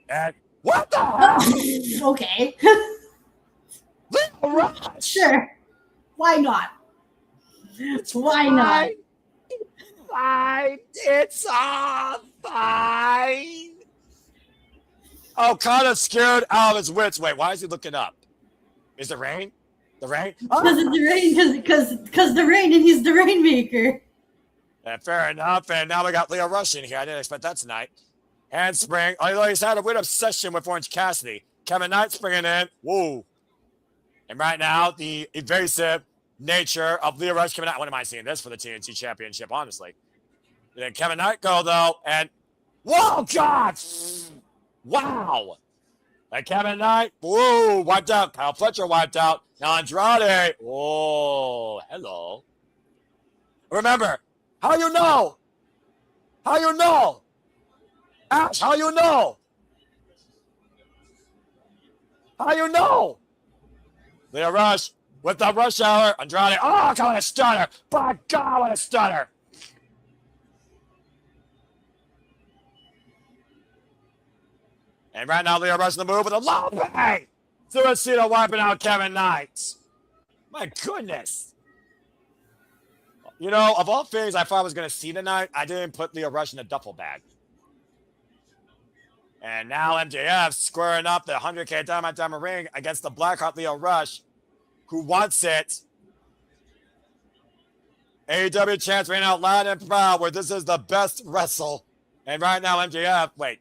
And what the hell? Okay. Rush. Sure. Why not? Why not? Fine. It's all fine. Okada's scared out of his wits. Wait, why is he looking up? Is it rain? The rain? Because it's the rain, because the rain, and he's the rainmaker. Fair enough. And now we got Leo Rush in here. I didn't expect that tonight. Handspring. Although he's had a weird obsession with Orange Cassidy. Kevin Knight springing in. Whoa. And right now, the evasive nature of Leo Rush coming out. I wouldn't mind seeing this for the TNT Championship, honestly. And then Kevin Knight go, though, and whoa, God! Wow! And Kevin Knight, whoa, wiped out. Kyle Fletcher wiped out. Now Andrade, oh, hello. Remember, how you know? How you know? Ash, how you know? How you know? Leo Rush with the rush hour. Andrade, oh, what a stunner. By God, what a stunner. And right now, Leo Rush in the move with a low bang. Suicida wiping out Kevin Knight. My goodness. You know, of all things I thought I was going to see tonight, I didn't put Leo Rush in a duffel bag. And now MJF squaring up the 100K Diamond ring against the Blackheart Leo Rush, who wants it. AEW chants ran out loud and proud where this is the best wrestle. And right now MJF, wait,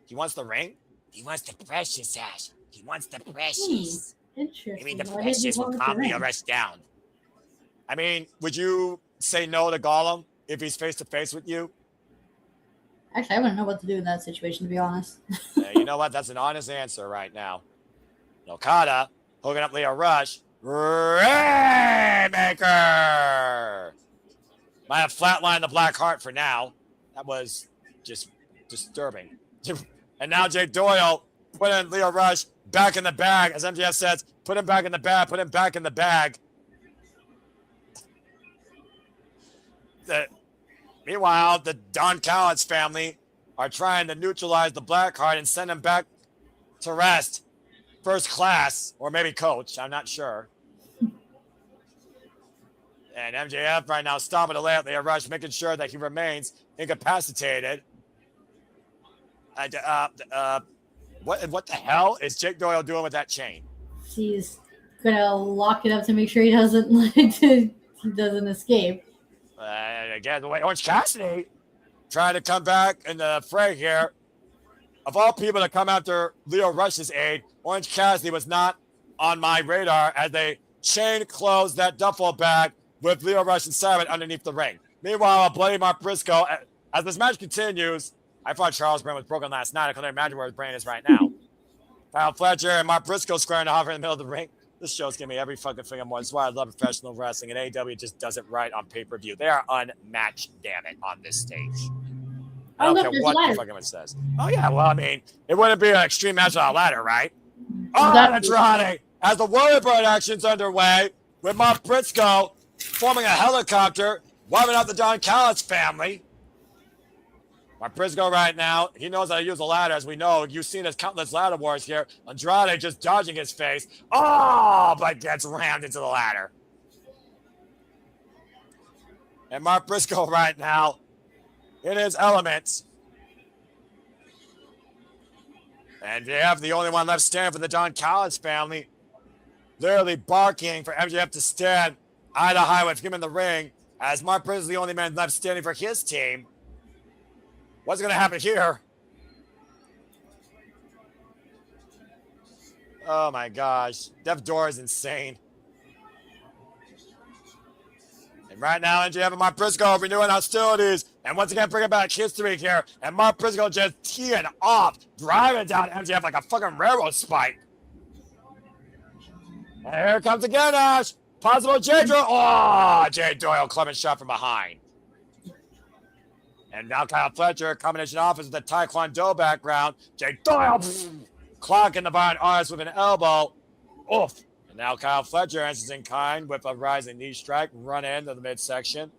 he wants the ring? He wants the precious, Ash. He wants the precious. Interesting. I mean, the precious will calm Leo Rush down. I mean, would you say no to Gollum if he's face-to-face with you? Actually, I wouldn't know what to do in that situation, to be honest. You know what? That's an honest answer right now. Okada hooking up Leo Rush. Rainmaker! Might have flatlined the Black Heart for now. That was just disturbing. And now Jay Doyle putting Leo Rush back in the bag. As MJF says, put him back in the bag, put him back in the bag. Meanwhile, the Don Callis family are trying to neutralize the Blackheart and send him back to rest. First class, or maybe coach, I'm not sure. And MJF right now stopping to lay out Leo Rush, making sure that he remains incapacitated. What the hell is Jake Doyle doing with that chain? He's gonna lock it up to make sure he doesn't escape. Again, the way Orange Cassidy trying to come back in the fray here. Of all people to come after Leo Rush's aid, Orange Cassidy was not on my radar as they chain closed that duffel bag with Leo Rush and Sabre underneath the ring. Meanwhile, Bloody Mark Briscoe, as this match continues, I thought Charles' brain was broken last night. I couldn't imagine where his brain is right now. Kyle Fletcher and Mark Briscoe squaring off in the middle of the ring. This show's giving me every fucking thing I'm more. That's why I love professional wrestling, and AEW just does it right on pay-per-view. They are unmatched, damn it, on this stage. I don't care what the fuck anyone says. Oh, yeah, well, I mean, it wouldn't be an extreme match on a ladder, right? Oh, Andrade, as the Warrior Bird action's underway, with Mark Briscoe forming a helicopter, wiping out the Don Callis family. Mark Briscoe right now, he knows how to use a ladder, as we know. You've seen his countless ladder wars here. Andrade just dodging his face. Oh, but gets rammed into the ladder. And Mark Briscoe right now, in his elements. And MJF, the only one left standing for the Don Callis family, literally barking for MJF to stand eye to eye with him in the ring, as Mark Briscoe is the only man left standing for his team. What's going to happen here? Oh my gosh. Death Door is insane. And right now, MJF and Mark Briscoe renewing hostilities. And once again, bringing back history here. And Mark Briscoe just teeing off, driving down MJF like a fucking railroad spike. And here it comes again, Ash. Possible Jay Doyle. Oh, Jay Doyle, Clement shot from behind. And now Kyle Fletcher, combination offense with the Taekwondo background. Jay Doyle clocking the Bayne arse with an elbow. Oof. And now Kyle Fletcher answers in kind with a rising knee strike, run into the midsection.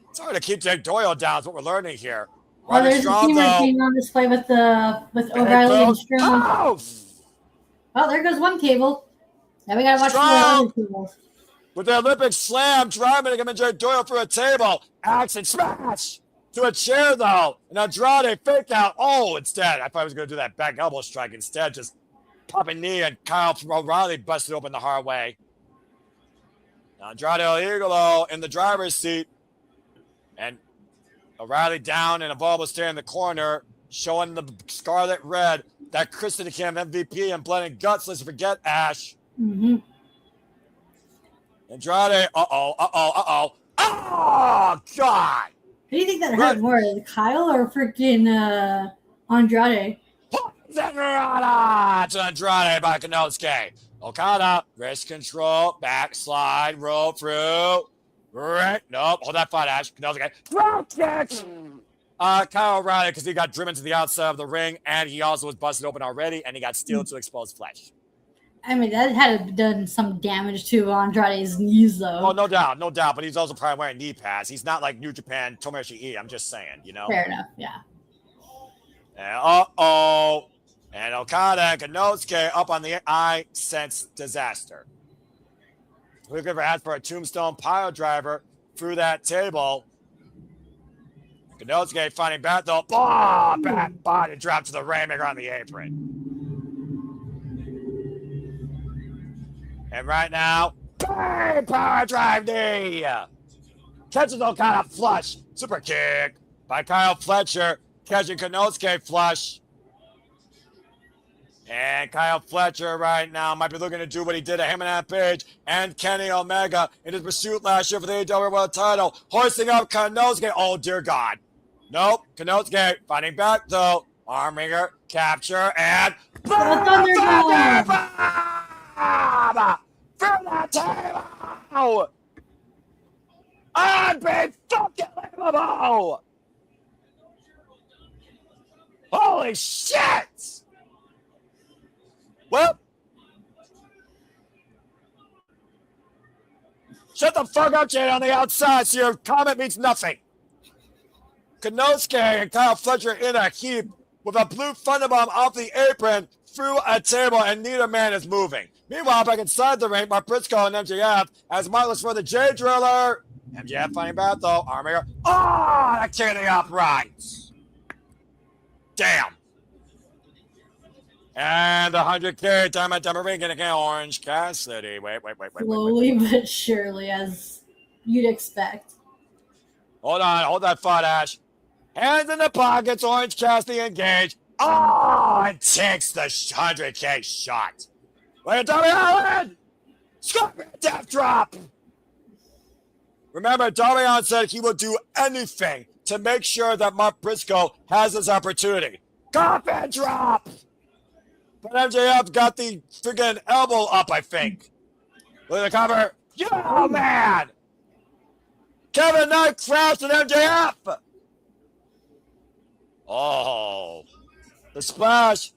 It's hard to keep Jay Doyle down. That's what we're learning here. Oh, there's a team routine on display with O'Reilly and Strong. Oh, there goes one cable. Now we gotta watch the other cables. With the Olympic slam, driving to come in Jay Doyle through a table. Axe and smash to a chair, though. And Andrade fake out. Oh, instead, I thought he was going to do that back elbow strike. Instead, just popping knee, and Kyle O'Reilly busted open the hard way. Now Andrade El Idolo in the driver's seat. And O'Reilly down, and Evolve was staying in the corner, showing the scarlet red, that Kristen Cam MVP and blood and guts. Let's forget Ash. Mm-hmm. Andrade, oh, God. Who do you think that hurt more, Kyle or freaking Andrade? Zenrada to Andrade by Konosuke. Okada, wrist control, backslide, roll through. Right, nope, hold that fight, Ash. Konosuke, drop kick. Kyle O'Reilly, because he got driven to the outside of the ring, and he also was busted open already, and he got steel to exposed flesh. I mean, that had done some damage to Andrade's knees, though. Oh, no doubt. But he's also probably wearing knee pads. He's not like New Japan Tomoyoshi E. I'm just saying, you know? Fair enough, yeah. And and Okada and Konosuke up on the I Sense disaster. We've ever asked for a tombstone pile driver through that table. Konosuke finding back, though. Back body drop to the Rainmaker on the apron. And right now, bang, power drive knee. Catches Okada flush. Super kick by Kyle Fletcher. Catching Konosuke flush. And Kyle Fletcher right now might be looking to do what he did to Hangman Page and Kenny Omega in his pursuit last year for the AEW World title. Hoisting up Konosuke. Oh, dear God. Nope. Konosuke fighting back, though. Armringer, capture, and... Through the table! elbow! Holy shit! Well, shut the fuck up, Jade, on the outside, so your comment means nothing. Konosuke and Kyle Fletcher in a heap with a blue thunderbomb off the apron through a table, and neither man is moving. Meanwhile, back inside the ring, Mark Briscoe and MJF as Mark looks for the J Driller. MJF fighting back though. Armor. Oh, that kick in the uprights. Damn. And the 100K Diamond Ring getting an Orange Cassidy. Wait. Slowly but surely, as you'd expect. Hold that thought, Ash. Hands in the pockets, Orange Cassidy engaged. Oh, and takes the 100K shot. Wait, Darby Allin! Scorpion death drop! Remember, Darby Allin said he will do anything to make sure that Mark Briscoe has this opportunity. Coffin drop! But MJF got the friggin' elbow up, I think. Look at the cover. Yo, man! Kevin Knight crashed at MJF! Oh. The splash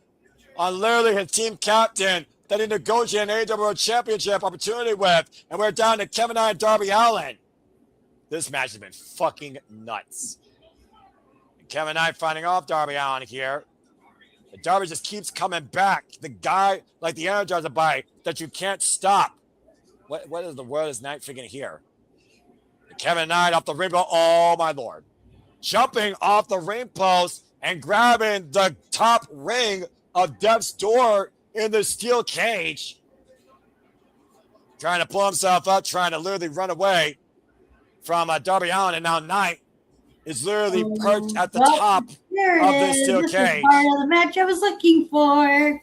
on literally his team captain that he negotiated an AEW Championship opportunity with, and we're down to Kevin Knight and Darby Allin. This match has been fucking nuts. And Kevin Knight fighting off Darby Allin here. And Darby just keeps coming back. The guy, like the Energizer Bite, that you can't stop. What is the world is Knight figuring here? And Kevin Knight off the ring post. Oh, my Lord. Jumping off the ring post and grabbing the top ring of Death's Door in the steel cage. Trying to pull himself up, trying to literally run away from Darby Allin, and now Knight is literally perched at the top of the steel this cage. Is part of the match I was looking for.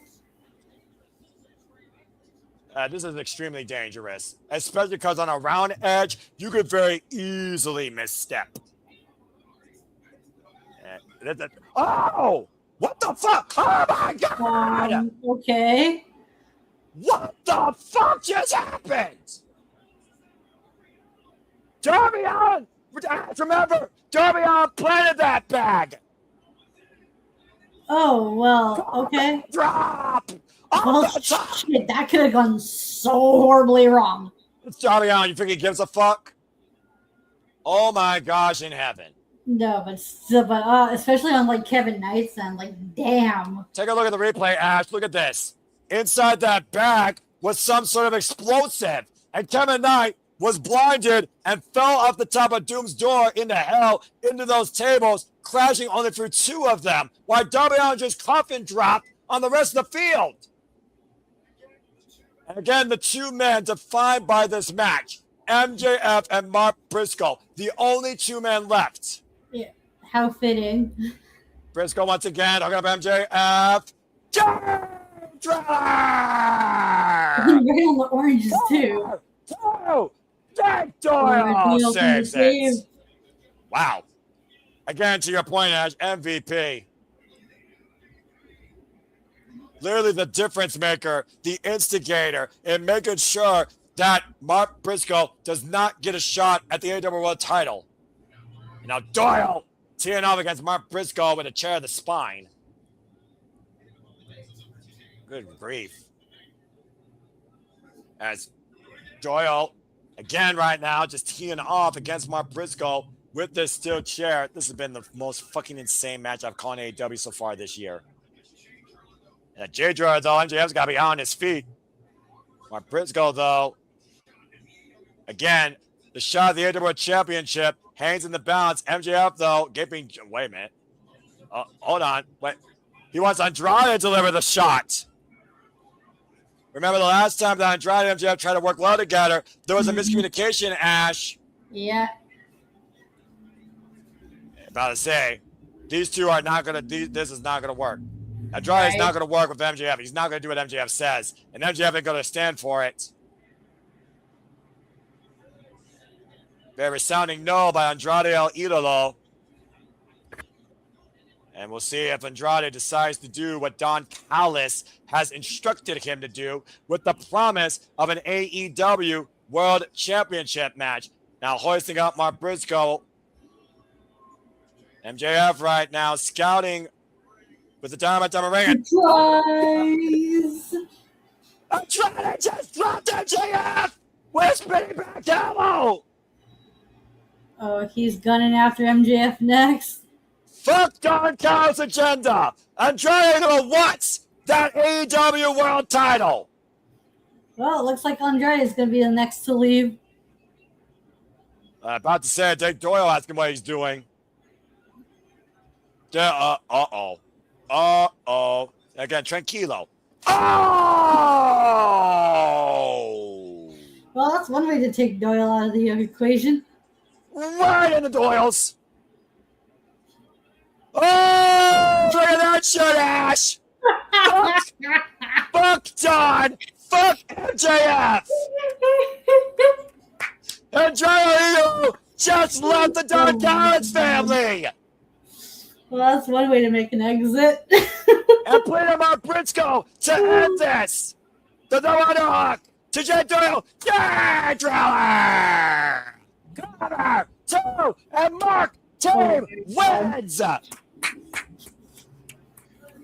This is extremely dangerous, especially because on a round edge, you could very easily misstep. Oh! What the fuck? Oh my God! Okay. What the fuck just happened? Darby Allin! Remember, Darby Allin planted that bag! Oh, well, okay. Drop! Well, shit, that could have gone so horribly wrong. It's Darby Allin. You think he gives a fuck? Oh my gosh, in heaven. No, but still, especially on like Kevin Knight's end, like damn. Take a look at the replay, Ash. Look at this. Inside that bag was some sort of explosive, and Kevin Knight was blinded and fell off the top of Doom's door into hell, into those tables, crashing only through two of them, while Darby Allin just coffin dropped on the rest of the field. And again, the two men defined by this match, MJF and Mark Briscoe, the only two men left. Yeah, how fitting. Briscoe once again, hooking up MJF. Driller! Right on the oranges too. Jack Doyle saves it. Wow. Again, to your point, Ash, MVP. Literally the difference maker, the instigator in making sure that Mark Briscoe does not get a shot at the AEW World title. Now Doyle teeing off against Mark Briscoe with a chair of the spine. Good grief. As Doyle, again right now, just teeing off against Mark Briscoe with this steel chair. This has been the most fucking insane match I've called in AEW so far this year. And J. Driller, though, MJF's got to be on his feet. Mark Briscoe, though, again, the shot of the AEW Championship hangs in the balance. MJF, though, gaping. Wait a minute. Hold on. Wait. He wants Andrade to deliver the shot. Remember the last time that Andrade and MJF tried to work well together, there was a miscommunication, Ash. Yeah. About to say, these two are not going to, this is not going to work. Andrade is not going to work with MJF. He's not going to do what MJF says. And MJF ain't going to stand for it. Very resounding no by Andrade El Idolo. And we'll see if Andrade decides to do what Don Callis has instructed him to do with the promise of an AEW World Championship match. Now hoisting up Mark Briscoe. MJF right now scouting with the Dynamite ring. Tries. I'm trying to just drop MJF. We're spinning back elbow. Oh, he's gunning after MJF next. Fuck Don Callis' agenda. Andrade wants that AEW World Title. Well, it looks like Andrade is going to be the next to leave. About to say, Dick Doyle asking what he's doing. Uh-oh. Again, tranquilo. Oh! Well, that's one way to take Doyle out of the equation. Right in the Doyles. Oh! Look at that shit, Ash! Fuck Don! Fuck MJF! Andrade just left the Don Callis family! Well, that's one way to make an exit. And put him on Briscoe to end this! The Dorada to Jay Doyle! Yeah, Driller! Cover! 2! And Mark Team wins!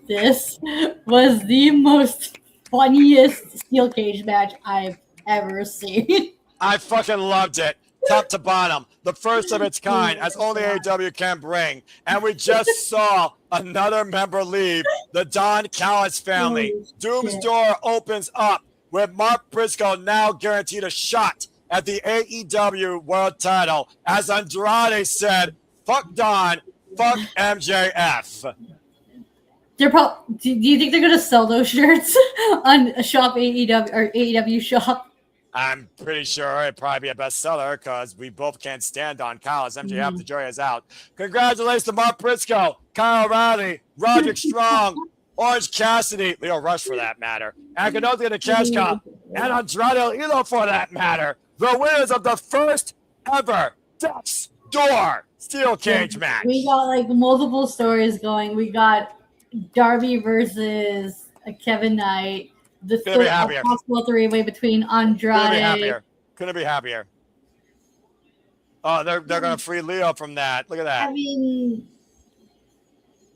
This was the most funniest steel cage match I've ever seen. I fucking loved it. Top to bottom. The first of its kind, as only AEW can bring. And we just saw another member leave, the Don Callis family. Doom's door opens up with Mark Briscoe now guaranteed a shot at the AEW World Title. As Andrade said, fuck Don, fuck MJF. Do you think they're gonna sell those shirts on a shop AEW or AEW shop? I'm pretty sure it'd probably be a bestseller because we both can't stand on Callis. MJF, the jury is out. Congratulations to Mark Briscoe, Kyle O'Reilly, Roderick Strong, Orange Cassidy, Leo Rush for that matter, and Kenobi the Cash Cow, and Andrade El Hilo for that matter. The winners of the first ever Death's Door Steel Cage match. We got like multiple stories going. We got Darby versus Kevin Knight. The possible three-way between Andrade. Couldn't be happier. Oh, they're gonna free Leo from that. Look at that. I mean,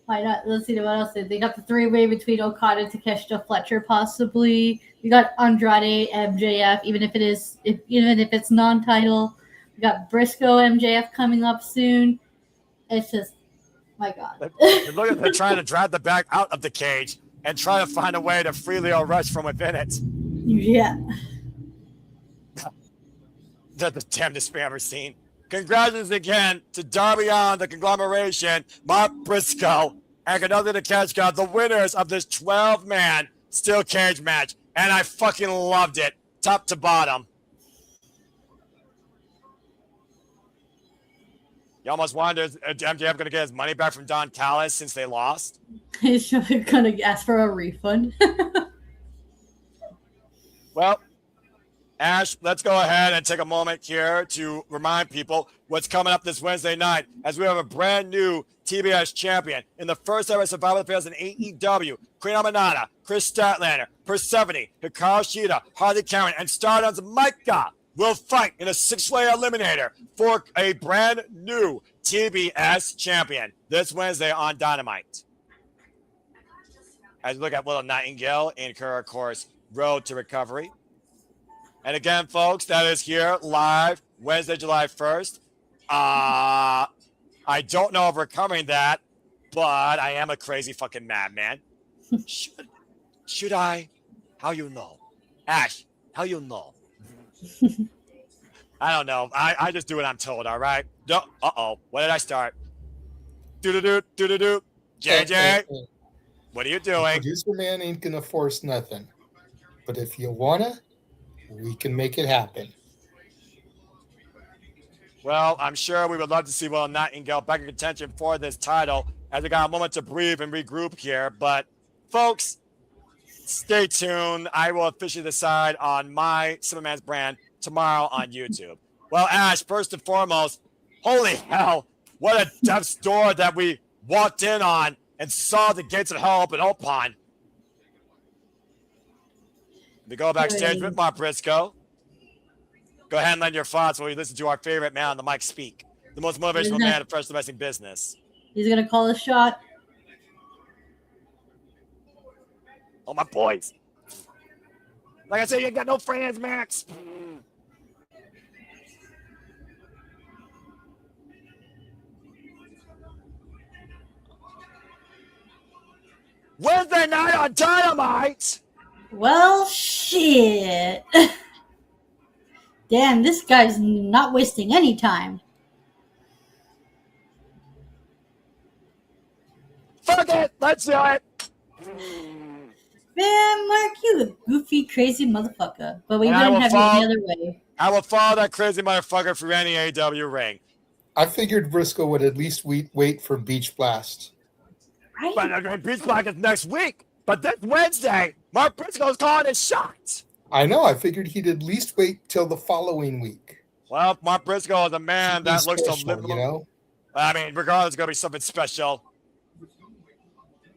why not? Let's see what else they got. The three-way between Okada, Takeshita, Fletcher, possibly. We got Andrade, MJF, even if it's non-title. We got Briscoe, MJF coming up soon. It's just, my God. Look at they're trying to drag the back out of the cage and try to find a way to free Leo Rush from within it. Yeah. That's the damnedest I've ever seen. Congratulations again to Darby on the conglomeration, Mark Briscoe, and Kenobi the Cash Cow, the winners of this 12-man steel cage match. And I fucking loved it, top to bottom. You almost wonder, is MJF going to get his money back from Don Callis since they lost? He's going to ask for a refund. Well, Ash, let's go ahead and take a moment here to remind people what's coming up this Wednesday night as we have a brand new TBS champion in the first ever Survivor Affairs in AEW. Queen Aminata, Chris Statlander, Persephone, Hikaru Shida, Harley Karen, and Stardom's Maika will fight in a six-way eliminator for a brand new TBS champion this Wednesday on Dynamite. As we look at Willow Nightingale in her, of course, Road to Recovery. And again, folks, that is here live Wednesday, July 1st. I don't know if we're covering that, but I am a crazy fucking madman. Should I? How you know? Ash, how you know? I don't know. I just do what I'm told, all right? No, uh-oh. What did I start? Do-do-do. JJ, what are you doing? Producer man ain't gonna force nothing. But if you wanna, we can make it happen. Well, I'm sure we would love to see Will Nightingale back in contention for this title as we got a moment to breathe and regroup here. But, folks, stay tuned. I will officially decide on my Superman's brand tomorrow on YouTube. Well, Ash, first and foremost, holy hell, what a death's door that we walked in on and saw the gates of hell open upon. We go backstage with Mark Briscoe. Go ahead and lend your thoughts while we listen to our favorite man on the mic speak. The most motivational man in professional wrestling business. He's gonna call a shot. Oh, my boys. Like I said, you ain't got no friends, Max. Wednesday night on Dynamite. Well, shit. Damn, this guy's not wasting any time. Fuck it. Let's do it. Man, Mark, you a goofy, crazy motherfucker. But we And I wouldn't will have follow- it the other way. I will follow that crazy motherfucker through any AEW ring. I figured Briscoe would at least wait for Beach Blast. Right? But Beach Blast is next week. But this Wednesday, Mark Briscoe's calling his shots. I know. I figured he'd at least wait till the following week. Well, Mark Briscoe is a man that looks to live. You know? I mean, regardless, it's going to be something special.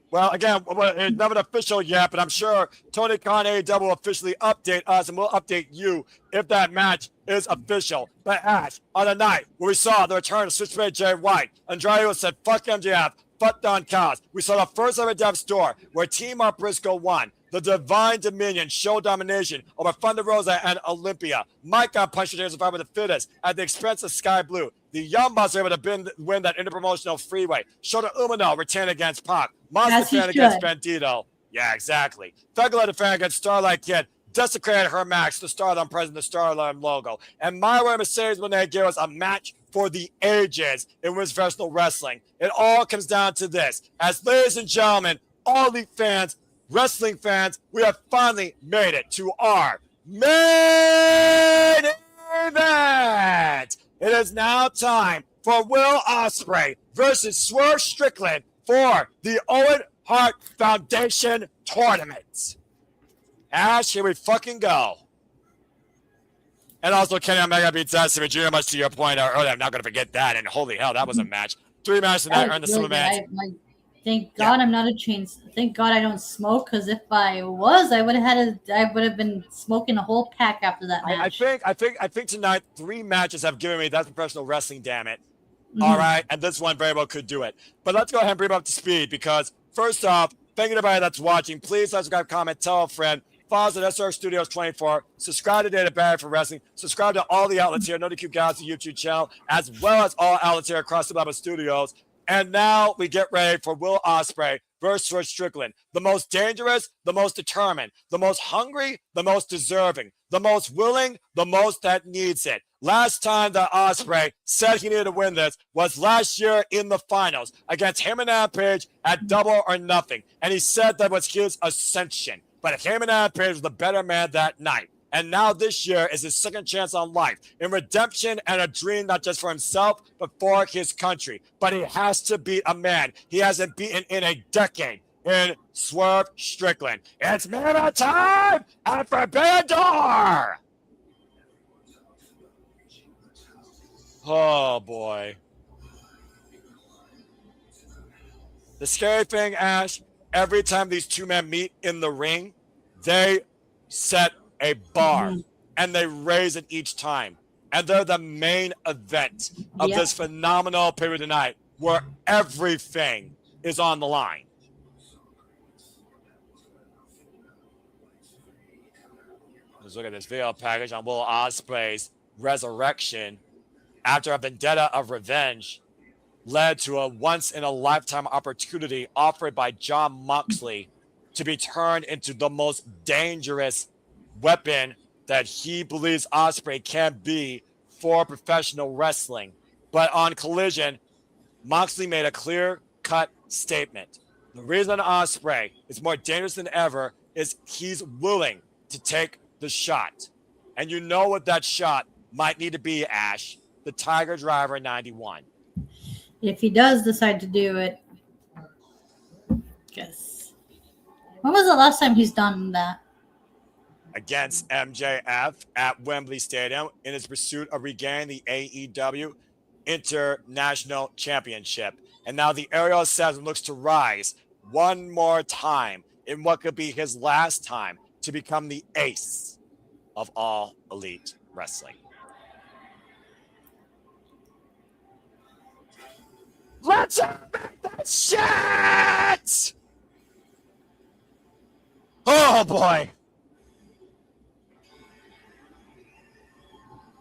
Well, again, it's not official yet, but I'm sure Tony Khan AEW will officially update us, and we'll update you if that match is official. But Ash, on the night where we saw the return of Switchblade Jay White, Andrade said, fuck MJF, fuck Don Callis. We saw the first ever Dev store where Team Mark Briscoe won. The Divine Dominion show domination over Thunder Rosa and Olympia. Maika punched James Survivor with the Fittest at the expense of Skye Blue. The Young Bucks were able to win that interpromotional freeway. Shota Umino retained against Pac. Monster defended against Bandito. Yeah, exactly. Thugger defended against Starlight Kid. Desecrated her match, the Stardom present, the Stardom logo. And Myra and Mercedes Moné gave us a match for the ages in women's professional wrestling. It all comes down to this. As ladies and gentlemen, all elite fans, wrestling fans, we have finally made it to our main event. It is now time for Will Ospreay versus Swerve Strickland for the Owen Hart Foundation Tournament. Ash, here we fucking go. And also, Kenny Omega beats Destiny Jr. Much to your point earlier, I'm not going to forget that. And holy hell, that was a match. 3 matches tonight earned the silver match. Thank God I'm not a chain. Thank God I don't smoke, because if I was, I would have been smoking a whole pack after that match. I think tonight 3 matches have given me that's professional wrestling, damn it. All right, and this one very well could do it. But let's go ahead and bring him up to speed, because first off, thank you to everybody that's watching. Please subscribe, comment, tell a friend. Follow us at SR Studios 24. Subscribe to Data Barrier for Wrestling. Subscribe to all the outlets here. No DQ Galaxy YouTube channel, as well as all outlets here across the Bible Studios. And now we get ready for Will Ospreay versus Strickland. The most dangerous, the most determined, the most hungry, the most deserving, the most willing, the most that needs it. Last time that Ospreay said he needed to win this was last year in the finals against him and Adam Page at Double or Nothing. And he said that was his ascension. But him and Adam Page was the better man that night. And now this year is his second chance on life in redemption and a dream, not just for himself, but for his country. But he has to beat a man he hasn't beaten in a decade in Swerve Strickland. It's minute time at Forbidden Door. Oh, boy. The scary thing, Ash, every time these two men meet in the ring, they set a bar and they raise it each time. And they're the main event of this phenomenal pay-per-view tonight, where everything is on the line. Let's look at this video package on Will Ospreay's resurrection after a vendetta of revenge led to a once-in-a-lifetime opportunity offered by Jon Moxley to be turned into the most dangerous weapon that he believes Ospreay can be for professional wrestling. But on Collision, Moxley made a clear-cut statement. The reason Ospreay is more dangerous than ever is he's willing to take the shot. And you know what that shot might need to be, Ash. The Tiger Driver 91. If he does decide to do it, guess. When was the last time he's done that? Against MJF at Wembley Stadium in his pursuit of regaining the AEW International Championship. And now the Ariel says and looks to rise one more time in what could be his last time to become the ace of all elite wrestling. Let's Shit! Oh boy.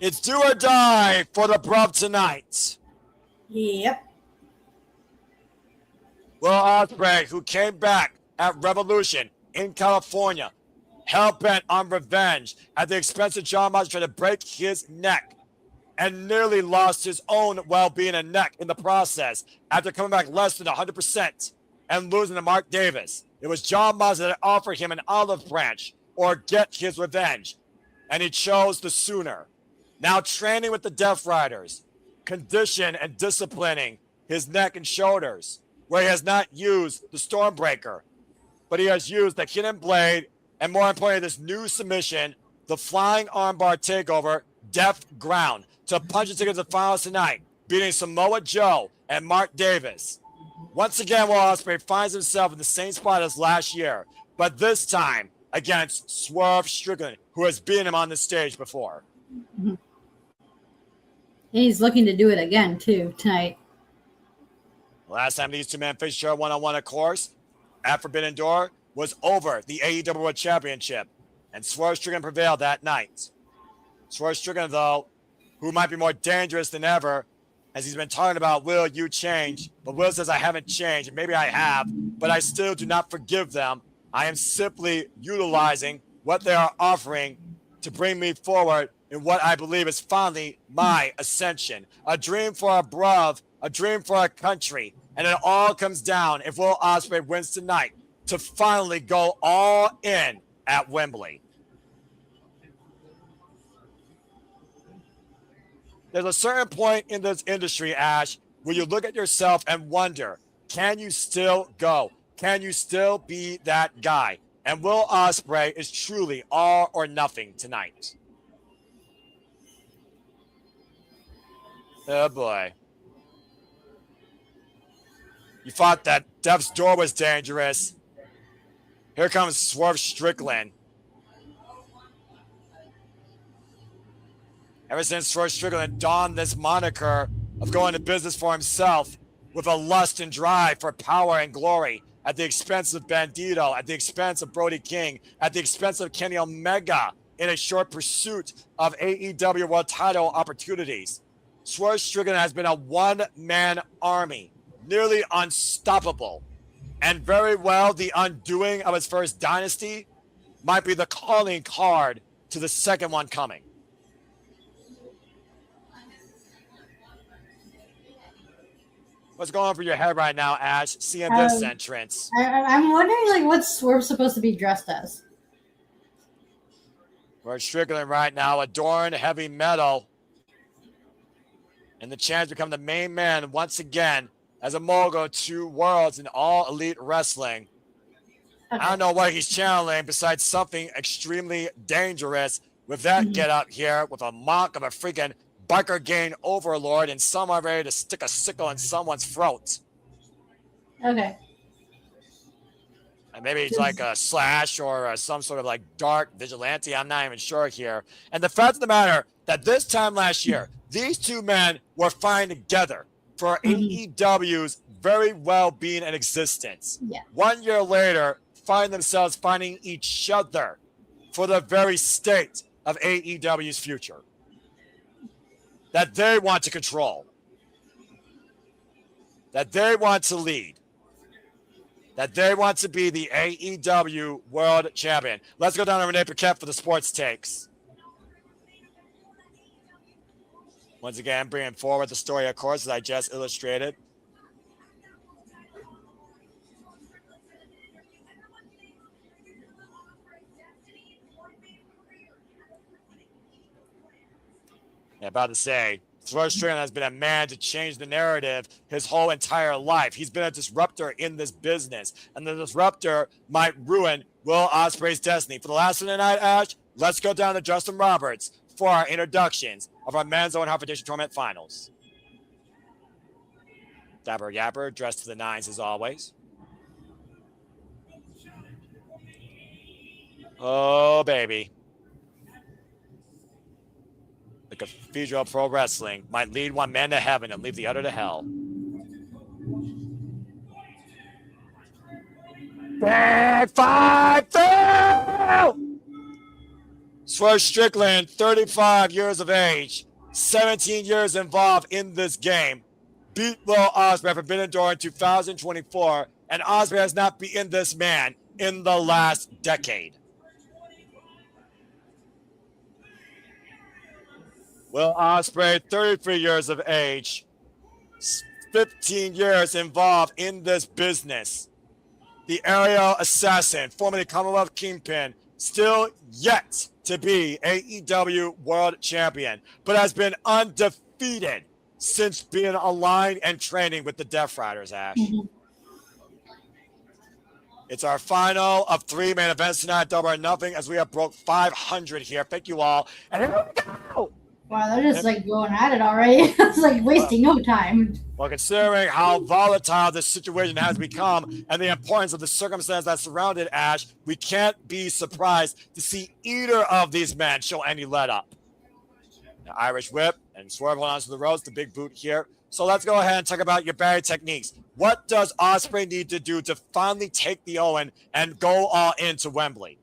It's do or die for the Bruv tonight. Yep. Will Ospreay, who came back at Revolution in California, hell-bent on revenge at the expense of John Moxley, trying to break his neck and nearly lost his own well-being and neck in the process after coming back less than 100% and losing to Mark Davis. It was John Moxley that offered him an olive branch or get his revenge, and he chose the sooner. Now training with the Death Riders, condition and disciplining his neck and shoulders, where he has not used the Stormbreaker, but he has used the Hidden Blade, and more importantly, this new submission, the Flying Armbar Takeover, Death Ground, to punch his ticket to the finals tonight, beating Samoa Joe and Mark Davis. Once again, Will Ospreay finds himself in the same spot as last year, but this time against Swerve Strickland, who has beaten him on the stage before. Mm-hmm. He's looking to do it again, too, tonight. Last time these two men faced each other one-on-one, of course, at Forbidden Door, was over the AEW World Championship, and Swerve Strickland prevailed that night. Swerve Strickland, though, who might be more dangerous than ever, as he's been talking about, will you change? But Will says, I haven't changed, and maybe I have, but I still do not forgive them. I am simply utilizing what they are offering to bring me forward in what I believe is finally my ascension. A dream for a bruv, a dream for a country, and it all comes down, if Will Ospreay wins tonight, to finally go all in at Wembley. There's a certain point in this industry, Ash, where you look at yourself and wonder, can you still go? Can you still be that guy? And Will Ospreay is truly all or nothing tonight. Oh boy. You thought that Death's Door was dangerous. Here comes Swerve Strickland. Ever since Swerve Strickland donned this moniker of going to business for himself with a lust and drive for power and glory at the expense of Bandito, at the expense of Brody King, at the expense of Kenny Omega in a short pursuit of AEW World Title opportunities, Swerve Strickland has been a one-man army, nearly unstoppable. And very well, the undoing of his first dynasty might be the calling card to the second one coming. What's going on for your head right now, Ash, seeing this entrance? I'm wondering, like, what's Swerve supposed to be dressed as? We're Strickland right now, adorned heavy metal. And the chance to become the main man once again as a mogul to worlds in all elite wrestling. Okay. I don't know what he's channeling besides something extremely dangerous with that get up here with a mock of a freaking biker gang overlord and someone ready to stick a sickle in someone's throat. Okay. And maybe it's like a Slash or some sort of like dark vigilante. I'm not even sure here. And the fact of the matter that this time last year, these two men were fighting together for AEW's very well-being and existence. Yeah. 1 year later, find themselves finding each other for the very state of AEW's future that they want to control, that they want to lead, that they want to be the AEW World Champion. Let's go down to Renee Paquette for the sports takes. Once again, bringing forward the story, of course, that I just illustrated. Yeah, about to say, Swerve Strickland has been a man to change the narrative his whole entire life. He's been a disruptor in this business, and the disruptor might ruin Will Ospreay's destiny. For the last of the night, Ash, let's go down to Justin Roberts for our introductions of our men's Owen Hart Foundation Tournament Finals. Dapper Yapper, dressed to the nines as always. Oh, baby. The Cathedral of Pro Wrestling might lead one man to heaven and leave the other to hell. Big 5-2! Swerve Strickland, 35 years of age, 17 years involved in this game, beat Will Ospreay for Forbidden Door in 2024, and Ospreay has not beaten this man in the last decade. Will Ospreay, 33 years of age, 15 years involved in this business. The aerial assassin, formerly Commonwealth Kingpin, still yet to be AEW World Champion, but has been undefeated since being aligned and training with the Death Riders, Ash. It's our final of 3 main events tonight, Double or Nothing, as we have broke 500 here. Thank you all. And here we go! Wow, they're just like going at it already. It's like wasting no time. Well, considering how volatile this situation has become and the importance of the circumstance that surrounded Ash, we can't be surprised to see either of these men show any let up. The Irish whip and swerve on to the ropes, the big boot here. So let's go ahead and talk about your barrier techniques. What does Ospreay need to do to finally take the Owen and go all into Wembley?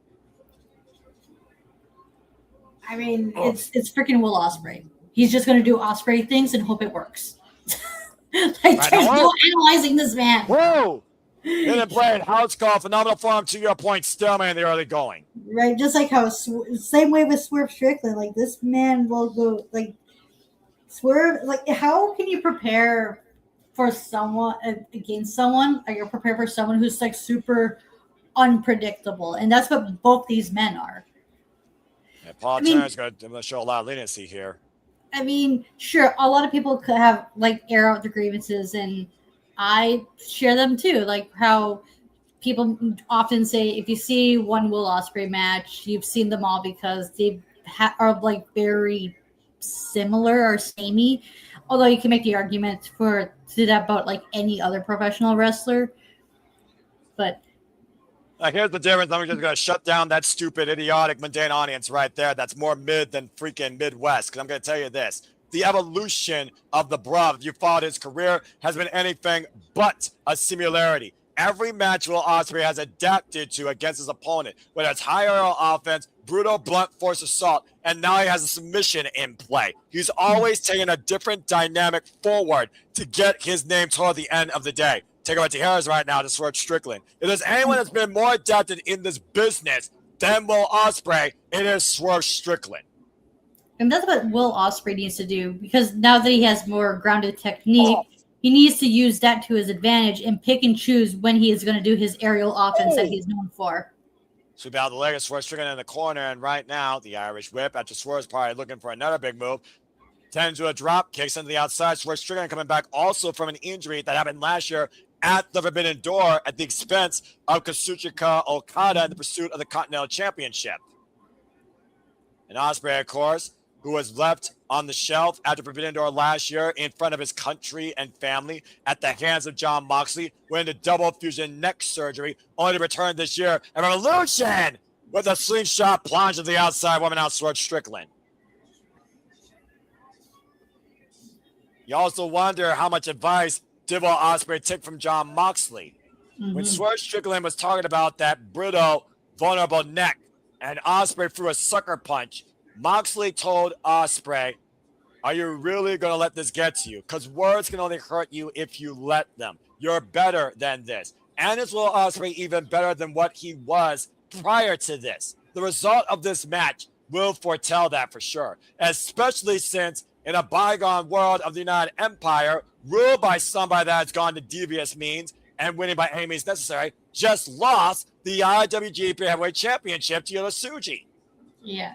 I mean, it's freaking Will Ospreay. He's just going to do Ospreay things and hope it works. Like, there's no analyzing this man. Whoa! Hidden Blade, house call, phenomenal form, to your point, stalemate in the early going. Right, just like how, same way with Swerve Strickland. Like, this man will go, like, Swerve, like, how can you prepare for someone, against someone? Or you're prepared for someone who's, like, super unpredictable. And that's what both these men are. Yeah, Paul Turner's going to show a lot of leniency here. I mean, sure, a lot of people could have, like, air out their grievances, and I share them too. Like how people often say, if you see one Will Ospreay match, you've seen them all because they are, like, very similar or samey. Although you can make the argument to that about, like, any other professional wrestler. But here's the difference. I'm just going to shut down that stupid, idiotic, mundane audience right there. That's more mid than freaking Midwest. Because I'm going to tell you this. The evolution of the Bruv, if you followed his career, has been anything but a similarity. Every match Will Ospreay has adapted to against his opponent, whether it's high aerial offense, brutal, blunt force assault, and now he has a submission in play. He's always taking a different dynamic forward to get his name toward the end of the day. Take over to Harris right now to Swerve Strickland. If there's anyone that's been more adapted in this business than Will Ospreay, it is Swerve Strickland. And that's what Will Ospreay needs to do, because now that he has more grounded technique, he needs to use that to his advantage and pick and choose when he is going to do his aerial offense that he's known for. Sweep out the leg of Swerve Strickland in the corner, and right now, the Irish whip, after Swerve's probably looking for another big move, tends to a drop, kicks into the outside. Swerve Strickland coming back also from an injury that happened last year at the Forbidden Door at the expense of Kazuchika Okada in the pursuit of the Continental Championship. And Ospreay, of course, who was left on the shelf after Forbidden Door last year in front of his country and family at the hands of John Moxley, went into double fusion neck surgery, only to return this year and Revolution with a slingshot plunge to the outside, woman out Swerve Strickland. You also wonder how much advice did Will Ospreay take from John Moxley. When Swerve Strickland was talking about that brittle, vulnerable neck, and Ospreay threw a sucker punch, Moxley told Ospreay, are you really going to let this get to you? Because words can only hurt you if you let them. You're better than this. And is Will Ospreay even better than what he was prior to this? The result of this match will foretell that for sure, especially since in a bygone world of the United Empire, ruled by somebody that has gone to devious means and winning by any means necessary, just lost the IWGP Heavyweight Championship to Yosuji. Yeah.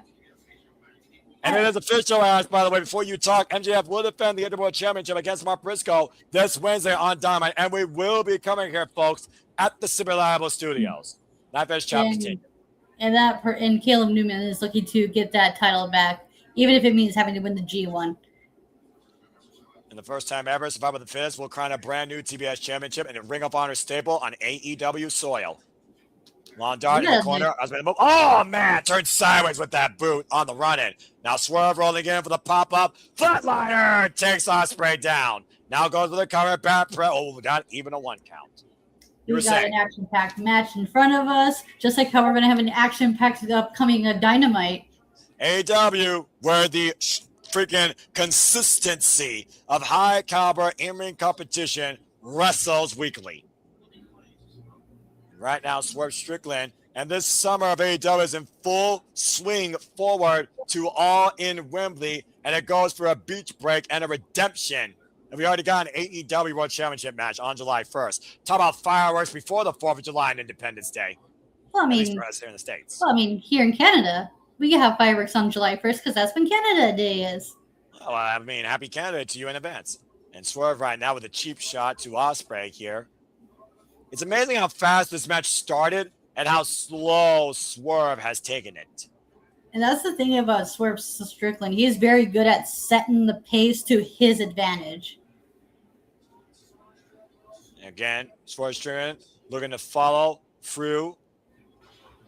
And it is official, Ash, by the way, before you talk, MJF will defend the Interworld Championship against Mark Briscoe this Wednesday on Dynamite, and we will be coming here, folks, at the Super Reliable Studios. Not Fish Chapter 10. And Caleb Newman is looking to get that title back, even if it means having to win the G1. And the first time ever, Survivor the Fittest will crown a brand new TBS championship in a Ring of Honor staple on AEW soil. Long dart in the corner. Oh, man, turned sideways with that boot on the run-in. Now Swerve rolling in for the pop-up. Flatliner takes Ospreay down. Now goes for the cover. Bat press. Oh, not even a 1 count. You were We got saying. an action-packed match in front of us, just like how we're going to have an action-packed upcoming Dynamite. AEW, where the freaking consistency of high caliber in-ring competition wrestles weekly. Right now, Swerve Strickland, and this summer of AEW is in full swing forward to All in Wembley, and it goes for a beach break and a redemption. And we already got an AEW World Championship match on July 1st. Talk about fireworks before the 4th of July and Independence Day. Well, I At least mean, for us here in the States. well, I mean, here in Canada, we can have fireworks on July 1st because that's when Canada Day is. Well, I mean, happy Canada to you in advance. And Swerve right now with a cheap shot to Ospreay here. It's amazing how fast this match started and how slow Swerve has taken it. And that's the thing about Swerve Strickland. He is very good at setting the pace to his advantage. Again, Swerve Strickland looking to follow through.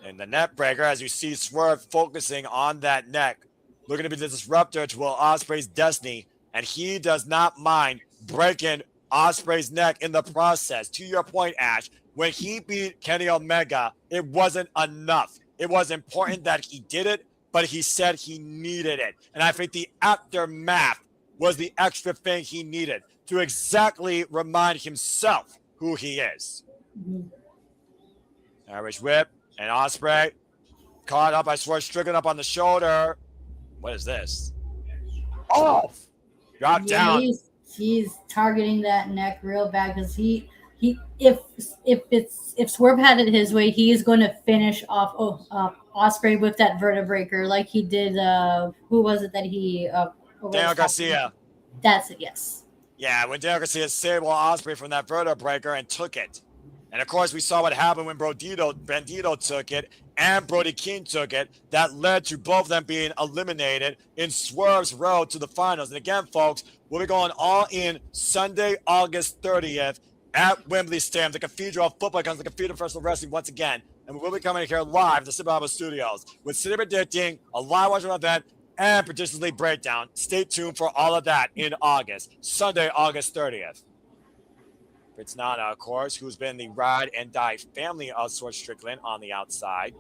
And the net breaker, as you see Swerve focusing on that neck, looking to be the disruptor to Will Ospreay's destiny. And he does not mind breaking Ospreay's neck in the process. To your point, Ash, when he beat Kenny Omega, it wasn't enough. It was important that he did it, but he said he needed it. And I think the aftermath was the extra thing he needed to exactly remind himself who he is. Irish whip, and Ospreay caught up by Swerve Strickland up on the shoulder. What is this? Oh! Drop down. He's targeting that neck real bad because if Swerve had it his way, he is going to finish off Ospreay with that vertebreaker like he did. Who was it that he? Daniel Garcia. That's it. Yes. Yeah, when Daniel Garcia saved Will Ospreay from that vertebreaker and took it. And of course, we saw what happened when Bandito took it and Brody King took it. That led to both of them being eliminated in Swerve's road to the finals. And again, folks, we'll be going all in Sunday, August 30th at Wembley Stadium. The Cathedral of Football comes to the Cathedral of Professional Wrestling once again. And we will be coming here live at the Cibar Studios with City predicting a live watching event and Predictions League breakdown. Stay tuned for all of that in August, Sunday, August 30th. It's Nana, of course, who's been the ride and die family of Swerve Strickland on the outside,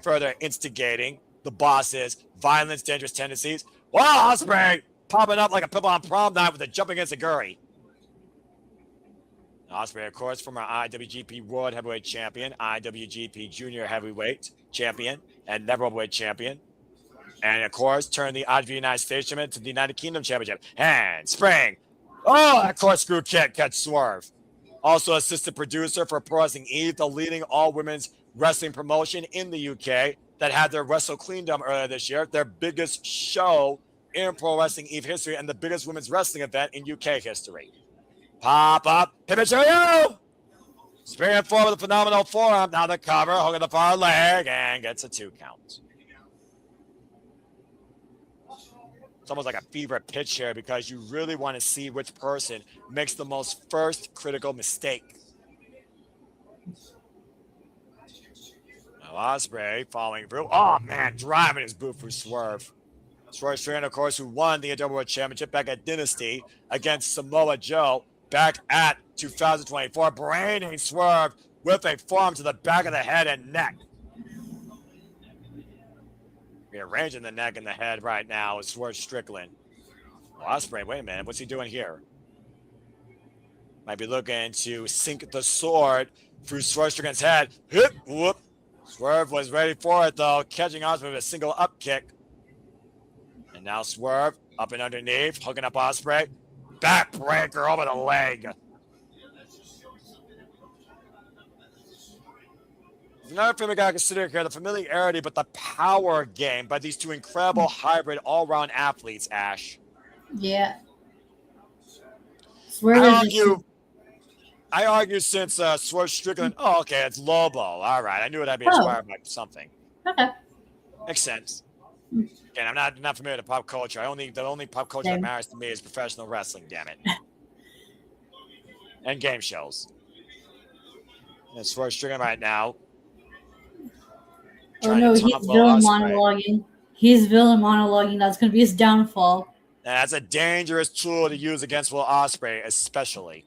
further instigating the boss's violence, dangerous tendencies. Wow, Ospreay popping up like a pimple on prom night with a jump against a Guri. Ospreay, of course, former IWGP World Heavyweight Champion, IWGP Junior Heavyweight Champion, and Never Heavyweight Champion. And, of course, turned the IWGP United States Championship to the United Kingdom Championship. And spring. Oh, that corkscrew kick catch Swerve. Also assistant producer for Pro Wrestling Eve, the leading all-women's wrestling promotion in the UK that had their Wrestle Queendom earlier this year, their biggest show in Pro Wrestling Eve history and the biggest women's wrestling event in UK history. Pop up, pivot to you! Springing forward with a phenomenal forearm. Now the cover, hooking the far leg, and gets a 2 count. It's almost like a fever pitch here because you really want to see which person makes the most first critical mistake. Now Ospreay following through. Oh, man, driving his boot through Swerve. Swerve Strickland, of course, who won the AEW World Championship back at Dynasty against Samoa Joe back at 2024. Braining Swerve with a forearm to the back of the head and neck. Rearranging the neck and the head right now is Swerve Strickland. Ospreay, wait a minute. What's he doing here? Might be looking to sink the sword through Swerve Strickland's head. Hip, whoop. Swerve was ready for it, though, catching Ospreay with a single up kick. And now Swerve up and underneath, hooking up Ospreay. Backbreaker over the leg. Another thing we got to consider here, the familiarity, but the power game by these two incredible hybrid all-round athletes, Ash. Yeah. I argue since Swerve Strickland, okay, it's Lobo. All right, I knew it had to be inspired by something. Okay. Makes sense. Again, I'm not familiar with pop culture. The only pop culture that matters to me is professional wrestling, damn it. And game shows. And Swerve Strickland right now. Oh no, he's villain monologuing. He's villain monologuing. That's going to be his downfall. And that's a dangerous tool to use against Will Ospreay, especially.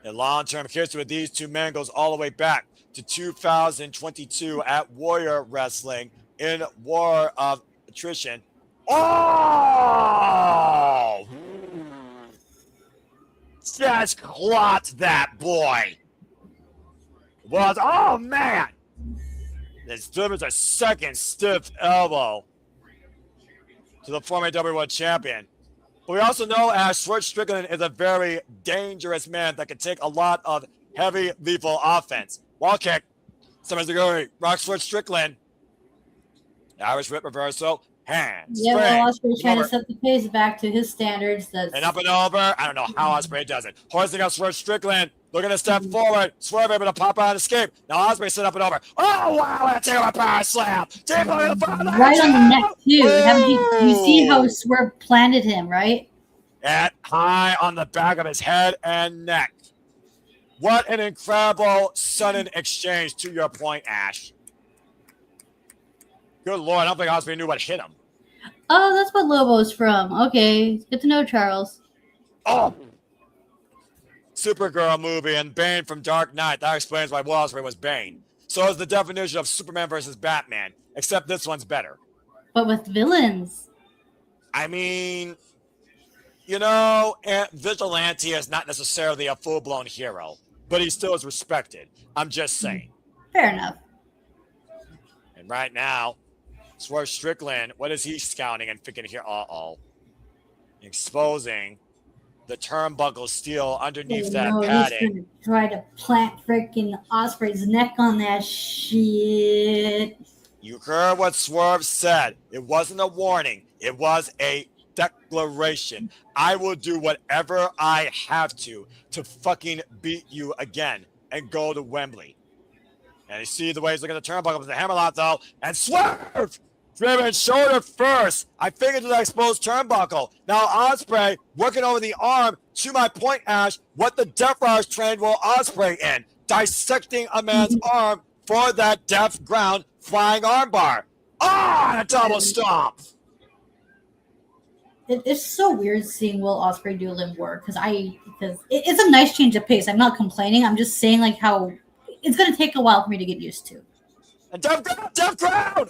And long-term history with these two men goes all the way back to 2022 at Warrior Wrestling in War of Attrition. Oh! Just clocked that boy. Was, oh man! This delivers a second stiff elbow to the former WWE World Champion. But we also know as Swerve Strickland is a very dangerous man that can take a lot of heavy, lethal offense. Wall kick. Somebody's going to rock Swerve Strickland. Irish whip reversal. Hands. Yeah, well, Ospreay's trying to set the pace back to his standards. That's... And up and over. I don't know how Ospreay does it. Hoisting up Swerve Strickland. Looking to step forward. Swerve able to pop out and escape. Now Ospreay set up and over. Oh, wow. That's a power slam. Deep into the front. Right on the neck, too. You see how Swerve planted him, right? At high on the back of his head and neck. What an incredible sudden exchange, to your point, Ash. Good Lord, I don't think Ospreay knew what hit him. Oh, that's what Lobo's from. Okay, good to know, Charles. Oh! Supergirl movie and Bayne from Dark Knight. That explains why Will Ospreay was Bayne. So is the definition of Superman versus Batman, except this one's better. But with villains. I mean, you know, Vigilante is not necessarily a full-blown hero, but he still is respected. I'm just saying. Fair enough. And right now, Swerve Strickland, what is he scouting and thinking here? Uh-oh. Exposing the turnbuckle steel underneath that padding. He's gonna try to plant freaking Ospreay's neck on that shit. You heard what Swerve said. It wasn't a warning. It was a declaration. I will do whatever I have to fucking beat you again and go to Wembley. And you see the way he's looking at the turnbuckle with the hammerlock, though. And Swerve! Driven shoulder first. I figured to that exposed turnbuckle. Now Ospreay working over the arm. To my point, Ash, what the Death Riders trained Will Ospreay in. Dissecting a man's arm for that death ground flying armbar. Ah, a double stomp. It's so weird seeing Will Ospreay do limb work because it's a nice change of pace. I'm not complaining. I'm just saying like how it's going to take a while for me to get used to. And death ground.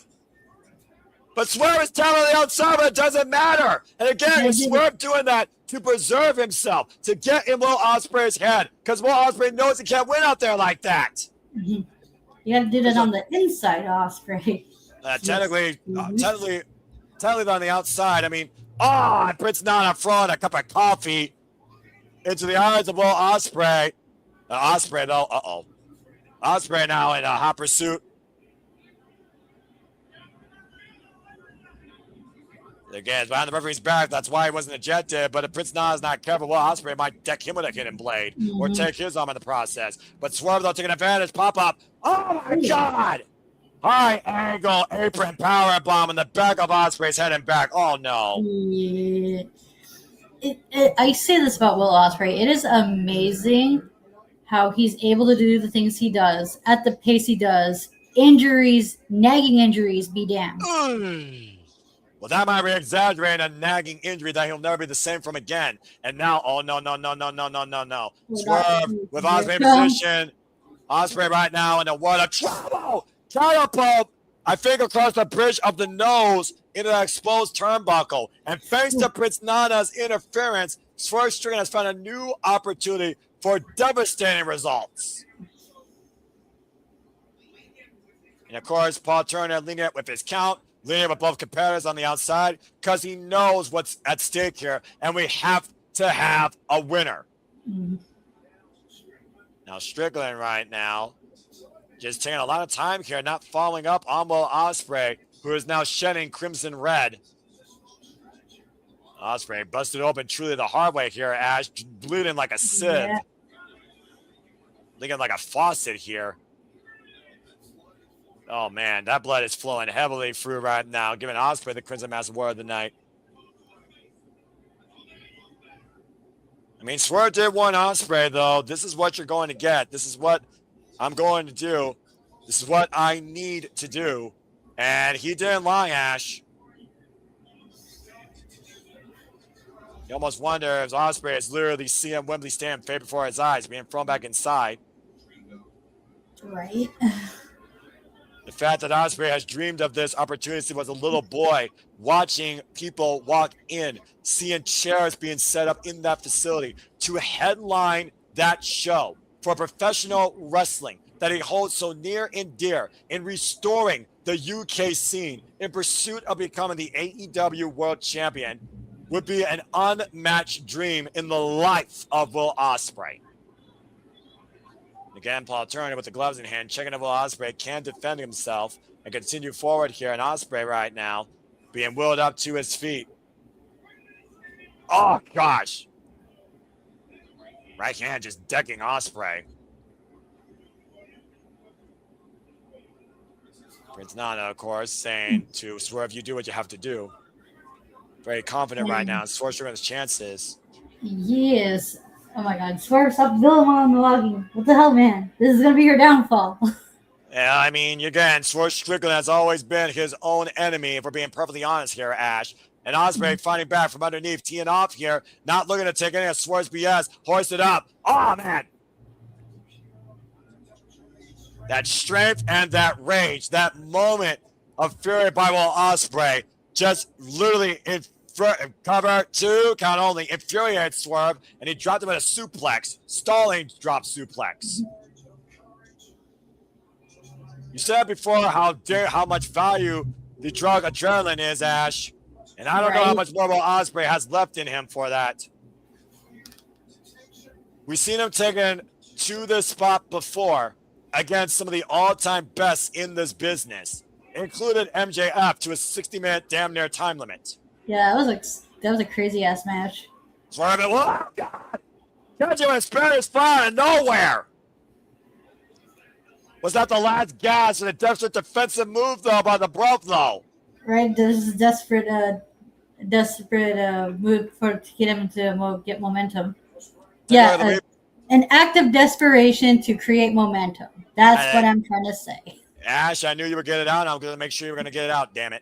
But Swerve is telling the outside, but it doesn't matter. And again, Swerve doing that to preserve himself, to get in Will Ospreay's head, because Will Ospreay knows he can't win out there like that. Mm-hmm. You got to do that on the inside, Ospreay. Technically on the outside. I mean, Prince Nana throwing a cup of coffee into the eyes of Will Ospreay. Ospreay, though, Ospreay now in a hot pursuit. Again, it's behind the referee's back. That's why he wasn't ejected. But if Prince Nana is not careful, Will Ospreay might deck him with a hidden blade or take his arm in the process. But Swerve, though, taking advantage. Pop up. Oh, my God. High angle apron power bomb in the back of Ospreay's head and back. Oh, no. Yeah. I say this about Will Ospreay. It is amazing how he's able to do the things he does at the pace he does. Injuries, nagging injuries, be damned. Well, that might be exaggerating a nagging injury that he'll never be the same from again. And now, no. Swerve with Ospreay in position. Ospreay right now in the world of trouble. Catapult, I think, across the bridge of the nose into that exposed turnbuckle. And thanks to Prince Nana's interference, Swerve Strickland has found a new opportunity for devastating results. And, of course, Paul Turner leading it with his count. Leading with both competitors on the outside because he knows what's at stake here, and we have to have a winner. Mm-hmm. Now, Strickland right now just taking a lot of time here, not following up on Will Ospreay, who is now shedding crimson red. Ospreay busted open truly the hard way here, Ash, bleeding like a sieve. Yeah. Leaking like a faucet here. Oh, man, that blood is flowing heavily through right now, giving Ospreay the Crimson Mask Award of the night. I mean, Swerve did warn Ospreay, though. This is what you're going to get. This is what I'm going to do. This is what I need to do. And he didn't lie, Ash. You almost wonder if Ospreay is literally seeing Wembley stand fade before his eyes, being thrown back inside. Right. The fact that Ospreay has dreamed of this opportunity was a little boy watching people walk in, seeing chairs being set up in that facility to headline that show for professional wrestling that he holds so near and dear in restoring the UK scene in pursuit of becoming the AEW World Champion would be an unmatched dream in the life of Will Ospreay. Again, Paul Turner with the gloves in hand, checking if Will Ospreay can defend himself and continue forward here. And Ospreay right now being wheeled up to his feet. Oh, gosh. Right hand just decking Ospreay. Prince Nana, of course, saying to Swerve, you do what you have to do. Very confident right now. Swerve Strickland's chances. Yes. Oh my God. Swerve, stop building on Milwaukee. What the hell, man? This is going to be your downfall. Yeah, I mean, again, Swerve Strickland has always been his own enemy, if we're being perfectly honest here, Ash. And Ospreay fighting back from underneath, teeing off here, not looking to take any of Swerve's BS, hoisted up. Oh, man. That strength and that rage, that moment of fury by Will Ospreay, just literally in cover two, count only, infuriated Swerve, and he dropped him at a suplex, stalling drop suplex. You said before how much value the drug adrenaline is, Ash, and I don't know how much more Will Ospreay has left in him for that. We've seen him taken to this spot before against some of the all-time best in this business, included MJF to a 60-minute damn near time limit. Yeah, that was a crazy ass match. Swerve it. Oh, God. Catch him in a Spanish fly out of nowhere. Was that the last gas and a desperate defensive move, though, by the Buffalo? Right, this is desperate move to get him to get momentum. Yeah, an act of desperation to create momentum. That's what I'm trying to say. Ash, I knew you would get it out. I'm going to make sure you're going to get it out, damn it.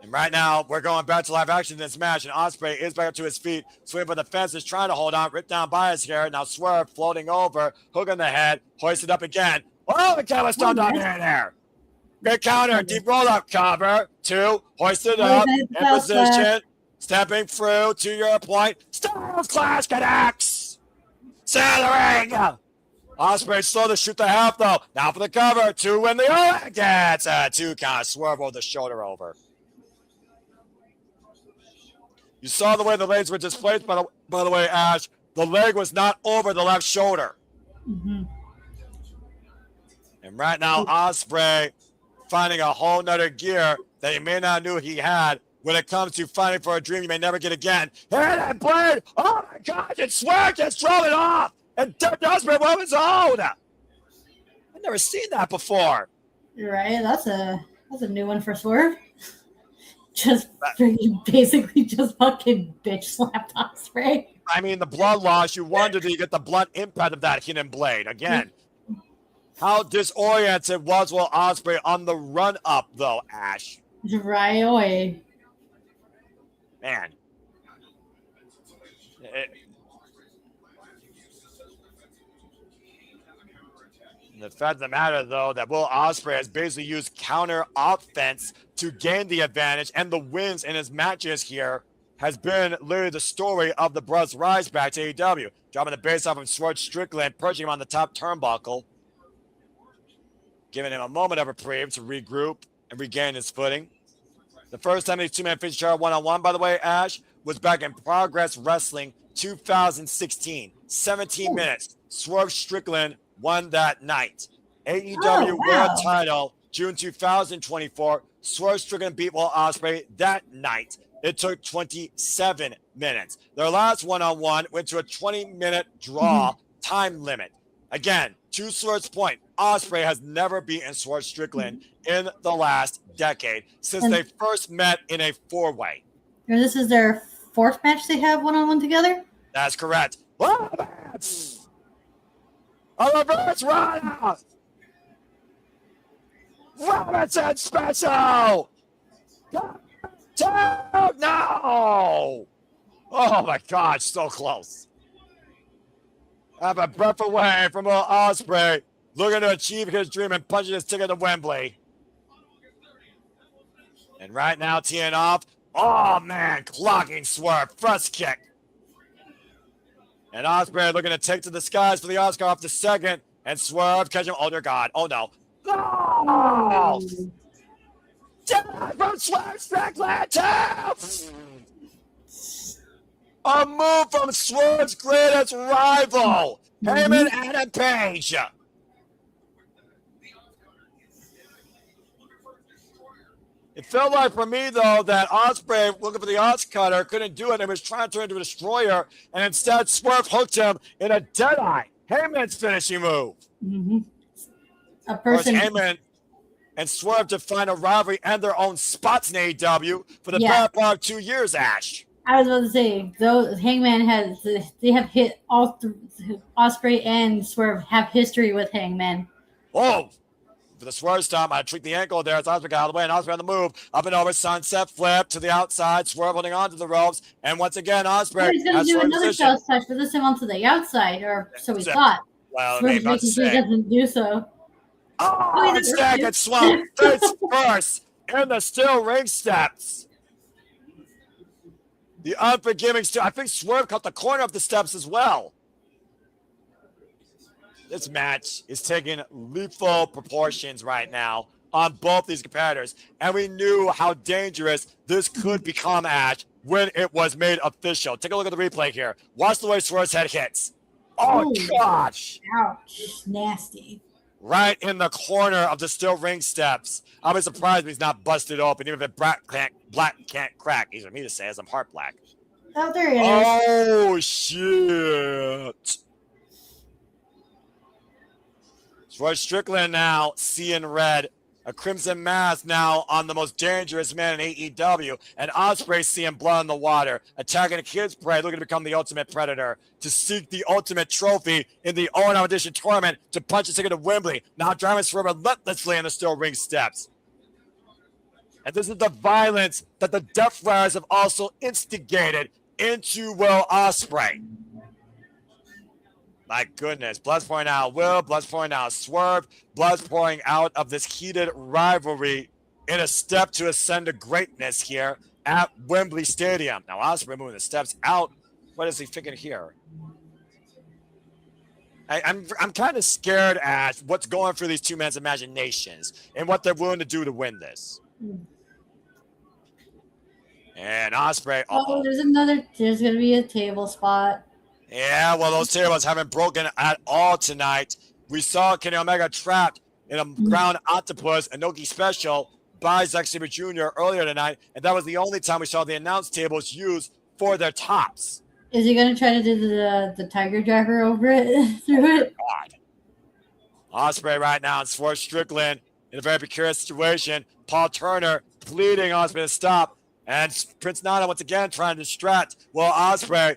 And right now, we're going back to live action in this match, and Ospreay is back up to his feet, swinging for the fences, trying to hold on, ripped down by his hair. Now Swerve floating over, hook on the head, hoisted up again. Oh, the camera stunned on there. Great counter, deep roll-up cover. Two, hoisted up, in position, stepping through to your point. Styles Clash connects. Center Ospreay slow to shoot the half, though. Now for the cover. Two win the O. Gets a 2 count. Swerve over the shoulder over. You saw the way the legs were displaced, by the way, Ash. The leg was not over the left shoulder. Mm-hmm. And right now, Ospreay finding a whole nother gear that he may not knew he had when it comes to fighting for a dream you may never get again. Here that blade! Oh my gosh, it's Swerve just throw it off! And Ospreay on his own! I've never seen that before. Right, that's a new one for Swerve. Just basically just fucking bitch slapped Ospreay. I mean, the blood loss, you wonder, did you get the blunt impact of that hidden blade? Again, how disoriented was Will Ospreay on the run-up, though, Ash? Right away. Man. The fact of the matter, though, that Will Ospreay has basically used counter offense to gain the advantage, and the wins in his matches here has been literally the story of the Brother's rise back to AEW. Dropping the base off of Swerve Strickland, perching him on the top turnbuckle, giving him a moment of reprieve to regroup and regain his footing. The first time these two-man featured each other one-on-one, by the way, Ash, was back in Progress Wrestling 2016. 17 minutes. Swerve Strickland won that night. AEW World Title, June 2024. Swerve Strickland beat Will Ospreay that night. It took 27 minutes. Their last one-on-one went to a 20-minute draw time limit. Again, to Swerve's point, Ospreay has never beaten Swerve Strickland in the last decade since they first met in a four-way. This is their fourth match they have one-on-one together? That's correct. A reverse run! Robinson special! No! Oh my God, so close. I'm a breath away from Will Ospreay looking to achieve his dream and punching his ticket to Wembley. And right now, teeing off. Oh man, clocking Swerve, first kick. And Ospreay looking to take to the skies for the Oscar off the second. And Swerve catch him. Oh dear God. Oh no. Oh! Down from Swerve Strickland too! A move from Swerve's greatest rival, Heyman Adam Page. It felt like for me, though, that Ospreay, looking for the Os cutter, couldn't do it and was trying to turn into a destroyer, and instead Swerve hooked him in a deadeye. Heyman's finishing move. A person. Heyman and Swerve to find a rivalry and their own spots in AEW for the Yeah. better part of 2 years, Ash. I was about to say, though Hangman they have hit all Ospreay and Swerve have history with Hangman. Oh, for the Swerve stomp, I tweaked the ankle there as Ospreay got out of the way, and Ospreay on the move, up and over, sunset flip to the outside, Swerve holding on to the ropes, and once again, Ospreay He's going to has do Swerve's another position. cross touch, but this time onto the outside, or so we Zack. thought. Well, Swerve's maybe about to making sure he say. doesn't do so. Oh, Zack gets swung face first in the steel ring steps. The unforgiving I think Swerve cut the corner of the steps as well. This match is taking lethal proportions right now on both these competitors, and we knew how dangerous this could become, Ash, when it was made official. Take a look at the replay here. Watch the way Swerve's head hits. Oh, Ooh. gosh. Ouch. Nasty. Right in the corner of the steel ring steps. I'll be surprised if he's not busted open, even if black can't crack. Easy for me to say as I'm heart black. Oh, there he is. Oh, shit. Swerve Strickland now seeing red. A crimson mask now on the most dangerous man in AEW. And Ospreay seeing blood in the water. Attacking a kid's prey, looking to become the ultimate predator. To seek the ultimate trophy in the All-Out Edition tournament. To punch a ticket to Wembley. Now driving Swerve relentlessly in the steel ring steps. And this is the violence that the Death Riders have also instigated into Will Ospreay. My goodness, blood's pouring out Will, blood's pouring out Swerve, blood's pouring out of this heated rivalry in a step to ascend to greatness here at Wembley Stadium. Now Ospreay moving the steps out. What is he thinking here? I'm kind of scared at what's going through these two men's imaginations and what they're willing to do to win this. And Ospreay. Oh, there's going to be a table spot. Yeah, well, those tables haven't broken at all tonight. We saw Kenny Omega trapped in a ground octopus, a Noki special by Zack Sabre Jr. earlier tonight, and that was the only time we saw the announce tables used for their tops. Is he going to try to do the tiger driver over it? Through it? God. Ospreay right now and Swerve Strickland in a very precarious situation. Paul Turner pleading Ospreay to stop, and Prince Nana once again trying to distract Ospreay.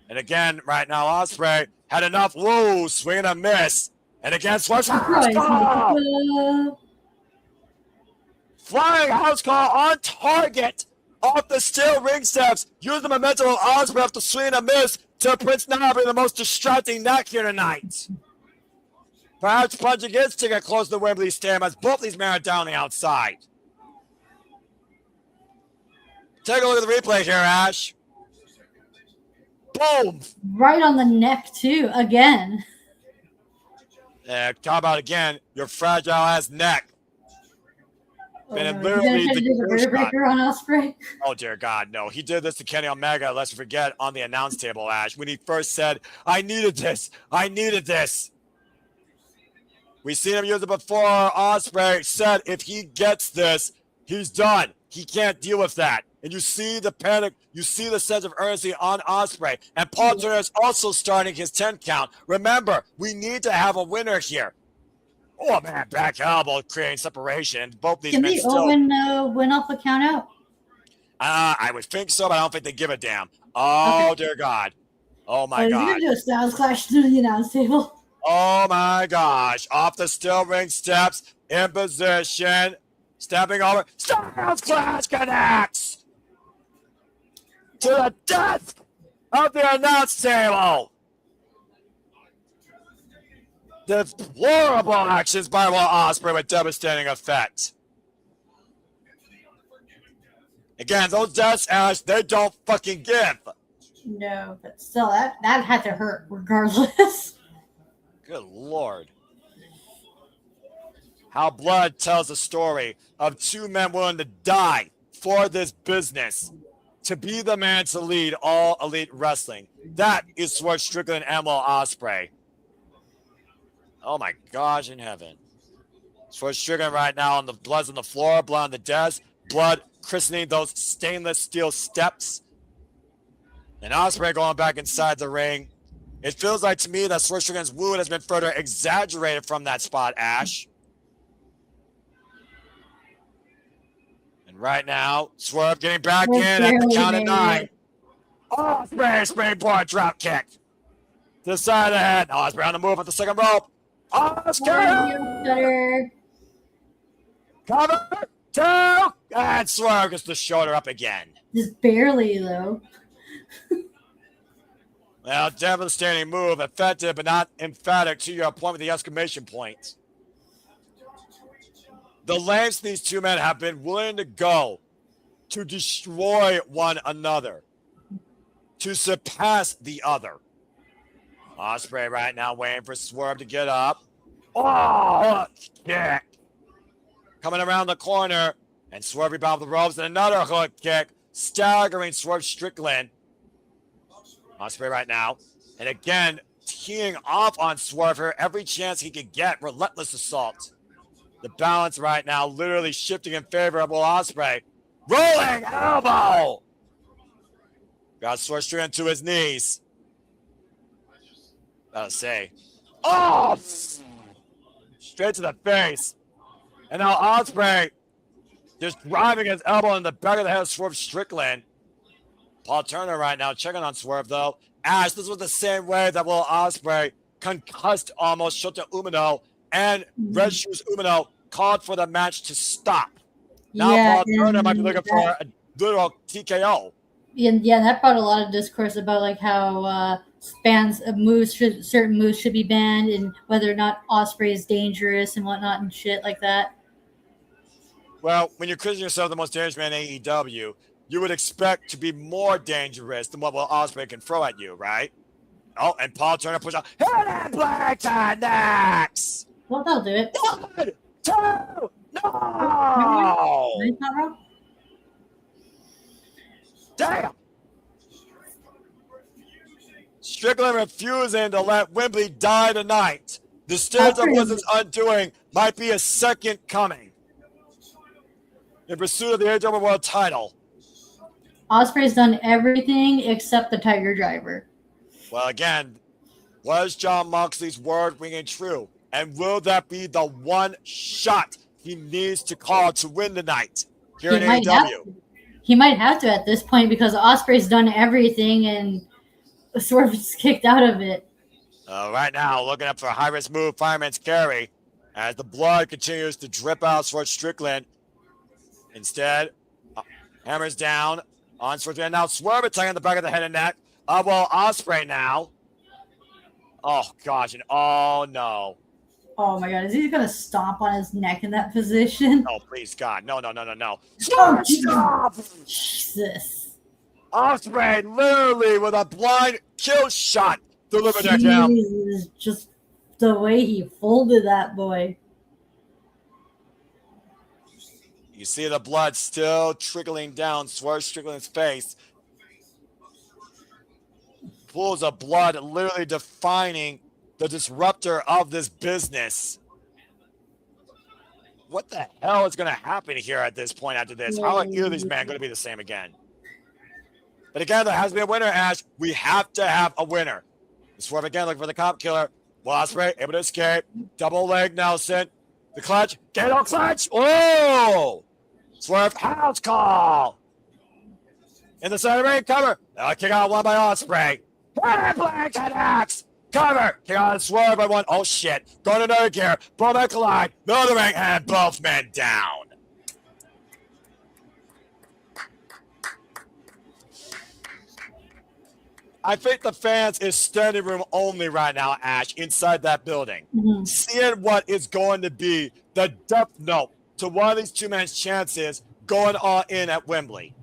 And again, right now, Ospreay had enough. Whoa, swing and a miss. And again, Swerve. Flying house call on target off the steel ring steps. Use the momentum of Ospreay off the swing and a miss to Prince Nana, the most distracting neck here tonight. Perhaps punching his ticket close to the Wembley Stadium as both these men are down the outside. Take a look at the replay here, Ash. Boom! Right on the neck, too, again. Talk about, again, your fragile-ass neck. And it literally He's do the vertebrae breaker on Ospreay. Oh, dear God, no. He did this to Kenny Omega, let's forget, on the announce table, Ash, when he first said, I needed this. I needed this. We've seen him use it before. Ospreay said if he gets this, he's done. He can't deal with that. And you see the panic, you see the sense of urgency on Ospreay. And Paul Turner is also starting his 10 count. Remember, we need to have a winner here. Oh, man, back elbow creating separation. Both these Can men the still. Owen win off the count out? I would think so, but I don't think they give a damn. Oh, okay. Dear God. Oh, my God. He's going to do a Styles Clash through the announce table. Oh, my gosh. Off the steel ring steps, in position, stepping over. Styles Clash connects. to the death of the announce table. Deplorable actions by Will Ospreay with devastating effect. Again, those deaths, Ash, they don't fucking give. No, but still, that had to hurt regardless. Good Lord. How blood tells a story of two men willing to die for this business, to be the man to lead all elite wrestling. That is Swerve Strickland and Will Ospreay. Oh my gosh in heaven. Swerve Strickland right now on the blood's on the floor, blood on the desk, blood christening those stainless steel steps. And Ospreay going back inside the ring. It feels like to me that Swerve Strickland's wound has been further exaggerated from that spot, Ash. And right now, Swerve getting back in at the count of 9. Ospreay springboard drop kick. To the side of the head. Ospreay on the move at the second rope. Ospreay! Cover! 2! And Swerve gets the shoulder up again. Just barely, though. Well, devastating move. Effective, but not emphatic to your point with the exclamation point. The lengths these two men have been willing to go to destroy one another, to surpass the other. Ospreay right now waiting for Swerve to get up. Oh, hook kick. Coming around the corner, and Swerve rebound with the ropes, and another hook kick, staggering Swerve Strickland. Ospreay right now, and again, teeing off on Swerve here every chance he could get. Relentless assault. The balance right now literally shifting in favor of Will Ospreay. Rolling elbow. Got Swerve Strickland to his knees. Gotta say. Oh! Straight to the face. And now Ospreay just driving his elbow in the back of the head of Swerve Strickland. Paul Turner right now checking on Swerve, though. Ash, this was the same way that Will Ospreay concussed almost Shota Umino, and Red Shoes Umino called for the match to stop. Now Paul Turner might be looking for a literal TKO. Yeah, that brought a lot of discourse about like how certain moves should be banned, and whether or not Ospreay is dangerous and whatnot and shit like that. Well, when you're considering yourself the most dangerous man in AEW, you would expect to be more dangerous than what Will Ospreay can throw at you, right? Oh, and Paul Turner push out. Hit it, Black next. Well, that'll do it. 1, 2, no! Damn! Strickland refusing to let Wembley die tonight. The stairs of Blizzard's undoing might be a second coming in pursuit of the AEW World title. Ospreay's done everything except the Tiger Driver. Well, again, was Jon Moxley's word ringing true? And will that be the one shot he needs to call to win tonight here in AEW? He might have to at this point because Ospreay's done everything and Swerve is kicked out of it. Right now, looking up for a high-risk move, Fireman's Carry, as the blood continues to drip out Swerve Strickland. Instead, hammers down on Swerve. And now Swerve attacking the back of the head and neck. Well, Ospreay now. Oh, gosh, and oh, no. Oh, my God. Is he going to stomp on his neck in that position? Oh, please, God. No. Oh, stop! Jesus. Ospreay literally with a blind kill shot delivered to him. Just the way he folded that boy. You see the blood still trickling down Swerve Strickland's face. Pools of blood literally defining the disruptor of this business. What the hell is going to happen here at this point after this? How are either of these men going to be the same again? But again, there has to be a winner, Ash. We have to have a winner. Swerve again looking for the cop killer. Ospreay able to escape. Double leg Nelson. The clutch. Gato clutch. Oh! Swerve house call. In the center ring, cover. Kick out one by Ospreay. Black axe. Cover. Kick out Swerve by one. Oh, shit. Going to another gear. Bulldog collide. Middle of the ring, and both men down. I think the fans is standing room only right now, Ash, inside that building. Mhm. Seeing what is going to be the depth note to one of these two men's chances going all in at Wembley.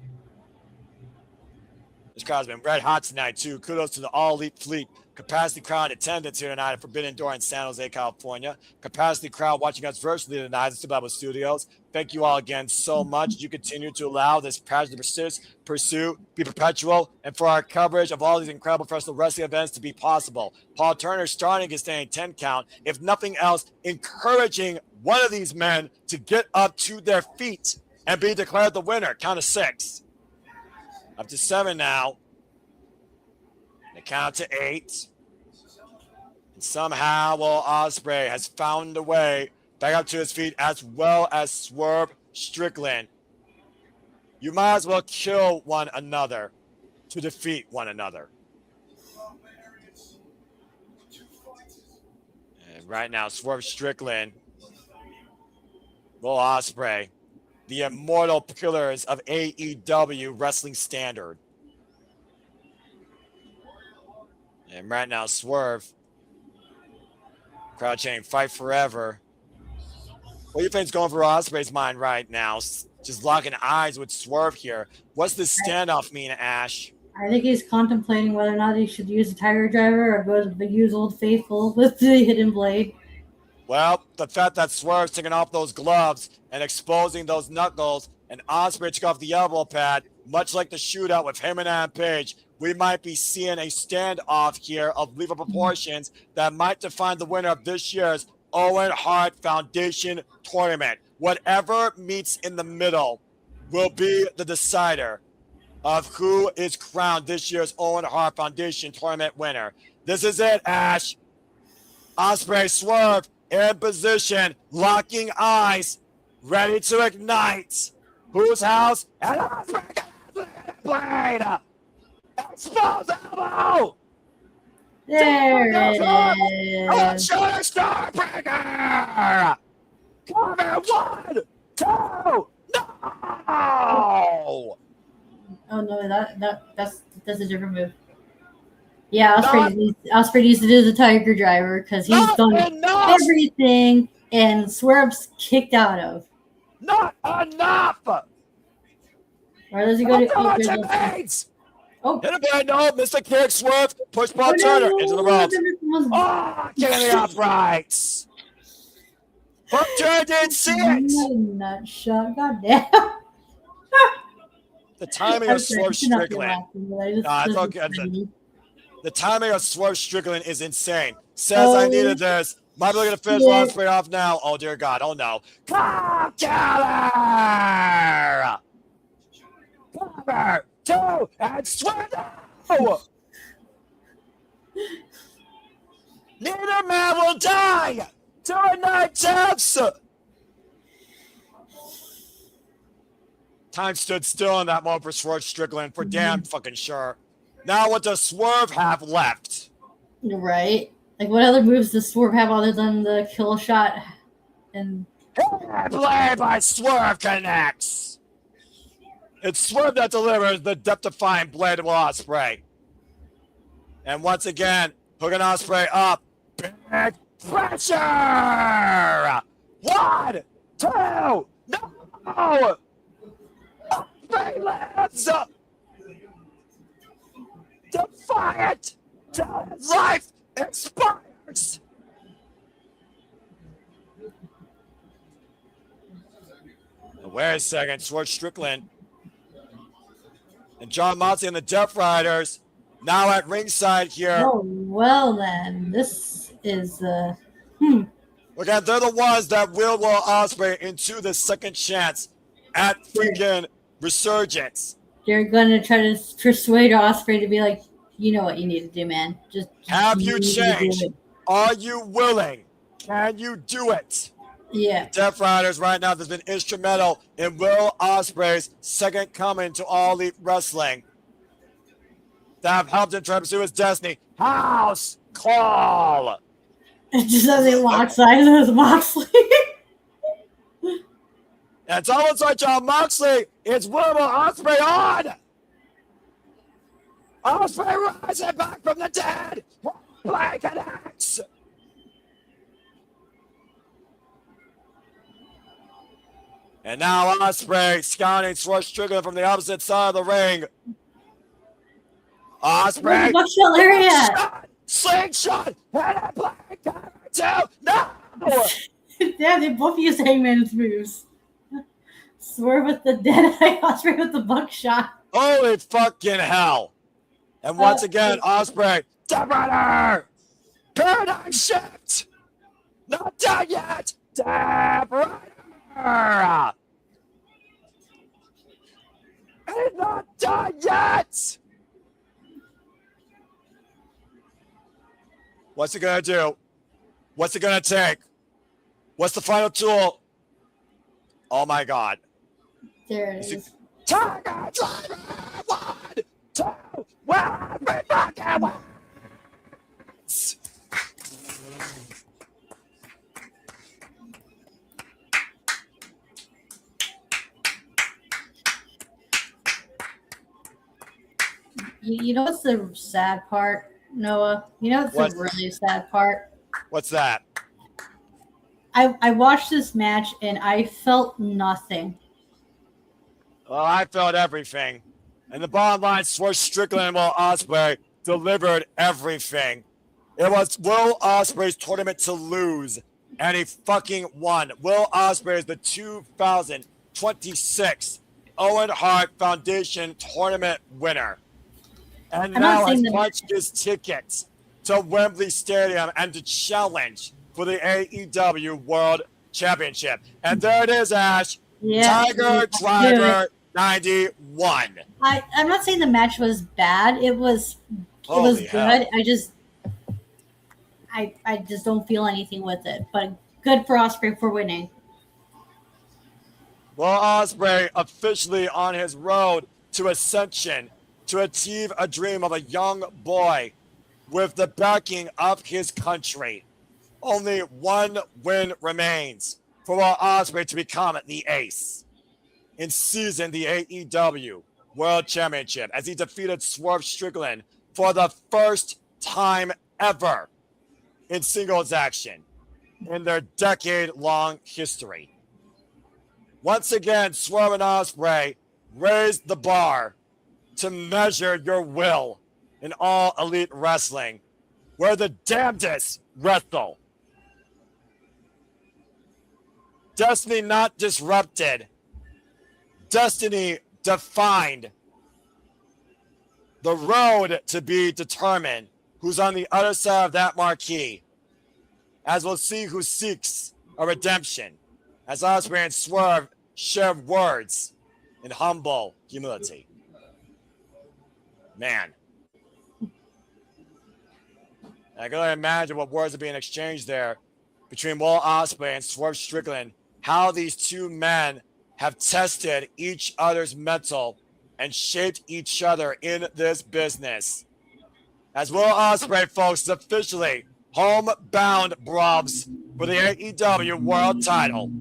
This crowd's been red hot tonight, too. Kudos to the All Elite Fleet. Capacity crowd attendance here tonight at Forbidden Door in San Jose, California. Capacity crowd watching us virtually tonight at Survival Studios. Thank you all again so much. You continue to allow this passion to persist, pursue, be perpetual, and for our coverage of all these incredible professional wrestling events to be possible. Paul Turner starting his staying 10 count. If nothing else, encouraging one of these men to get up to their feet and be declared the winner. Count of 6. Up to 7 now. They count to 8. And somehow, Will Ospreay has found a way back up to his feet, as well as Swerve Strickland. You might as well kill one another to defeat one another. And right now, Swerve Strickland, Will Ospreay, the immortal pillars of AEW Wrestling Standard. And right now, Swerve, crowd chanting, fight forever. What do you think's going through Ospreay's mind right now? Just locking eyes with Swerve here. What's this standoff mean, Ash? I think he's contemplating whether or not he should use a Tiger Driver or go to the use Old Faithful with the Hidden Blade. Well, the fact that Swerve's taking off those gloves and exposing those knuckles, and Ospreay took off the elbow pad, much like the shootout with him and Adam Page, we might be seeing a standoff here of lethal proportions that might define the winner of this year's Owen Hart Foundation tournament. Whatever meets in the middle will be the decider of who is crowned this year's Owen Hart Foundation tournament winner. This is it, Ash. Ospreay, Swerve in position, locking eyes, ready to ignite. Whose house? And Ospreay blade. Expose elbow. There it is. Shoulder Starbreaker. Come in, 1, 2, no! Oh no, that's a different move. Yeah, Ospreay needs to do the Tiger Driver because he's done everything and Swerve's kicked out of. Not enough. Or does he go to? Oh, hit a bad no, Mr. Kick, Swerve, push Paul Turner into the ropes. Oh, get in the uprights. Paul Turner didn't see it. Nut shot, goddamn. The timing of Swerve Strickland. The timing of Swerve Strickland is insane. Says I needed this. Might be looking to finish Ospreay off now. Oh dear God. Oh no. Come Killer! Cover 2 and Swerve. No! Neither man will die. 2 and 9 taps. Time stood still in that moment for Swerve Strickland, for damn fucking sure. Now what does Swerve have left? Right. Like, what other moves does Swerve have other than the kill shot? And play by Swerve connects. It's Swerve that delivers the depth-defying blade of Ospreay. And once again, hooking Ospreay up. Big pressure! 1, 2, no! Ospreay lands! Defiant till his life expires! Wait a second, Swerve Strickland and John Moxley and the Death Riders now at ringside here. Oh, well then, this is Look at, they're the ones that will Ospreay into the second chance at freaking Resurgence. They're gonna try to persuade Ospreay to be like, you know what you need to do, man. Just have you changed? Are you willing? Can you do it? Yeah. The Death Riders right now has been instrumental in Will Ospreay's second coming to All Elite Wrestling. That have helped him try to pursue his destiny. House call. It just doesn't lock sides with Moxley. And it's almost like John Moxley. It's Will Ospreay on. Ospreay rising back from the dead. Play connects. And now Ospreay scouting Swerve Strickland from the opposite side of the ring. Ospreay. Buckshot lariat. Slingshot. And a play. Two. No. Damn, they both use Hangman's moves. Swerve with the dead eye, Ospreay with the buckshot. Holy fucking hell. And once again, Ospreay. Step runner. Paradigm shift. Not done yet. Step runner. It's not done yet. What's it gonna do? What's it gonna take? What's the final tool? Oh my God. There it is. Tiger Driver! 1, 2, 1, we fucking win! You know what's the sad part, Noah? You know what's the really sad part? What's that? I watched this match and I felt nothing. Well, I felt everything. And the bottom line, Swerve Strickland and Will Ospreay delivered everything. It was Will Ospreay's tournament to lose, and he fucking won. Will Ospreay is the 2026 Owen Hart Foundation tournament winner. And now has punched his tickets to Wembley Stadium and to challenge for the AEW World Championship. And there it is, Ash. Yeah, Tiger Driver 91. I'm not saying the match was bad. It was good. Hell. I just don't feel anything with it. But good for Ospreay for winning. Will Ospreay officially on his road to ascension to achieve a dream of a young boy with the backing of his country. Only one win remains for Will Ospreay to become the ace in season the AEW World Championship as he defeated Swerve Strickland for the first time ever in singles action in their decade-long history. Once again, Swerve and Ospreay raised the bar to measure your will in all elite wrestling, where the damnedest wrestle. Destiny not disrupted. Destiny defined. The road to be determined who's on the other side of that marquee, as we'll see who seeks a redemption, as Ospreay and Swerve share words in humble humility. Man. I can only imagine what words are being exchanged there between Will Ospreay and Swerve Strickland, how these two men have tested each other's mental and shaped each other in this business. As Will Ospreay, folks, is officially homebound brubs for the AEW World title.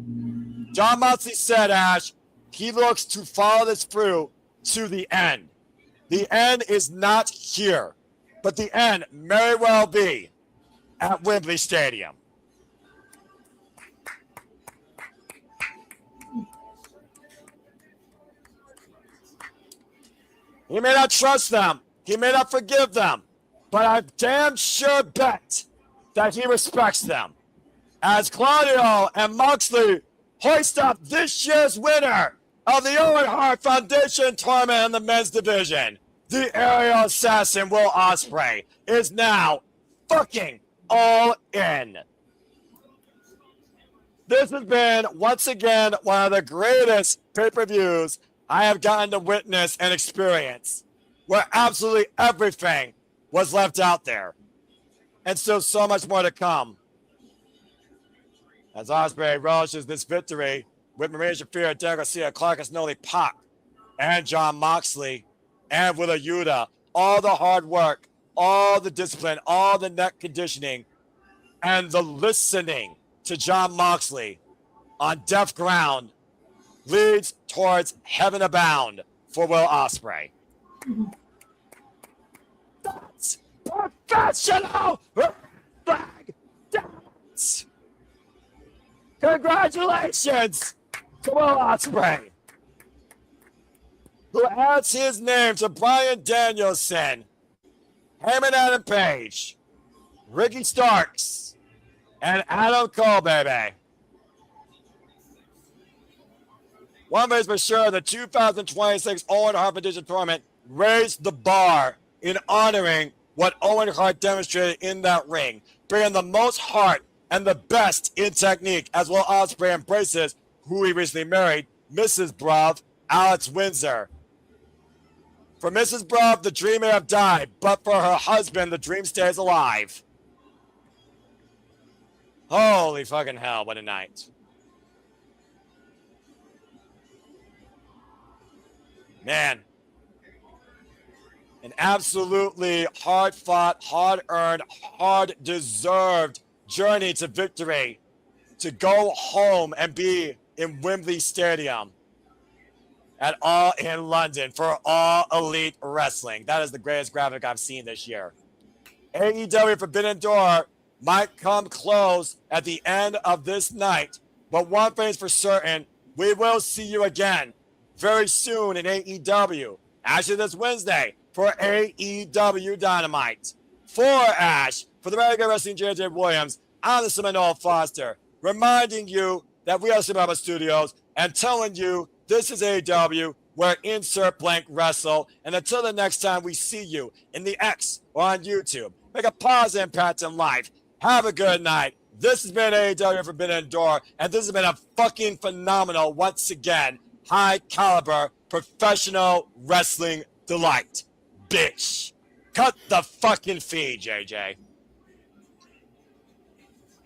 John Moxley said, Ash, he looks to follow this through to the end. The end is not here, but the end may well be at Wembley Stadium. He may not trust them. He may not forgive them. But I damn sure bet that he respects them. As Claudio and Moxley hoist up this year's winner of the Owen Hart Foundation tournament in the men's division, the aerial assassin Will Ospreay is now fucking all in. This has been, once again, one of the greatest pay-per-views I have gotten to witness and experience, where absolutely everything was left out there. And still so much more to come. As Ospreay relishes this victory with Maria Shafir, Derek Garcia, Clark Asnoli, Pac, and John Moxley, and Willa Yuta, all the hard work, all the discipline, all the neck conditioning, and the listening to John Moxley on deaf ground leads towards heaven abound for Will Ospreay. Professional Flag Dance. Congratulations to Will Ospreay, who adds his name to Bryan Danielson, Heyman Adam Page, Ricky Starks, and Adam Cole, baby. One thing's for sure, the 2026 Owen Hart Edition tournament raised the bar in honoring what Owen Hart demonstrated in that ring, bringing the most heart and the best in technique, as Will Ospreay embraces who he recently married, Mrs. Brav, Alex Windsor. For Mrs. Brav, the dream may have died, but for her husband, the dream stays alive. Holy fucking hell, what a night. Man. An absolutely hard-fought, hard-earned, hard-deserved journey to victory to go home and be in Wembley Stadium at All in London for All Elite Wrestling. That is the greatest graphic I've seen this year. AEW Forbidden Door might come close at the end of this night, but one thing's for certain, we will see you again very soon in AEW. Actually, this Wednesday for AEW Dynamite. For Ash, for the American Wrestling JJ Williams, I'm the Seminole Foster, reminding you that we are Sabre Studios and telling you this is AEW, where insert blank wrestle. And until the next time we see you in the X or on YouTube, make a positive impact in life. Have a good night. This has been AEW Forbidden Door, and this has been a fucking phenomenal, once again, high caliber, professional wrestling delight. Bitch. Cut the fucking feed, JJ.